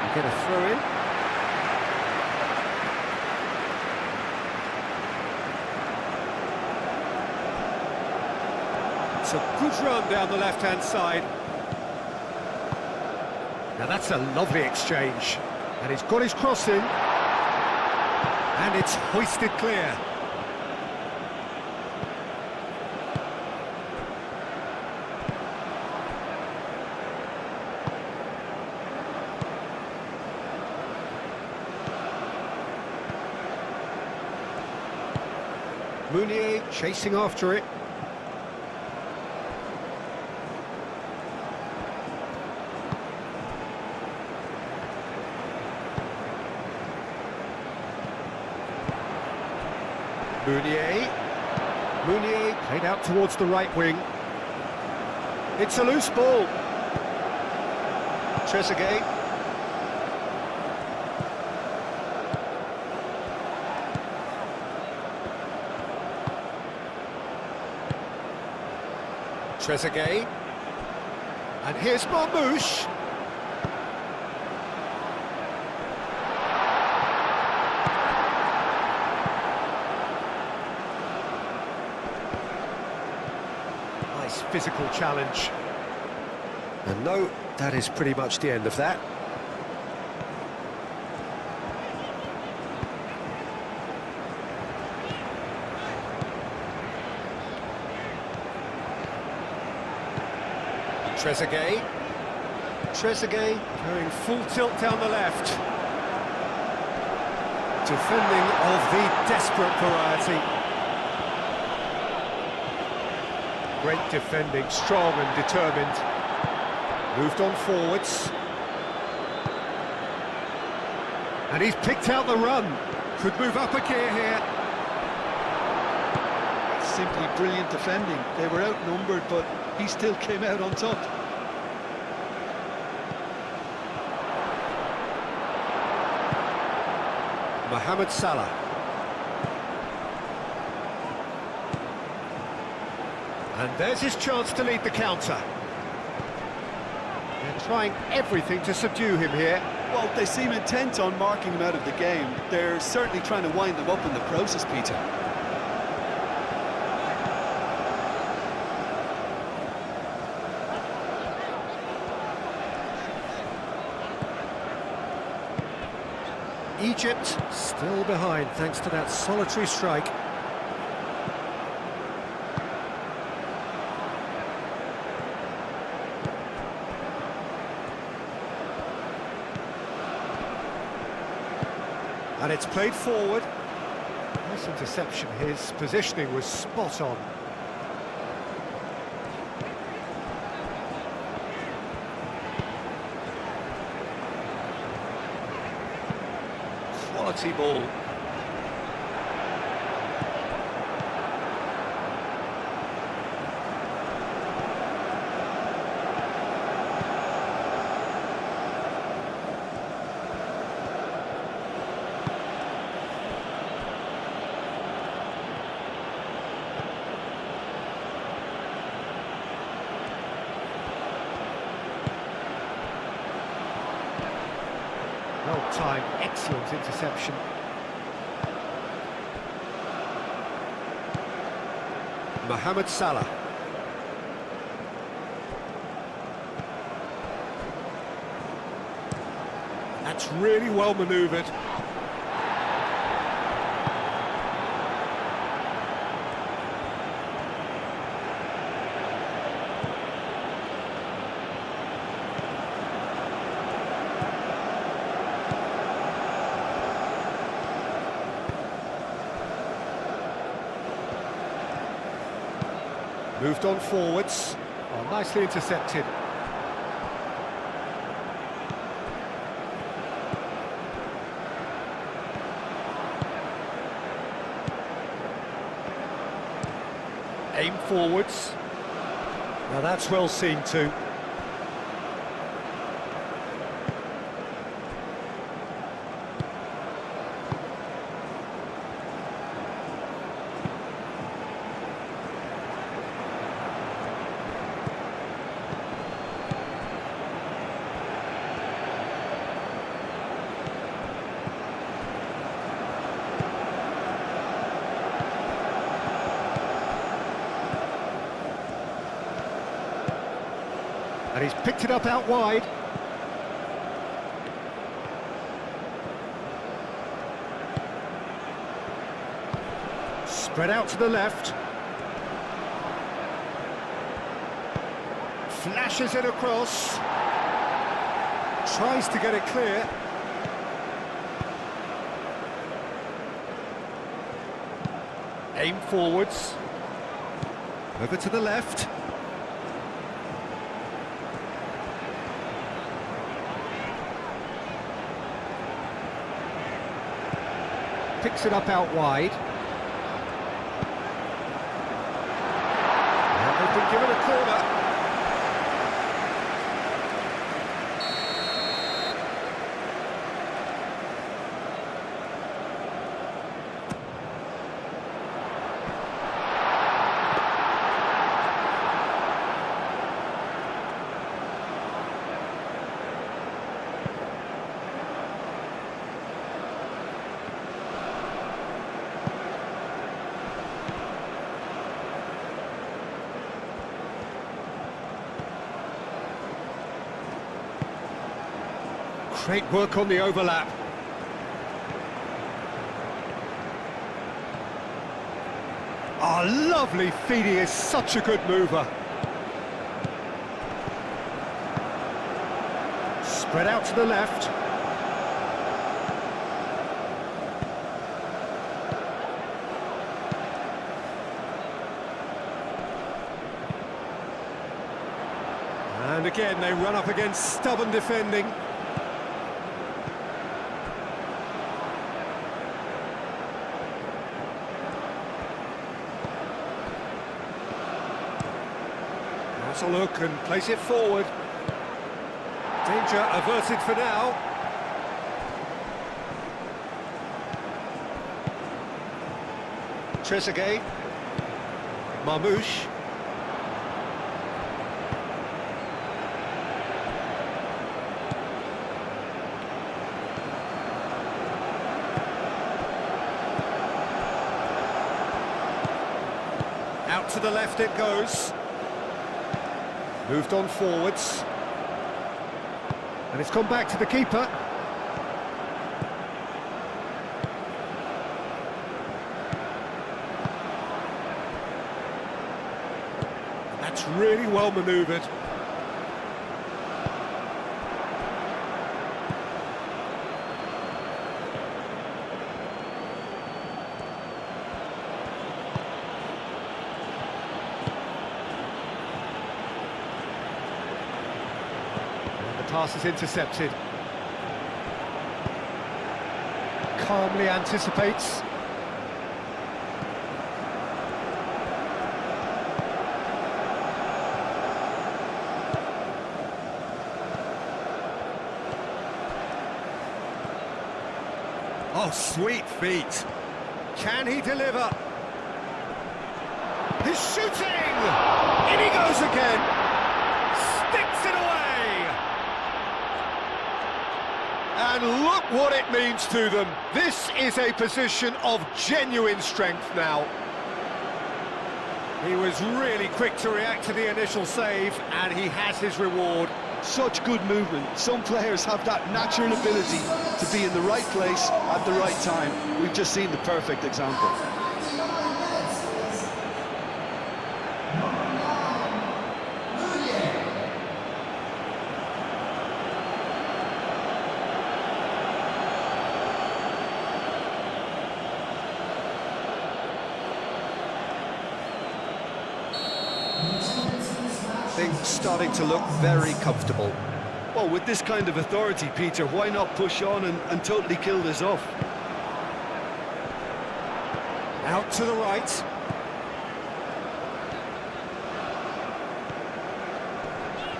A: You get a throw in. It's a good run down the left-hand side. Now that's a lovely exchange. And he's got his cross in. And it's hoisted clear. Meunier chasing after it. Meunier played out towards the right wing. It's a loose ball. Trezeguet. Trezeguet. And here's Marmoush. Nice physical challenge. And no, that is pretty much the end of that. Trezeguet going full tilt down the left. Defending of the desperate variety. Great defending, strong and determined. Moved on forwards. And he's picked out the run. Could move up a gear here.
B: Simply brilliant defending. They were outnumbered, but he still came out on top.
A: Mohamed Salah. And there's his chance to lead the counter. They're trying everything to subdue him here.
B: Well, they seem intent on marking him out of the game. They're certainly trying to wind them up in the process, Peter.
A: Egypt still behind thanks to that solitary strike. And it's played forward. Nice interception. His positioning was spot on. Quality ball. Well timed, excellent interception. Mohamed Salah. That's really well manoeuvred. Moved on forwards. Oh, nicely intercepted. Aim forwards. Now that's well seen too. And he's picked it up out wide. Spread out to the left. Flashes it across. Tries to get it clear. Aim forwards. Over to the left. Picks it up out wide. And they've been given a corner. Great work on the overlap. Oh, lovely feed, he is such a good mover. Spread out to the left. And again, they run up against stubborn defending. That's a look and place it forward. Danger averted for now. Trezeguet. Marmouche. Out to the left it goes. Moved on forwards. And it's gone back to the keeper. That's really well manoeuvred. Pass is intercepted. Calmly anticipates. Oh, sweet feet. Can he deliver? He's shooting! In he goes again! Sticks it away! And look what it means to them. This is a position of genuine strength now. He was really quick to react to the initial save, and he has his reward.
B: Such good movement. Some players have that natural ability to be in the right place at the right time. We've just seen the perfect example.
E: Things starting to look very comfortable.
B: Well, with this kind of authority, Peter, why not push on and totally kill this off?
A: Out to the right.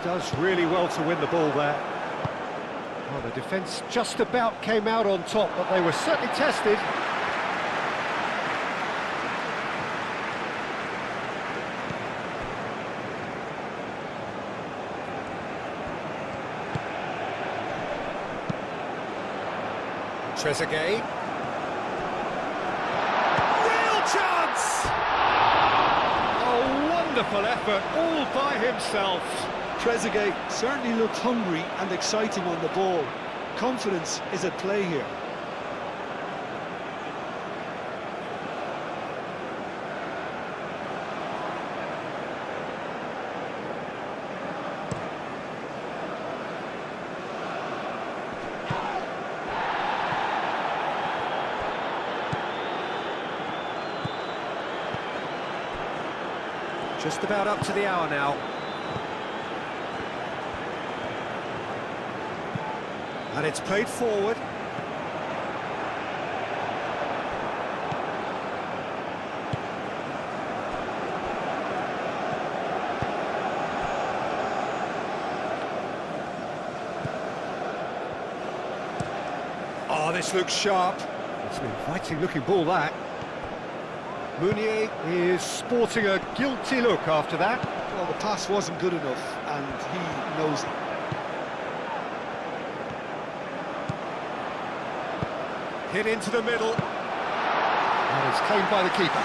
A: Does really well to win the ball there. Well, the defence just about came out on top, but they were certainly tested. Trezeguet. Real chance!
D: Oh, wonderful effort, all by himself.
B: Trezeguet certainly looked hungry and exciting on the ball. Confidence is at play here.
A: Just about up to the hour now. And it's played forward. Oh, this looks sharp. It's an inviting looking ball, that. Meunier is sporting a guilty look after that.
B: Well, the pass wasn't good enough, and he knows it.
A: Hit into the middle. And it's claimed by the keeper.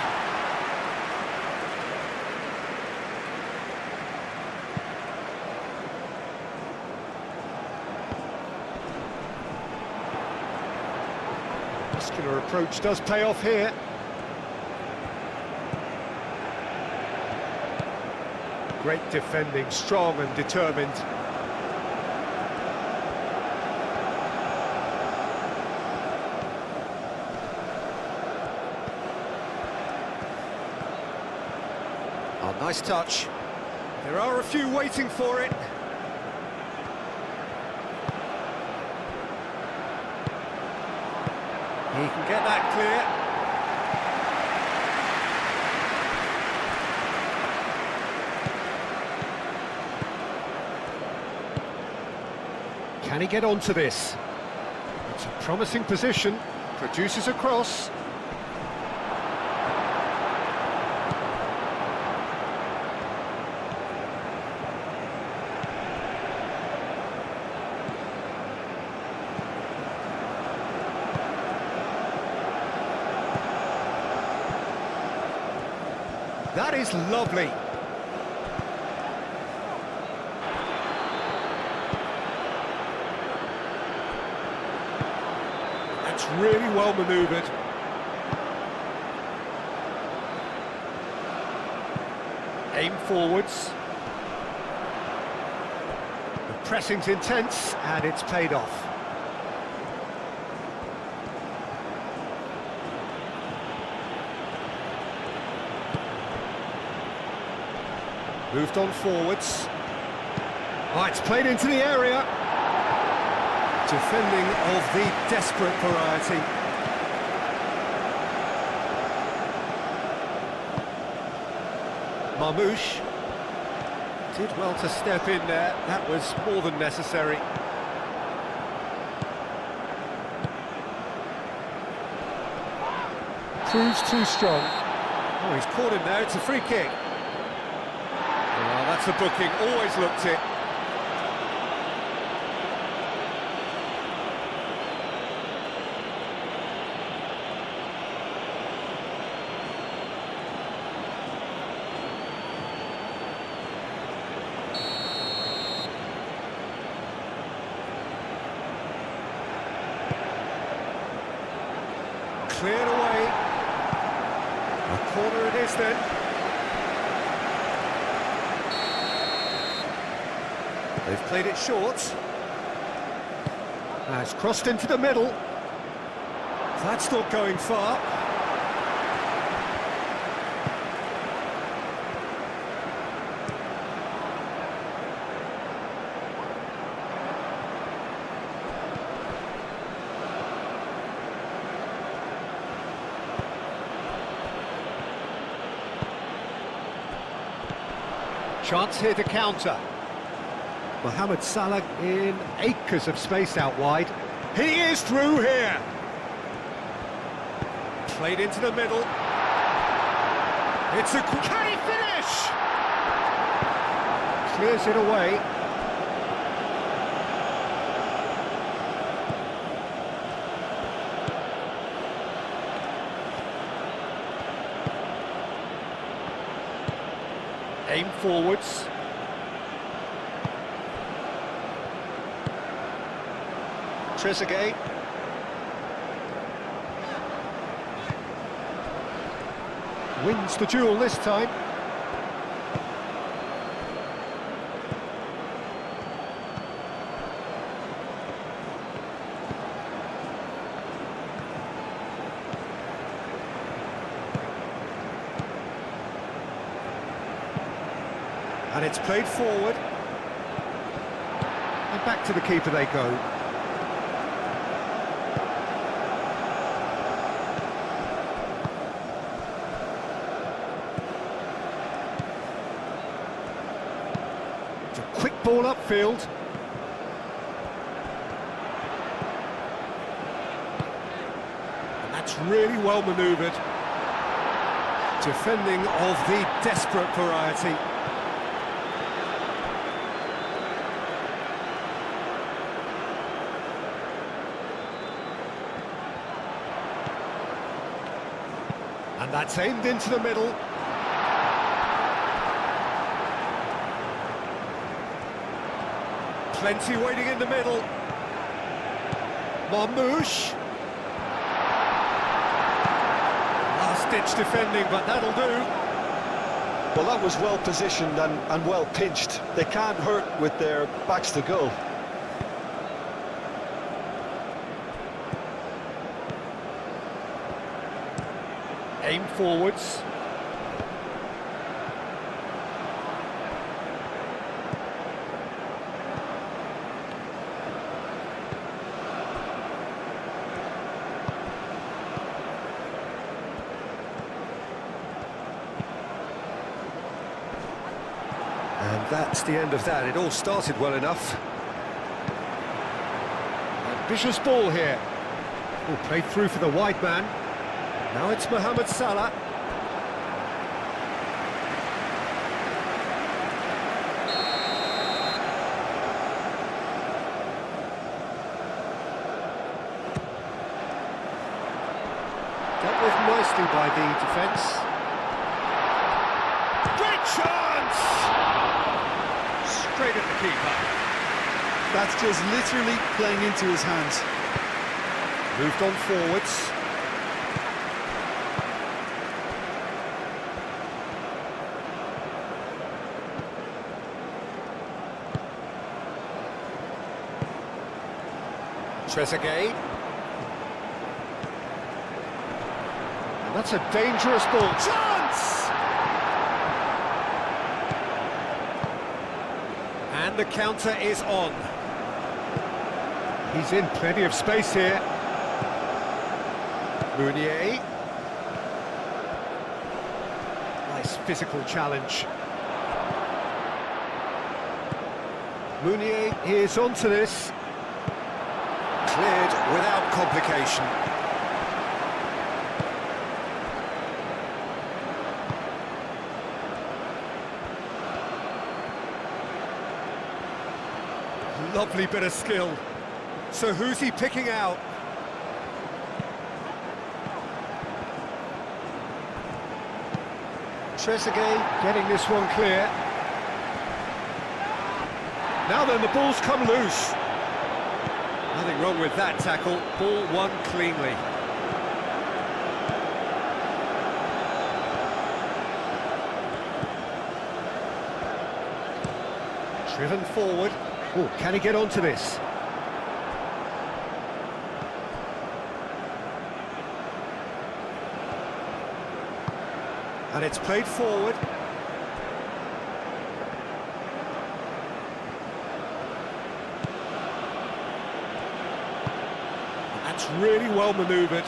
A: Muscular approach does pay off here. Great defending, strong and determined. Oh, nice touch. There are a few waiting for it. He can get that clear. Can he get onto this? It's a promising position. Produces a cross. That is lovely. That's really well manoeuvred. Aim forwards. The pressing's intense and it's paid off. Moved on forwards. Oh, it's played into the area. Defending of the desperate variety. Marmouche did well to step in there. That was more than necessary. Proves too strong. Oh, he's caught him there. It's a free kick. Well, that's a booking, always looked it. Cleared away. A corner it is then. They've played it short. It's crossed into the middle. That's not going far. Chance here to counter. Mohamed Salah in acres of space out wide. He is through here. Played into the middle. It's a... Can he finish? Clears it away. Aim forwards. Trezeguet. Wins the duel this time. And it's played forward. And back to the keeper they go. It's a quick ball upfield. And that's really well manoeuvred. Defending of the desperate variety. And that's aimed into the middle. Plenty waiting in the middle. Marmouche. Last-ditch defending, but that'll do.
B: Well, that was well positioned and well pitched. They can't hurt with their backs to goal.
A: Aim forwards.
E: that's the end of that. It all started well enough.
A: Ambitious ball here. Oh, played through for the wide man. Now it's Mohamed Salah. Dealt with nicely by the defence.
D: Great chance! Straight at the keeper.
B: That's just literally playing into his hands.
A: Moved on forwards. Trezeguet. And that's a dangerous ball. Chance! And the counter is on. He's in plenty of space here. Meunier. Nice physical challenge. Meunier is onto this.
E: Cleared without complication.
A: Lovely bit of skill. So who's he picking out? Trezeguet getting this one clear. Now then, the ball's come loose. Nothing wrong with that tackle. Ball won cleanly. Driven forward. Oh, can he get onto this? And it's played forward. That's really well manoeuvred.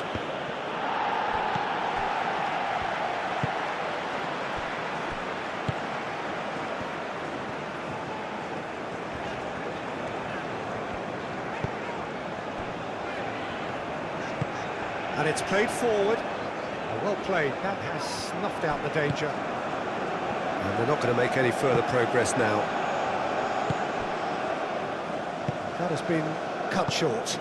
A: And it's played forward. Well played, that has snuffed out the danger.
E: And they're not going to make any further progress now.
A: That has been cut short.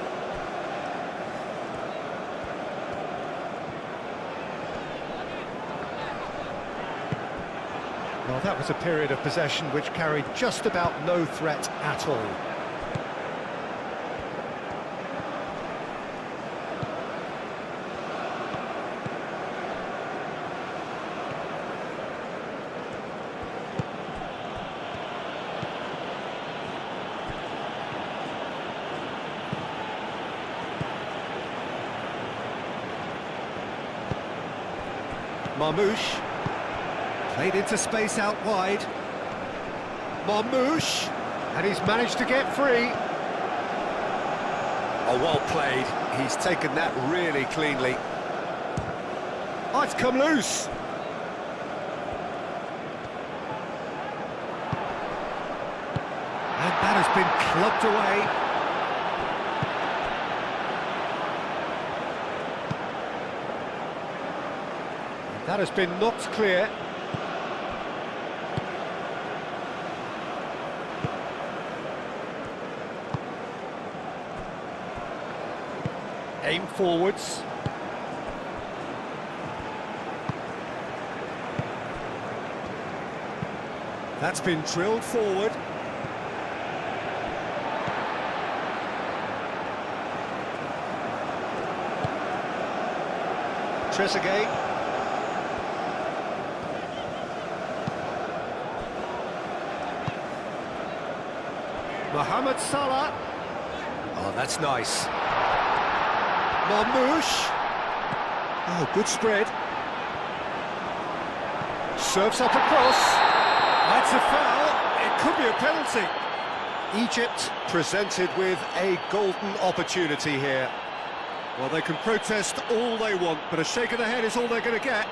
A: Well, that was a period of possession which carried just about no threat at all. Marmouche, played into space out wide. Marmouche, and he's managed to get free.
E: Oh, well played. He's taken that really cleanly.
A: Oh, it's come loose. And that has been clubbed away. That has been knocked clear. Aim forwards. That's been drilled forward. Trezeguet. Mohamed Salah.
E: Oh, that's nice.
A: Marmouche. Oh, good spread. Serves up across. That's a foul. It could be a penalty. Egypt presented with a golden opportunity here. Well, they can protest all they want, but a shake of the head is all they're going to get.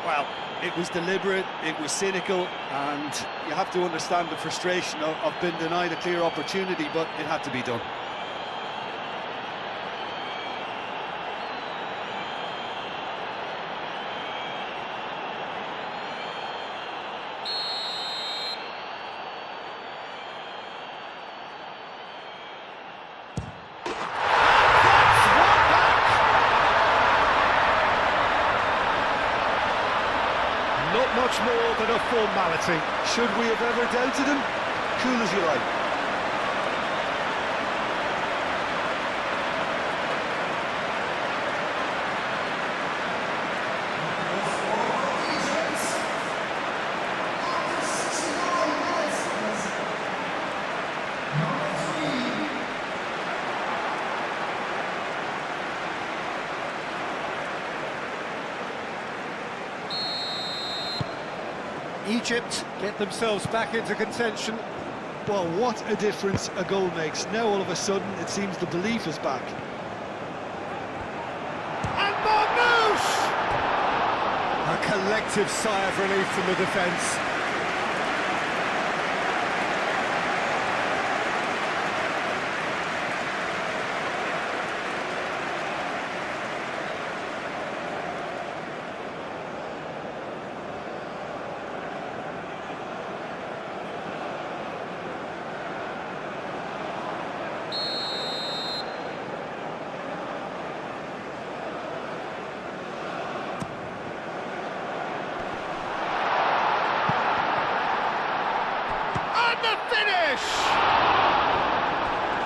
D: Well,
B: It was deliberate, it was cynical, and you have to understand the frustration of being denied a clear opportunity, but it had to be done.
A: Not much more than a formality.
B: Should we have ever doubted him? Cool as you like.
A: Egypt get themselves back into contention.
B: Well, what a difference a goal makes. Now all of a sudden it seems the belief is back.
A: And Marmouche! A collective sigh of relief from the defence.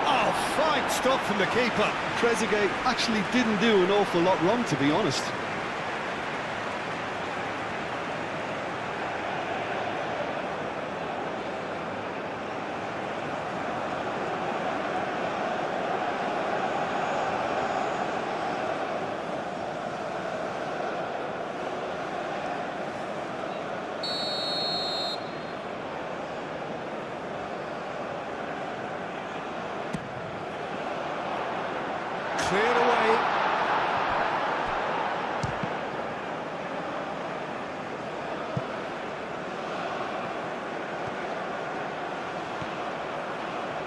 D: Oh, fine stop from the keeper.
B: Trezeguet actually didn't do an awful lot wrong, to be honest.
A: Cleared away.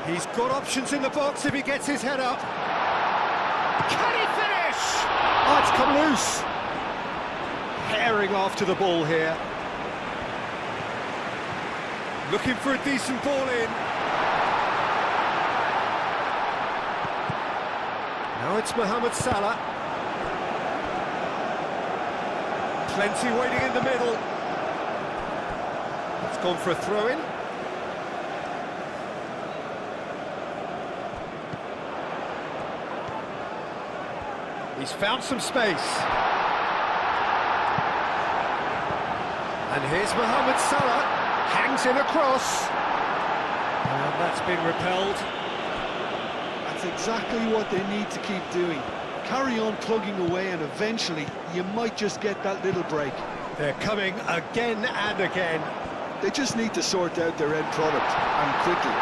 A: He's got options in the box if he gets his head up. Can he finish? Oh, it's come loose. Herring after the ball here. Looking for a decent ball in. Now it's Mohamed Salah. Plenty waiting in the middle. It's gone for a throw-in. He's found some space. And here's Mohamed Salah. Hangs in a cross. And that's been repelled.
B: That's exactly what they need to keep doing. Carry on plugging away and eventually you might just get that little break.
A: They're coming again and again.
B: They just need to sort out their end product, and quickly.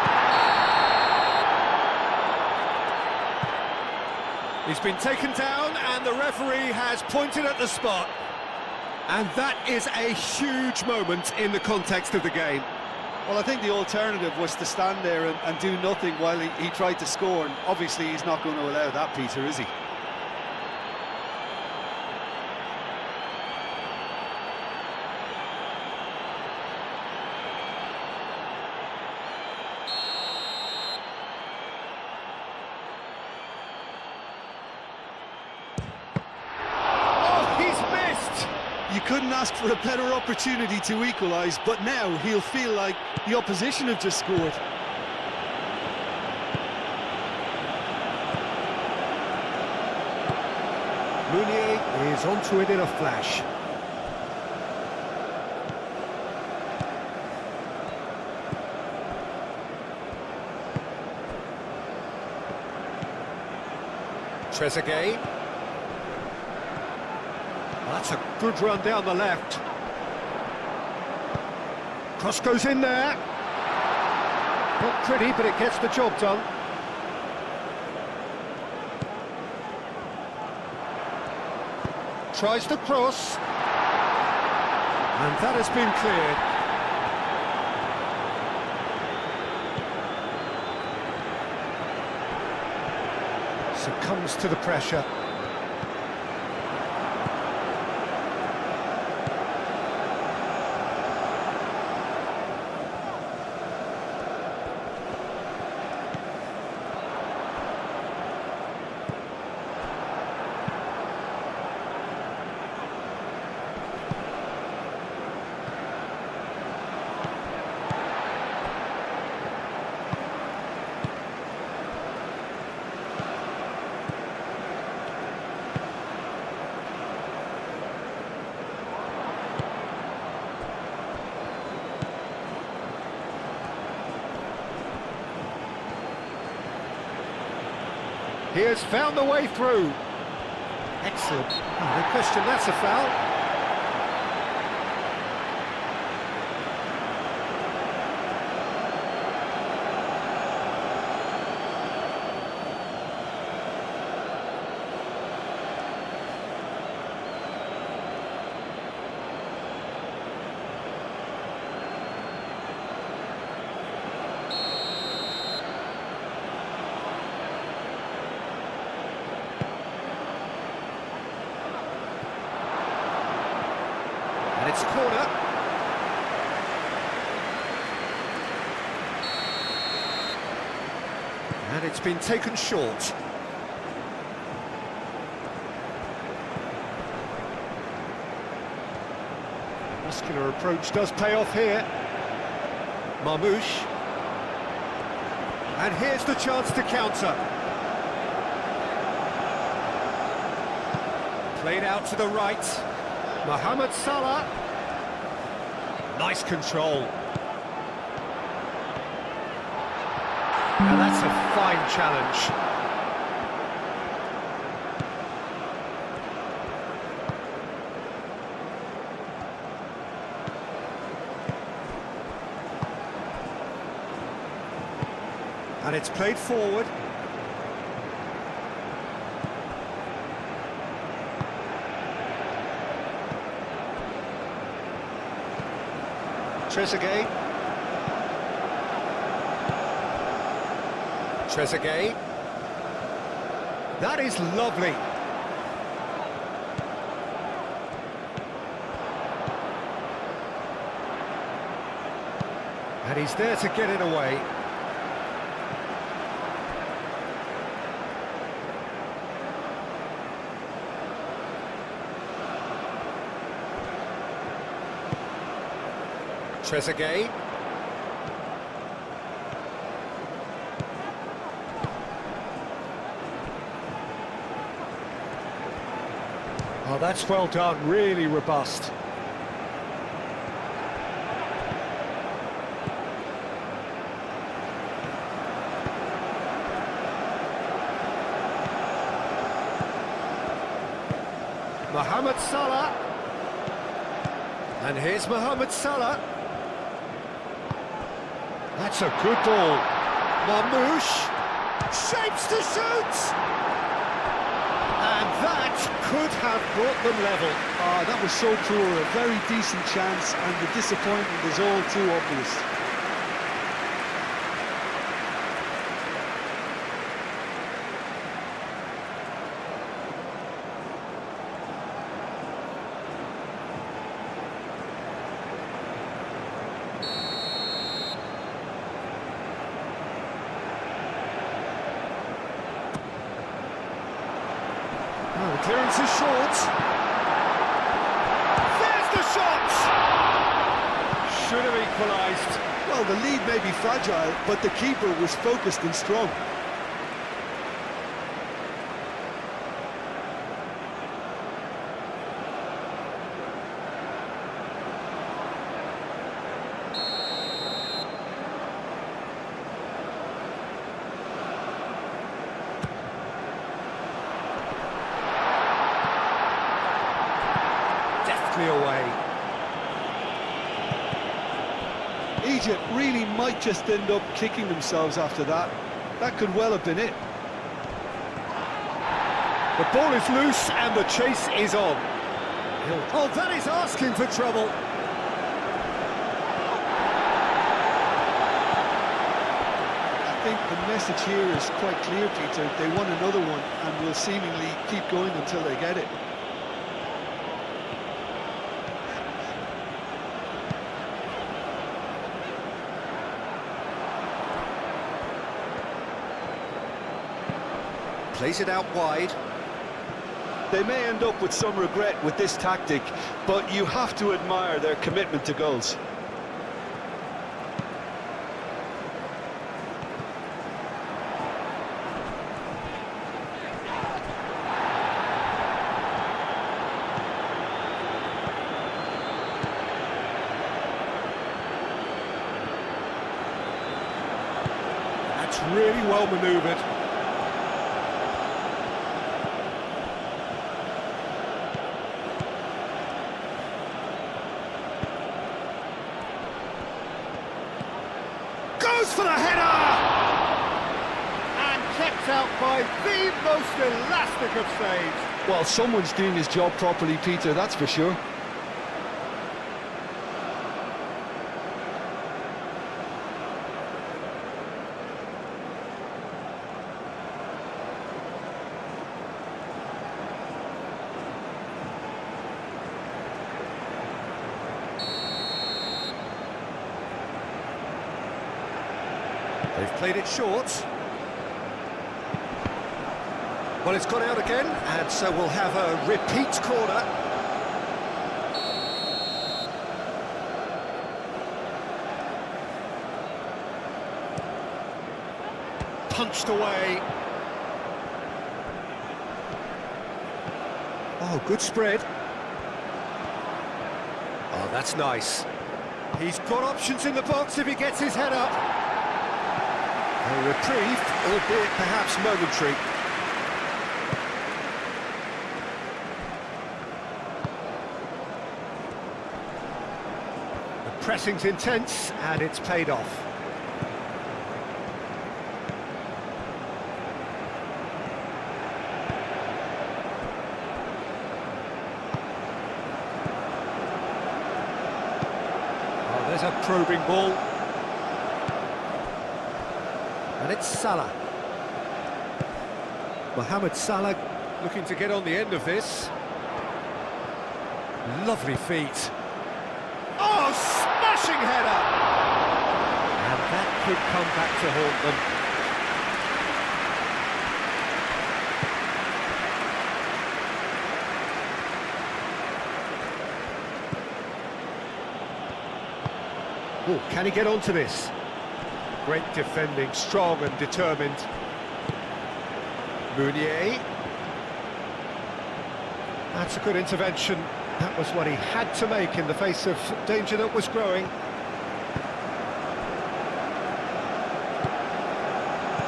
A: He's been taken down and the referee has pointed at the spot. And that is a huge moment in the context of the game.
B: Well, I think the alternative was to stand there and do nothing while he tried to score, and obviously he's not going to allow that, Peter, is he? You couldn't ask for a better opportunity to equalise, but now he'll feel like the opposition have just scored.
A: Meunier is onto it in a flash. Trezeguet. That's a good run down the left. Cross goes in there. Not pretty, but it gets the job done. Tries the cross. And that has been cleared. Succumbs to the pressure. He has found the way through. Excellent. Oh, no question, that's a foul. And it's a corner. And it's been taken short. Muscular approach does pay off here. Marmouche. And here's the chance to counter. Played out to the right. Mohamed Salah. Nice control. Now that's a fine challenge. And it's played forward. Trezeguet. Trezeguet. That is lovely. And he's there to get it away. Trezeguet. Oh, that's well done, really robust. Mohamed Salah. And here's Mohamed Salah. That's a good ball. Marmouche shapes to shoot! And that could have brought them level.
B: Ah, that was so poor, a very decent chance, and the disappointment is all too obvious.
A: Oh, the clearance is short. There's the shot! Should have equalised.
B: Well, the lead may be fragile, but the keeper was focused and strong.
A: Away.
B: Egypt really might just end up kicking themselves after that. That could well have been it.
A: The ball is loose and the chase is on. Oh, that is asking for trouble.
B: think the message here is quite clear, Peter. They want another one and will seemingly keep going until they get it.
A: Plays it out wide.
B: They may end up with some regret with this tactic, but you have to admire their commitment to goals.
A: That's really well manoeuvred. Goes for the header!
D: And kept out by the most elastic of saves.
B: Well, someone's doing his job properly, Peter, that's for sure.
A: They've played it short. Well, it's gone out again, and so we'll have a repeat corner. Punched away. Oh, good spread. Oh, that's nice. He's got options in the box if he gets his head up. A reprieve, albeit perhaps momentary. The pressing's intense, and it's paid off. Oh, there's a probing ball. And it's Salah. Mohamed Salah looking to get on the end of this. Lovely feet. Oh, smashing header! And that could come back to haunt them. Oh, can he get onto this? Great defending, strong and determined. Meunier. That's a good intervention. That was what he had to make in the face of danger that was growing.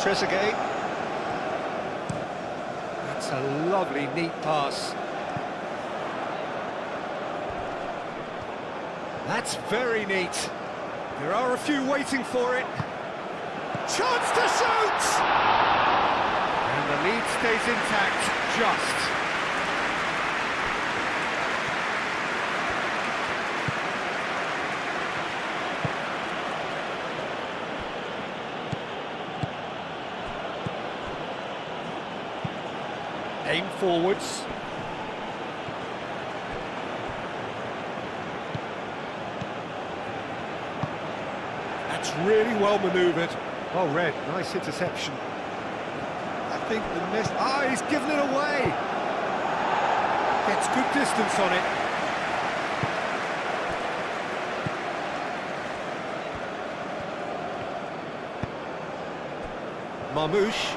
A: Trezeguet. That's a lovely, neat pass. That's very neat. There are a few waiting for it. Chance to shoot! And the lead stays intact, just. Aim forwards. That's really well manoeuvred. Well read, nice interception.
B: I think the miss...
A: Ah, he's given it away! Gets good distance on it. Marmouche.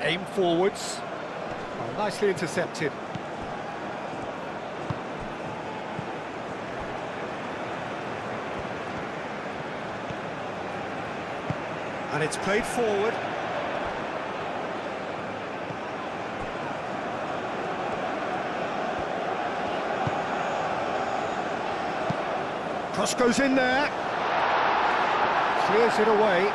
A: Aim forwards. Oh, nicely intercepted. And it's played forward. Cross goes in there. Clears it away.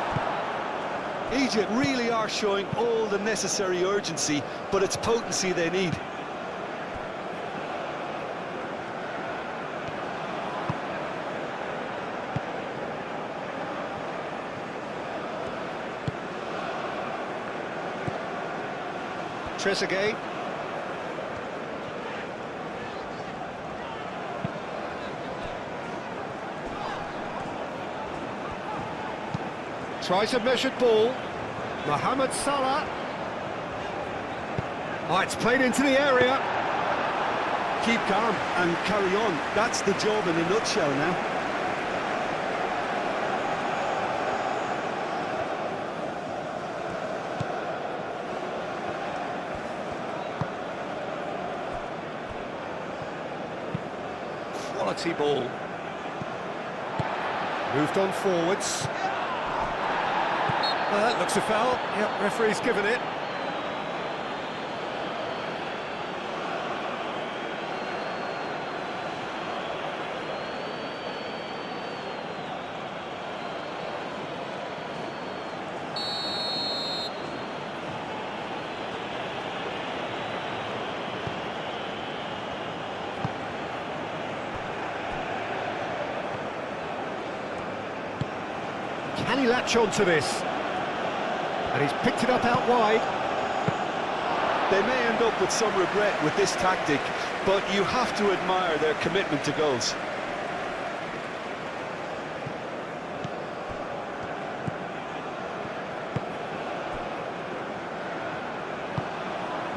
B: Egypt really are showing all the necessary urgency, but it's potency they need.
A: Trezeguet. Tries a measured ball. Mohamed Salah. Oh, it's played into the area.
B: Keep calm and carry on. That's the job in a nutshell now.
A: Quality ball. Moved on forwards. That looks a foul. Yep, referee's given it. Can he latch on to this? And he's picked it up out wide.
B: They may end up with some regret with this tactic, but you have to admire their commitment to goals.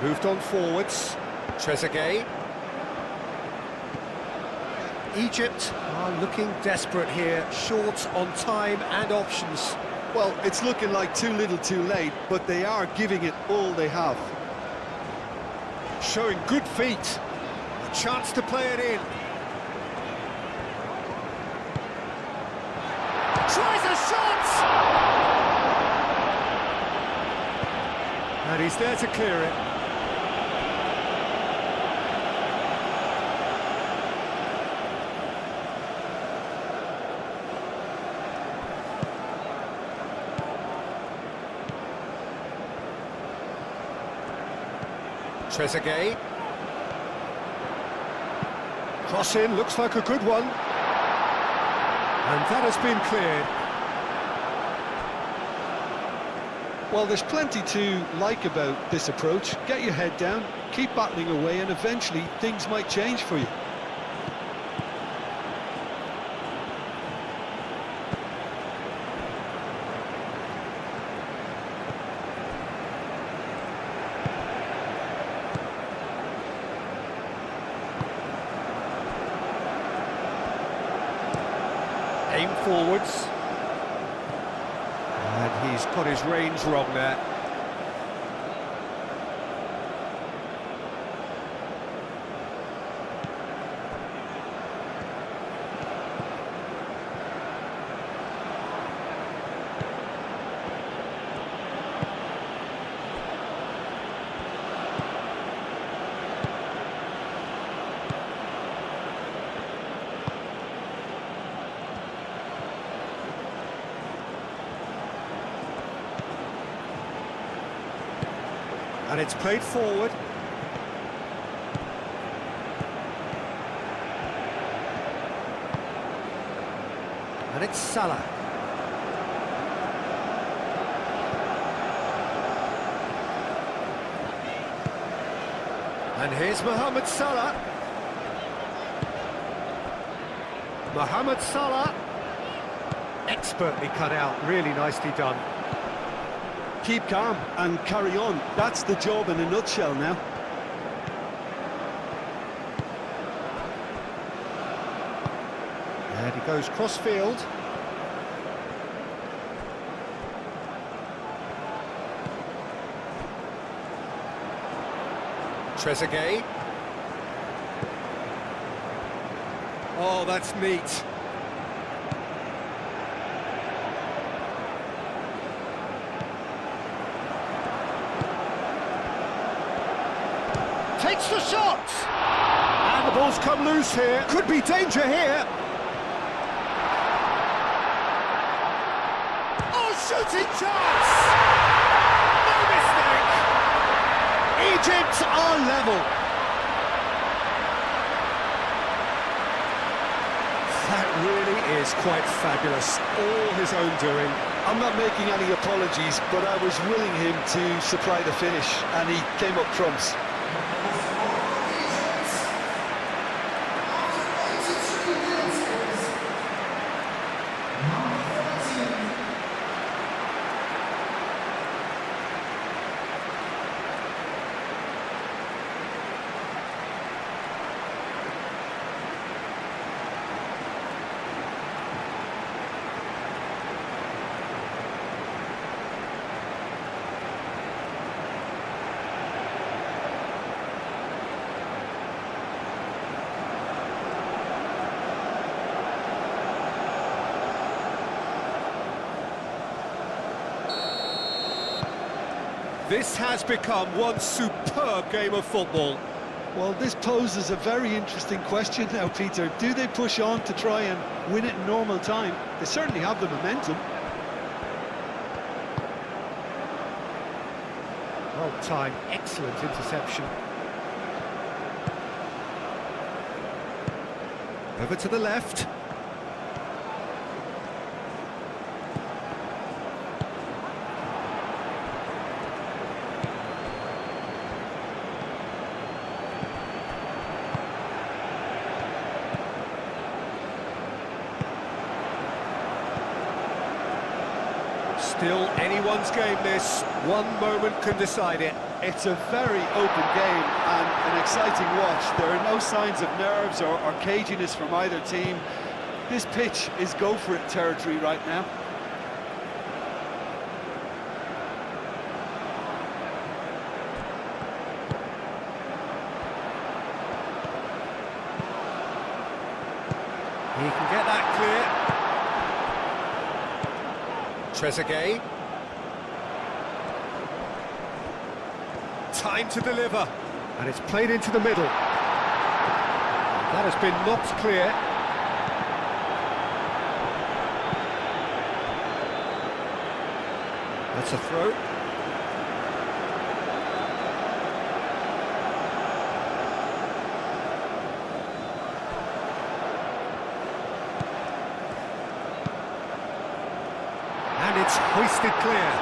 A: Moved on forwards. Trezeguet. Egypt are looking desperate here, short on time and options.
B: Well, it's looking like too little too late, but they are giving it all they have.
A: Showing good feet. A chance to play it in. Tries a shot! And he's there to clear it. Trezeguet. Cross in, looks like a good one. And that has been cleared.
B: Well, there's plenty to like about this approach. Get your head down, keep battling away, and eventually things might change for you.
A: Aim forwards. And he's got his range wrong there. And it's played forward. And it's Salah. And here's Mohamed Salah. Mohamed Salah. Expertly cut out, really nicely done.
B: Keep calm and carry on. That's the job in a nutshell now.
A: And he goes cross-field. Trezeguet. Oh, that's neat. Takes the shot! And the ball's come loose here. Could be danger here. shooting chance! No mistake! Egypt are level. That really is quite fabulous, all his own doing.
B: I'm not making any apologies, but I was willing him to supply the finish, and he came up trumps.
A: This has become one superb game of football.
B: Well, this poses a very interesting question now, Peter. Do they push on to try and win it in normal time? They certainly have the momentum.
A: Well timed, excellent interception. Over to the left. Still anyone's game this, one moment can decide it.
B: It's a very open game and an exciting watch. There are no signs of nerves or caginess from either team. This pitch is go-for-it territory right now.
A: He can get that clear. Trezeguet. Time to deliver. And it's played into the middle. That has been knocked clear. That's a throw. And it's hoisted clear.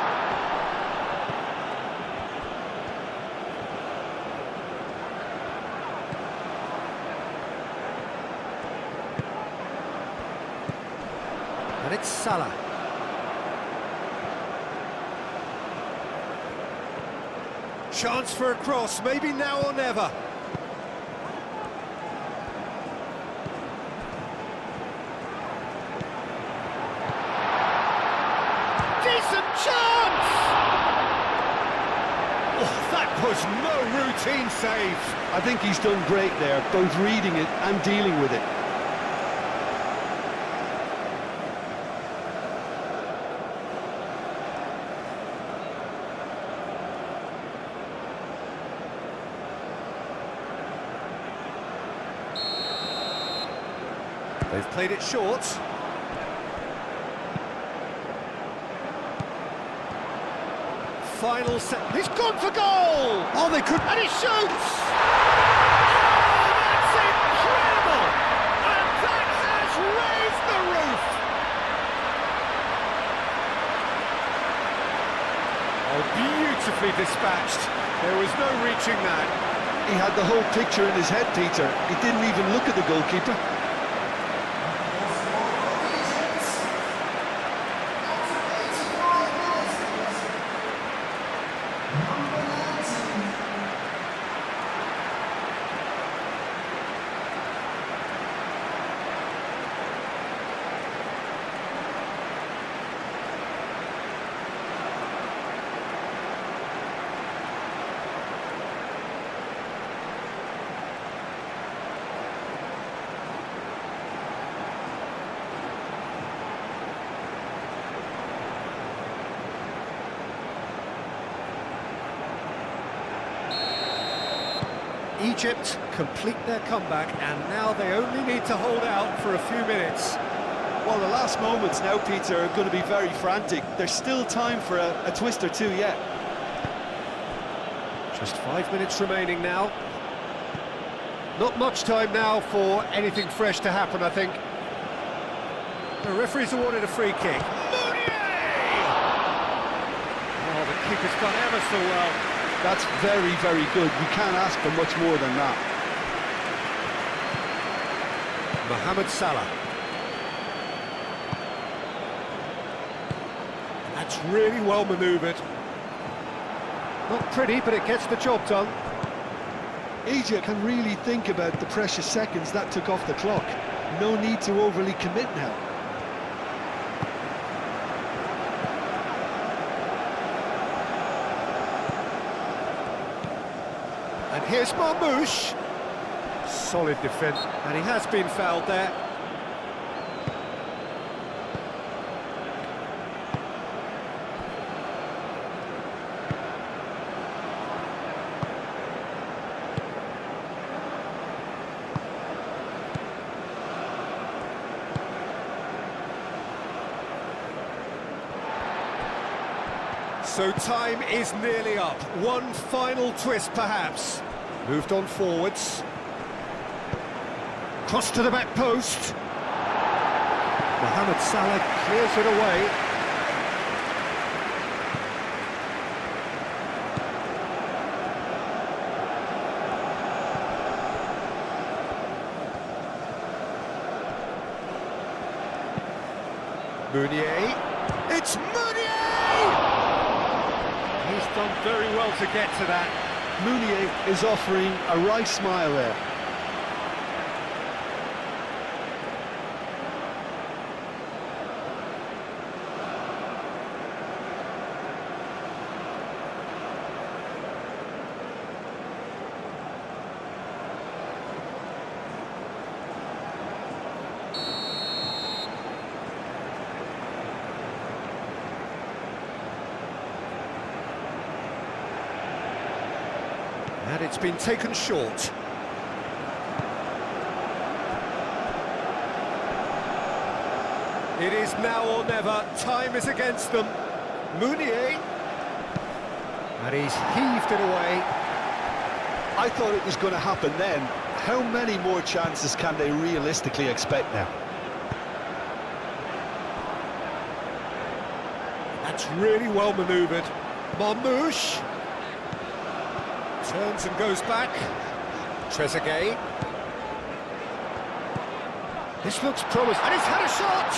A: And it's Salah. Chance for a cross, maybe now or never. Decent chance! Oh, that was no routine save.
B: I think he's done great there, both reading it and dealing with it.
A: They've played it short. Final set. He's gone for goal! Oh, they could. And he shoots! Oh, that's incredible! And that has raised the roof! Oh, beautifully dispatched. There was no reaching that.
B: He had the whole picture in his head, Peter. He didn't even look at the goalkeeper.
A: Egypt complete their comeback, and now they only need to hold out for a few minutes.
B: Well, the last moments now, Peter, are going to be very frantic. There's still time for a twist or two yet.
A: Just 5 minutes remaining now. Not much time now for anything fresh to happen, I think. The referee's awarded a free kick.
D: Oh, the keeper's done ever so well.
B: That's very, very good. You can't ask for much more than that.
A: Mohamed Salah. That's really well manoeuvred. Not pretty, but it gets the job done.
B: Egypt can really think about the precious seconds that took off the clock. No need to overly commit now.
A: And here's Marmoush. Solid defence, and he has been fouled there. So time is nearly up. One final twist, perhaps. Moved on forwards. Cross to the back post. Mohamed Salah clears it away. Meunier. It's Meunier!
D: He's done very well to get to that.
B: Meunier is offering a right smile there.
A: And it's been taken short. It is now or never. Time is against them. Meunier. And he's heaved it away.
B: I thought it was going to happen then. How many more chances can they realistically expect now?
A: That's really well manoeuvred. Marmoush. Turns and goes back. Trezeguet. This looks promising. And he's had a shot!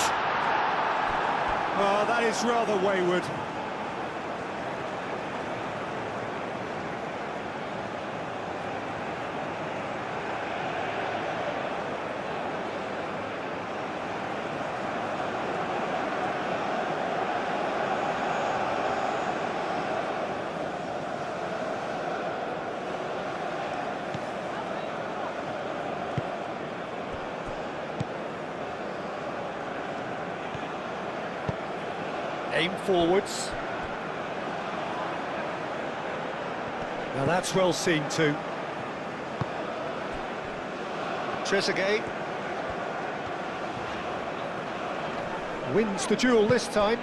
A: Oh, that is rather wayward. Aim forwards. Now that's well seen too. Trezeguet wins the duel this time.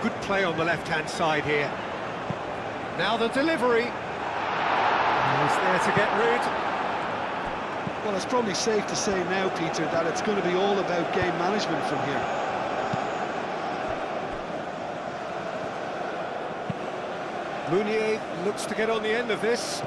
A: Good play on the left-hand side here. Now the delivery. He's there to get rid.
B: Well, it's probably safe to say now, Peter, that it's going to be all about game management from here.
A: Meunier looks to get on the end of this.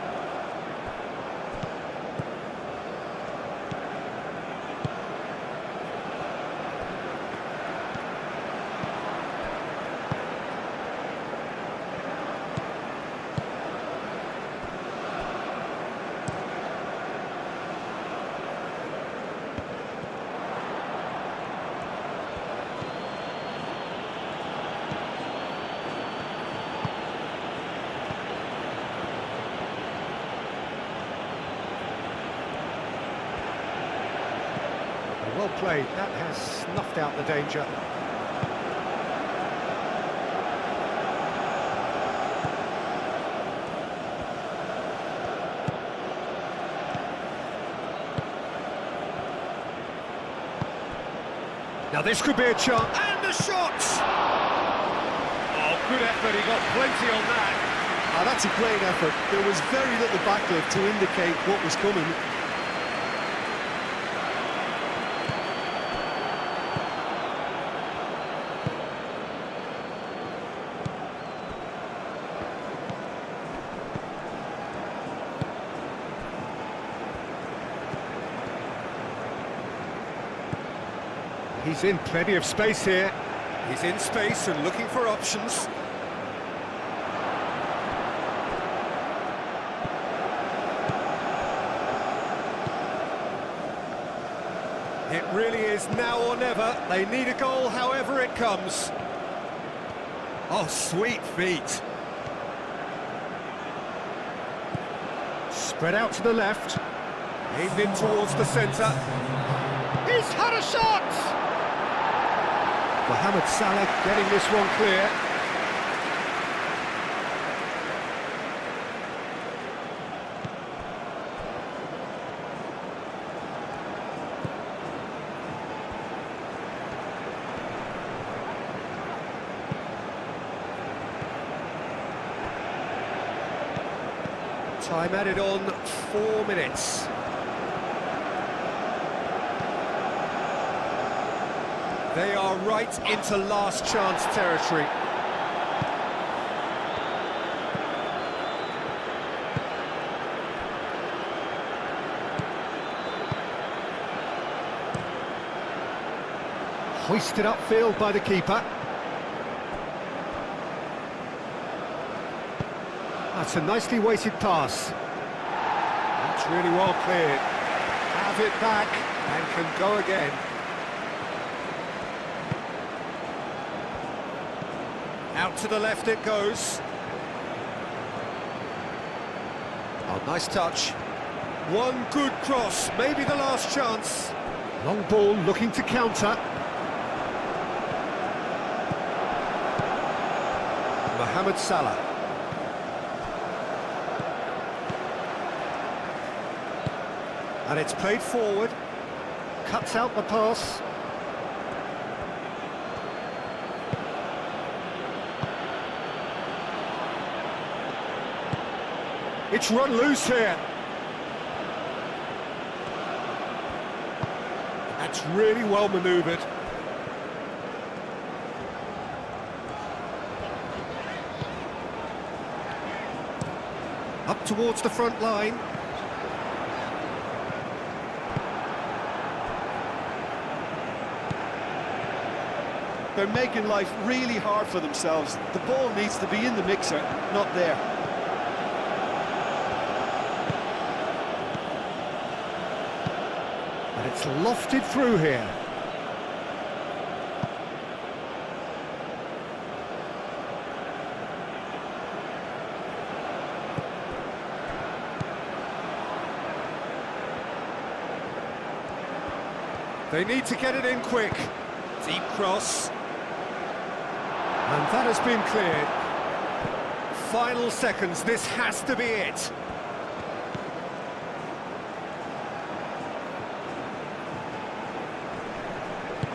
A: Well played, that has snuffed out the danger. Now this could be a chance. And the shot!
D: Oh, good effort, he got plenty on that.
B: That's a great effort. There was very little backlift to indicate what was coming.
A: He's in plenty of space here. He's in space and looking for options. It really is now or never. They need a goal however it comes. Oh, sweet feet. Spread out to the left. Aimed in towards the centre. He's had a shot! Mohamed Salah getting this one clear. Time added on 4 minutes. They are right into last chance territory. Hoisted upfield by the keeper. That's a nicely weighted pass. That's really well cleared. Have it back and can go again. Out to the left it goes. Oh, nice touch. One good cross, maybe the last chance. Long ball looking to counter. Mohamed Salah. And it's played forward. Cuts out the pass. It's run loose here. That's really well manoeuvred. Up towards the front line.
B: They're making life really hard for themselves. The ball needs to be in the mixer, not there.
A: And it's lofted through here. They need to get it in quick. Deep cross. And that has been cleared. Final seconds, this has to be it.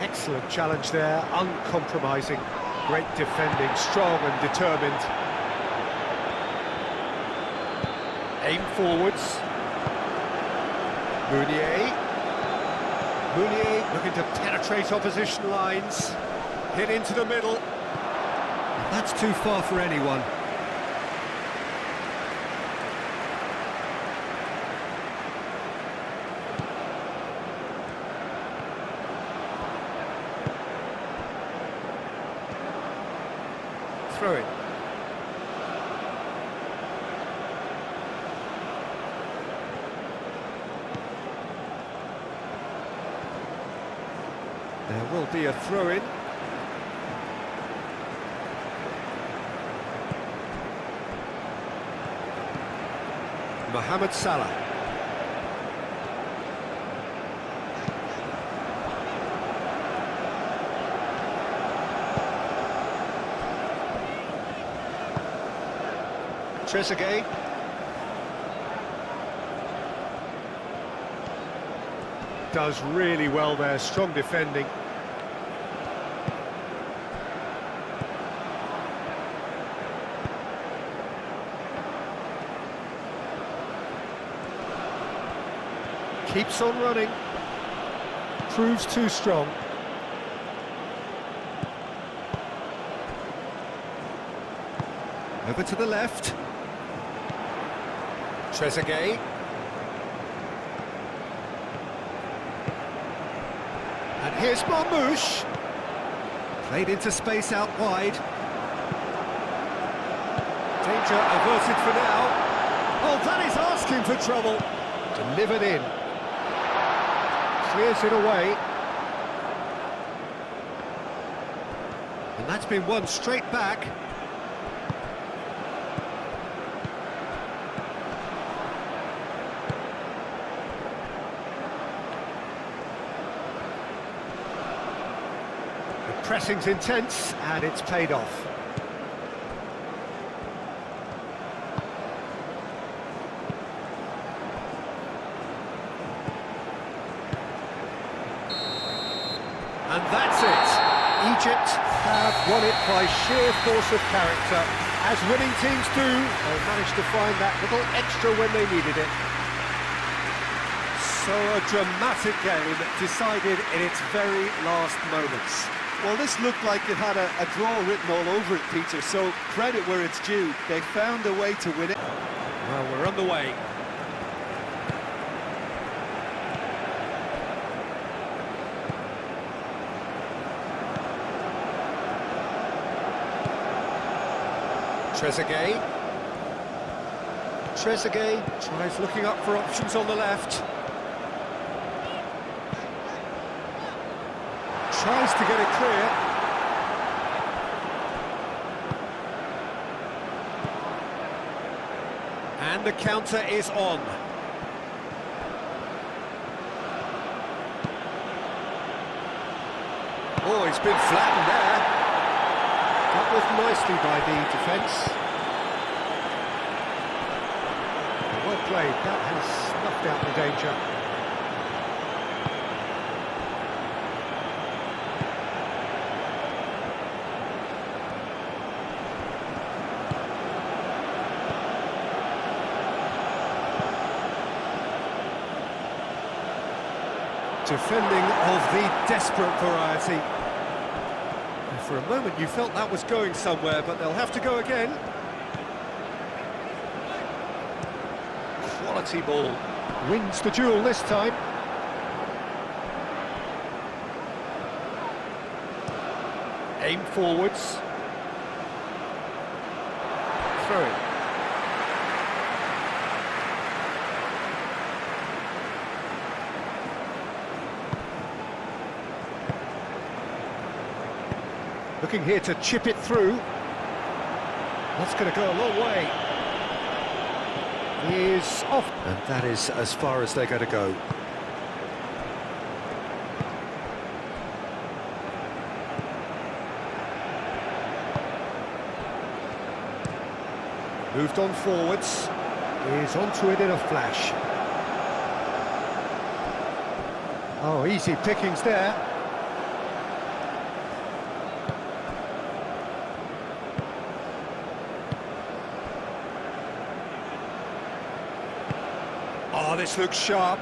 A: Excellent challenge there, uncompromising. Great defending, strong and determined. Aim forwards. Mounier looking to penetrate opposition lines. Hit into the middle. That's too far for anyone. Throw it. There will be a throw-in. Mohamed Salah. Trezeguet. Does really well there, strong defending. Keeps on running. Proves too strong. Over to the left. Trezeguet. And here's Marmouche. Played into space out wide. Danger averted for now. Oh, that is asking for trouble. Delivered in. Clears it away. And that's been won straight back. The pressing's intense, and it's paid off. And that's it. Egypt have won it by sheer force of character. As winning teams do, they managed to find that little extra when they needed it. So a dramatic game decided in its very last moments.
B: Well, this looked like it had a draw written all over it, Peter, so credit where it's due. They found a way to win it.
A: Well, we're on the way. Trezeguet. Trezeguet tries looking up for options on the left. Tries to get it clear. And the counter is on. Oh, he's been flattened there. Dealt with nicely by the defence. Well played, that has snuffed out the danger. Defending of the desperate variety. And for a moment you felt that was going somewhere, but they'll have to go again. Quality ball. Wins the duel this time. Aim forwards. Throw it. Looking here to chip it through. That's going to go a long way. He is off.
E: And that is as far as they're going to go.
A: Moved on forwards. He's onto it in a flash. Oh, easy pickings there. Oh, this looks sharp.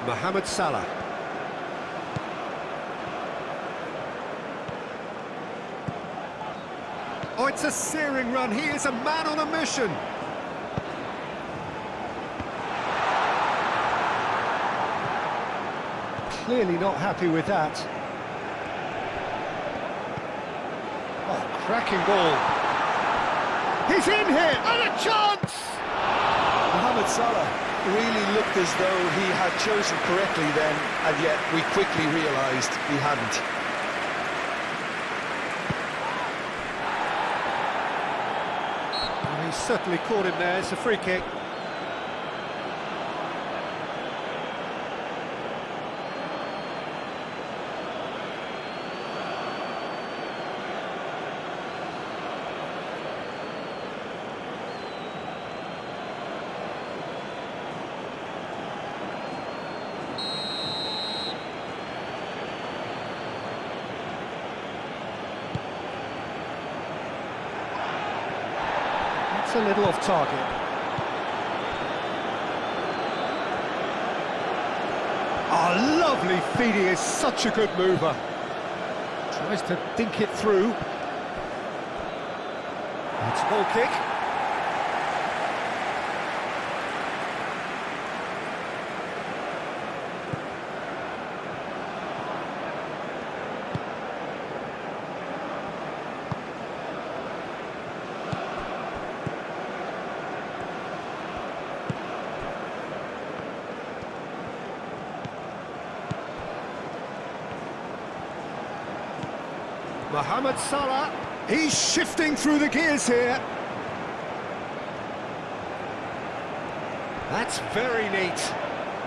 A: Mohamed Salah. Oh, it's a searing run. He is a man on a mission. Clearly not happy with that. Oh, cracking ball. He's in here, and a chance!
B: Mohamed Salah really looked as though he had chosen correctly then, and yet we quickly realised he hadn't.
A: Well, he's certainly caught him there. It's a free kick. It's a little off target. Oh, lovely feed, he is such a good mover. Tries to dink it through. It's a goal kick. Mohamed Salah, he's shifting through the gears here. That's very neat.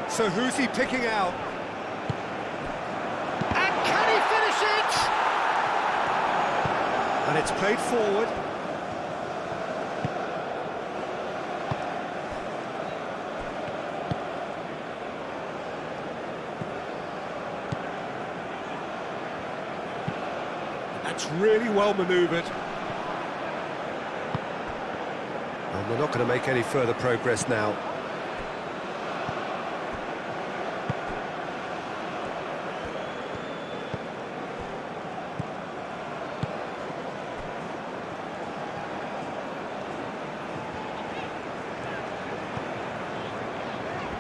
A: So who's he picking out? And can he finish it? And it's played forward. That's really well manoeuvred.
E: And we're not going to make any further progress now.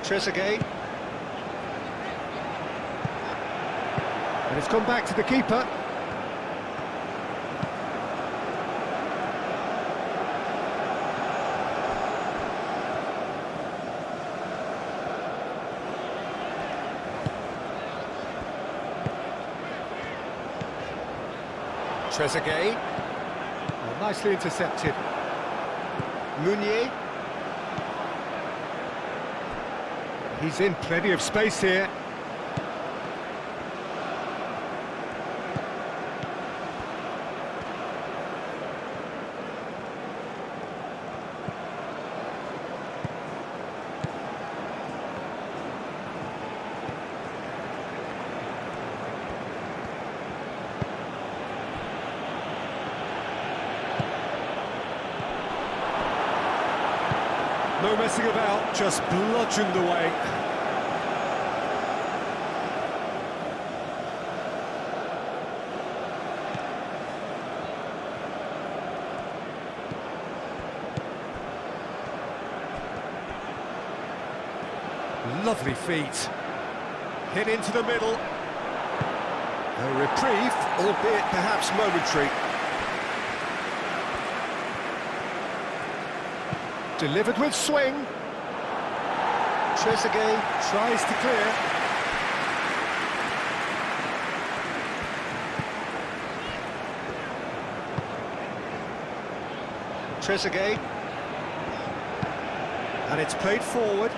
A: Trezeguet. And it's gone back to the keeper. Trezeguet. Oh, nicely intercepted. Meunier. He's in plenty of space here. No messing about, just bludgeoned away. Lovely feet. Hit into the middle. A reprieve, albeit perhaps momentary. Delivered with swing. Trezeguet tries to clear. Trezeguet. And it's played forward.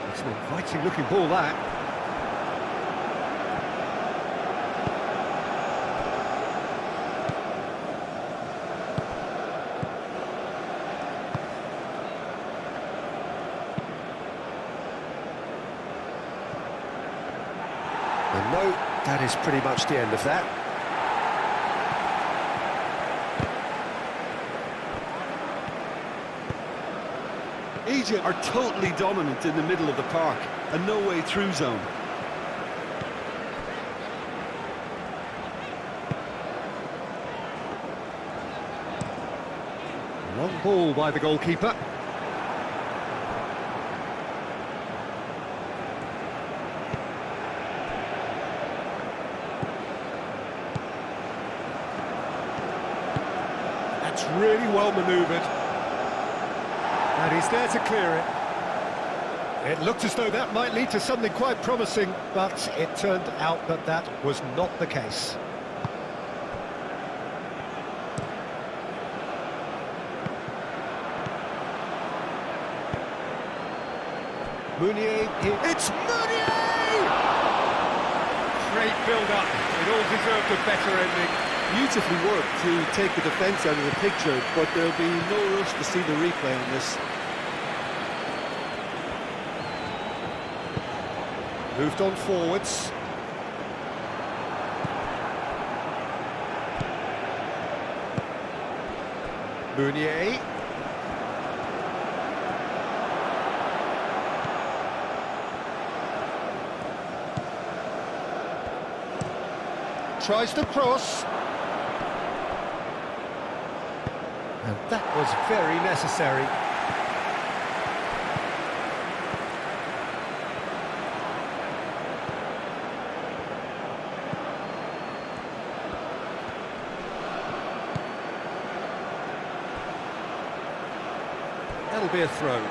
A: It's an inviting looking ball, that.
E: And no, that is pretty much the end of that.
B: Egypt are totally dominant in the middle of the park, a no-way through zone.
A: Long ball by the goalkeeper. That's really well manoeuvred. And he's there to clear it. It looked as though that might lead to something quite promising, but it turned out that that was not the case. Meunier, it's Meunier!
D: Great build-up. It all deserved a better ending.
B: Beautifully worked to take the defence out of the picture, but there'll be no rush to see the replay on this.
A: Moved on forwards. Meunier. tries to cross. And that was very necessary. That'll be a throw.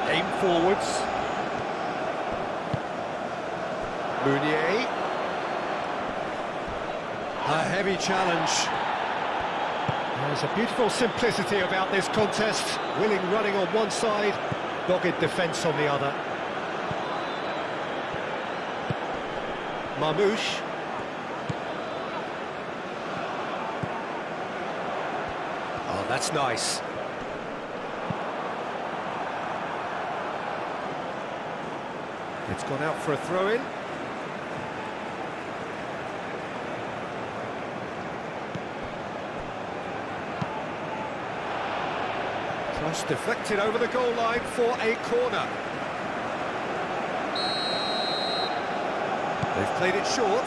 A: Aim forwards. Meunier. A heavy challenge. There's a beautiful simplicity about this contest. Willing running on one side, dogged defence on the other. Mamouche. Oh, that's nice. It's gone out for a throw-in. Cross deflected over the goal line for a corner. They've played it short.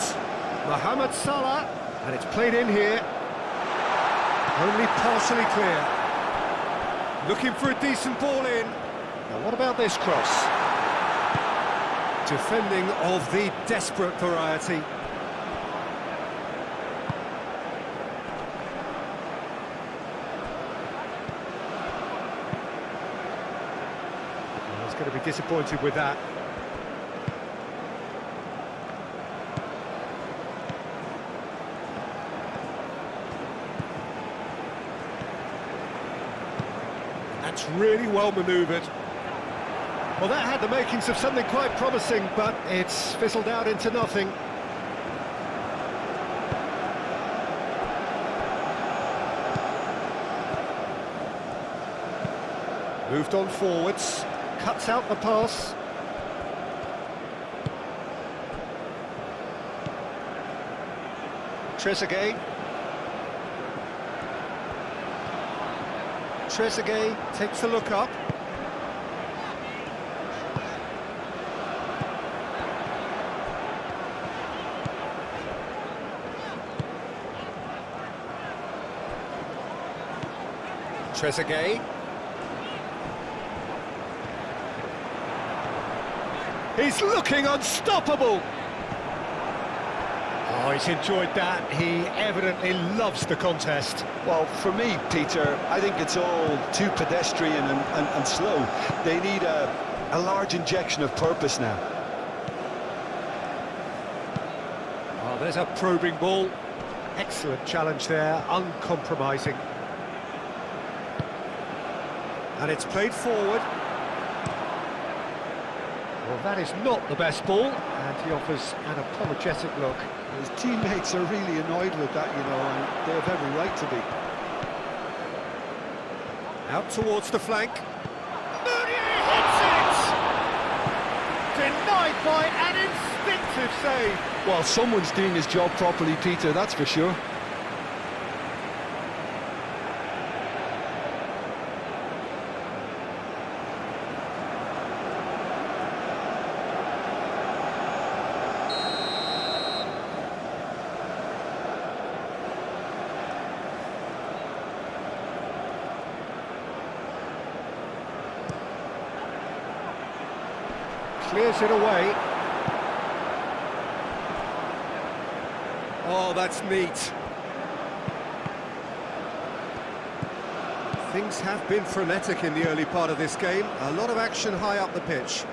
A: Mohamed Salah, and it's played in here. Only partially clear. Looking for a decent ball in. Now what about this cross? Defending of the desperate variety. He's going to be disappointed with that. That's really well manoeuvred. Well, that had the makings of something quite promising, but it's fizzled out into nothing. Moved on forwards, cuts out the pass. Trezeguet. Trezeguet takes a look up. Trezeguet. He's looking unstoppable. Oh, he's enjoyed that. He evidently loves the contest.
B: Well, for me, Peter, I think it's all too pedestrian and slow. They need a large injection of purpose now.
A: Oh, there's a probing ball. Excellent challenge there, uncompromising. And it's played forward. Well, that is not the best ball, and he offers an apologetic look.
B: His teammates are really annoyed with that, you know, and they have every right to be.
A: Out towards the flank.
D: Meunier hits it! Denied by an instinctive save.
B: Well, someone's doing his job properly, Peter, that's for sure.
A: Clears it away. Oh, that's neat. Things have been frenetic in the early part of this game. A lot of action high up the pitch.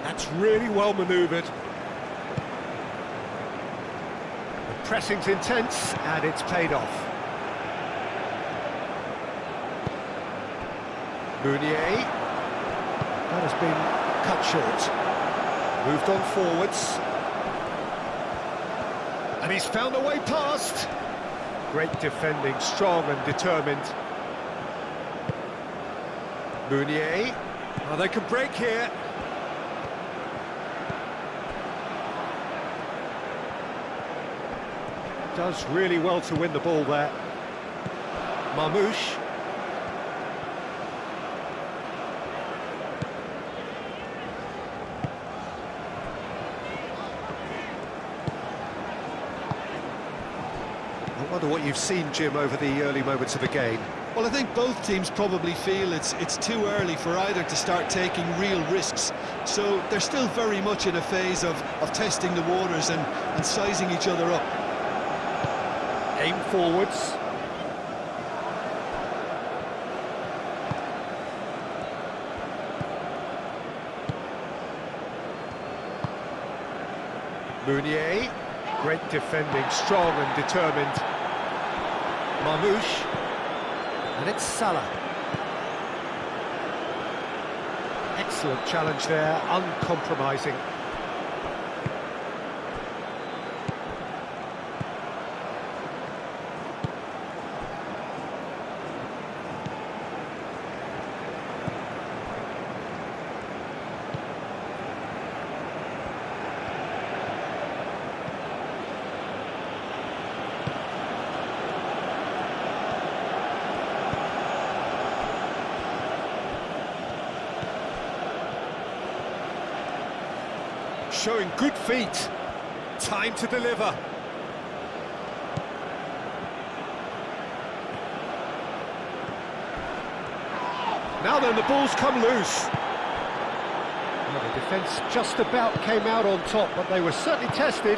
A: That's really well manoeuvred. The pressing's intense, and it's paid off. Meunier. That has been cut short. Moved on forwards. And he's found a way past. Great defending, strong and determined. Meunier. Oh, they can break here. Does really well to win the ball there. Marmouche. I wonder what you've seen, Jim, over the early moments of the game.
B: Well, I think both teams probably feel it's too early for either to start taking real risks. So they're still very much in a phase of testing the waters and sizing each other up.
A: Aim forwards. Meunier. Great defending, strong and determined. Marmouche. And it's Salah. Excellent challenge there, uncompromising. Showing good feet. Time to deliver. Now then, the ball's come loose. Well, the defence just about came out on top, but they were certainly tested.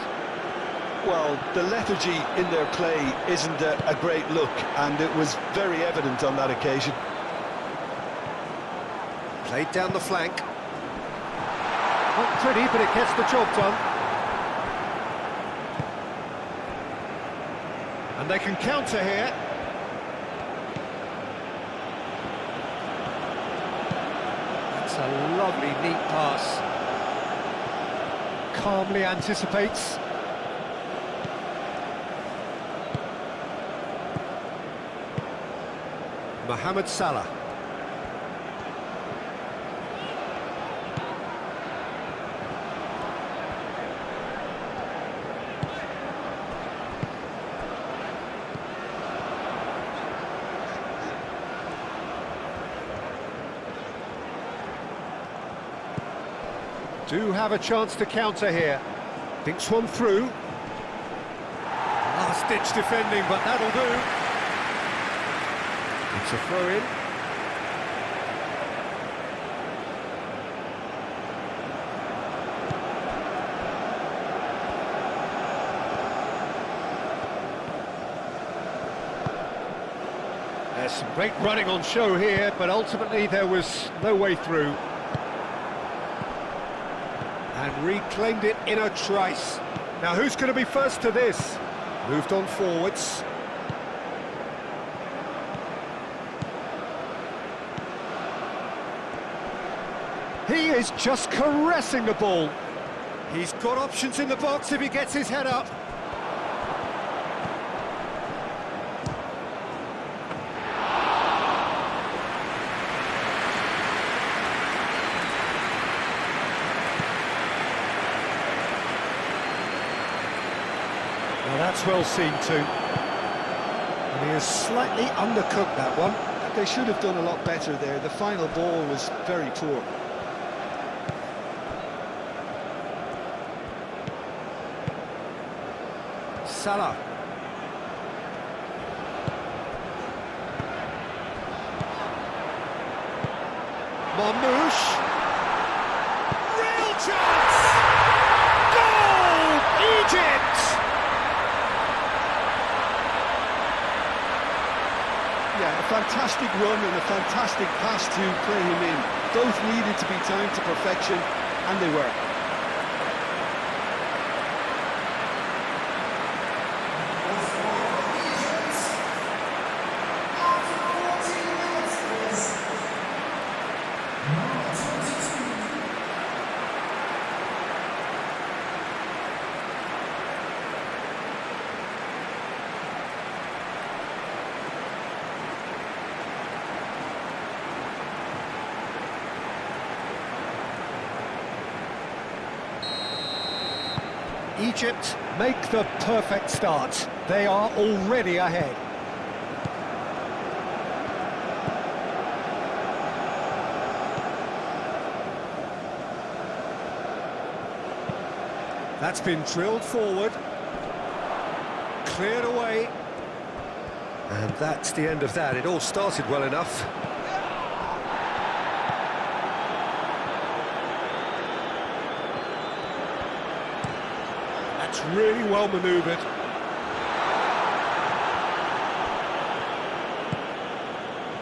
B: Well, the lethargy in their play isn't a great look, and it was very evident on that occasion.
A: Played down the flank. Not pretty, but it gets the job done. And they can counter here. That's a lovely, neat pass. Calmly anticipates. Mohamed Salah. Do have a chance to counter here. Thinks one through. Last-ditch defending, but that'll do. It's a throw-in. There's some great running on show here, but ultimately there was no way through. And reclaimed it in a trice. Now who's going to be first to this? Moved on forwards. He is just caressing the ball. He's got options in the box if he gets his head up. Now that's well seen too. And he has slightly undercooked that one.
B: They should have done a lot better there. The final ball was very poor.
A: Salah. Marmouche. Real chance! Goal! Egypt!
B: Yeah, a fantastic run and a fantastic pass to play him in. Both needed to be timed to perfection, and they were.
A: Egypt make the perfect start. They are already ahead. That's been drilled forward. Cleared away.
E: And that's the end of that. It all started well enough.
A: That's really well manoeuvred.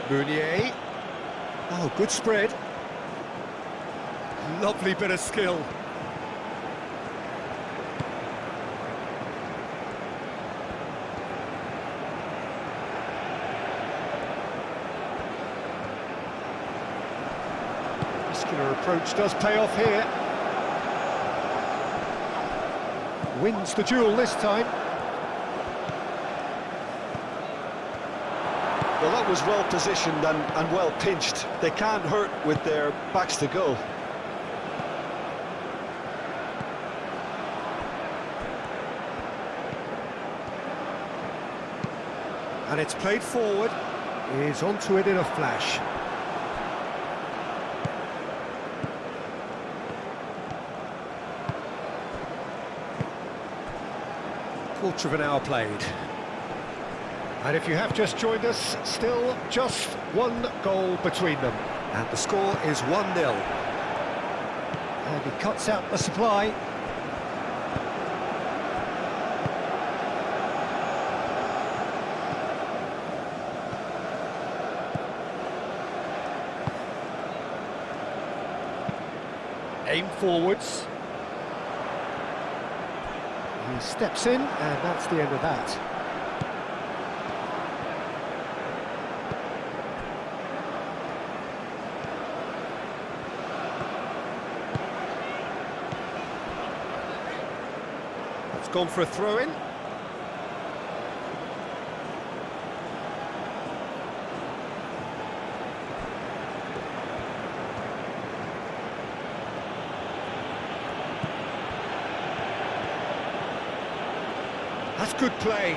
A: Meunier. Oh, good spread. Lovely bit of skill. Muscular approach does pay off here. Wins the duel this time.
B: Well, that was well positioned and well pinched. They can't hurt with their backs to goal.
A: And it's played forward. He's onto it in a flash. Quarter of an hour played. And if you have just joined us, still just one goal between them.
E: And the score is 1-0.
A: And he cuts out the supply. Aim forwards. He steps in, and that's the end of that. It's gone for a throw-in. That's good play.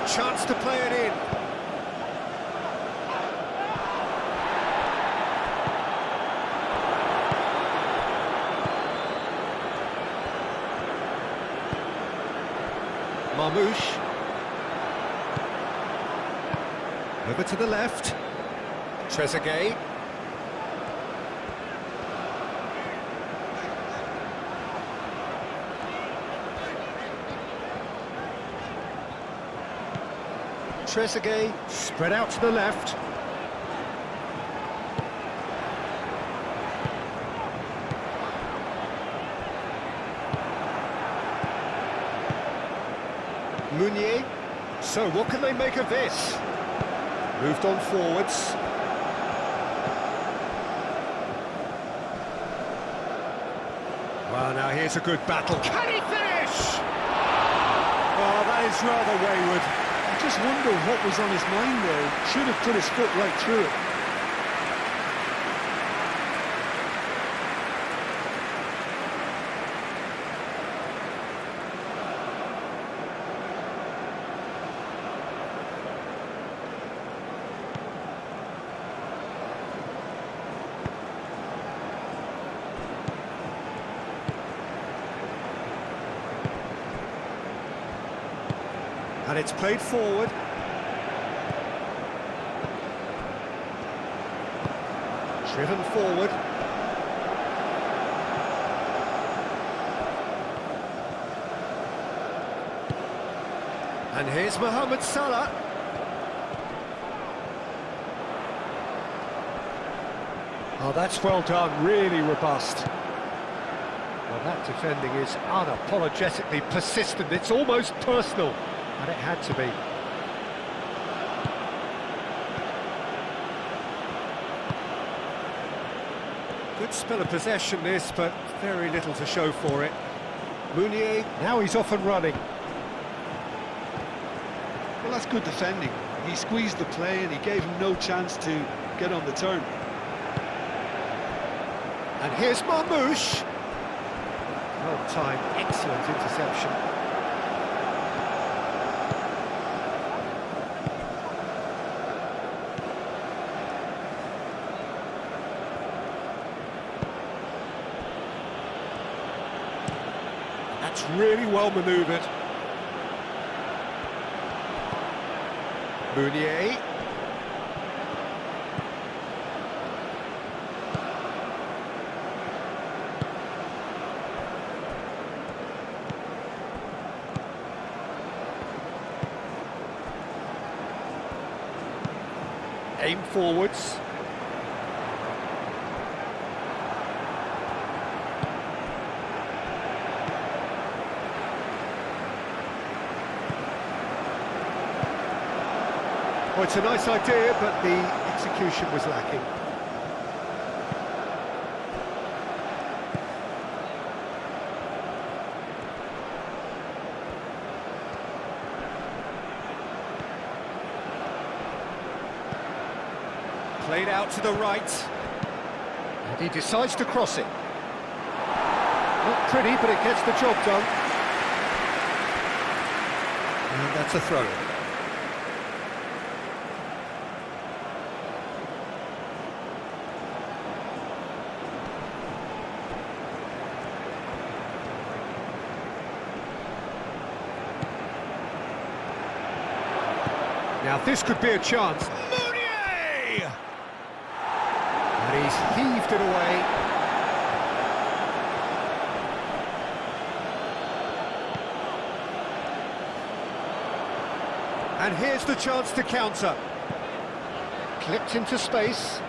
A: A chance to play it in. Marmouche. Over to the left. Trezeguet. Trezeguet, spread out to the left. Meunier. So what can they make of this? Moved on forwards. Well, now here's a good battle. Can he finish? Oh, that is rather wayward.
B: I just wonder what was on his mind there. Should have put his foot right through it.
A: And it's played forward. Driven forward. And here's Mohamed Salah. Oh, that's well done, really robust. Well, that defending is unapologetically persistent. It's almost personal. And it had to be. Good spell of possession this, but very little to show for it. Meunier, now he's off and running.
B: Well, that's good defending. He squeezed the play and he gave him no chance to get on the turn.
A: And here's Marmouche. Well timed, excellent interception. That's really well manoeuvred. Meunier. Aim forwards. Well, it's a nice idea, but the execution was lacking. Played out to the right. And he decides to cross it. Not pretty, but it gets the job done. And that's a throw. Now this could be a chance. Meunier! And he's heaved it away. And here's the chance to counter. Clipped into space.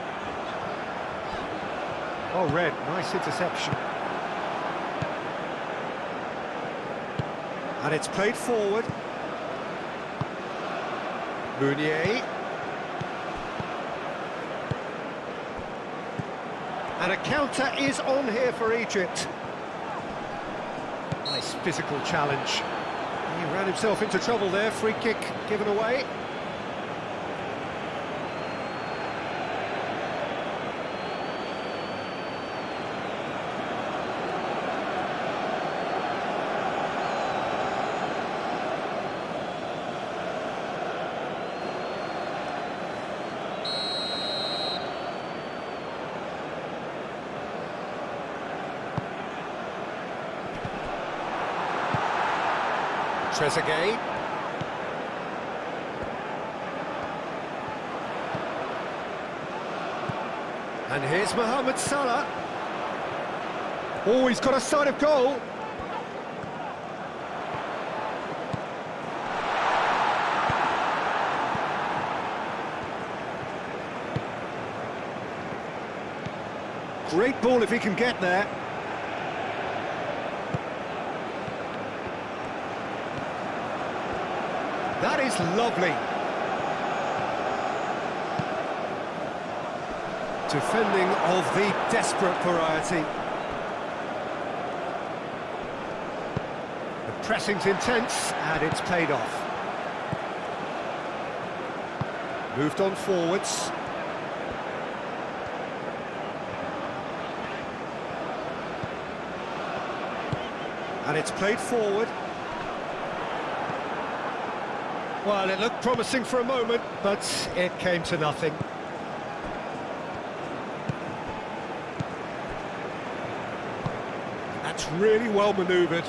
A: Oh, Red, nice interception. And it's played forward. Meunier. And a counter is on here for Egypt. Nice physical challenge. He ran himself into trouble there, free kick given away. Trezeguet. And here's Mohamed Salah. Oh, he's got a sight of goal. Great ball if he can get there. That is lovely. Defending of the desperate variety. The pressing's intense, and it's paid off. Moved on forwards. And it's played forward. Well, it looked promising for a moment, but it came to nothing. That's really well manoeuvred.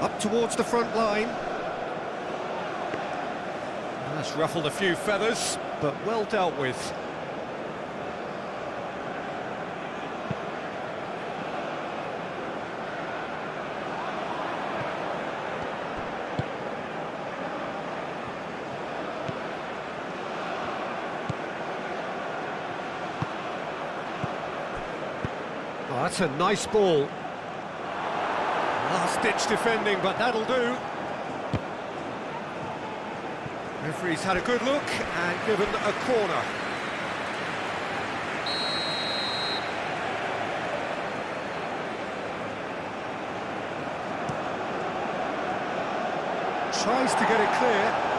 A: Up towards the front line. That's ruffled a few feathers, but well dealt with. Oh, that's a nice ball. Last-ditch defending, but that'll do. Referee's had a good look and given a corner. Tries to get it clear.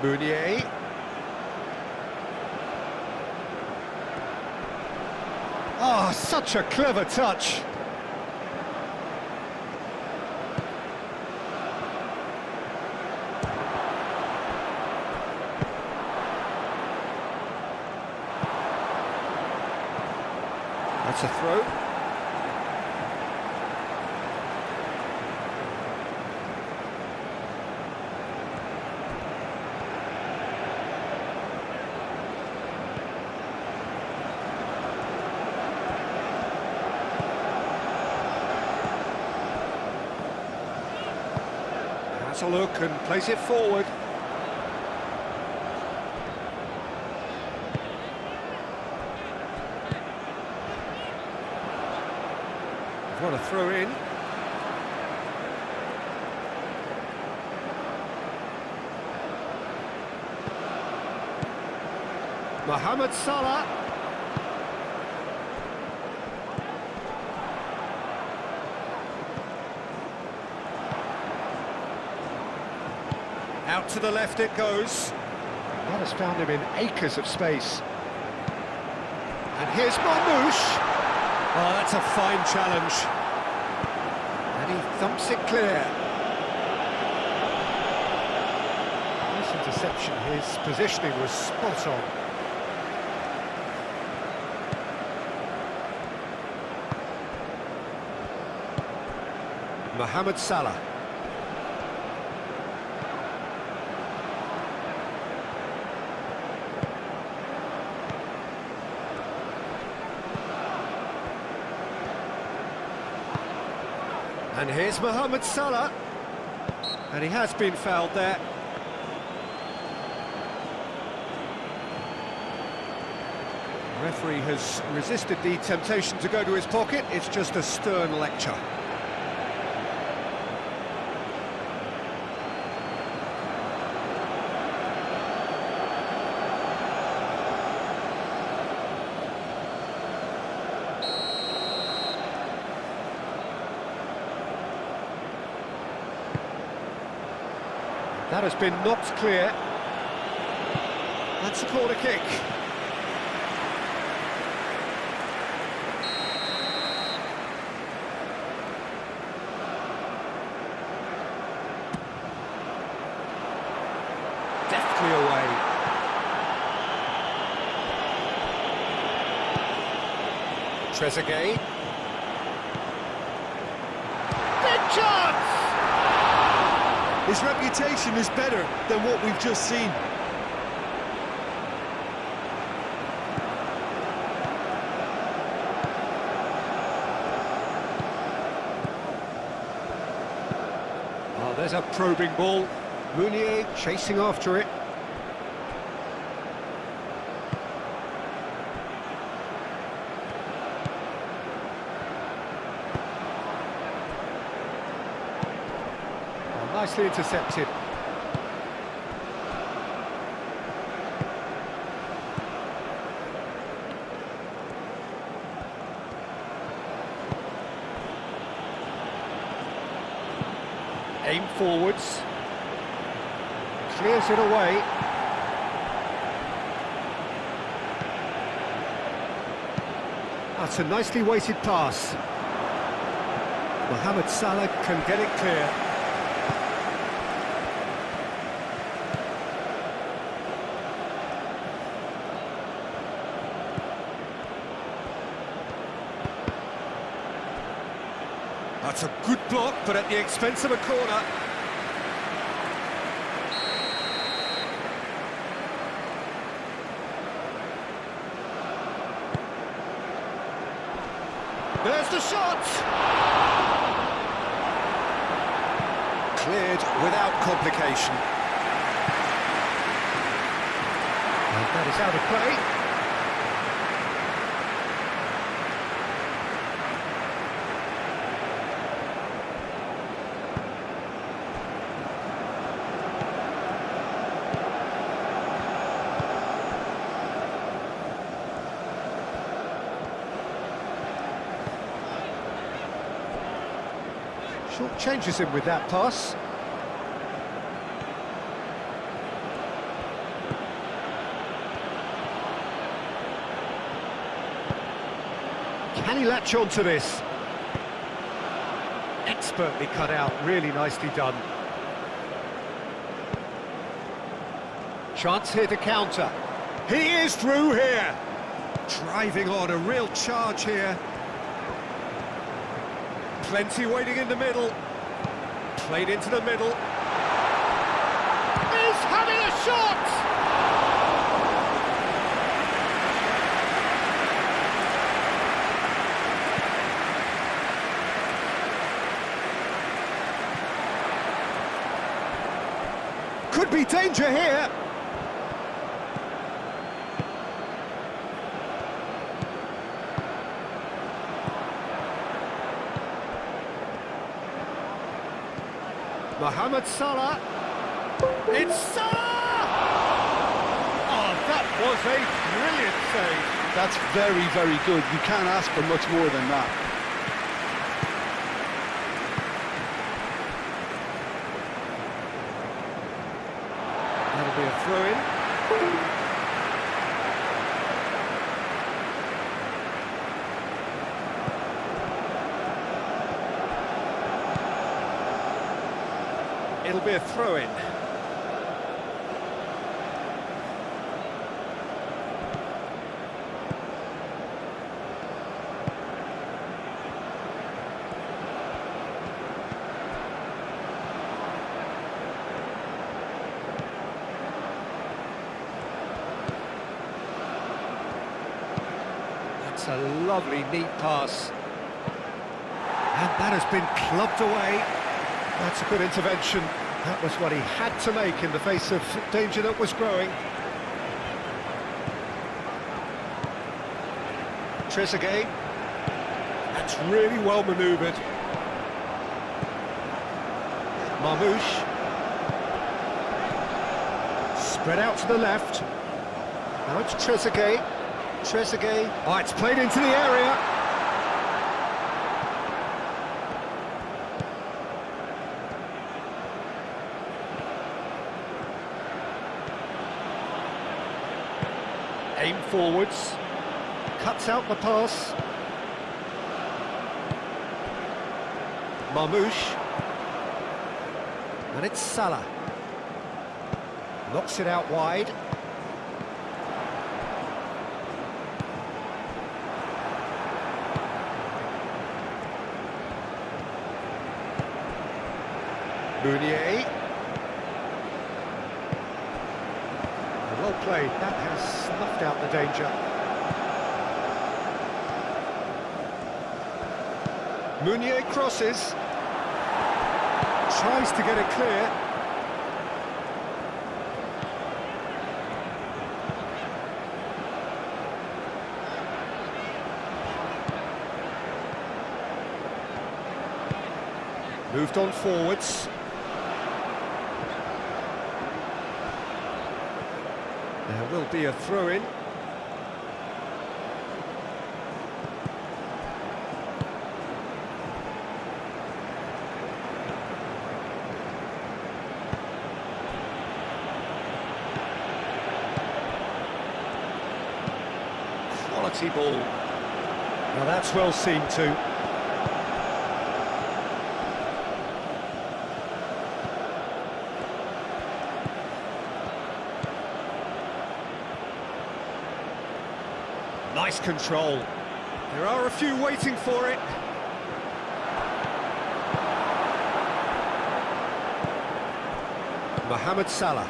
A: Meunier. Oh, such a clever touch. That's a throw. Has a look and plays it forward. What a throw in. Mohamed Salah. Out to the left it goes. That has found him in acres of space. And here's Marmoush. Oh, that's a fine challenge. And he thumps it clear. Nice interception. His positioning was spot on. Mohamed Salah. And here's Mohamed Salah. And he has been fouled there. The referee has resisted the temptation to go to his pocket. It's just a stern lecture. That has been knocked clear. That's a corner kick. Deftly away. Trezeguet. Big chance!
B: His reputation is better than what we've just seen.
A: Oh, there's a probing ball. Meunier chasing after it. Nicely intercepted. Aim forwards. Clears it away. That's a nicely weighted pass. Mohamed Salah can get it clear. That's a good block, but at the expense of a corner. There's the shot! Cleared without complication. And that is out of play. Short changes him with that pass. Can he latch on to this? Expertly cut out, really nicely done. Chance here to counter. He is through here. Driving on, a real charge here. Plenty waiting in the middle. Played into the middle.
D: He's having a shot!
A: Could be danger here. Mohamed Salah.
D: It's Salah! Oh, that was a brilliant save.
B: That's very, very good. You can't ask for much more than that.
A: That'll be a throw-in. It'll be a throw-in. That's a lovely, neat pass. And that has been clubbed away. That's a good intervention. That was what he had to make in the face of danger that was growing. Trezeguet. That's really well manoeuvred. Marmouche. Spread out to the left. Now it's Trezeguet. Trezeguet. Oh, it's played into the area. Aim forwards, cuts out the pass. Marmouche. And it's Salah. Knocks it out wide. Meunier. Well played, that has snuffed out the danger. Meunier crosses. Tries to get it clear. Moved on forwards. There will be a throw-in. Quality ball. Now that's well seen too. Nice control. There are a few waiting for it. Mohamed Salah.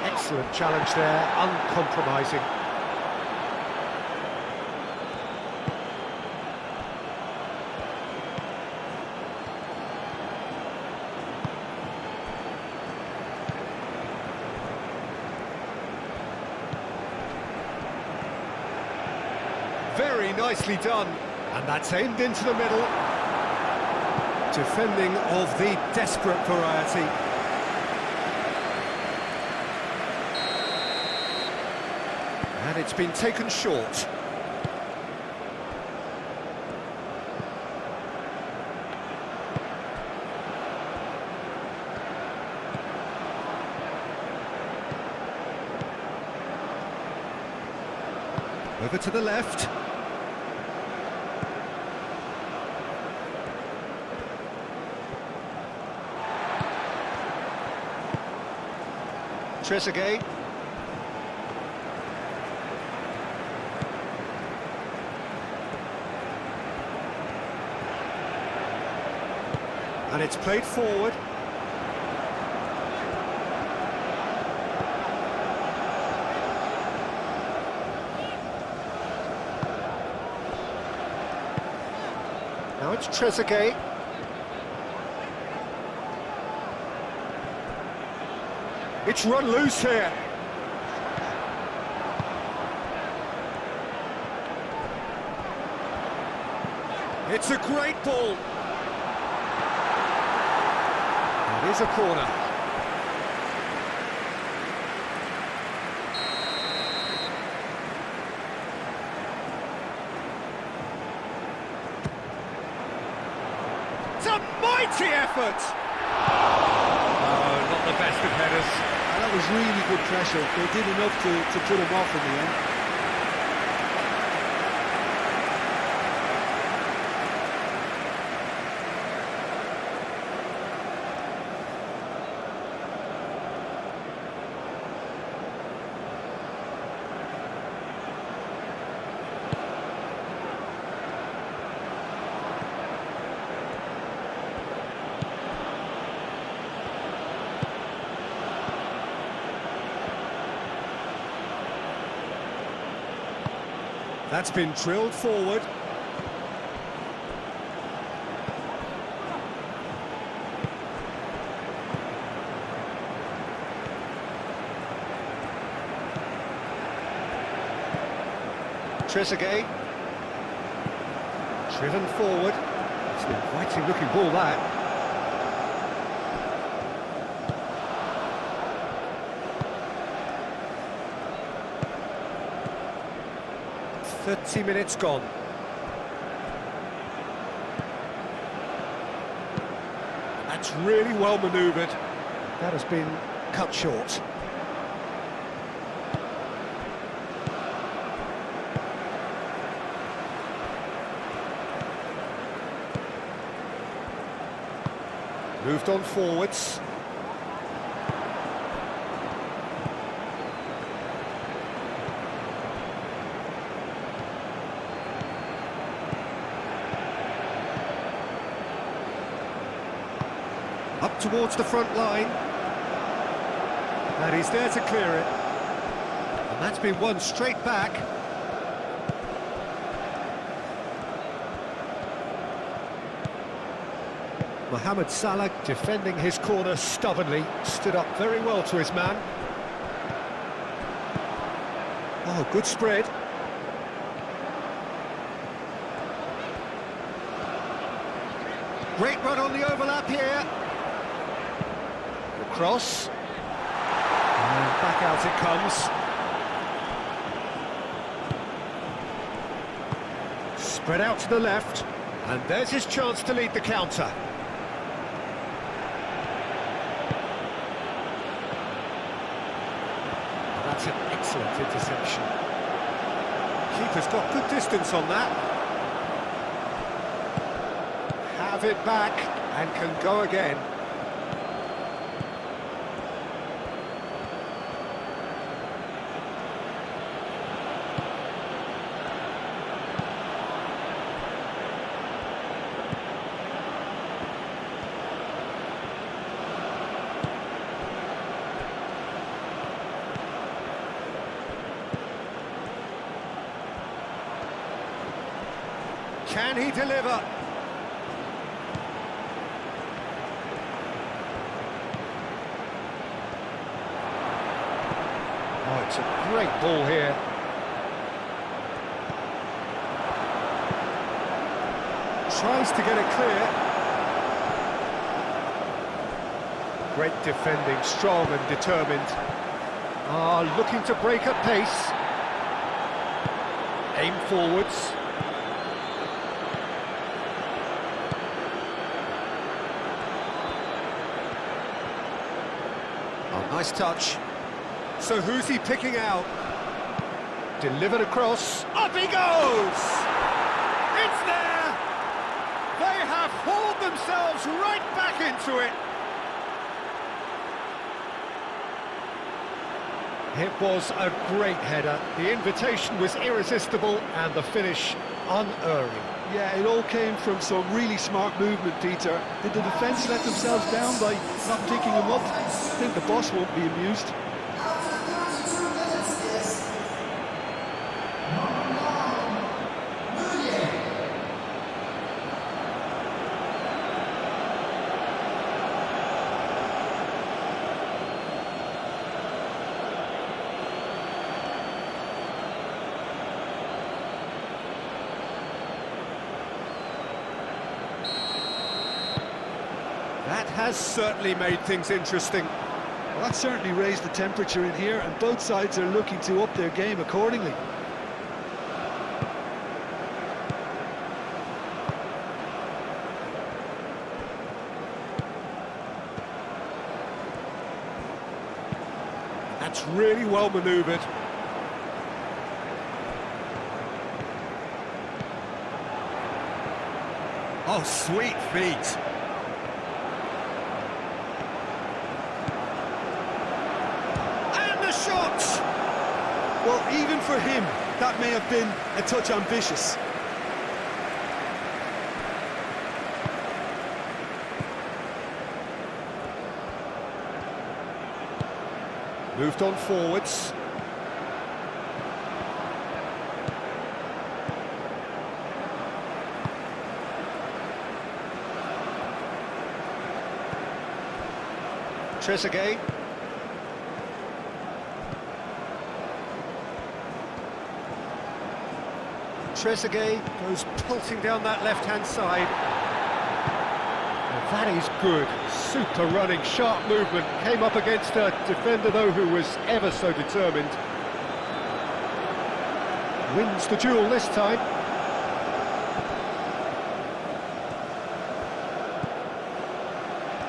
A: Excellent challenge there, uncompromising. Very nicely done, and that's aimed into the middle. Defending of the desperate variety. And it's been taken short. Over to the left. Trezeguet. And it's played forward. Now it's Trezeguet. It's run loose here. It's a great ball. It is a corner. It's a mighty effort.
D: Oh, not the best of headers.
B: And that was really good pressure. They did enough to put him off in the end.
A: That's been drilled forward. Trezeguet. Driven forward. It's an inviting looking ball, that. "30 minutes gone." That's really well manoeuvred. That has been cut short. Moved on forwards. Up towards the front line. And he's there to clear it. And that's been won straight back. Mohamed Salah defending his corner stubbornly, stood up very well to his man. Oh, good spread. Great run on the overlap here. The cross. And back out it comes. Spread out to the left. And there's his chance to lead the counter. That's an excellent interception. Keeper's got good distance on that. Have it back and can go again. Can he deliver? Oh, it's a great ball here. Tries to get it clear. Great defending, strong and determined. Looking to break at pace. Aim forwards. Nice touch. So who's he picking out? Delivered across.
D: Up he goes! It's there! They have hauled themselves right back into it.
A: It was a great header. The invitation was irresistible and the finish unerring.
B: Yeah, it all came from some really smart movement, Peter. Did the defence let themselves down by not picking him up? I think the boss won't be amused.
A: That has certainly made things interesting.
B: Well, that certainly raised the temperature in here, and both sides are looking to up their game accordingly.
A: That's really well manoeuvred. Oh, sweet feet.
D: Shots!
B: Well, even for him, that may have been a touch ambitious.
A: Moved on forwards. Trezeguet. Trezeguet goes pulsing down that left-hand side. Well, that is good. Super running, sharp movement. Came up against a defender, though, who was ever so determined. Wins the duel this time.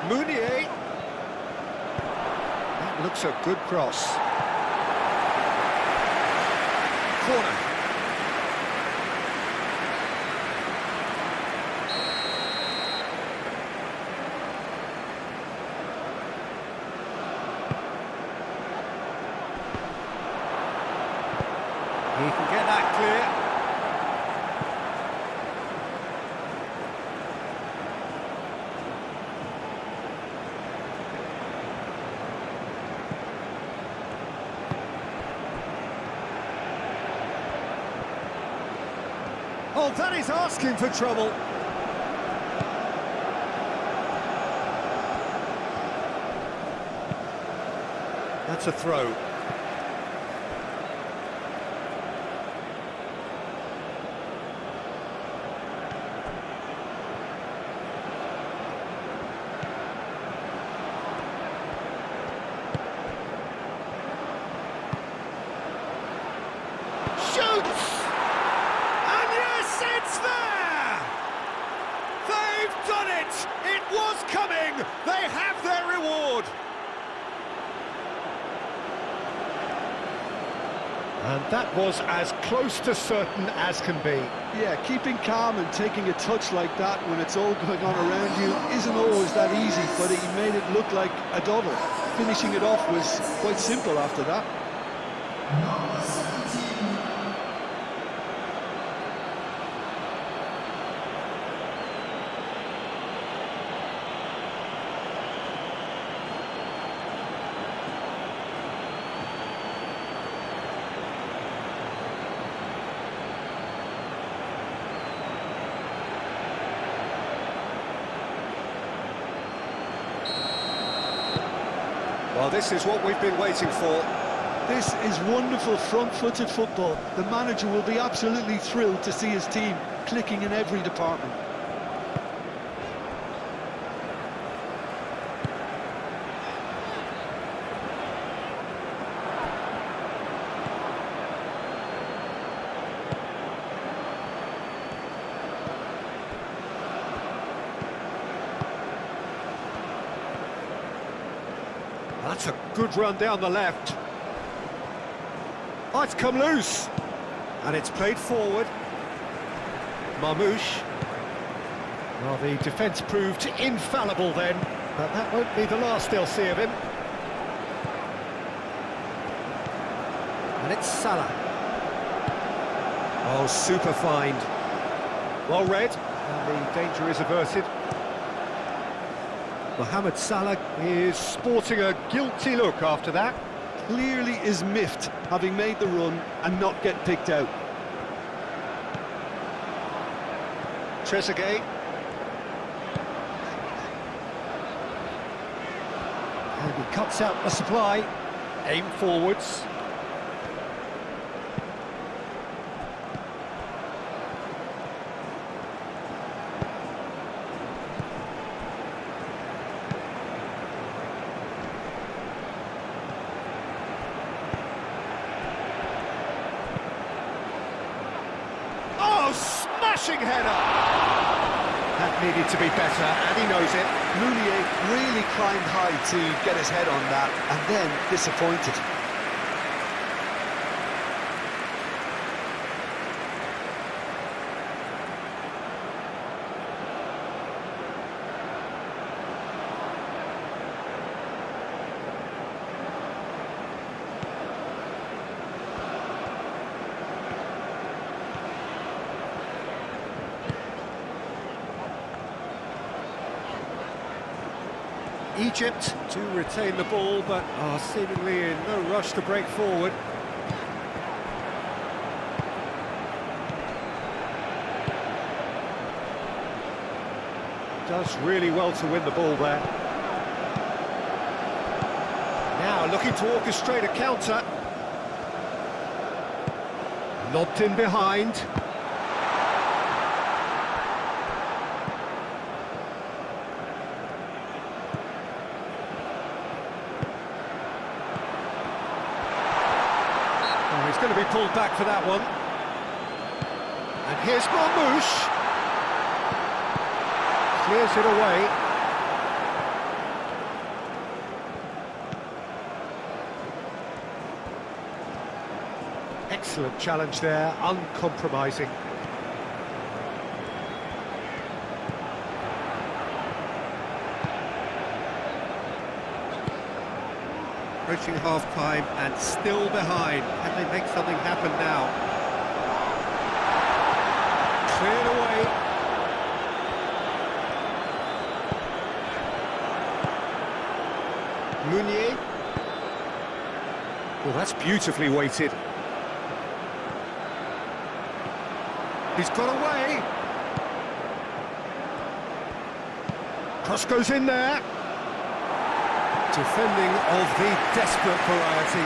A: Meunier. That looks a good cross. Corner. He can get that clear. Oh, that is asking for trouble. That's a throw.
D: Shoots! And yes, it's there! They've done it! It was coming! They have their reward!
A: And that was as close to certain as can be.
B: Yeah, keeping calm and taking a touch like that when it's all going on around you isn't always that easy, but he made it look like a double. Finishing it off was quite simple after that.
C: Number 17.
A: Well, this is what we've been waiting for.
B: This is wonderful front-footed football. The manager will be absolutely thrilled to see his team clicking in every department.
A: That's a good run down the left. Oh, it's come loose. And it's played forward. Marmouche. Well, the defence proved infallible then, but that won't be the last they'll see of him. And it's Salah. Oh, super find. Well read, and the danger is averted. Mohamed Salah is sporting a guilty look after that.
B: Clearly is miffed, having made the run and not get picked out.
A: Trezeguet. And he cuts out the supply. Aim forwards. Oh, smashing header! That needed to be better, and he knows it.
B: Mounier really climbed high to get his head on that, and then disappointed.
A: Egypt to retain the ball, but are seemingly in no rush to break forward. Does really well to win the ball there. Now looking to orchestrate a counter. Lobbed in behind. He's going to be pulled back for that one. And here's Marmouche. Clears it away. Excellent challenge there, uncompromising. Approaching half-time and still behind. Can they make something happen now? Cleared away. Mounier. Well, that's beautifully weighted. He's got away. Cross goes in there. Defending of the desperate variety.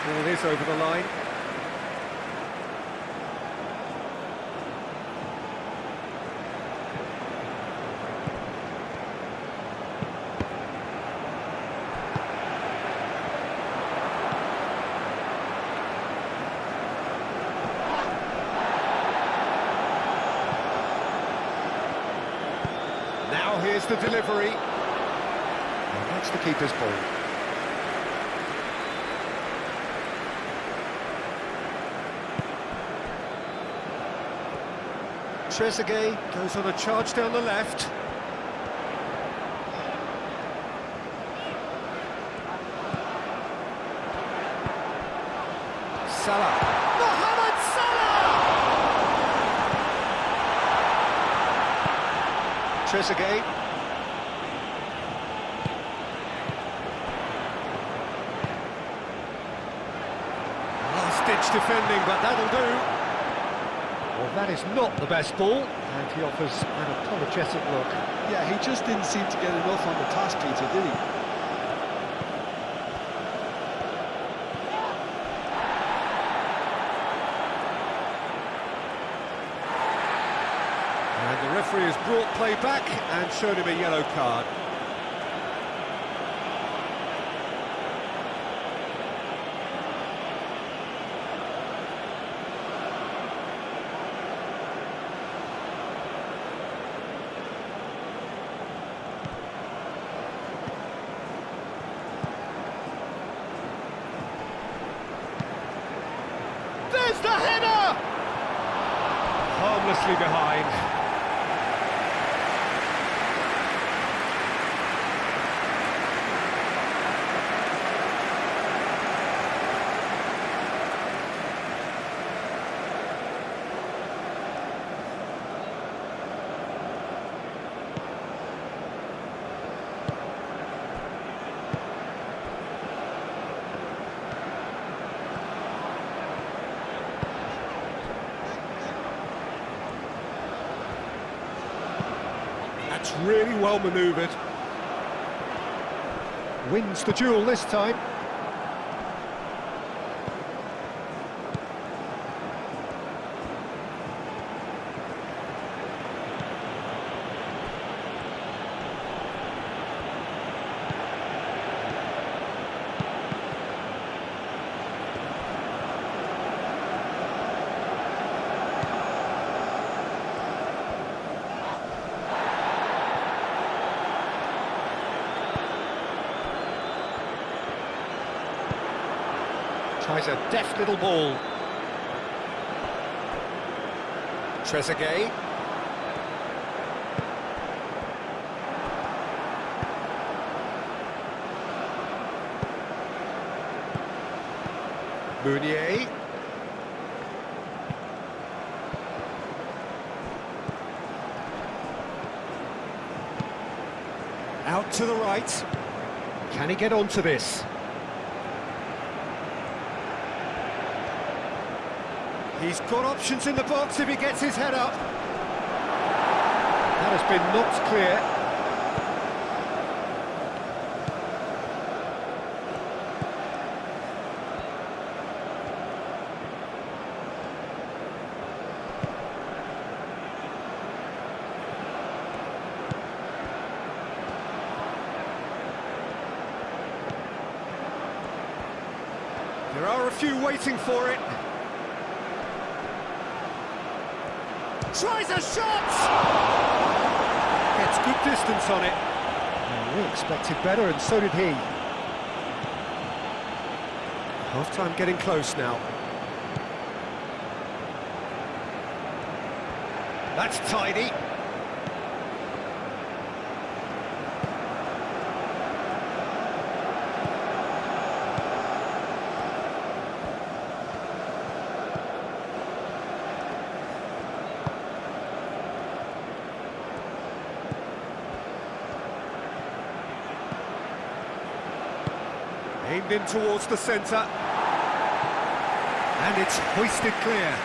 A: Well, it is over the line. Now here's the delivery. That's the keeper's ball. Trezeguet goes on a charge down the left. Salah. Mohamed Salah! Trezeguet. Ditch defending, but that'll do. Well, that is not the best ball, and he offers an apologetic look.
B: Yeah, he just didn't seem to get enough on the pass, Peter, did he?
A: And the referee has brought play back and shown him a yellow card.
D: the header!
A: Harmlessly behind.
D: That's really well manoeuvred. Wins the duel this time. Tries a deft little ball. Trezeguet. Meunier. Out to the right. Can he get onto this? He's got options in the box if he gets his head up. That has been knocked clear. There are a few waiting for it. Tries a shot! Gets good distance on it. We expected better, and so did he. Half-time getting close now. That's tidy. Aimed in towards the centre. And it's hoisted clear.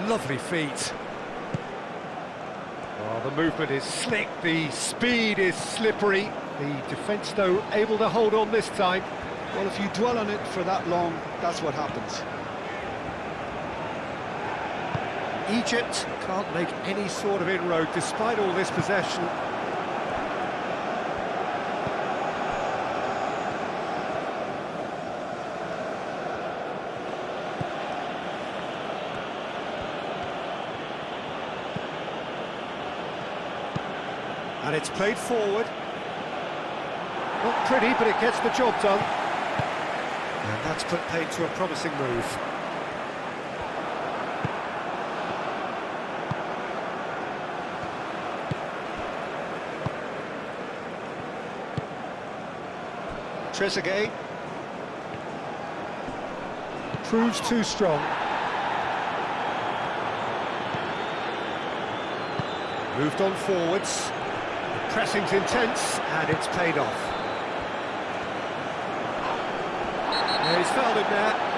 D: Lovely feet. Oh, the movement is slick, the speed is slippery. The defence, though, able to hold on this time.
B: Well, if you dwell on it for that long, that's what happens.
A: Egypt can't make any sort of inroad despite all this possession. And it's played forward. Not pretty, but it gets the job done. And that's put paid to a promising move. Trezeguet. Proves too strong. Moved on forwards. The pressing's intense, and it's paid off. Yeah, he's fouled him there.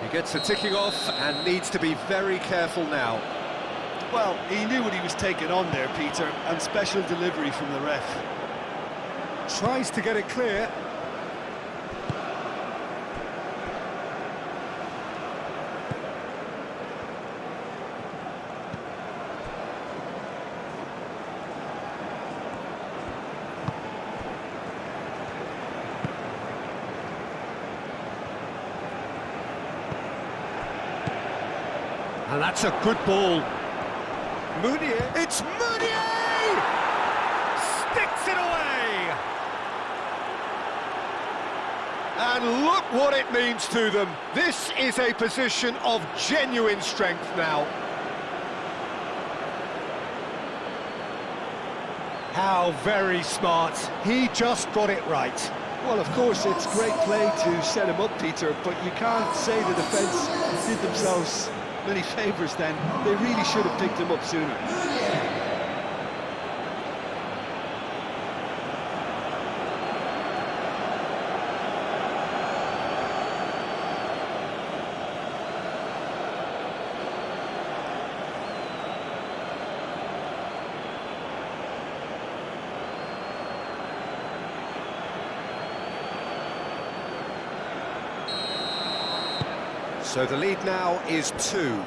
A: He gets the ticking off and needs to be very careful now.
B: Well, he knew what he was taking on there, Peter, and special delivery from the ref.
A: Tries to get it clear. And that's a good ball. Meunier. It's Meunier! Sticks it away! And look what it means to them. This is a position of genuine strength now. How very smart. He just got it right.
B: Well, of course, it's great play to set him up, Peter, but you can't say the defence did themselves many favours then. They really should have picked him up sooner.
E: So the lead now is 2.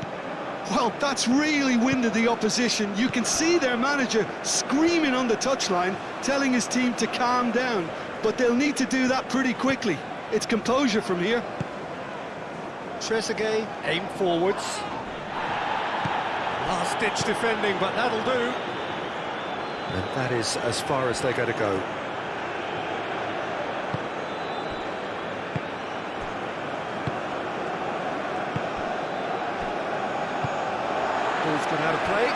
B: Well, that's really winded the opposition. You can see their manager screaming on the touchline, telling his team to calm down. But they'll need to do that pretty quickly. It's composure from here.
A: Trezeguet, aim forwards. Last-ditch defending, but that'll do.
E: And that is as far as they're going to go.
A: Ball's gone out of play.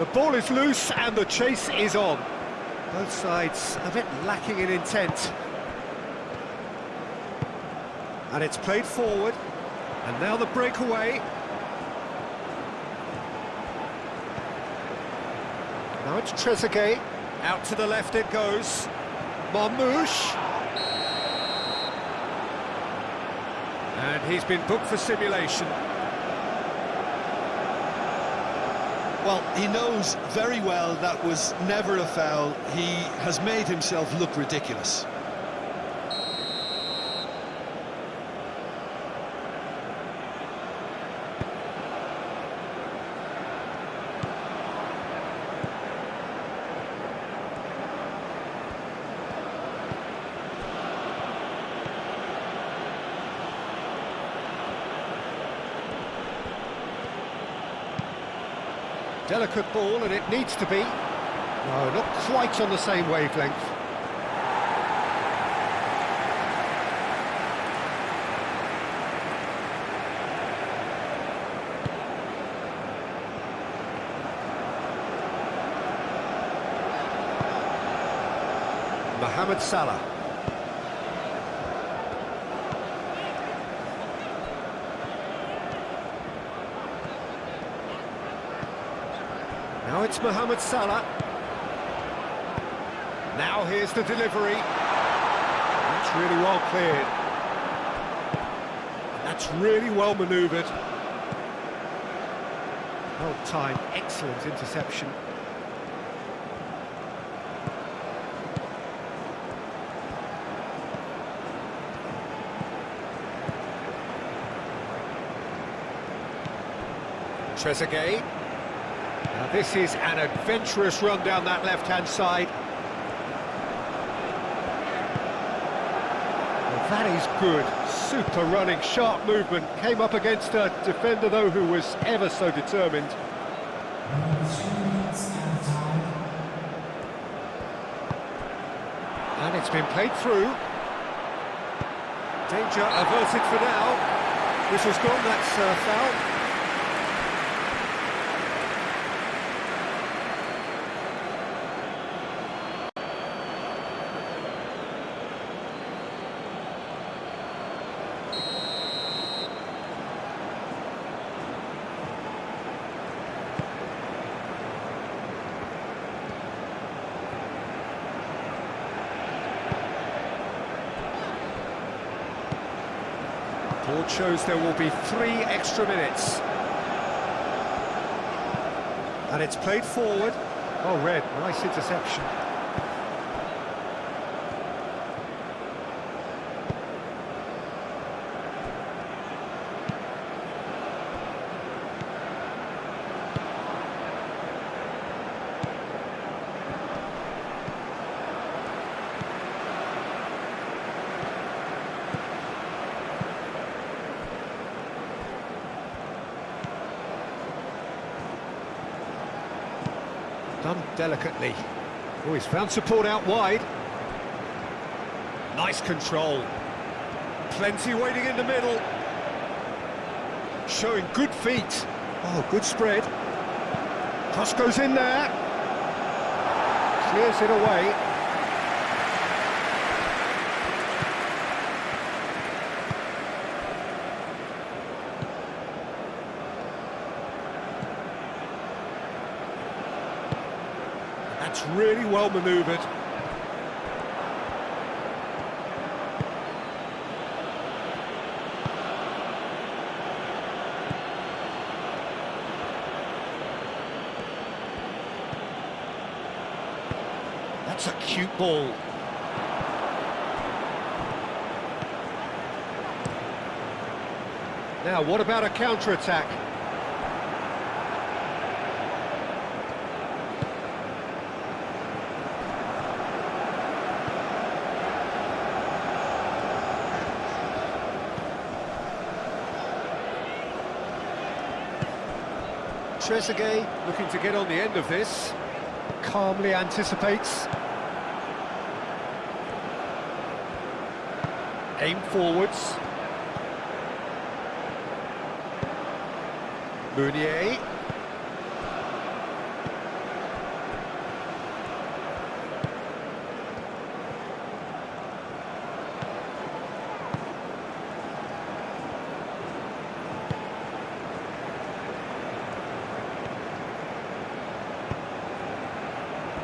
A: The ball is loose and the chase is on. Both sides a bit lacking in intent. And it's played forward. And now the breakaway. Now it's Trezeguet. Out to the left it goes. Marmouche. And he's been booked for simulation.
B: Well, he knows very well that was never a foul. He has made himself look ridiculous.
A: Delicate ball, and it needs to be. No, not quite on the same wavelength. Mohamed Salah. Now it's Mohamed Salah. Now here's the delivery. That's really well cleared. That's really well manoeuvred. Well timed, excellent interception. Trezeguet. Now this is an adventurous run down that left-hand side. Well, that is good. Super running, sharp movement. Came up against a defender, though, who was ever so determined. And it's been played through. Danger averted for now. Whistle's gone, that's foul. Board shows there will be 3 extra minutes. And it's played forward. Oh, Red, nice interception. Done delicately. Oh, he's found support out wide. Nice control. Plenty waiting in the middle. Showing good feet. Oh, good spread. Cross goes in there. Clears it away. That's really well manoeuvred. That's a cute ball. Now, what about a counter-attack? Trezeguet looking to get on the end of this. Calmly anticipates. Aim forwards. Meunier.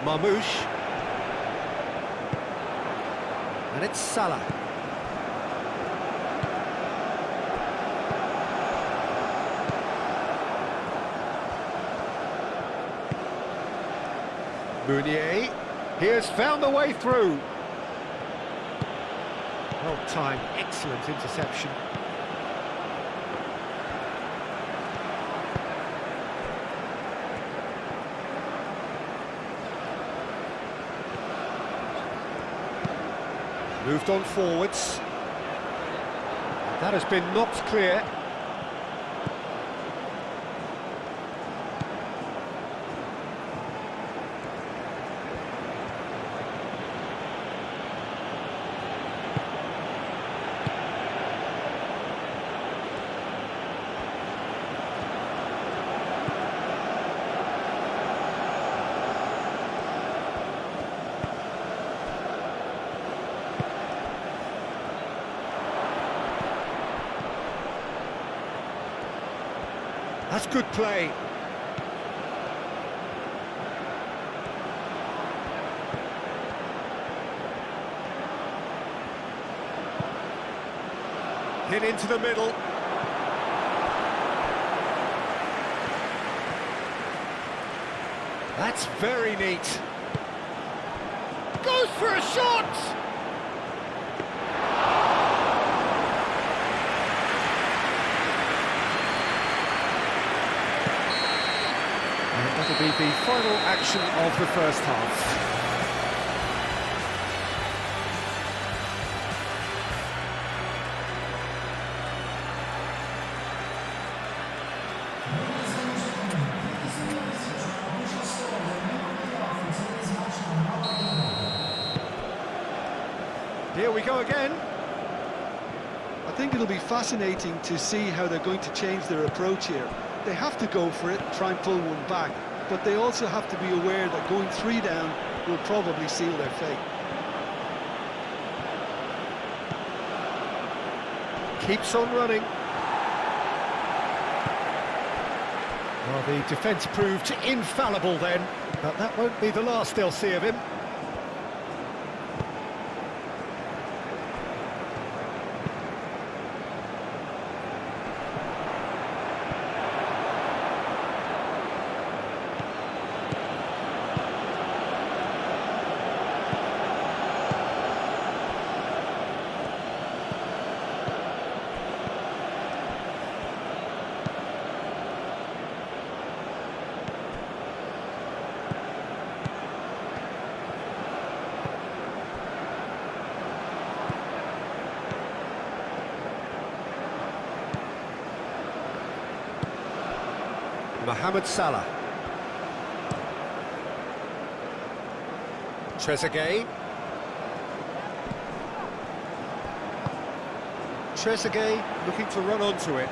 A: Marmouche. And it's Salah. Meunier. He has found the way through. Well timed, excellent interception. Moved on forwards. That has been knocked clear. That's good play. Hit into the middle. That's very neat. Goes for a shot! That'll be the final action of the first half. Here we go again.
B: I think it'll be fascinating to see how they're going to change their approach here. They have to go for it, try and pull one back, but they also have to be aware that going 3 down will probably seal their fate.
A: Keeps on running. Well, the defence proved infallible then, but that won't be the last they'll see of him. Mohamed Salah. Trezeguet. Trezeguet looking to run onto it.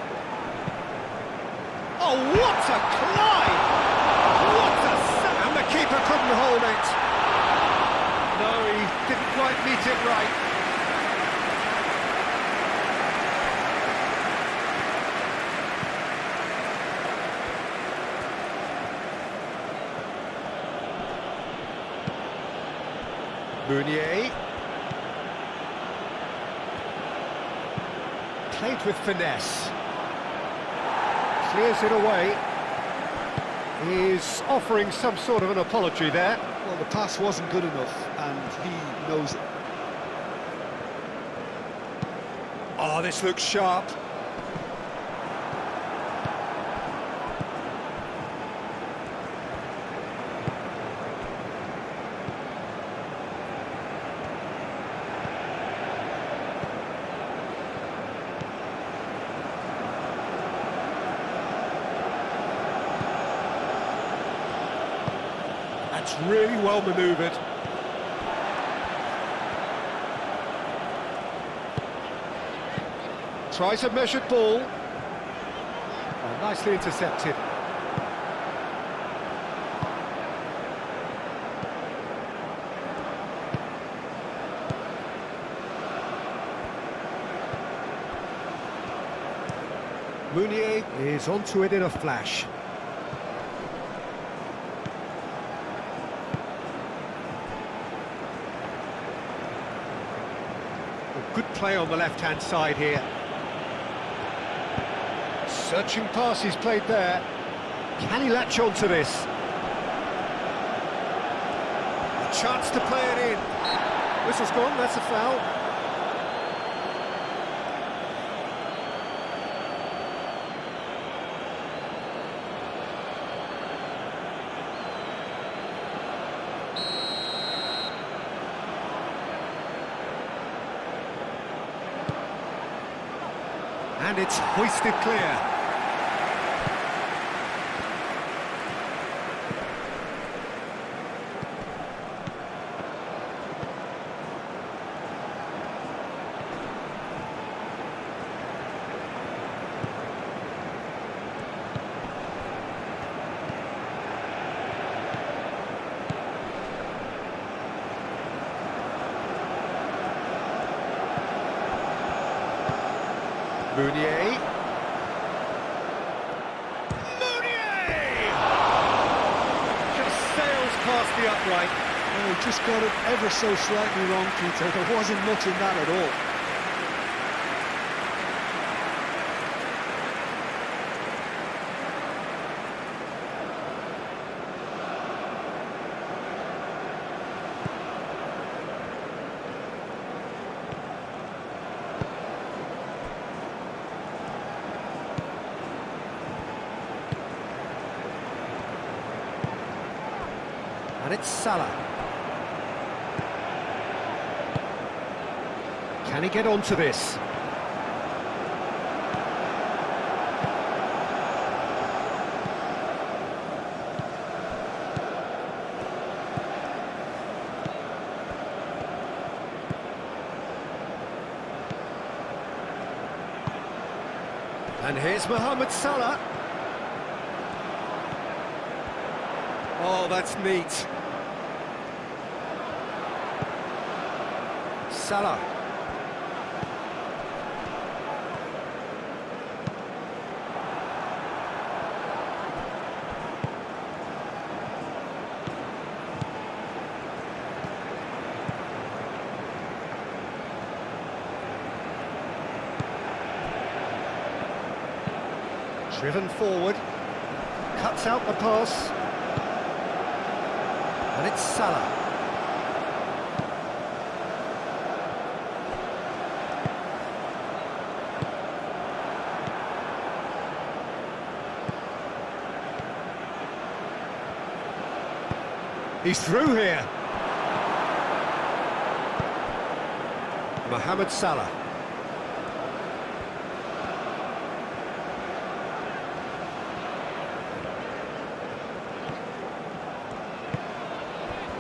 A: Oh, what a climb! What a... And the keeper couldn't hold it. No, he didn't quite meet it right. Meunier. Played with finesse. Clears it away. He's offering some sort of an apology there.
B: Well, the pass wasn't good enough, and he knows it.
A: Oh, this looks sharp. That's really well manoeuvred. Tries a measured ball. Oh, nicely intercepted. Meunier is onto it in a flash. Good play on the left-hand side here. Searching pass he's played there. Can he latch on to this? A chance to play it in. Whistle's gone, that's a foul. And it's hoisted clear. Meunier. Just sails past the upright.
B: Oh, he just got it ever so slightly wrong, Peter. There wasn't much in that at all.
A: And it's Salah. Can he get onto this? And here's Mohamed Salah. Oh, that's neat. Salah. Driven forward, cuts out the pass, and it's Salah. He's through here. Mohamed Salah.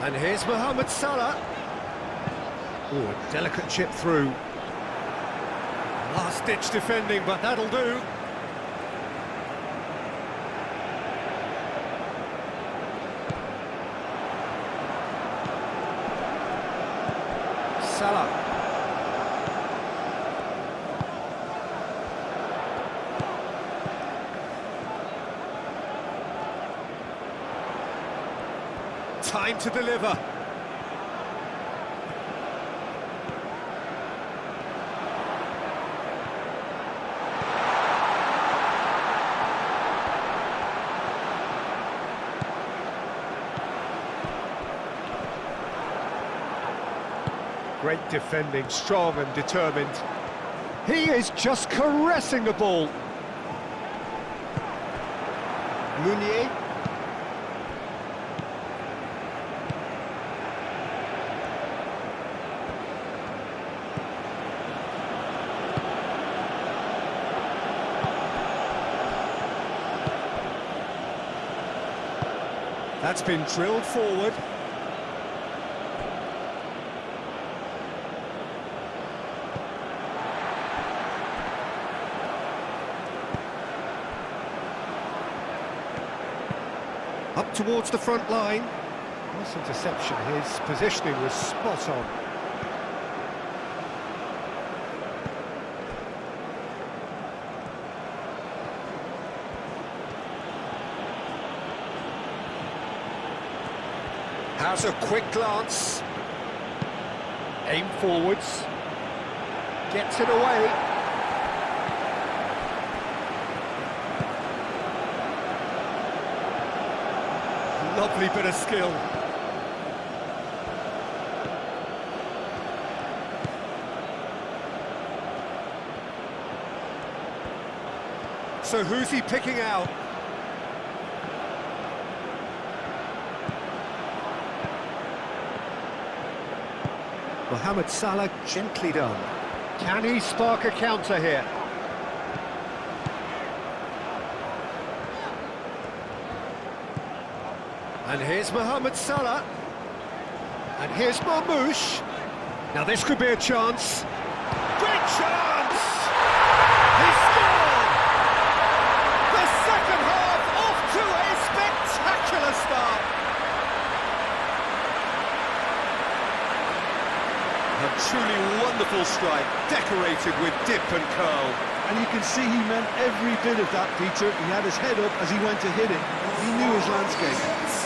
A: And here's Mohamed Salah. Oh, a delicate chip through. Last-ditch defending, but that'll do. Salah. Time to deliver. Great defending, strong and determined. He is just caressing the ball. Meunier. That's been drilled forward. Up towards the front line. Nice interception. His positioning was spot on. Has a quick glance. Aim forwards. Gets it away. Lovely bit of skill. So who's he picking out? Mohamed Salah, gently done. Can he spark a counter here? And here's Mohamed Salah. And here's Marmoush. Now this could be a chance. Great chance! He scored! The second half off to a spectacular start. A truly wonderful strike, decorated with dip and curl.
B: And you can see he meant every bit of that, Peter. He had his head up as he went to hit it. He knew his landscape.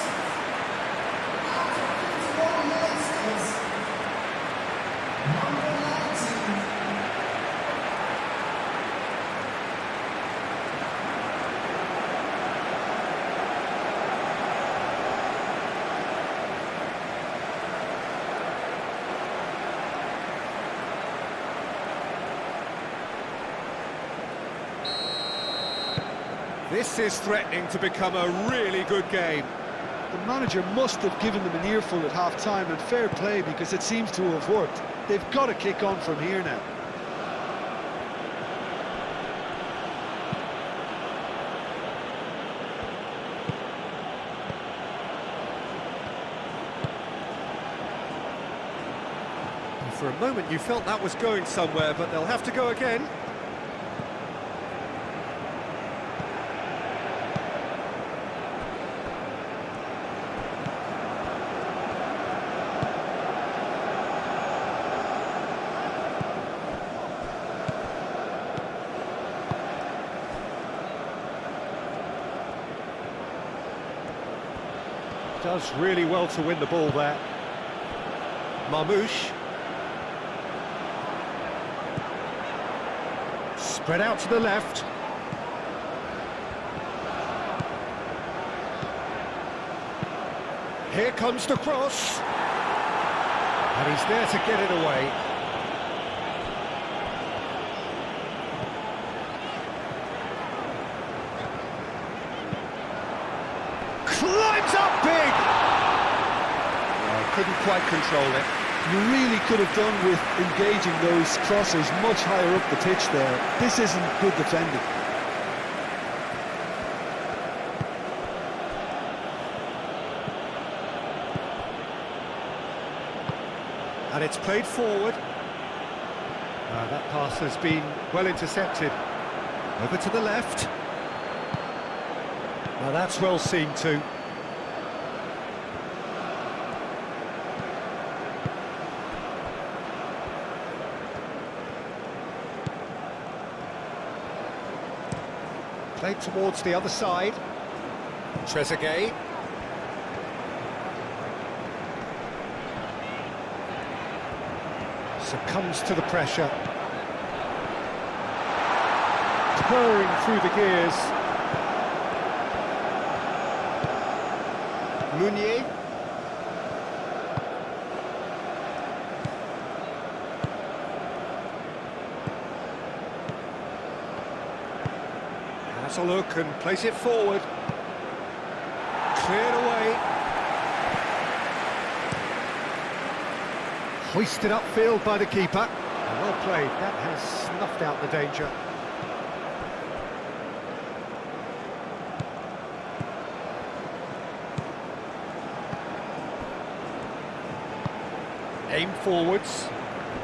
A: This is threatening to become a really good game.
B: The manager must have given them an earful at half-time, and fair play, because it seems to have worked. They've got to kick on from here now.
A: For a moment you felt that was going somewhere, but they'll have to go again. Does really well to win the ball there. Marmoush. Spread out to the left. Here comes the cross. And he's there to get it away. Climbs up big! Oh, couldn't quite control it.
B: You really could have done with engaging those crossers much higher up the pitch there. This isn't good defending.
A: And it's played forward. That pass has been well intercepted. Over to the left. Now that's well seen too. Played towards the other side. Trezeguet. Succumbs to the pressure. Purring through the gears. Meunier. Has a look and plays it forward. Cleared away. Hoisted upfield by the keeper. Well played, that has snuffed out the danger. Aim forwards.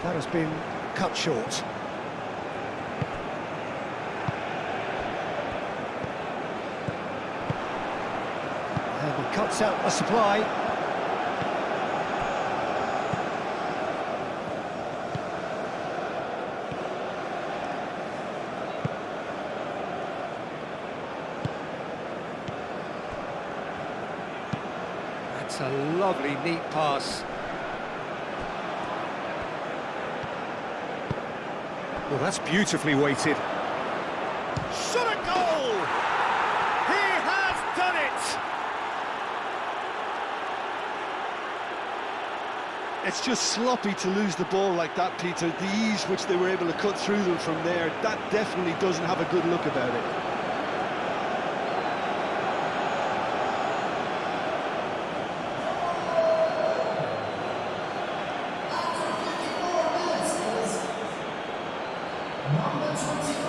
A: That has been cut short. And he cuts out the supply. That's a lovely, neat pass. Well, that's beautifully weighted.
D: Shot a goal! He has done it!
B: It's just sloppy to lose the ball like that, Peter. The ease which they were able to cut through them from there, that definitely doesn't have a good look about it.
C: Number 25.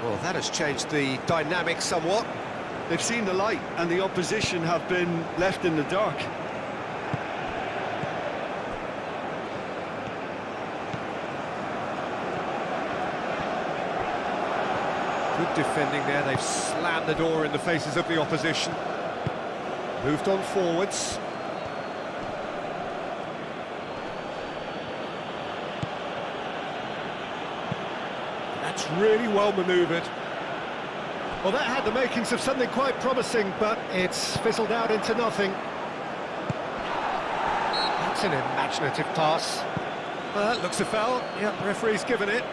A: Well, that has changed the dynamic somewhat.
B: They've seen the light, and the opposition have been left in the dark.
A: Good defending there, they've slammed the door in the faces of the opposition. Moved on forwards. That's really well manoeuvred. Well, that had the makings of something quite promising, but it's fizzled out into nothing. That's an imaginative pass. Well, that looks a foul. Yep, referee's given it.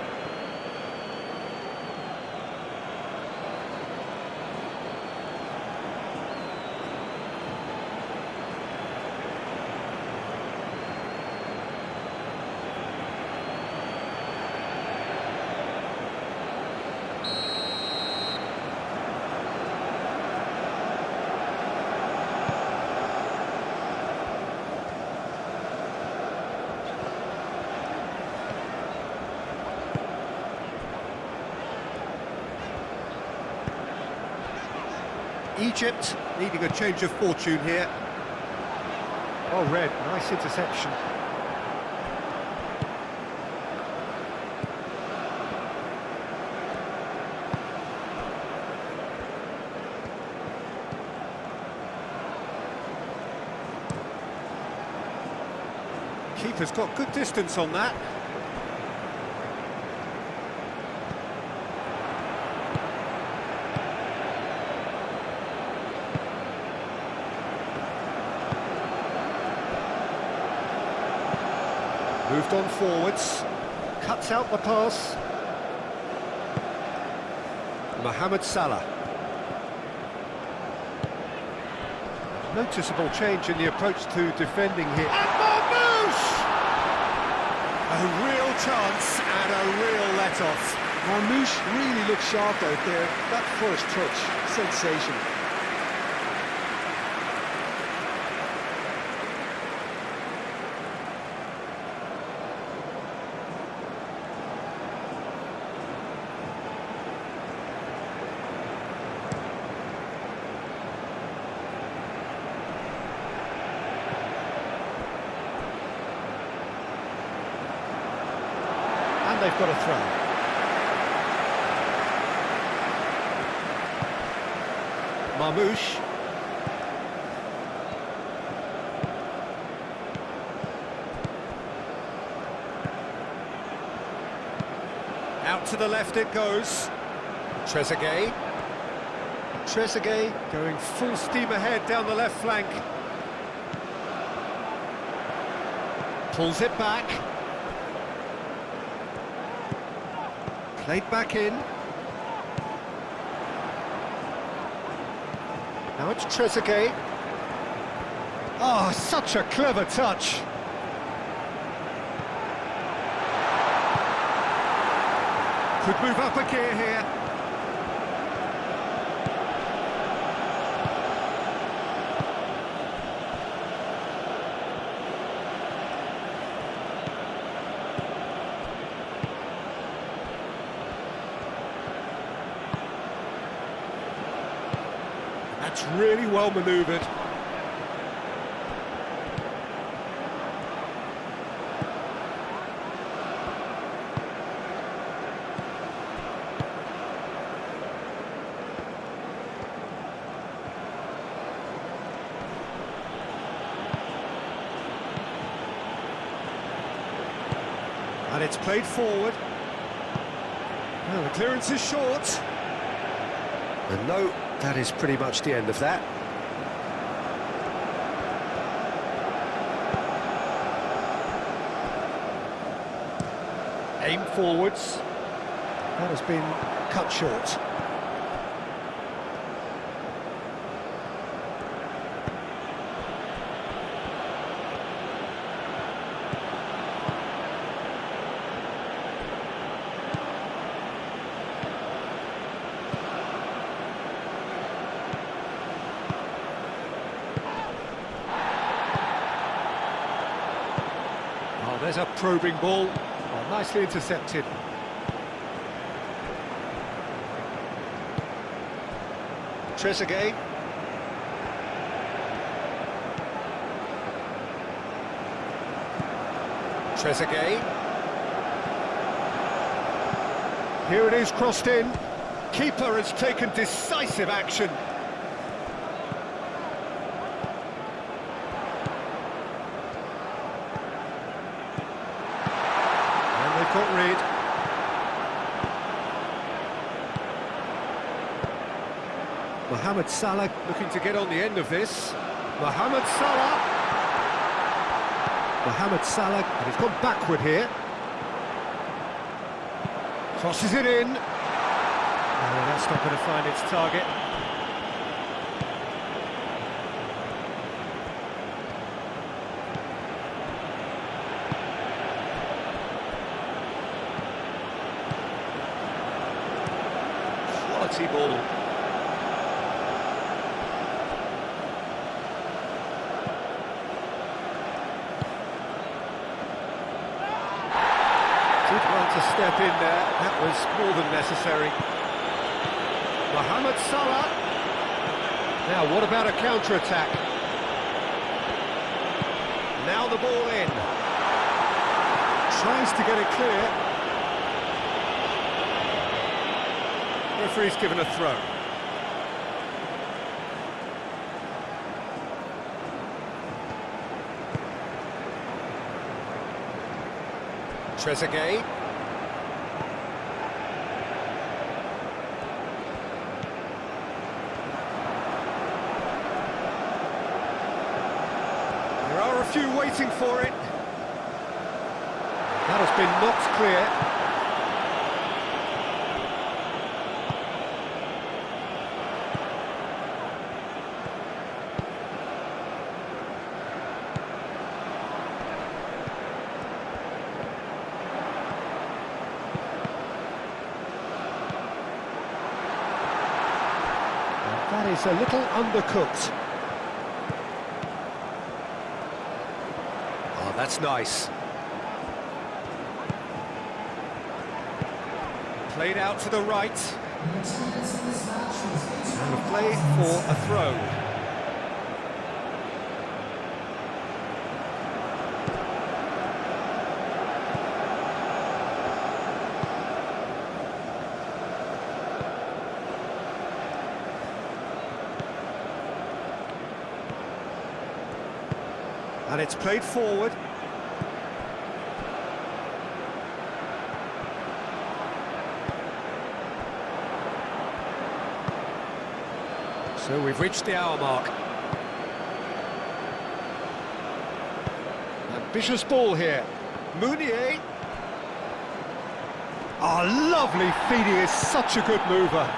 A: Egypt needing a change of fortune here. Well read, nice interception. Keeper's got good distance on that. Moved on forwards, cuts out the pass. Mohamed Salah. Noticeable change in the approach to defending here.
D: And Marmoush! A real chance and a real let-off.
B: Marmouche really looked sharp out there. That first touch, sensational.
A: And they've got a throw. Marmouche. Out to the left it goes. Trezeguet. Trezeguet going full steam ahead down the left flank. Pulls it back. Played back in. Now it's Trezeguet. Oh, such a clever touch. Could move up a gear here. That's really well manoeuvred. And it's played forward. Well, the clearance is short.
E: And no, that is pretty much the end of that.
A: Aim forwards. That has been cut short. Oh, there's a probing ball. Oh, nicely intercepted. Trezeguet. Trezeguet. Here it is, crossed in. Keeper has taken decisive action. And they've got rid. Mohamed Salah looking to get on the end of this. Mohamed Salah. Mohamed Salah, and he's gone backward here. Crosses it in. Oh, that's not going to find its target. Quality ball. Did want to step in there, that was more than necessary. Mohamed Salah. Now, what about a counter-attack? Now the ball in. Tries to get it clear. Referee's given a throw. Trezeguet. There are a few waiting for it. That has been knocked clear. That is a little undercooked. Oh, that's nice. Played out to the right.
C: The attendance in this match was
A: And a play for a throw. And it's played forward. So we've reached the hour mark. Ambitious ball here. Mounier. Oh, lovely feeding, is such a good mover.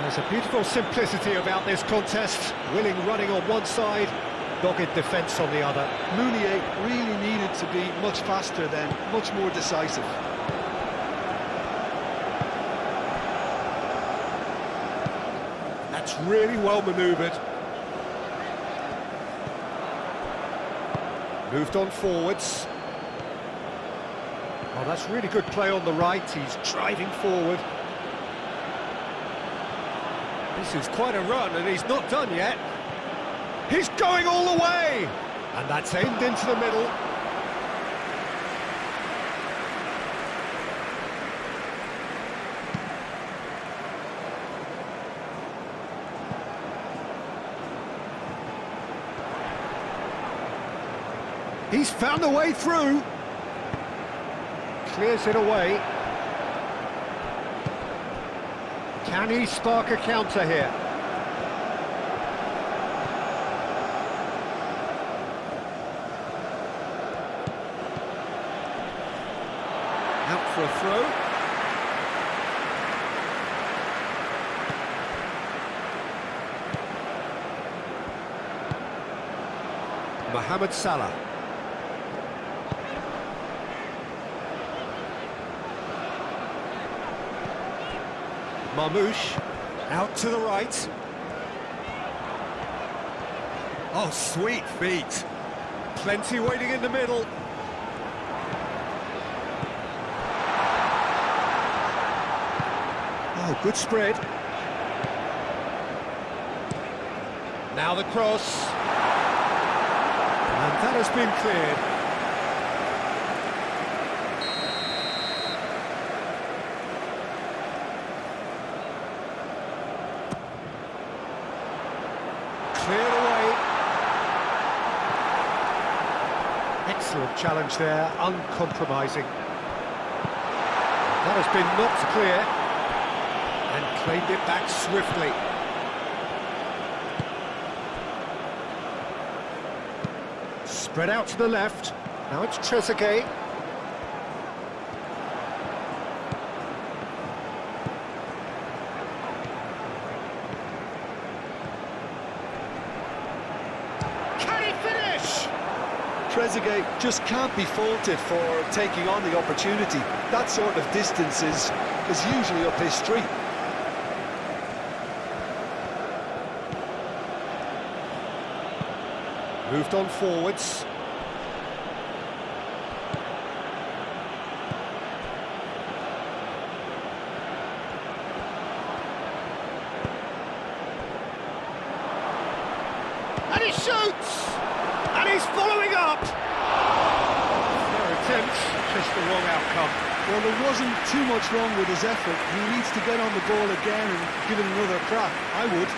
A: There's a beautiful simplicity about this contest. Willing running on one side, dogged defence on the other.
B: Mounier really needed to be much faster then, much more decisive.
A: That's really well manoeuvred. Moved on forwards. Oh, that's really good play on the right. He's driving forward. This is quite a run, and he's not done yet. He's going all the way! And that's aimed into the middle. He's found a way through. Clears it away. Can he spark a counter here? Out for a throw. Mohamed Salah. Marmoush, out to the right. Oh, sweet feet. Plenty waiting in the middle. Oh, good spread. Now the cross. And that has been cleared. Cleared away. Excellent challenge there, uncompromising. That has been knocked clear and claimed it back swiftly. Spread out to the left. Now it's Trezeguet.
B: Trezeguet just can't be faulted for taking on the opportunity. That sort of distance is usually up his street.
A: Moved on forwards. And he shoots! And he's following up! Fair attempt, just the wrong outcome.
B: Well, there wasn't too much wrong with his effort. He needs to get on the ball again and give it another crack. I would.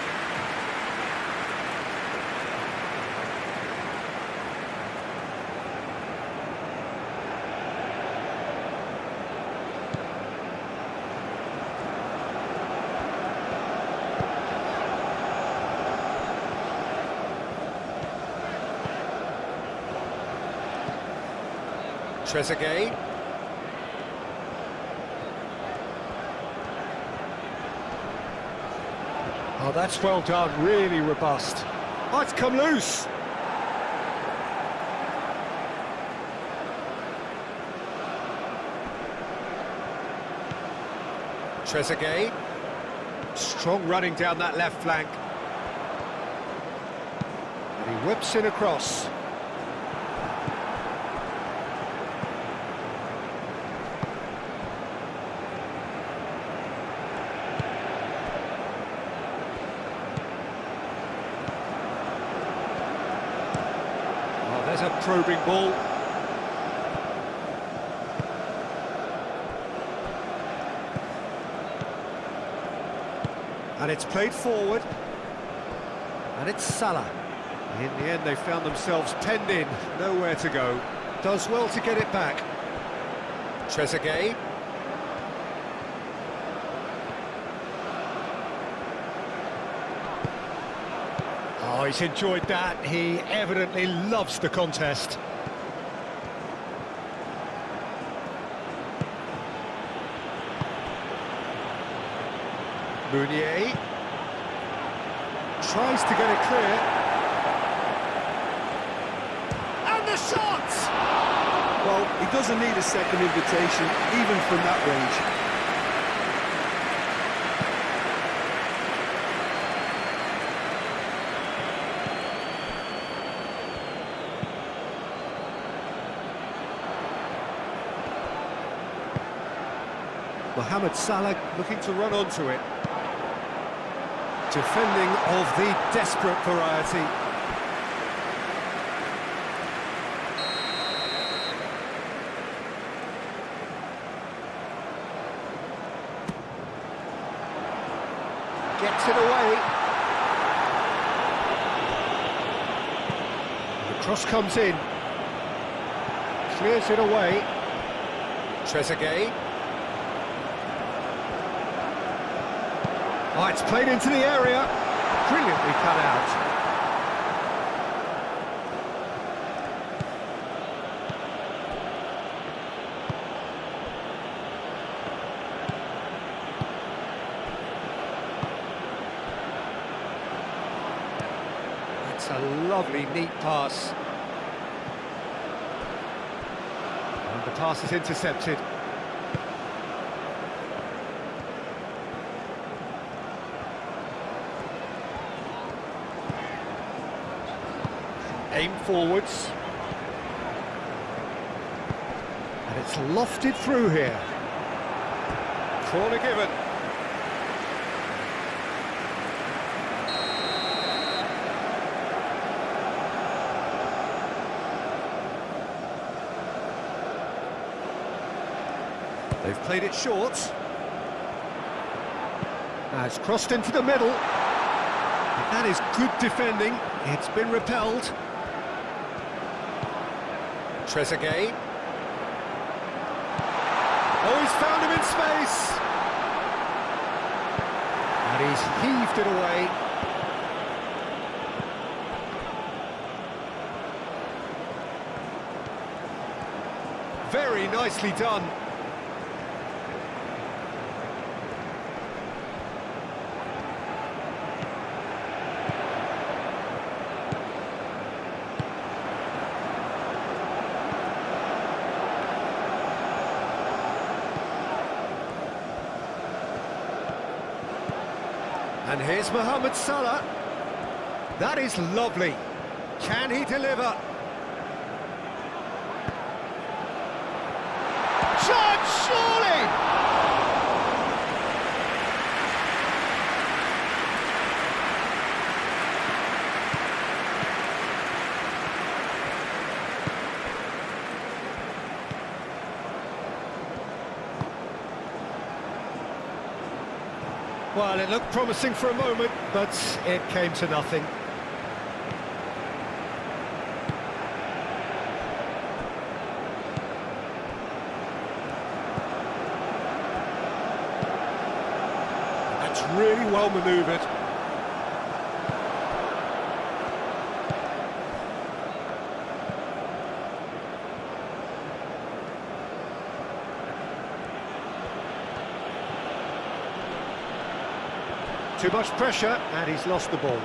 A: Trezeguet. Oh, that's well done, really robust. Oh, it's come loose. Trezeguet. Strong running down that left flank. And he whips in across. Oh, there's a probing ball. And it's played forward. And it's Salah. In the end, they found themselves penned in, nowhere to go. Does well to get it back. Trezeguet. Oh, he's enjoyed that. He evidently loves the contest. Meunier tries to get it clear. And the shot!
B: Well, he doesn't need a second invitation, even from that range.
A: Mohamed Salah looking to run onto it. Defending of the desperate variety. Gets it away. The cross comes in. Clears it away. Trezeguet. Oh, it's played into the area. Brilliantly cut out. It's a lovely, neat pass. And the pass is intercepted. Aim forwards. And it's lofted through here. Corner given. They've played it short. Now it's crossed into the middle. And that is good defending. It's been repelled. Trezeguet. Oh, he's found him in space. And he's heaved it away. Very nicely done. And here's Mohamed Salah. That is lovely. Can he deliver? Shot, surely! Well, it looked promising for a moment, but it came to nothing. That's really well manoeuvred. Too much pressure, and he's lost the ball.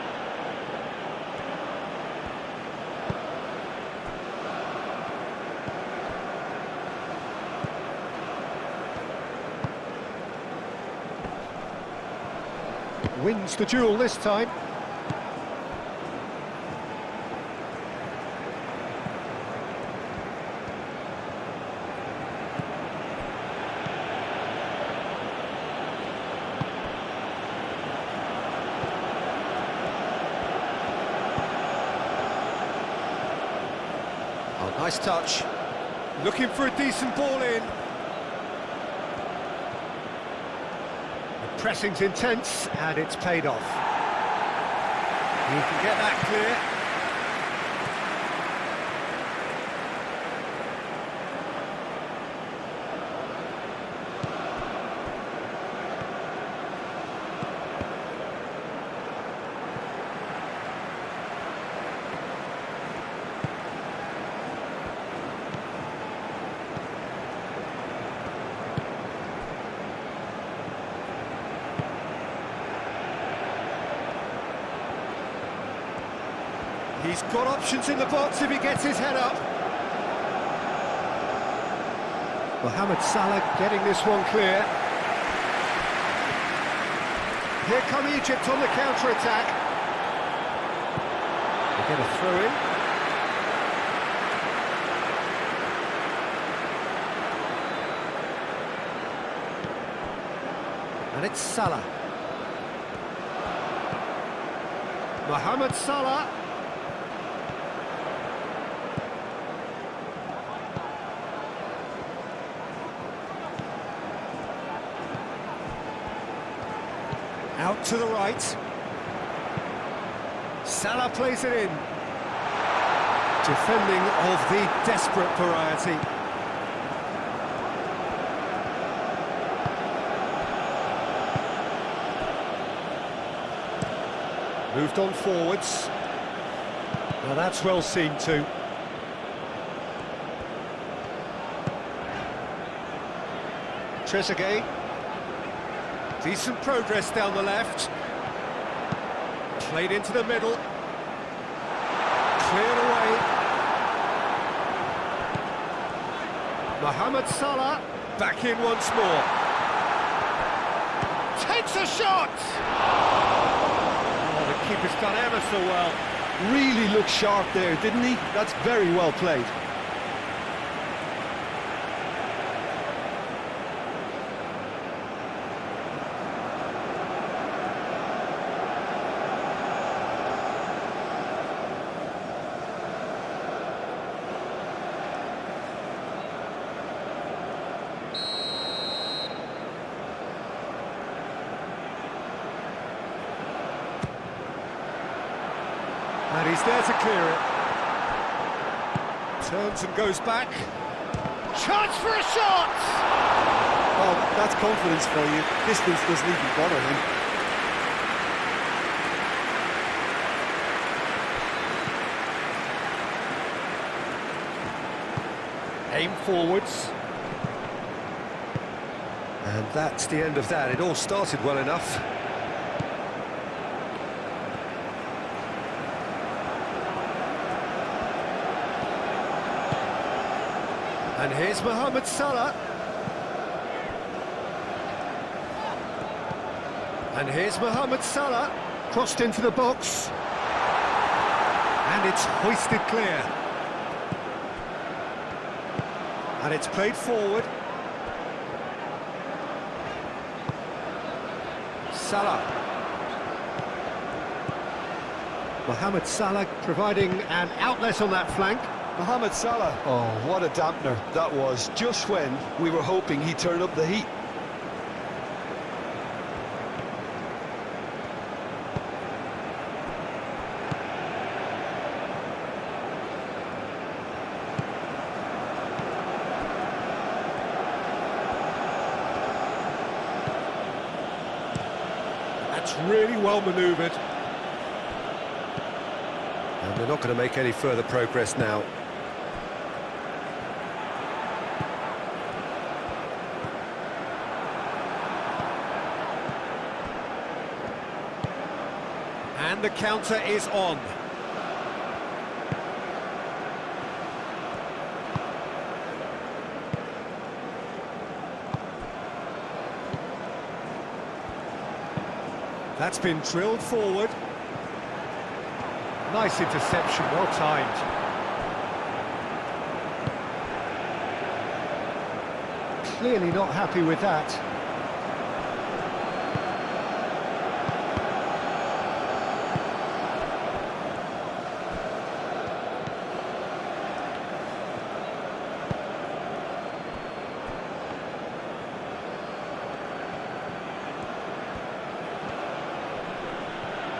A: Wins the duel this time. Oh, nice touch. Looking for a decent ball in. The pressing's intense, and it's paid off. He can get that clear. He's got options in the box if he gets his head up. Mohamed Salah getting this one clear. Here come Egypt on the counter-attack. They get a throw-in. And it's Salah. Mohamed Salah. Out to the right. Salah plays it in. Defending of the desperate variety. Moved on forwards. Now that's well seen too. Trezeguet. Decent progress down the left. Played into the middle. Cleared away. Mohamed Salah back in once more. Takes a shot! Oh, the keeper's done ever so well.
B: Really looked sharp there, didn't he? That's very well played.
A: And he's there to clear it. Turns and goes back. Chance for a shot!
B: Well, that's confidence for you. Distance doesn't even bother him.
A: Aim forwards.
E: And that's the end of that. It all started well enough.
A: And here's Mohamed Salah. And here's Mohamed Salah. Crossed into the box. And it's hoisted clear. And it's played forward. Salah. Mohamed Salah providing an outlet on that flank.
B: Mohamed Salah, oh, what a dampener that was, just when we were hoping he'd turn up the heat.
A: That's really well manoeuvred.
E: And they're not going to make any further progress now.
A: And the counter is on. That's been drilled forward. Nice interception, well timed. Clearly not happy with that.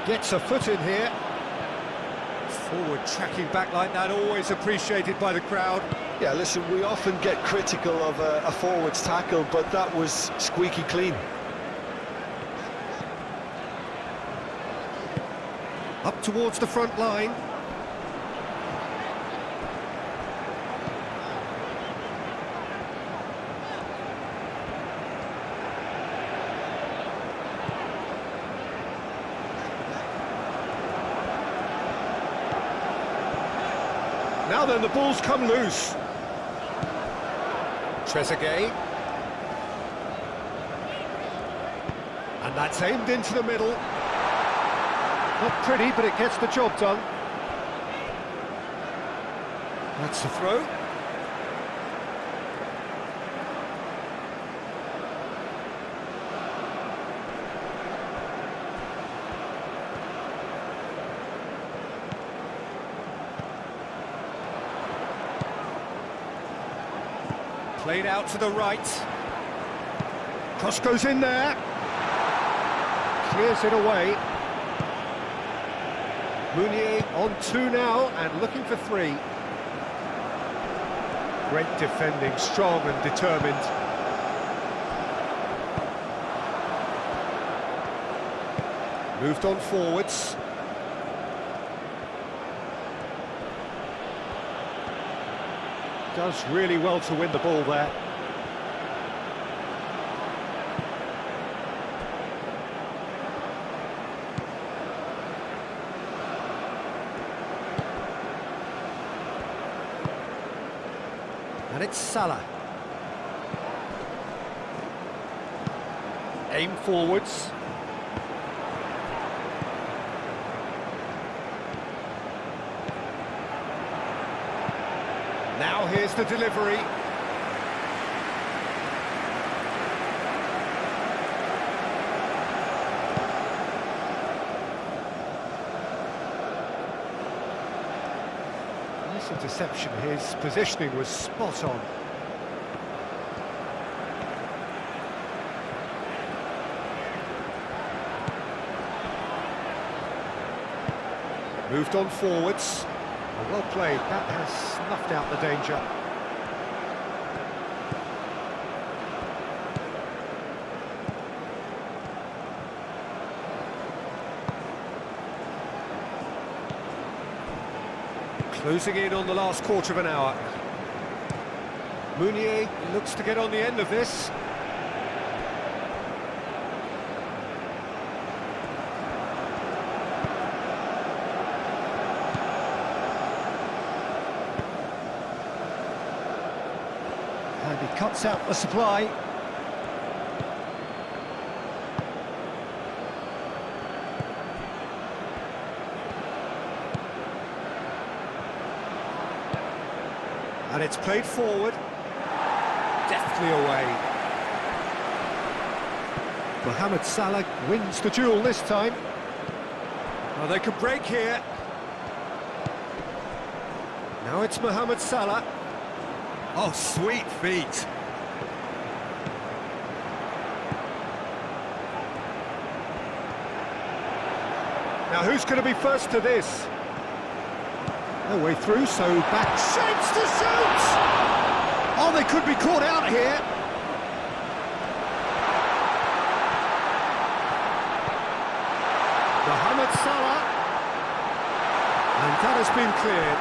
A: Gets a foot in here. Forward tracking back like that, always appreciated by the crowd.
B: Yeah, listen, we often get critical of a forward's tackle, but that was squeaky clean.
A: Up towards the front line. Now then, the ball's come loose. Trezeguet. And that's aimed into the middle. Not pretty, but it gets the job done. That's the throw. Played out to the right. Cross goes in there. Clears it away. Meunier on 2 now and looking for 3. Great defending, strong and determined. Moved on forwards. Does really well to win the ball there. And it's Salah. Aim forwards. Now here's the delivery. Nice interception. His positioning was spot on. Moved on forwards. Well played, that has snuffed out the danger. Closing in on the last quarter of an hour. Meunier looks to get on the end of this. And he cuts out the supply. And it's played forward. Deftly away. Mohamed Salah wins the duel this time. Well, they could break here. Now it's Mohamed Salah. Oh, sweet feet. Now who's going to be first to this? No way through, so back shapes to shoot! Oh, they could be caught out here. Mohamed Salah. And that has been cleared.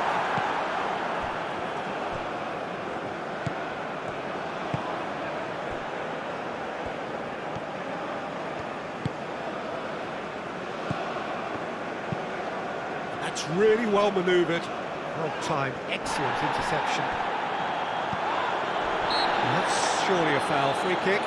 A: That's really well manoeuvred. Well timed, excellent interception. And that's surely a foul, free kick.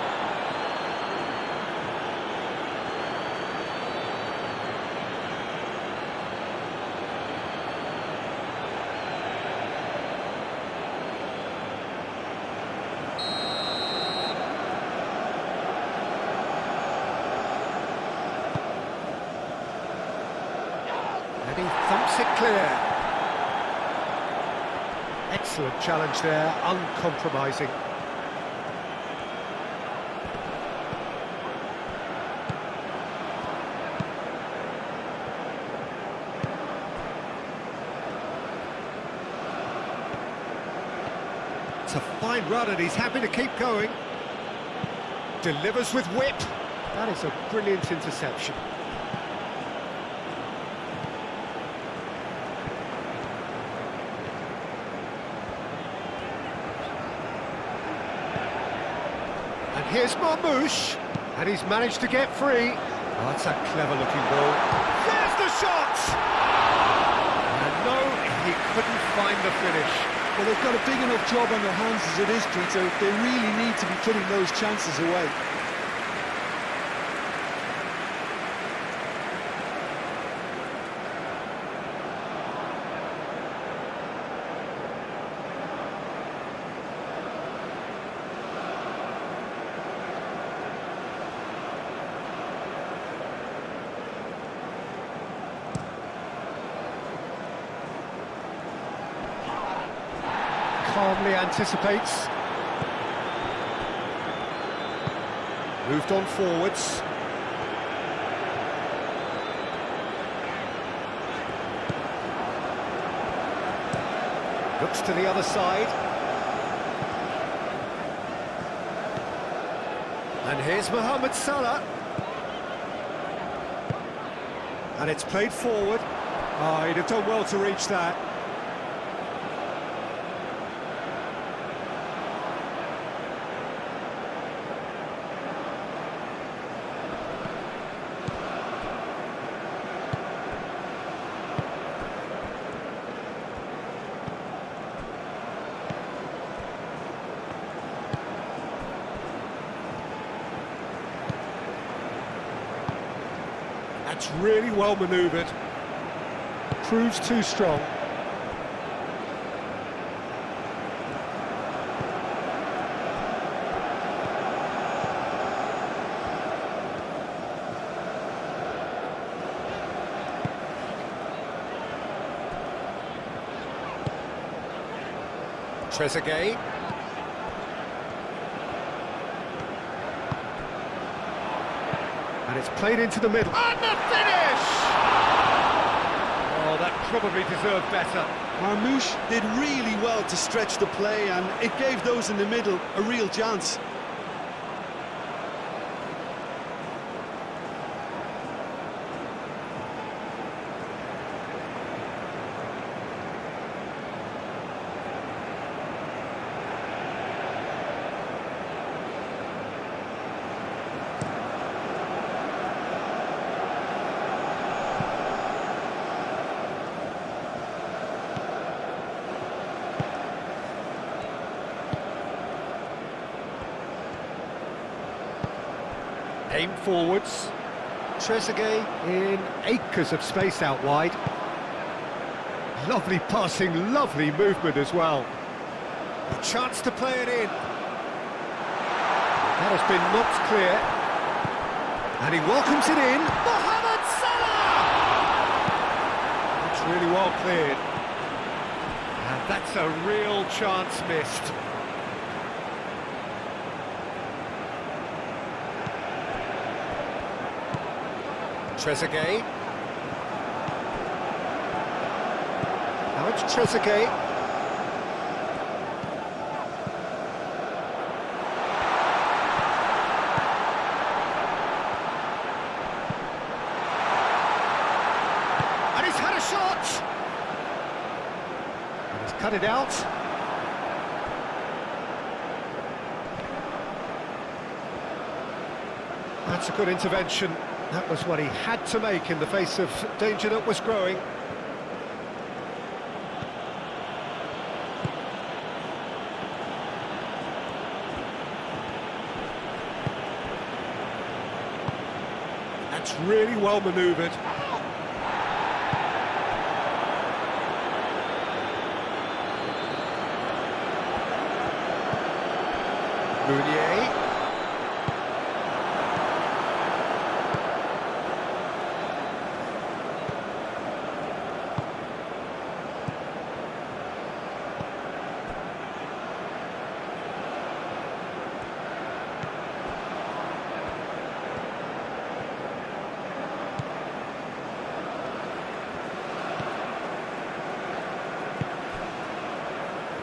A: thumps it clear. Excellent challenge there, uncompromising. It's a fine run and he's happy to keep going. Delivers with whip. That is a brilliant interception. And here's Marmouche, and he's managed to get free. Oh, that's a clever-looking ball. There's the shot! And no, he couldn't find the finish.
B: Well, they've got a big enough job on their hands as it is, Peter. They really need to be putting those chances away.
A: Calmly anticipates. Moved on forwards. Looks to the other side. And here's Mohamed Salah. And it's played forward. Oh, he'd have done well to reach that. That's really well manoeuvred. Proves too strong. Trezeguet. And it's played into the middle. And the finish! Oh, that probably deserved better.
B: Marmouche did really well to stretch the play, and it gave those in the middle a real chance.
A: Aimed forwards. Trezeguet in acres of space out wide. Lovely passing, lovely movement as well. A chance to play it in. That has been knocked clear. And he welcomes it in. Mohamed Salah! It's really well cleared. And that's a real chance missed. Trezeguet. Now it's Trezeguet. And he's had a shot! And he's cut it out. That's a good intervention. That was what he had to make in the face of danger that was growing. That's really well manoeuvred. Meunier.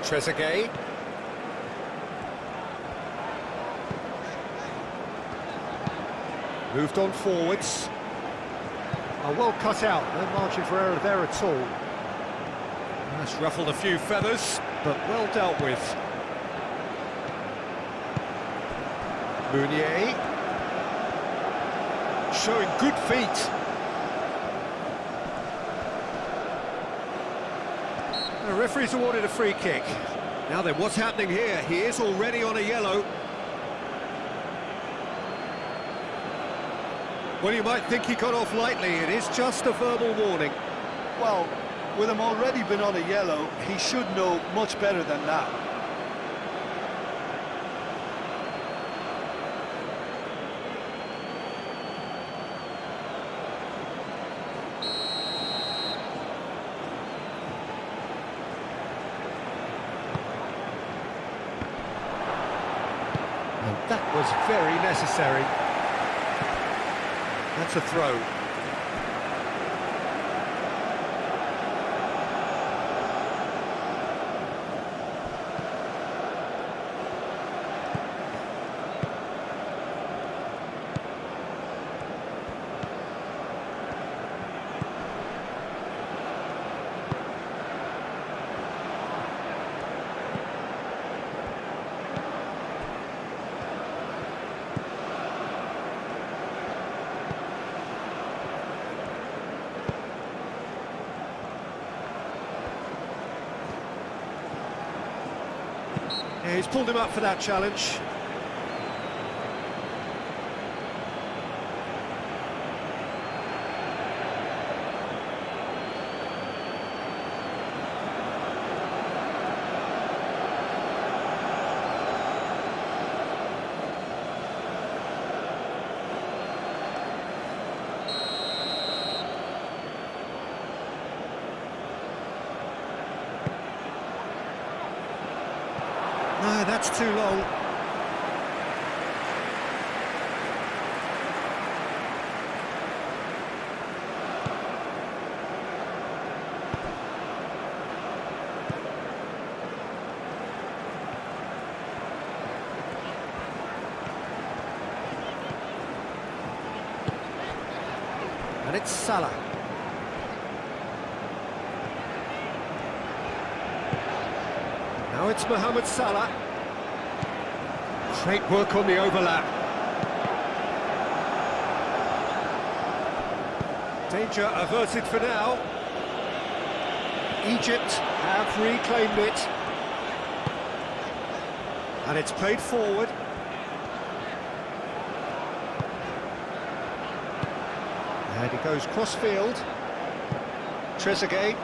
A: Trezeguet. Moved on forwards. Oh, well cut out, no margin for error there at all. That's ruffled a few feathers, but well dealt with. Meunier. Showing good feet. The referee's awarded a free kick. Now then, what's happening here? He is already on a yellow. Well, you might think he got off lightly. It is just a verbal warning.
B: Well, with him already been on a yellow, he should know much better than that.
A: And that was very necessary. That's a throw. Yeah, he's pulled him up for that challenge. No, that's too long. And it's Salah. Now it's Mohamed Salah. Great work on the overlap. Danger averted for now. Egypt have reclaimed it. And it's played forward. And he goes cross-field. Trezeguet.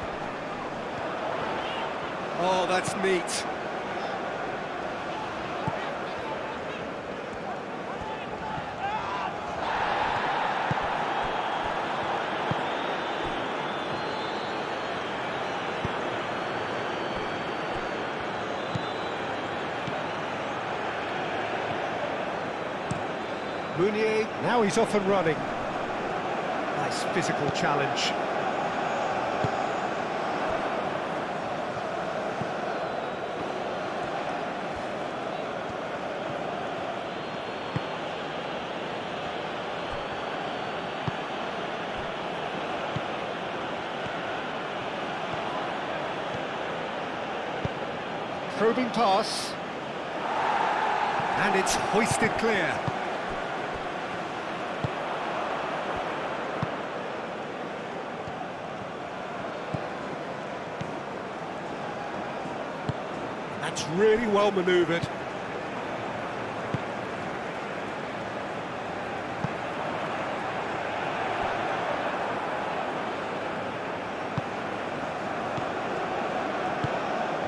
A: Oh, that's neat. Meunier, now he's off and running. Nice physical challenge. Probing pass. And it's hoisted clear. That's really well manoeuvred.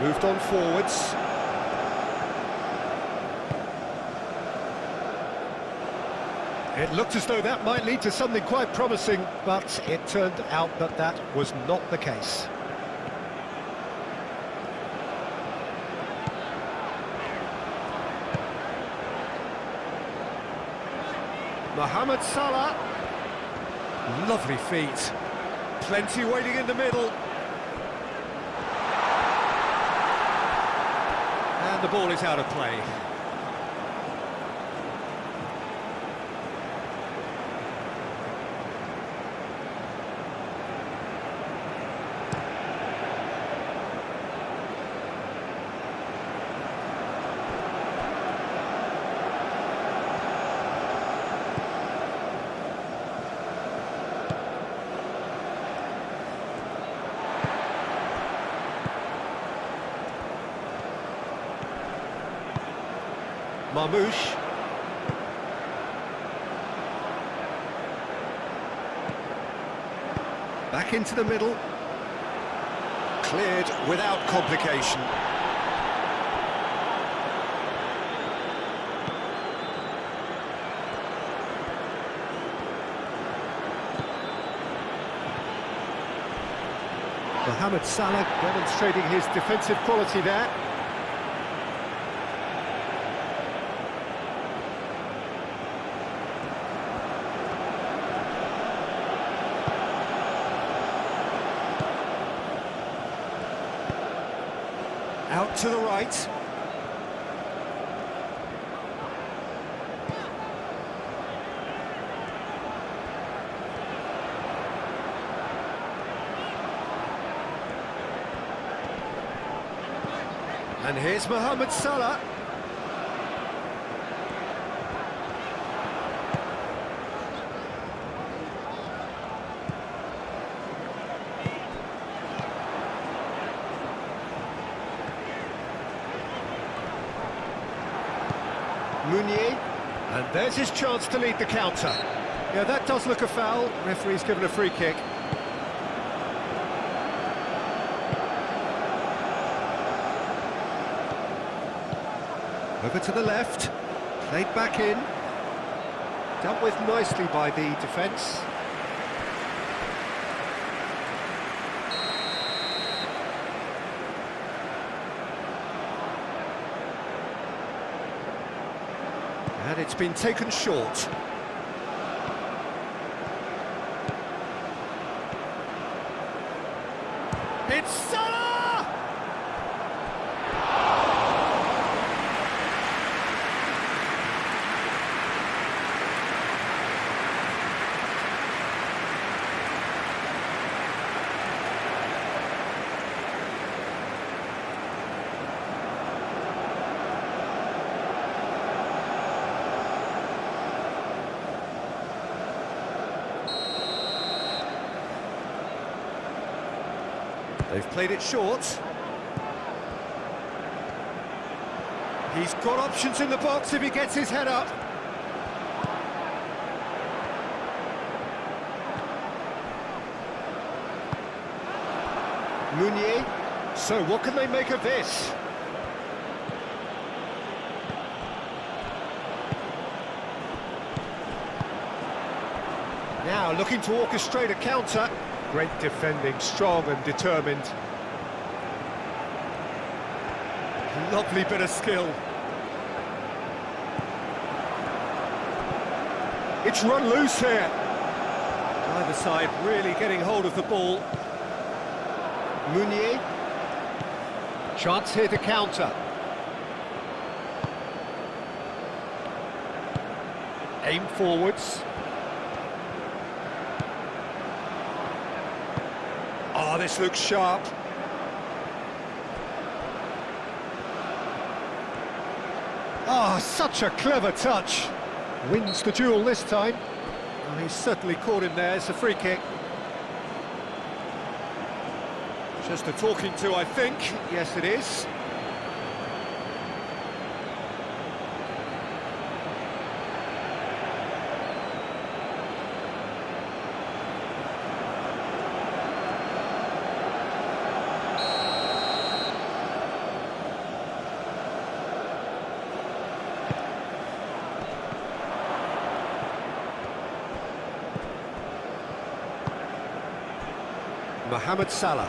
A: Moved on forwards. It looked as though that might lead to something quite promising, but it turned out that that was not the case. Mohamed Salah. Lovely feet. Plenty waiting in the middle. the ball is out of play. Marmouche. Back into the middle. Cleared without complication. Mohamed Salah demonstrating his defensive quality there. Out to the right. And here's Mohamed Salah. Meunier, and there's his chance to lead the counter. Yeah, that does look a foul. Referee's given a free kick. Over to the left, played back in. Dealt with nicely by the defence. And it's been taken short. It's Salah! They've played it short. He's got options in the box if he gets his head up. Meunier. So what can they make of this? Now looking to orchestrate a counter. Great defending, strong and determined. Lovely bit of skill. It's run loose here. Either side really getting hold of the ball. Meunier. Chance here to counter. Aim forwards. Oh, this looks sharp. Ah, such a clever touch. Wins the duel this time. Oh, he's certainly caught him there. It's a free kick. Just a talking to, I think. Yes, it is. Mohamed Salah.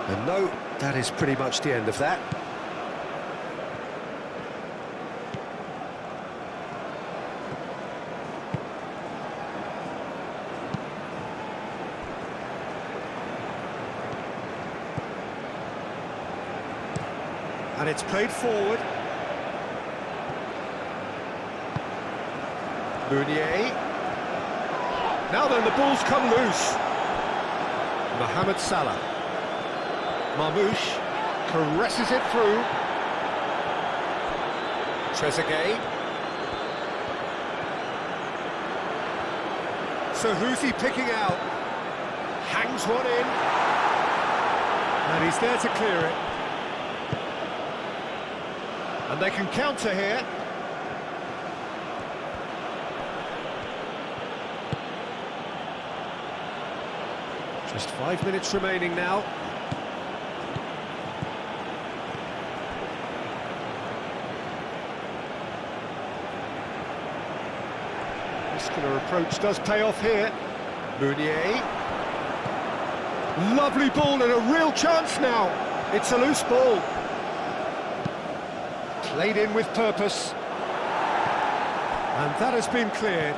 A: And no, that is pretty much the end of that. And it's played forward. Meunier. Now then, the ball's come loose. Mohamed Salah. Marmoush caresses it through. Trezeguet. So who's he picking out? Hangs one in. And he's there to clear it. And they can counter here. Just 5 minutes remaining now. Muscular approach does pay off here. Meunier. Lovely ball and a real chance now. It's a loose ball. Played in with purpose. And that has been cleared.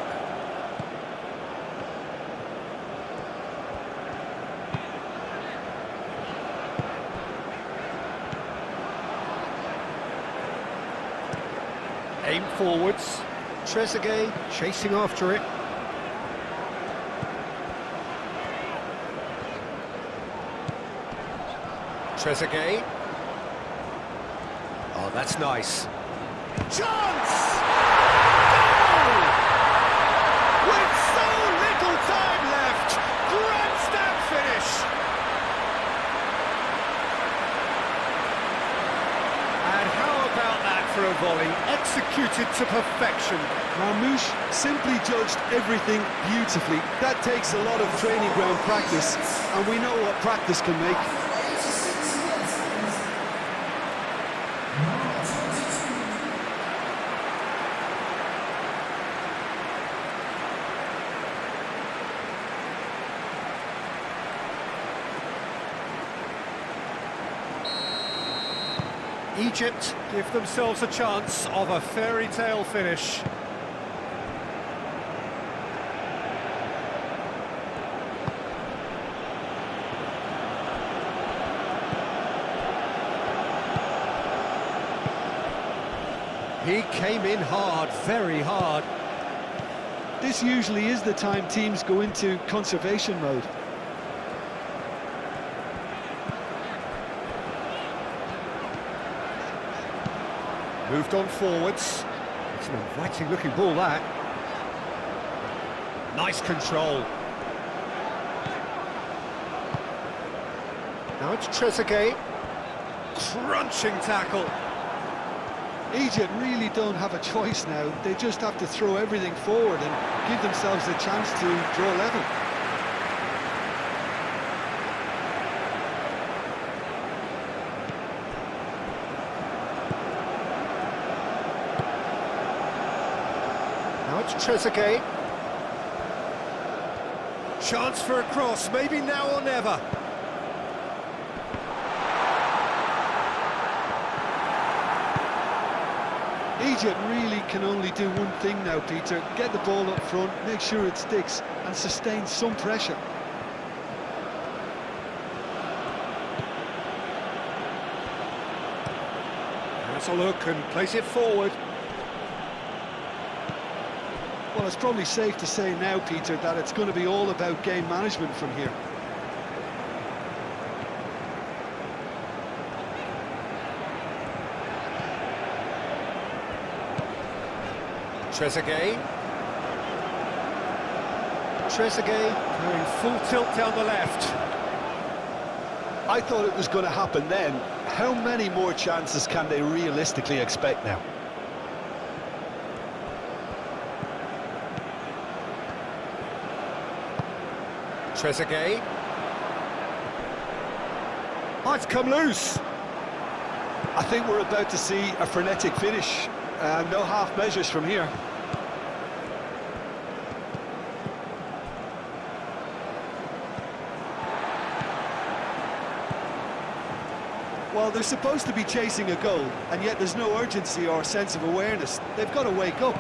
A: Aim forwards. Trezeguet chasing after it. Trezeguet. Oh, that's nice. Chance! Goal! With so little time left, grandstand finish. And how about that for a volley, executed to perfection.
B: Marmoush simply judged everything beautifully. That takes a lot of training ground practice, and we know what practice can make.
A: Egypt give themselves a chance of a fairy tale finish. He came in hard, very hard.
B: This usually is the time teams go into conservation mode.
A: Moved on forwards. It's an inviting looking ball, that. Nice control. Now it's Trezeguet. Crunching tackle.
B: Egypt really don't have a choice now. They just have to throw everything forward and give themselves a chance to draw level.
A: Now it's Trezeguet. Chance for a cross, maybe now or never.
B: Egypt really can only do one thing now, Peter. Get the ball up front, make sure it sticks, and sustain some pressure.
A: Has a look and place it forward.
B: Well, it's probably safe to say now, Peter, that it's going to be all about game management from here.
A: Trezeguet. Trezeguet going full tilt down the left.
B: I thought it was going to happen then. How many more chances can they realistically expect now?
A: Trezeguet. Oh, it's come loose.
B: I think we're about to see a frenetic finish. No half measures from here. Well, they're supposed to be chasing a goal, and yet there's no urgency or sense of awareness. They've got to wake up.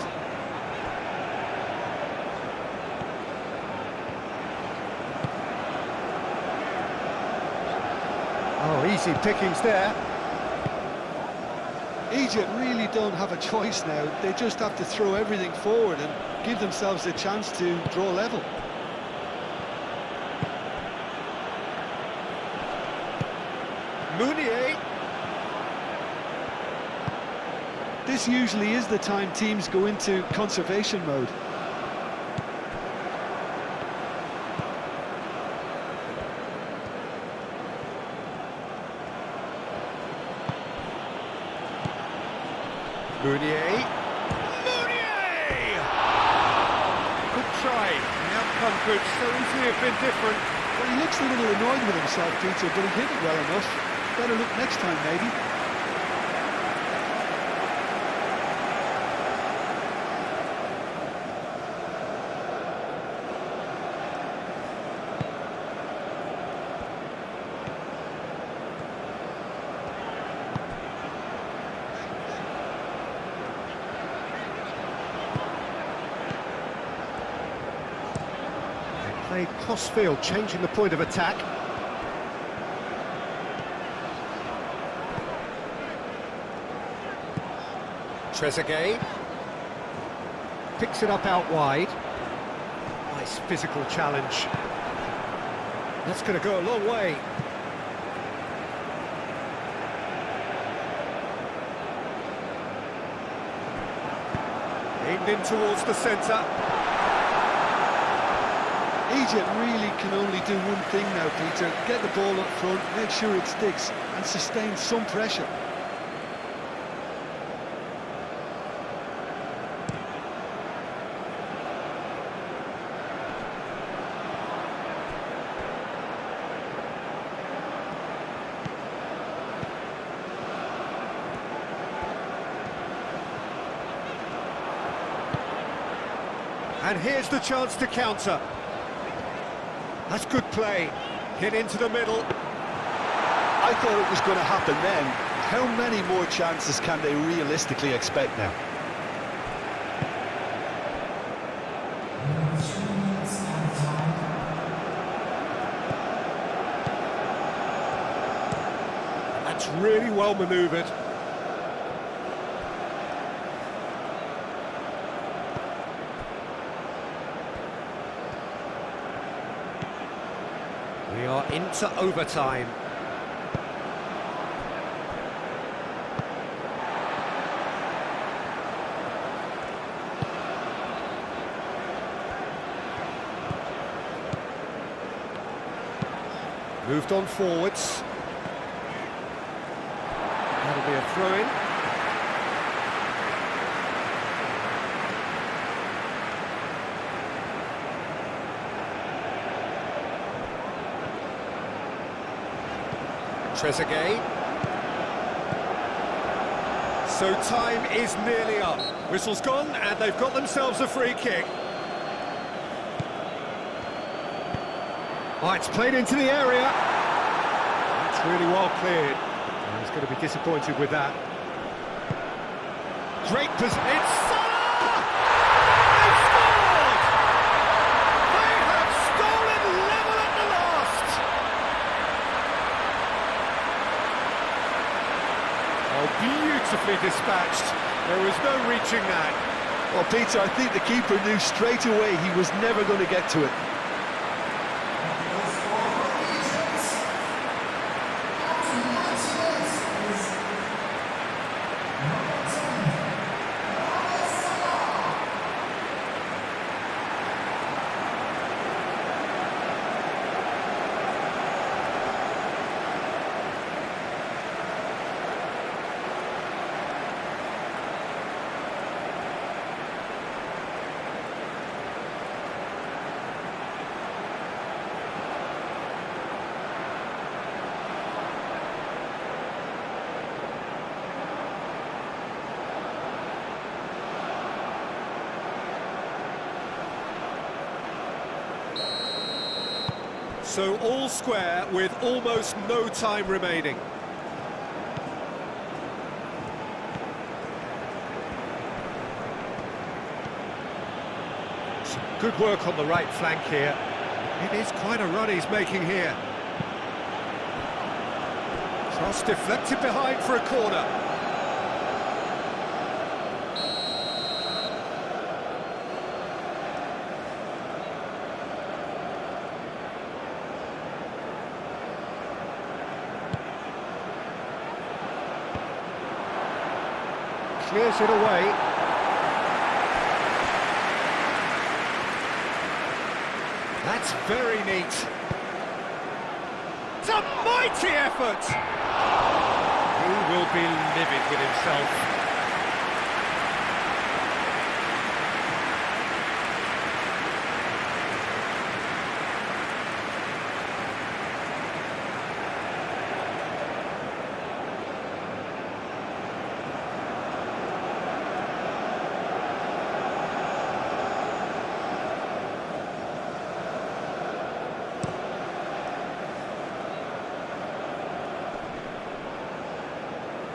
A: Oh, easy pickings there.
B: Egypt really don't have a choice now. They just have to throw everything forward and give themselves a chance to draw level.
A: Mounier.
B: This usually is the time teams go into conservation mode.
A: Mounier. Mounier! Good try. The outcome could so easily have been different.
B: Well, he looks a little annoyed with himself, Peter, but he hit it well enough. Better look next time, maybe.
A: Played cross-field, changing the point of attack. Trezeguet picks it up out wide. Nice physical challenge. That's going to go a long way. Aimed in towards the centre.
B: Egypt really can only do one thing now, Peter. Get the ball up front, make sure it sticks, and sustain some pressure.
A: And here's the chance to counter. That's good play. Hit into the middle.
B: I thought it was going to happen then. How many more chances can they realistically expect now?
C: With 3 minutes added time.
A: That's really well manoeuvred. We are into overtime. Moved on forwards. That'll be a throw-in. Trezeguet. So time is nearly up. Whistle's gone and they've got themselves a free kick. Oh, it's played into the area. That's really well cleared. Oh, he's going to be disappointed with that. Great position. It's Salah! They've scored! They have stolen level at the last! Oh, beautifully dispatched. There was no reaching that.
B: Well, Peter, I think the keeper knew straight away he was never going to get to it.
A: So all square with almost no time remaining. Some good work on the right flank here. It is quite a run he's making here. Cross deflected behind for a corner. Clears it away. That's very neat. It's a mighty effort! He will be livid with himself.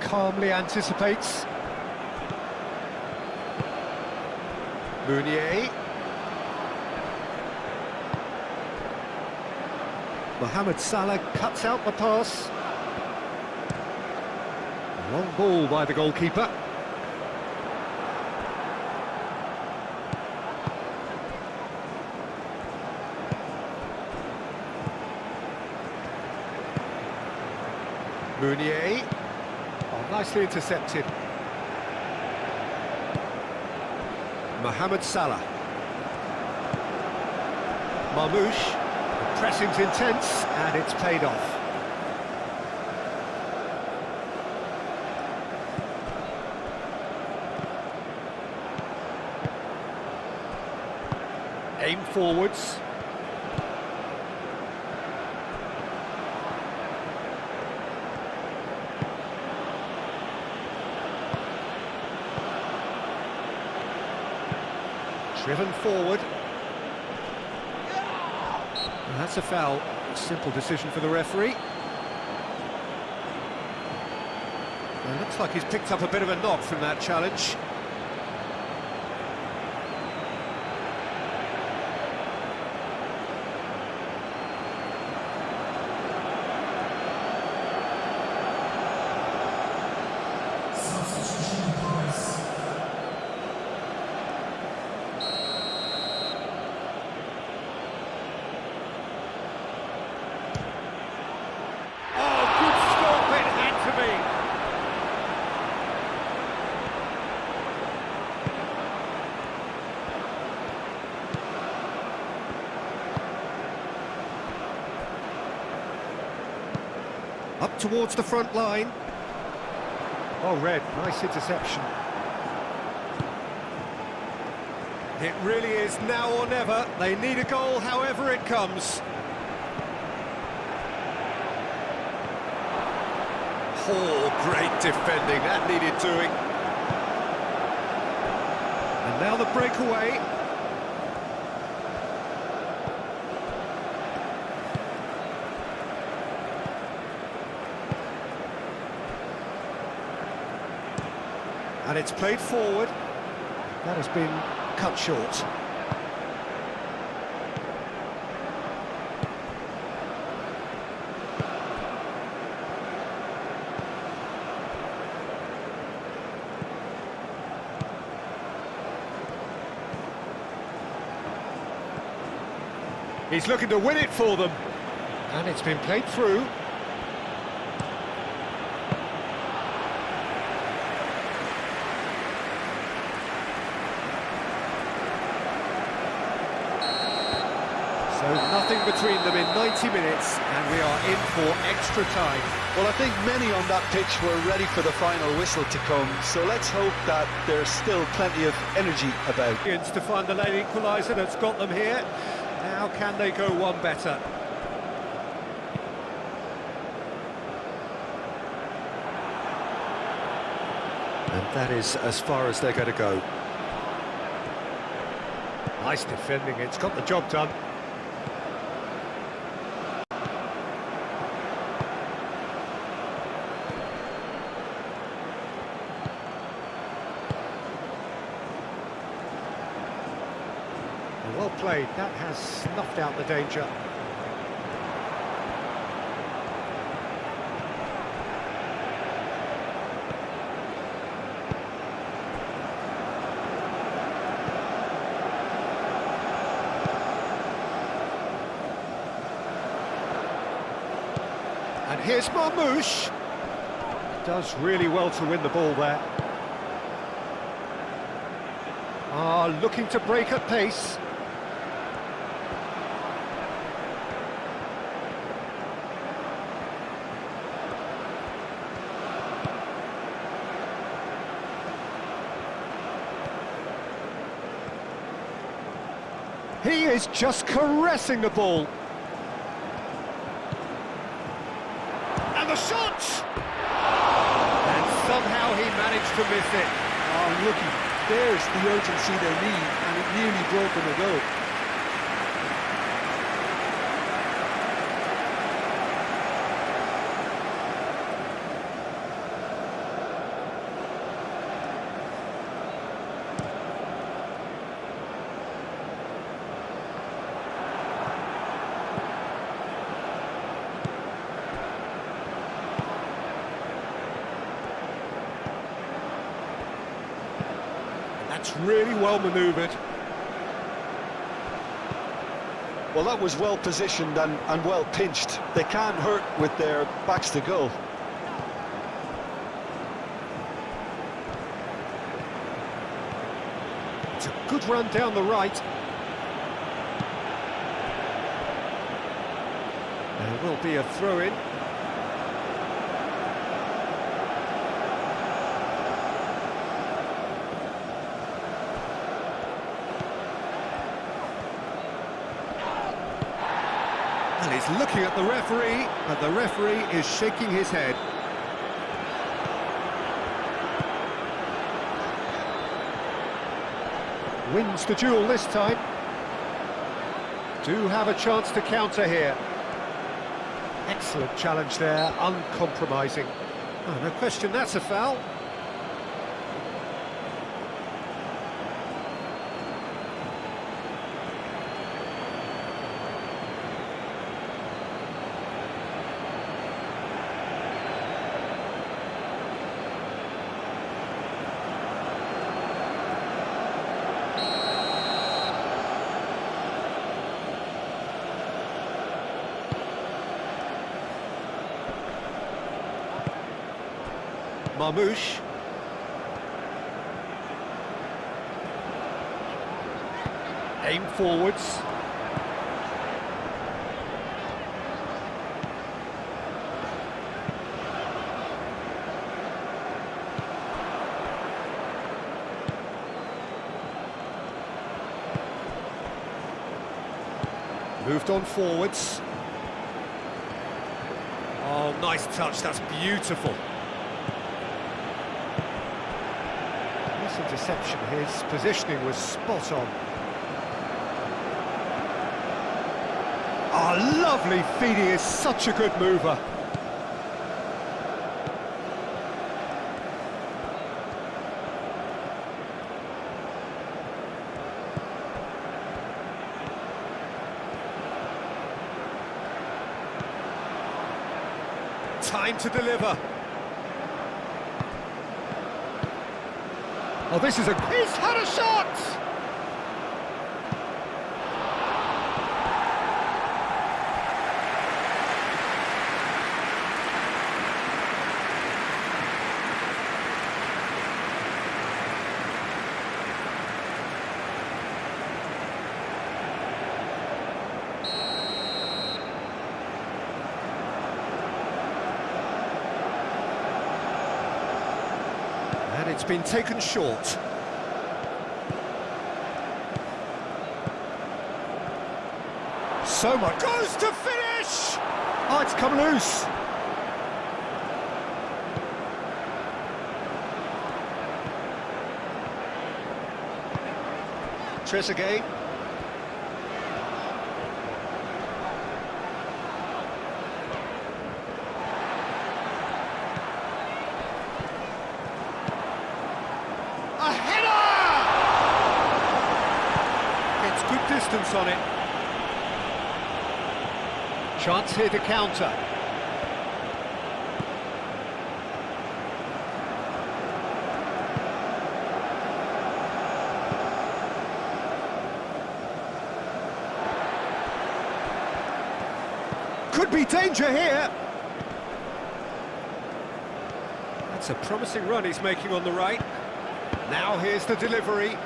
A: Calmly anticipates. Meunier. Mohamed Salah cuts out the pass. Long ball by the goalkeeper. Meunier. Nicely intercepted. Mohamed Salah. Marmoush. The pressing's intense and it's paid off. Aim forwards. Driven forward. And that's a foul. Simple decision for the referee. And it looks like he's picked up a bit of a knock from that challenge.
C: Substitution in progress.
A: Oh, good stop, it had to be. Up towards the front line. Oh, Red, nice interception. It really is now or never. They need a goal however it comes. Oh, great defending, that needed doing. And now the breakaway. And it's played forward. That has been cut short. He's looking to win it for them. And it's been played through. So nothing between them in 90 minutes, and we are in for extra time.
B: Well, I think many on that pitch were ready for the final whistle to come, so let's hope that there's still plenty of energy about.
A: To find the late equaliser that's got them here. Now can they go one better?
E: And that is as far as they're going to go.
A: Nice defending, it's got the job done. Well played, that has snuffed out the danger. And here's Marmoush. Does really well to win the ball there. Looking to break at pace. He is just caressing the ball. And the shot! And somehow he managed to miss it.
B: Oh, looky, there's the urgency they need, and it nearly broke them a goal.
A: That's really well manoeuvred.
B: Well, that was well positioned and well pinched. They can't hurt with their backs to goal.
A: It's a good run down the right. There will be a throw-in. And he's looking at the referee, but the referee is shaking his head. Wins the duel this time. Do have a chance to counter here. Excellent challenge there, uncompromising. Oh, no question, that's a foul. Marmouche. Aim forwards. Moved on forwards. Oh, nice touch, that's beautiful. Interception, his positioning was spot on. Oh, lovely feed, he is such a good mover. Time to deliver. Oh, this is a... He's had a shot! And it's been taken short. So much goes to finish! Oh, it's come loose. Trezeguet. A header! Gets good distance on it. Chance here to counter. Could be danger here. That's a promising run he's making on the right. Now here's the delivery.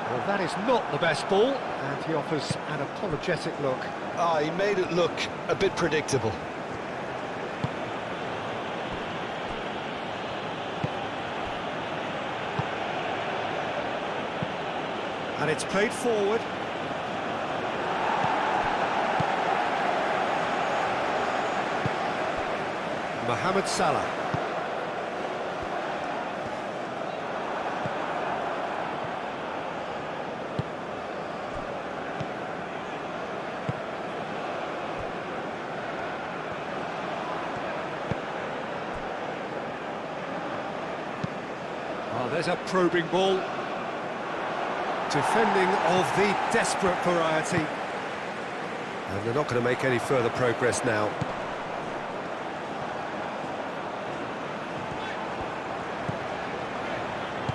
A: Well, that is not the best ball, and he offers an apologetic look.
B: Ah, he made it look a bit predictable.
A: And it's played forward. Mohamed Salah. Oh, there's a probing ball. Defending of the desperate variety.
E: And they're not going to make any further progress now.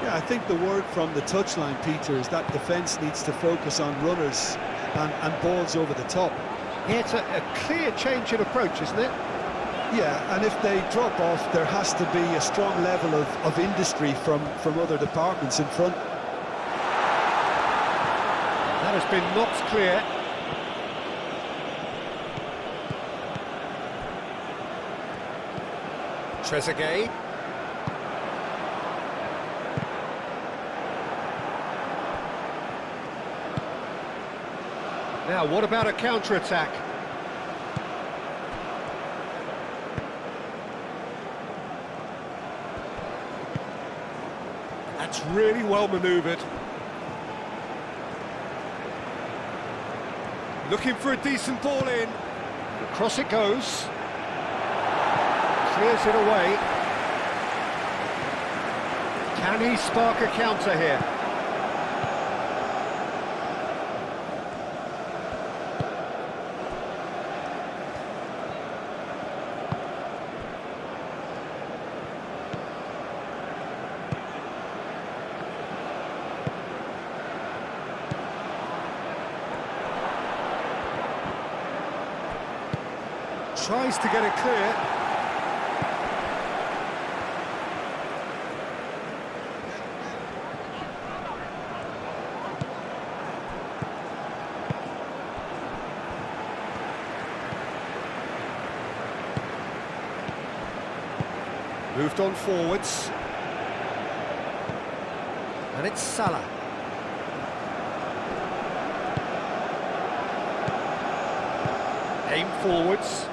B: Yeah, I think the word from the touchline, Peter, is that defence needs to focus on runners and balls over the top.
A: Yeah, it's a clear change in approach, isn't it?
B: Yeah, and if they drop off, there has to be a strong level of industry from other departments in front.
A: That has been knocked clear. Trezeguet. Now, what about a counter-attack? That's really well manoeuvred. Looking for a decent ball in. Across it goes. Clears it away. Can he spark a counter here? Tries to get it clear. Moved on forwards. And it's Salah. Aim forwards.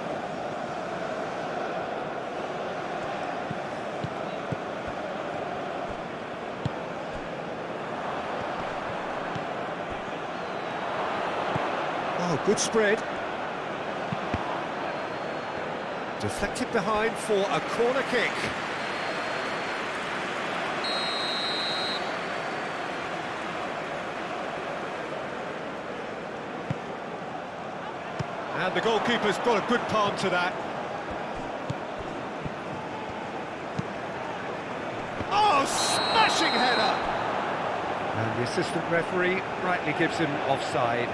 A: Oh, good spread. Deflected behind for a corner kick. And the goalkeeper's got a good palm to that. Oh, smashing header! And the assistant referee rightly gives him offside.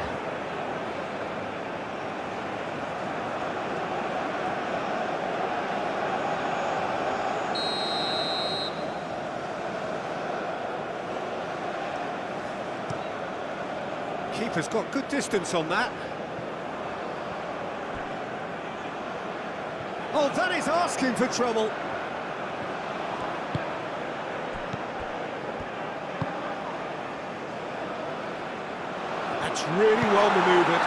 A: Keeper's got good distance on that. Oh, that is asking for trouble. That's really well manoeuvred.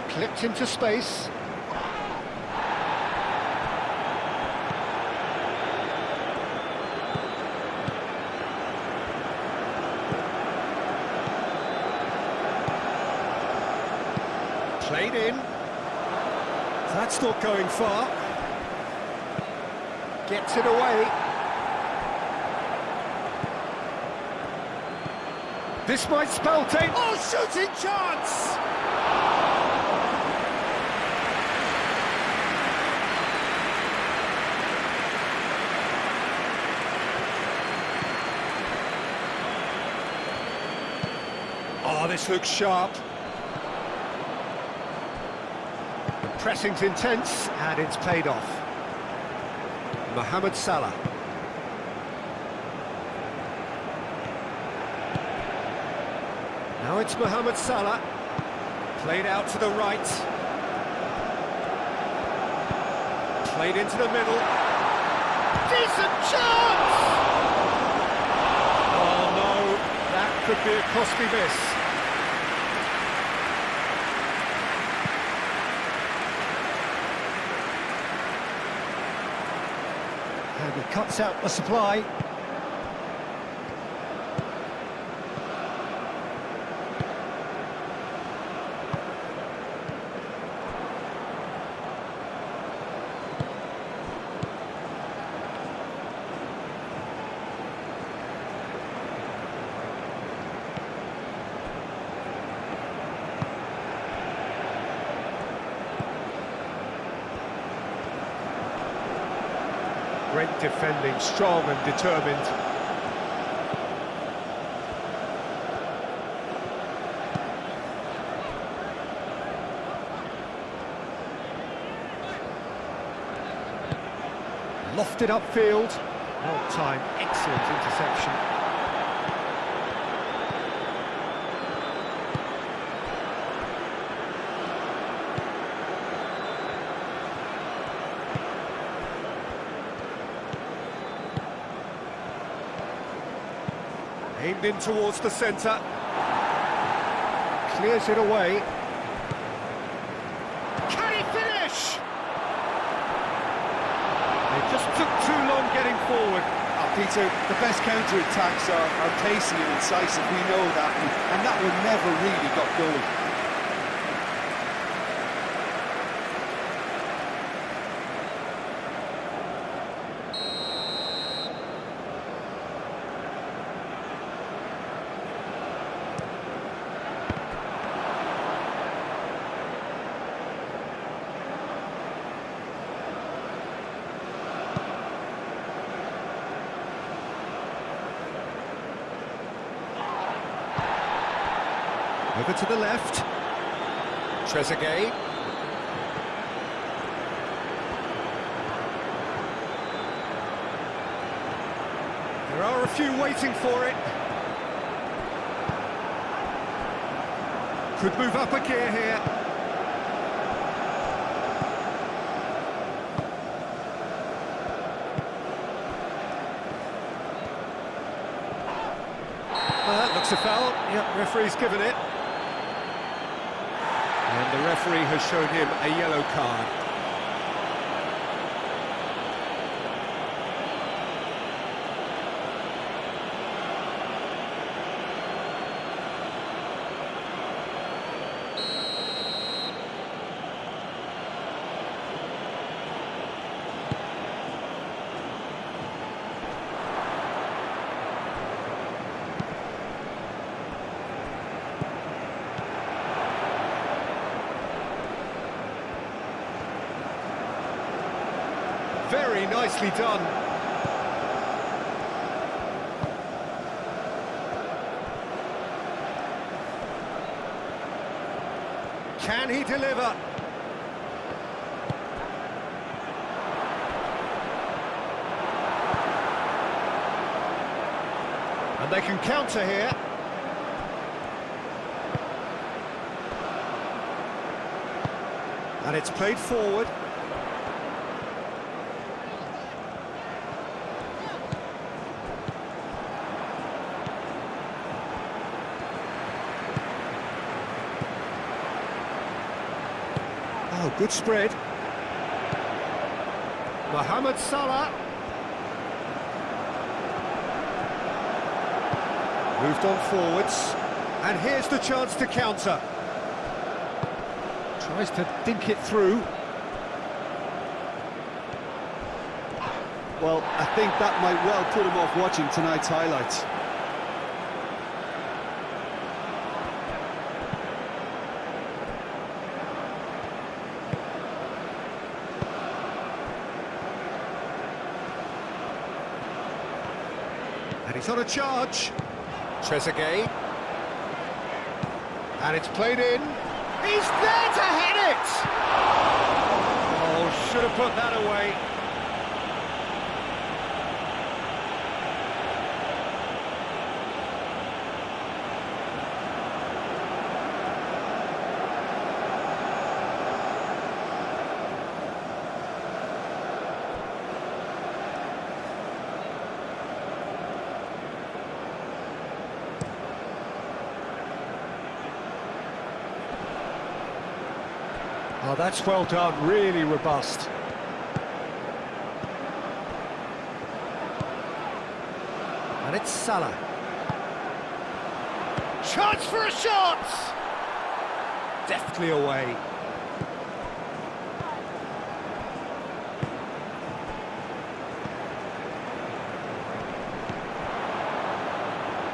A: Clipped into space. Played in. That's not going far. Gets it away. This might spell danger. Oh, shooting chance! Oh, this looks sharp. The pressing's intense, and it's paid off. Mohamed Salah. Now it's Mohamed Salah. Played out to the right. Played into the middle. Decent chance! Oh no, that could be a costly miss. And he cuts out the supply. Great defending, strong and determined. Lofted upfield. Well timed, excellent interception. Aimed in towards the centre. Clears it away. Can he finish? They just took too long getting forward.
B: Peter, the best counter-attacks are pacey and incisive, we know that, and that one never really got going.
A: Over to the left. Trezeguet. There are a few waiting for it. Could move up a gear here. That looks a foul. Yep, referee's given it. And the referee has shown him a yellow card. Very nicely done. Can he deliver? And they can counter here. And it's played forward. Oh, good spread. Mohamed Salah. Moved on forwards. And here's the chance to counter. Tries to dink it through.
B: Well, I think that might well put him off watching tonight's highlights.
A: And he's on a charge. Trezeguet. And it's played in. He's there to hit it!
D: Oh, should have put that away.
A: Oh, that's well done, really robust. And it's Salah. Chance for a shot! Deftly away.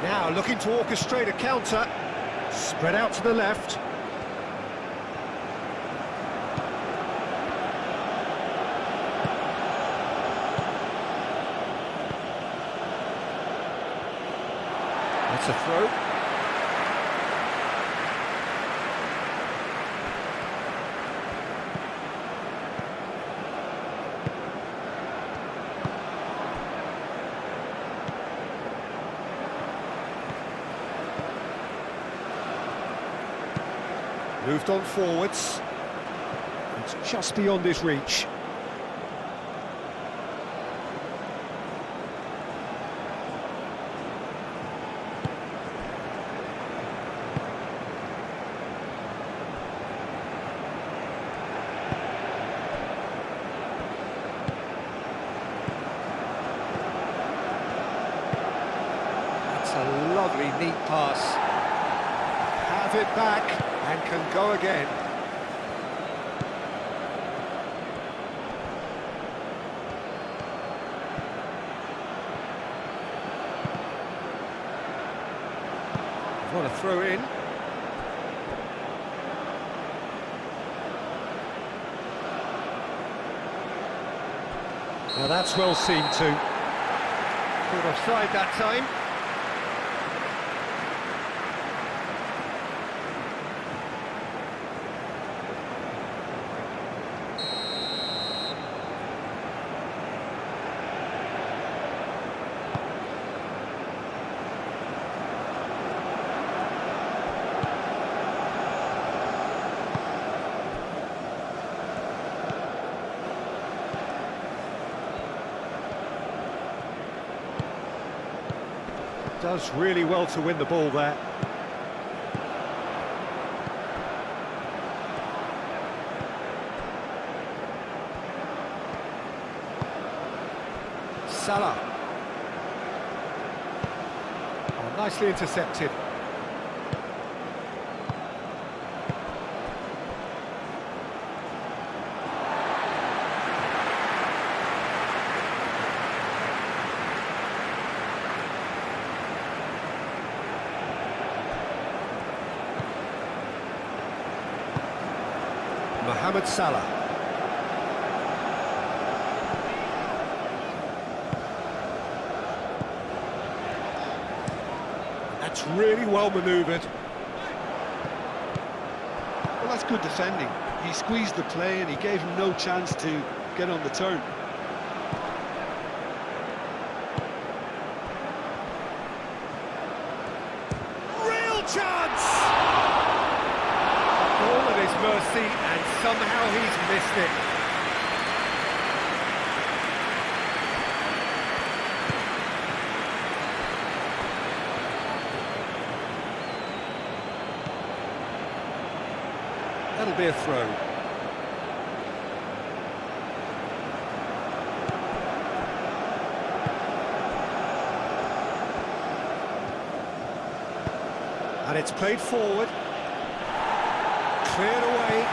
A: Now looking to orchestrate a counter. Spread out to the left. That's a throw. Moved on forwards. It's just beyond his reach. That's a lovely, neat pass. Have it back. And can go again. What a throw in. Now that's well seen too. Caught offside that time. Does really well to win the ball there. Salah. Oh, nicely intercepted. Mohamed Salah. That's really well manoeuvred.
B: Well, that's good defending. He squeezed the play and he gave him no chance to get on the turn.
D: Real chance! All at his mercy, and somehow he's missed it.
A: That'll be a throw. And it's played forward. Cleared away.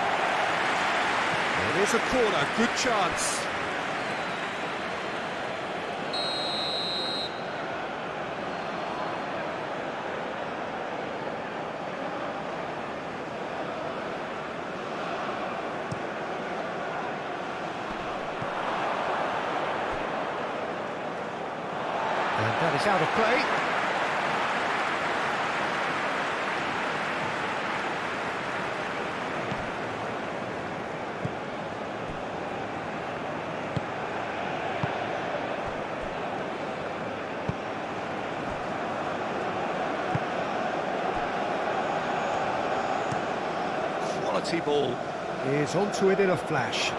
A: It is a corner, good chance. And that is out of play. quality ball. Is onto it in a flash.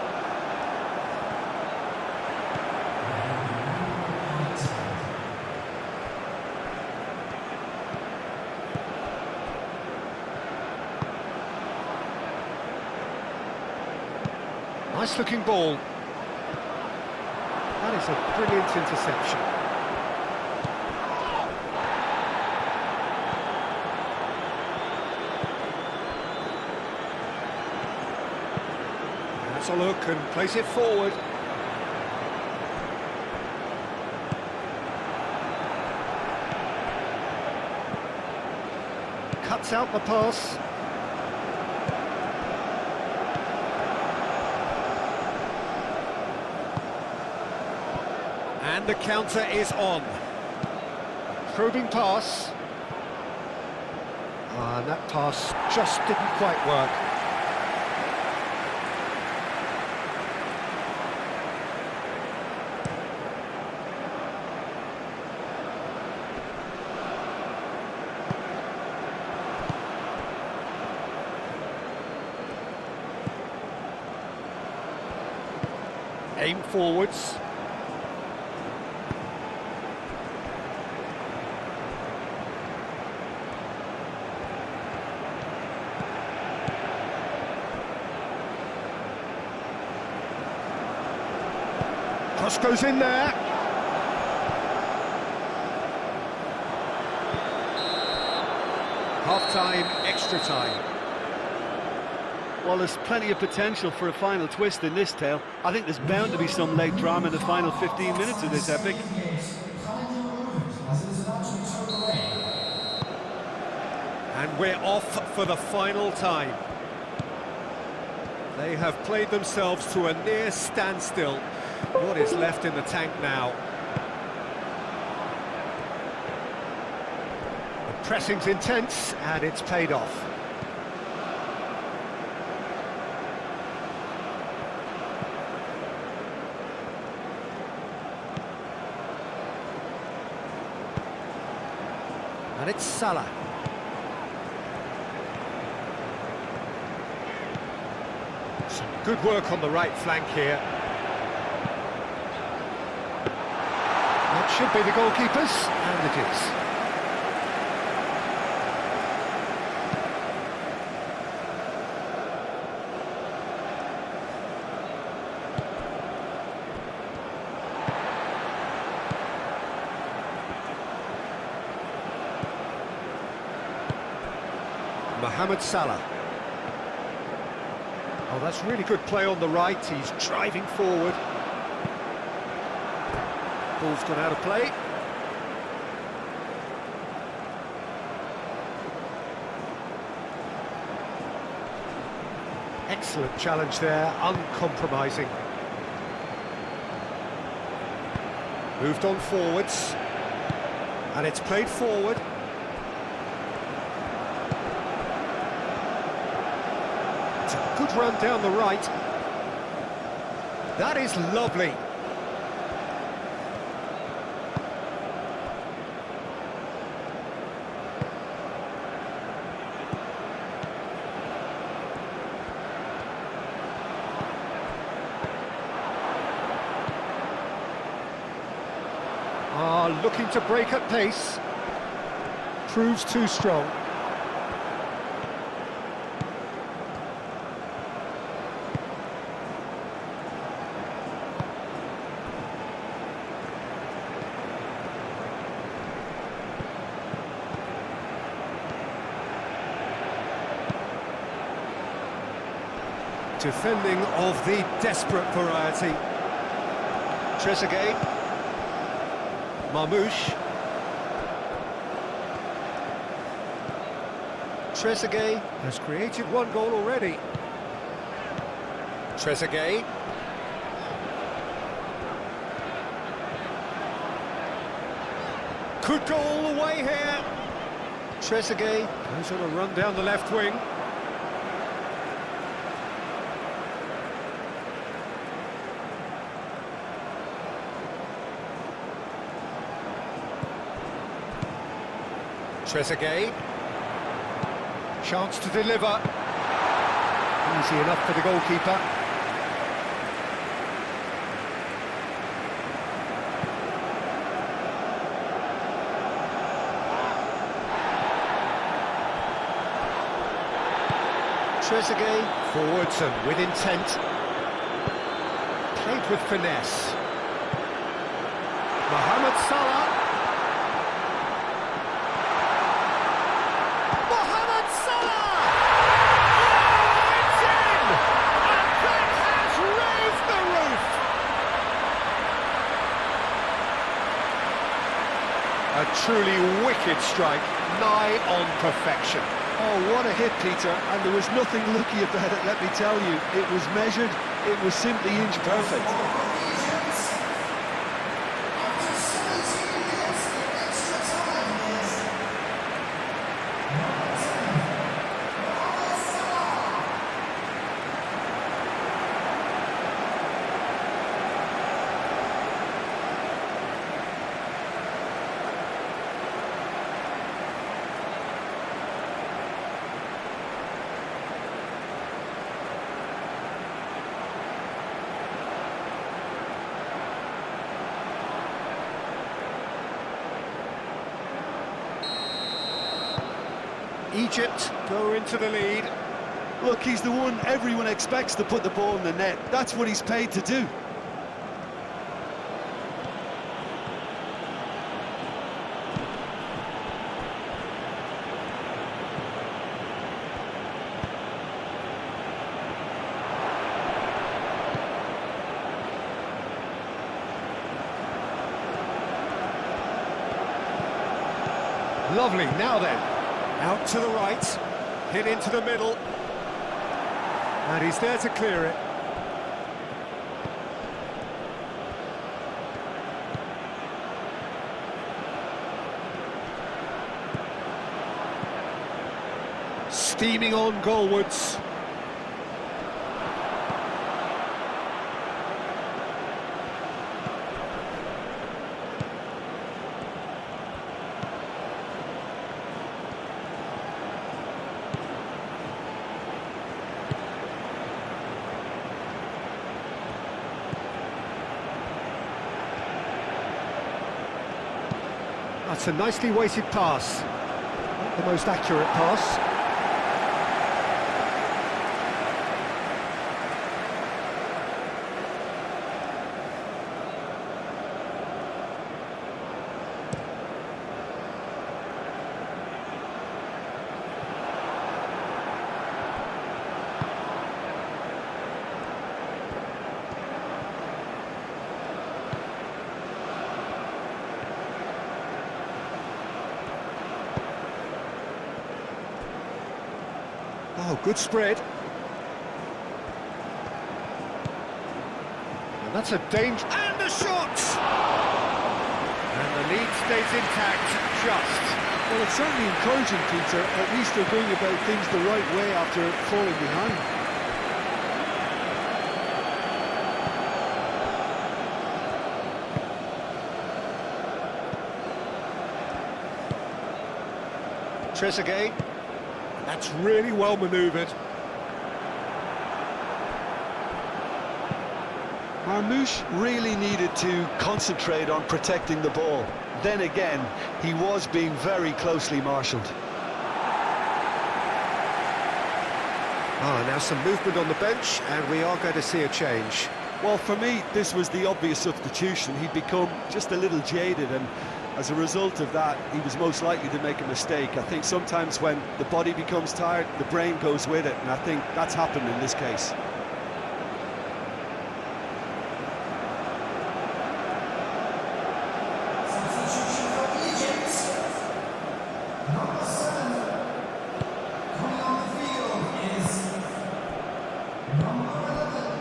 A: Nice looking ball. That is a brilliant interception. That's a look and place it forward. Cuts out the pass. And the counter is on. Probing pass. And that pass just didn't quite work. Aim forwards. Cross goes in there. Half-time, extra time.
B: Well, there's plenty of potential for a final twist in this tale. I think there's bound to be some late drama in the final 15 minutes of this epic.
A: And we're off for the final time. They have played themselves to a near standstill. What is left in the tank now? The pressing's intense and it's paid off. And it's Salah. Some good work on the right flank here. That should be the goalkeepers, and it is. Mohamed Salah. Oh, that's really good play on the right. He's driving forward. Ball's gone out of play. Excellent challenge there, uncompromising. Moved on forwards. And it's played forward. It's a good run down the right. That is lovely. Looking to break at pace. Proves too strong. Defending of the desperate variety. Trezeguet. Marmouche. Trezeguet has created one goal already. Trezeguet. Could go all the way here. Trezeguet goes on a run down the left wing. Trezeguet, chance to deliver. Easy enough for the goalkeeper. Trezeguet forwards and with intent. Played with finesse. Mohamed Salah. Mohamed Salah! Oh, it's in! And that has raised the roof! A truly wicked strike, nigh on perfection.
B: Oh, what a hit, Peter, and there was nothing lucky about it, let me tell you. It was measured, it was simply inch perfect.
A: Egypt go into the lead.
B: Look, he's the one everyone expects to put the ball in the net. That's what he's paid to do.
A: Lovely, now then. Out to the right, hit into the middle. And he's there to clear it. Steaming on goalwards. That's a nicely weighted pass. Not the most accurate pass. Oh, good spread. And that's a danger. And a shot! And the lead stays intact, just.
B: Well, it's certainly encouraging, Peter. At least they're going about things the right way after falling behind.
A: Trezeguet. That's really well manoeuvred.
B: Marmoush really needed to concentrate on protecting the ball. Then again, he was being very closely marshalled.
E: Now some movement on the bench, and we are going to see a change.
B: Well, for me, this was the obvious substitution. He'd become just a little jaded, and as a result of that, he was most likely to make a mistake. I think sometimes when the body becomes tired, the brain goes with it, and I think that's happened in this case.
C: Substitution for Egypt. Number 7. Coming on the field is number 11.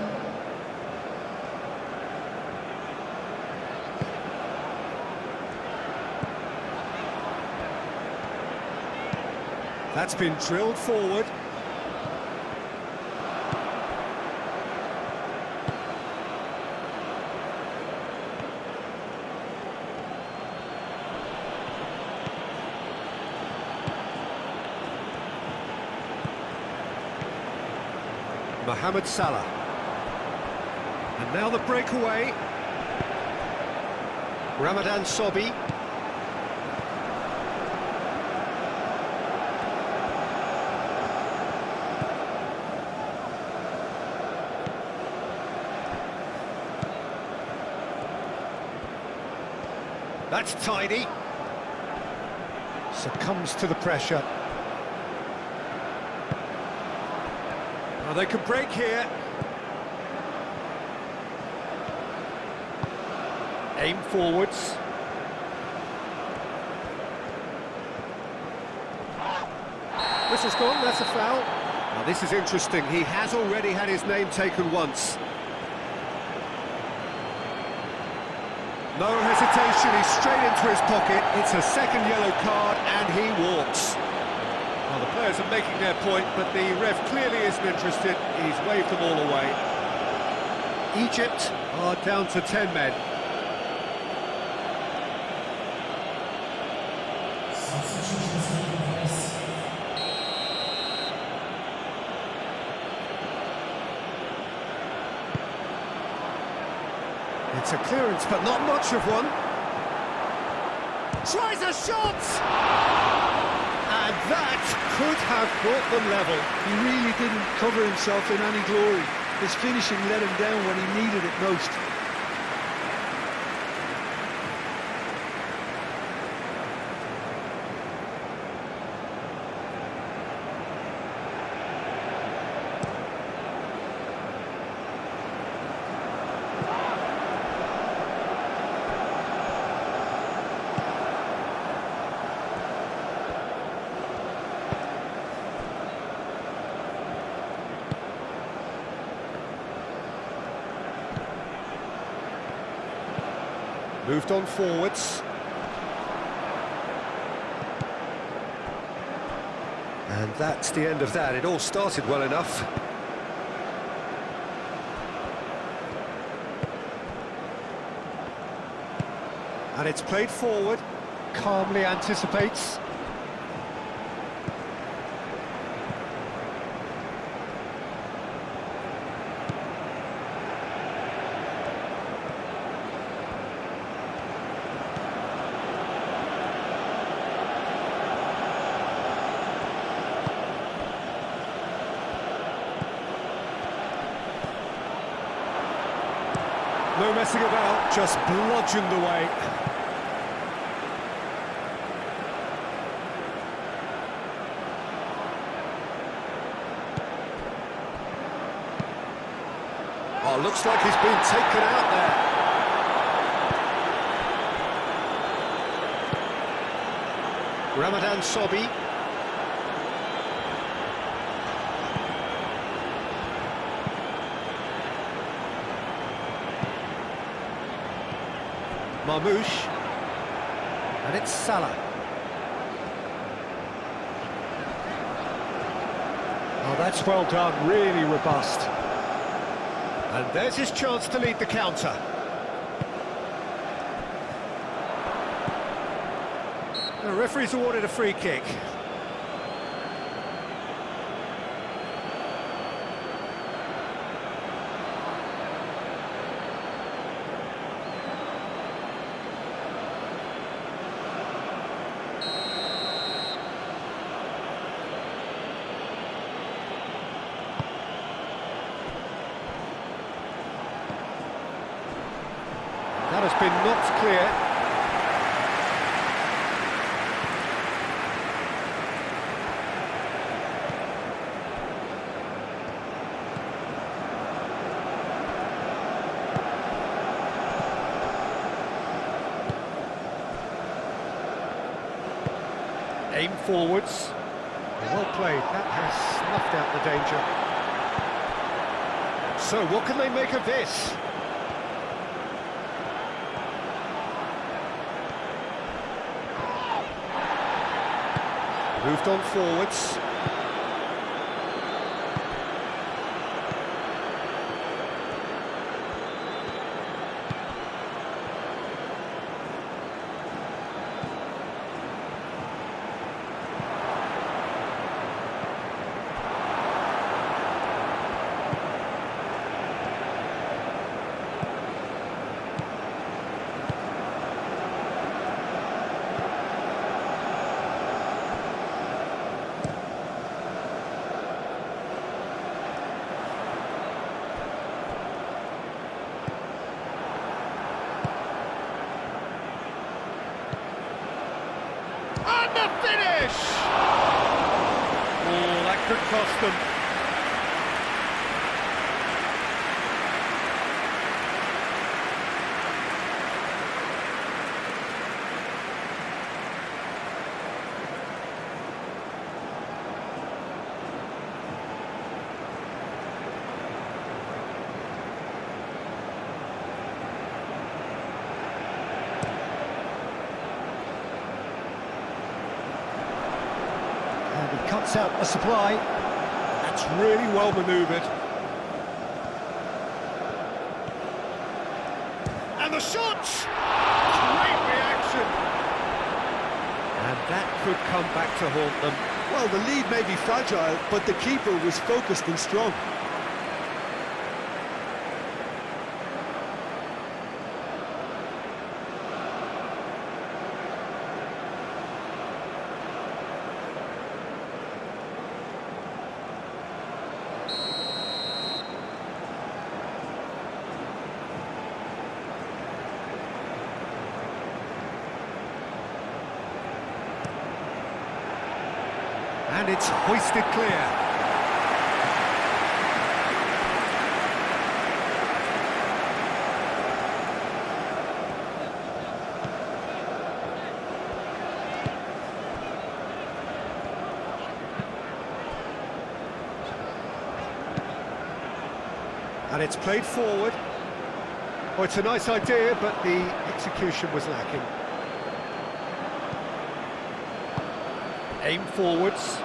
A: That's been drilled forward. Mohamed Salah. And now the breakaway. Ramadan Sobi. That's tidy. Succumbs to the pressure. Well, they could break here. Aim forwards. Whistle's gone, that's a foul. Now this is interesting, he has already had his name taken once. No hesitation, he's straight into his pocket. It's a second yellow card and he walks. Well, the players are making their point, but the ref clearly isn't interested. He's waved them all away. Egypt are down to 10 men.
C: Substitutions taking place.
A: It's a clearance, but not much of one. Tries a shot! And that could have brought them level.
B: He really didn't cover himself in any glory. His finishing let him down when he needed it most.
A: Moved on forwards. And that's the end of that. It all started well enough. And it's played forward. Calmly anticipates. No messing about, just bludgeoned away. Oh, looks like he's been taken out there. Ramadan Sobi. Marmoush, and it's Salah. Oh, that's well done, really robust. And there's his chance to lead the counter. The referee's awarded a free kick. That has been knocked clear. Aim forwards. Well played, that has snuffed out the danger. So what can they make of this? Moved on forwards. could cost them.
D: And he cuts out the supply.
A: That's really well manoeuvred.
D: And the shot! Great reaction!
A: And that could come back to haunt them.
B: Well, the lead may be fragile, but the keeper was focused and strong.
A: And it's hoisted clear. And it's played forward. Oh, it's a nice idea, but the execution was lacking. Aim forwards.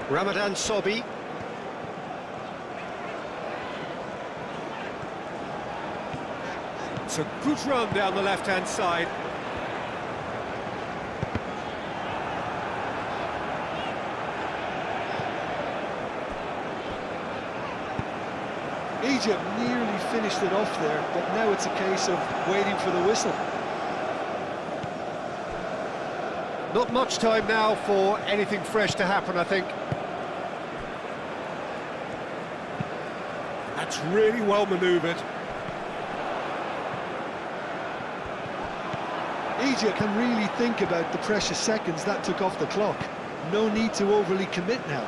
A: Ramadan Sobhi. It's a good run down the left-hand side.
B: Egypt nearly finished it off there, but now it's a case of waiting for the whistle.
A: Not much time now for anything fresh to happen, I think. That's really well manoeuvred.
B: Egypt can really think about the precious seconds that took off the clock. No need to overly commit now.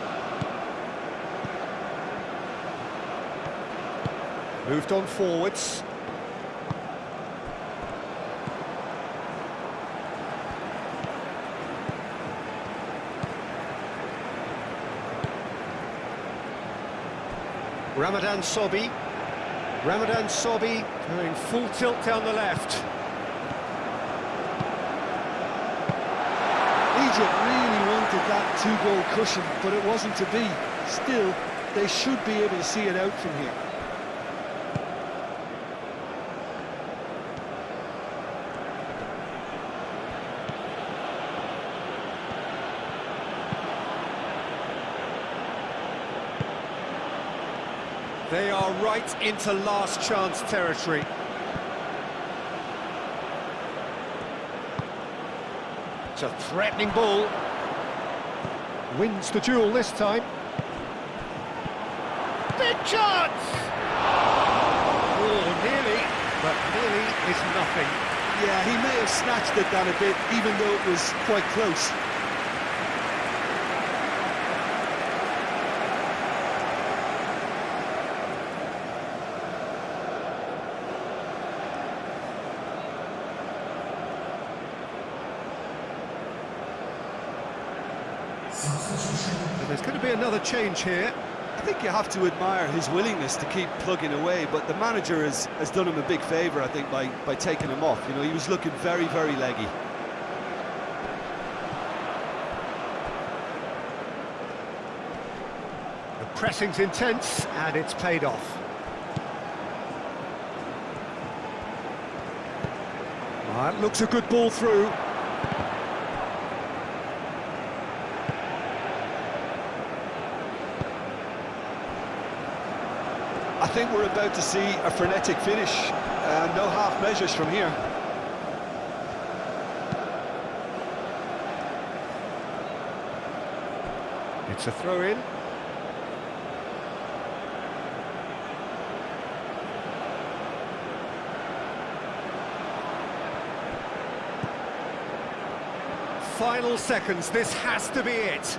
A: Moved on forwards. Ramadan Sobhi. Ramadan Sobhi going full tilt down the left.
B: Egypt really wanted that two-goal cushion, but it wasn't to be. Still, they should be able to see it out from here.
A: They are right into last chance territory. It's a threatening ball. Wins the duel this time. Big chance! Oh, nearly, but nearly is nothing.
B: Yeah, he may have snatched it down a bit, even though it was quite close.
A: And there's going to be another change here.
B: I think you have to admire his willingness to keep plugging away, but the manager has done him a big favour, I think, by taking him off. You know, he was looking very, very leggy.
A: The pressing's intense, and it's paid off. That looks a good ball through.
B: I think we're about to see a frenetic finish. No half measures from here.
A: It's a throw-in. final seconds, this has to be it.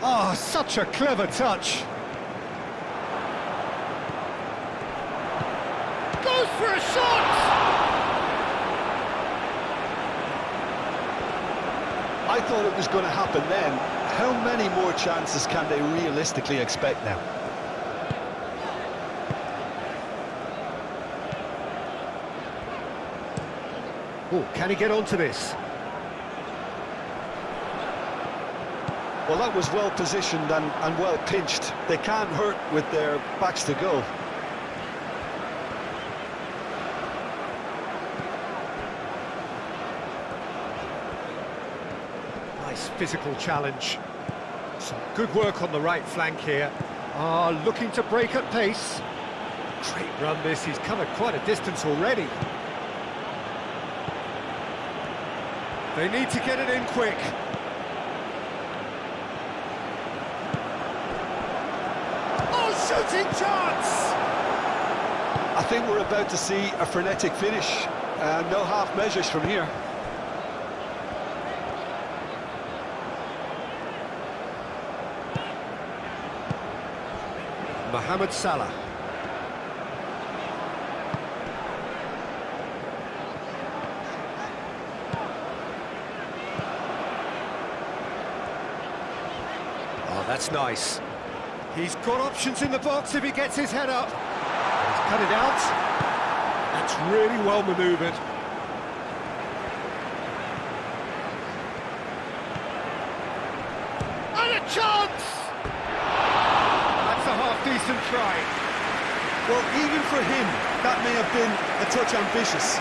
A: Oh, such a clever touch. Goes for a shot!
B: I thought it was going to happen then. How many more chances can they realistically expect now?
A: Oh, can he get onto this?
B: Well, that was well positioned and well pinched. They can't hurt with their backs to goal.
A: Nice physical challenge. Some good work on the right flank here. Looking to break at pace. Great run this, he's covered quite a distance already. They need to get it in quick.
D: Shooting chance!
B: I think we're about to see a frenetic finish. No half measures from here.
A: Mohamed Salah. Oh, that's nice. He's got options in the box if he gets his head up. And he's cut it out. That's really well manoeuvred. And a chance! That's a half-decent try.
B: Well, even for him, that may have been a touch ambitious.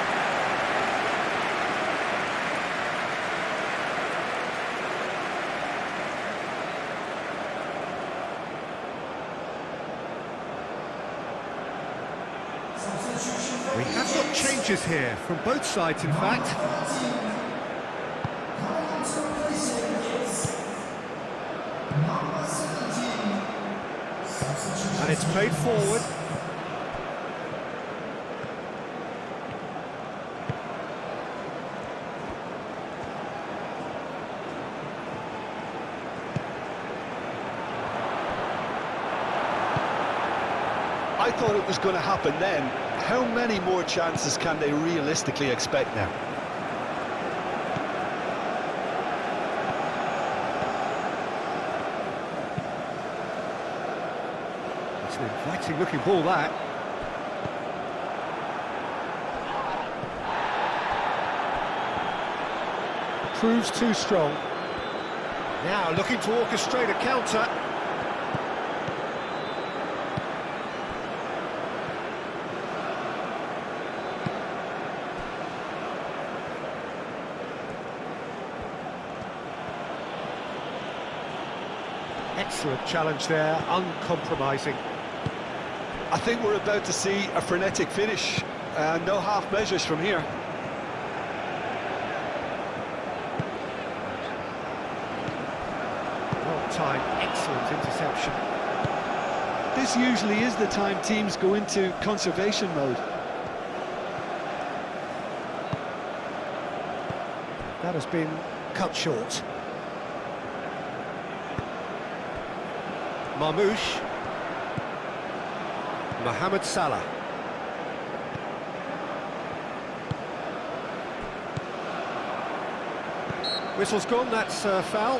A: We have got changes here, from both sides in fact. And it's played forward.
B: I thought it was going to happen then. How many more chances can they realistically expect now?
A: It's an inviting looking ball, that. Proves too strong. Now looking to orchestrate a counter. Excellent challenge there, uncompromising.
B: I think we're about to see a frenetic finish. No half measures from here.
A: Well timed, excellent interception.
B: This usually is the time teams go into conservation mode.
A: That has been cut short. Marmoush. Mohamed Salah. Whistle's gone, that's foul.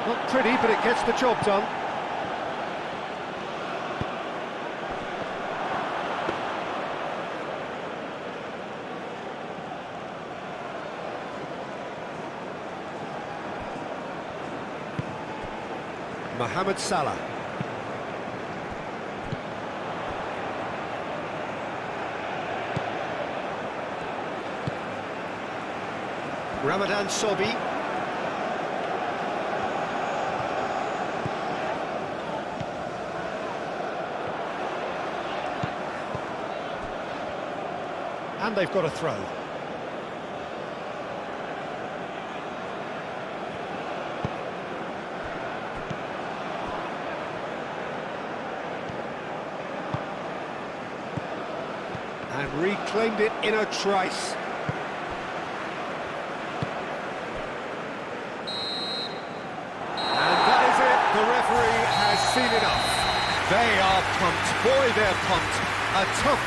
A: Not pretty, but it gets the job done. Mohamed Salah. Ramadan Sobhi. And they've got a throw. And reclaimed it in a trice. And that is it. The referee has seen enough. They are pumped. Boy, they're pumped. A tough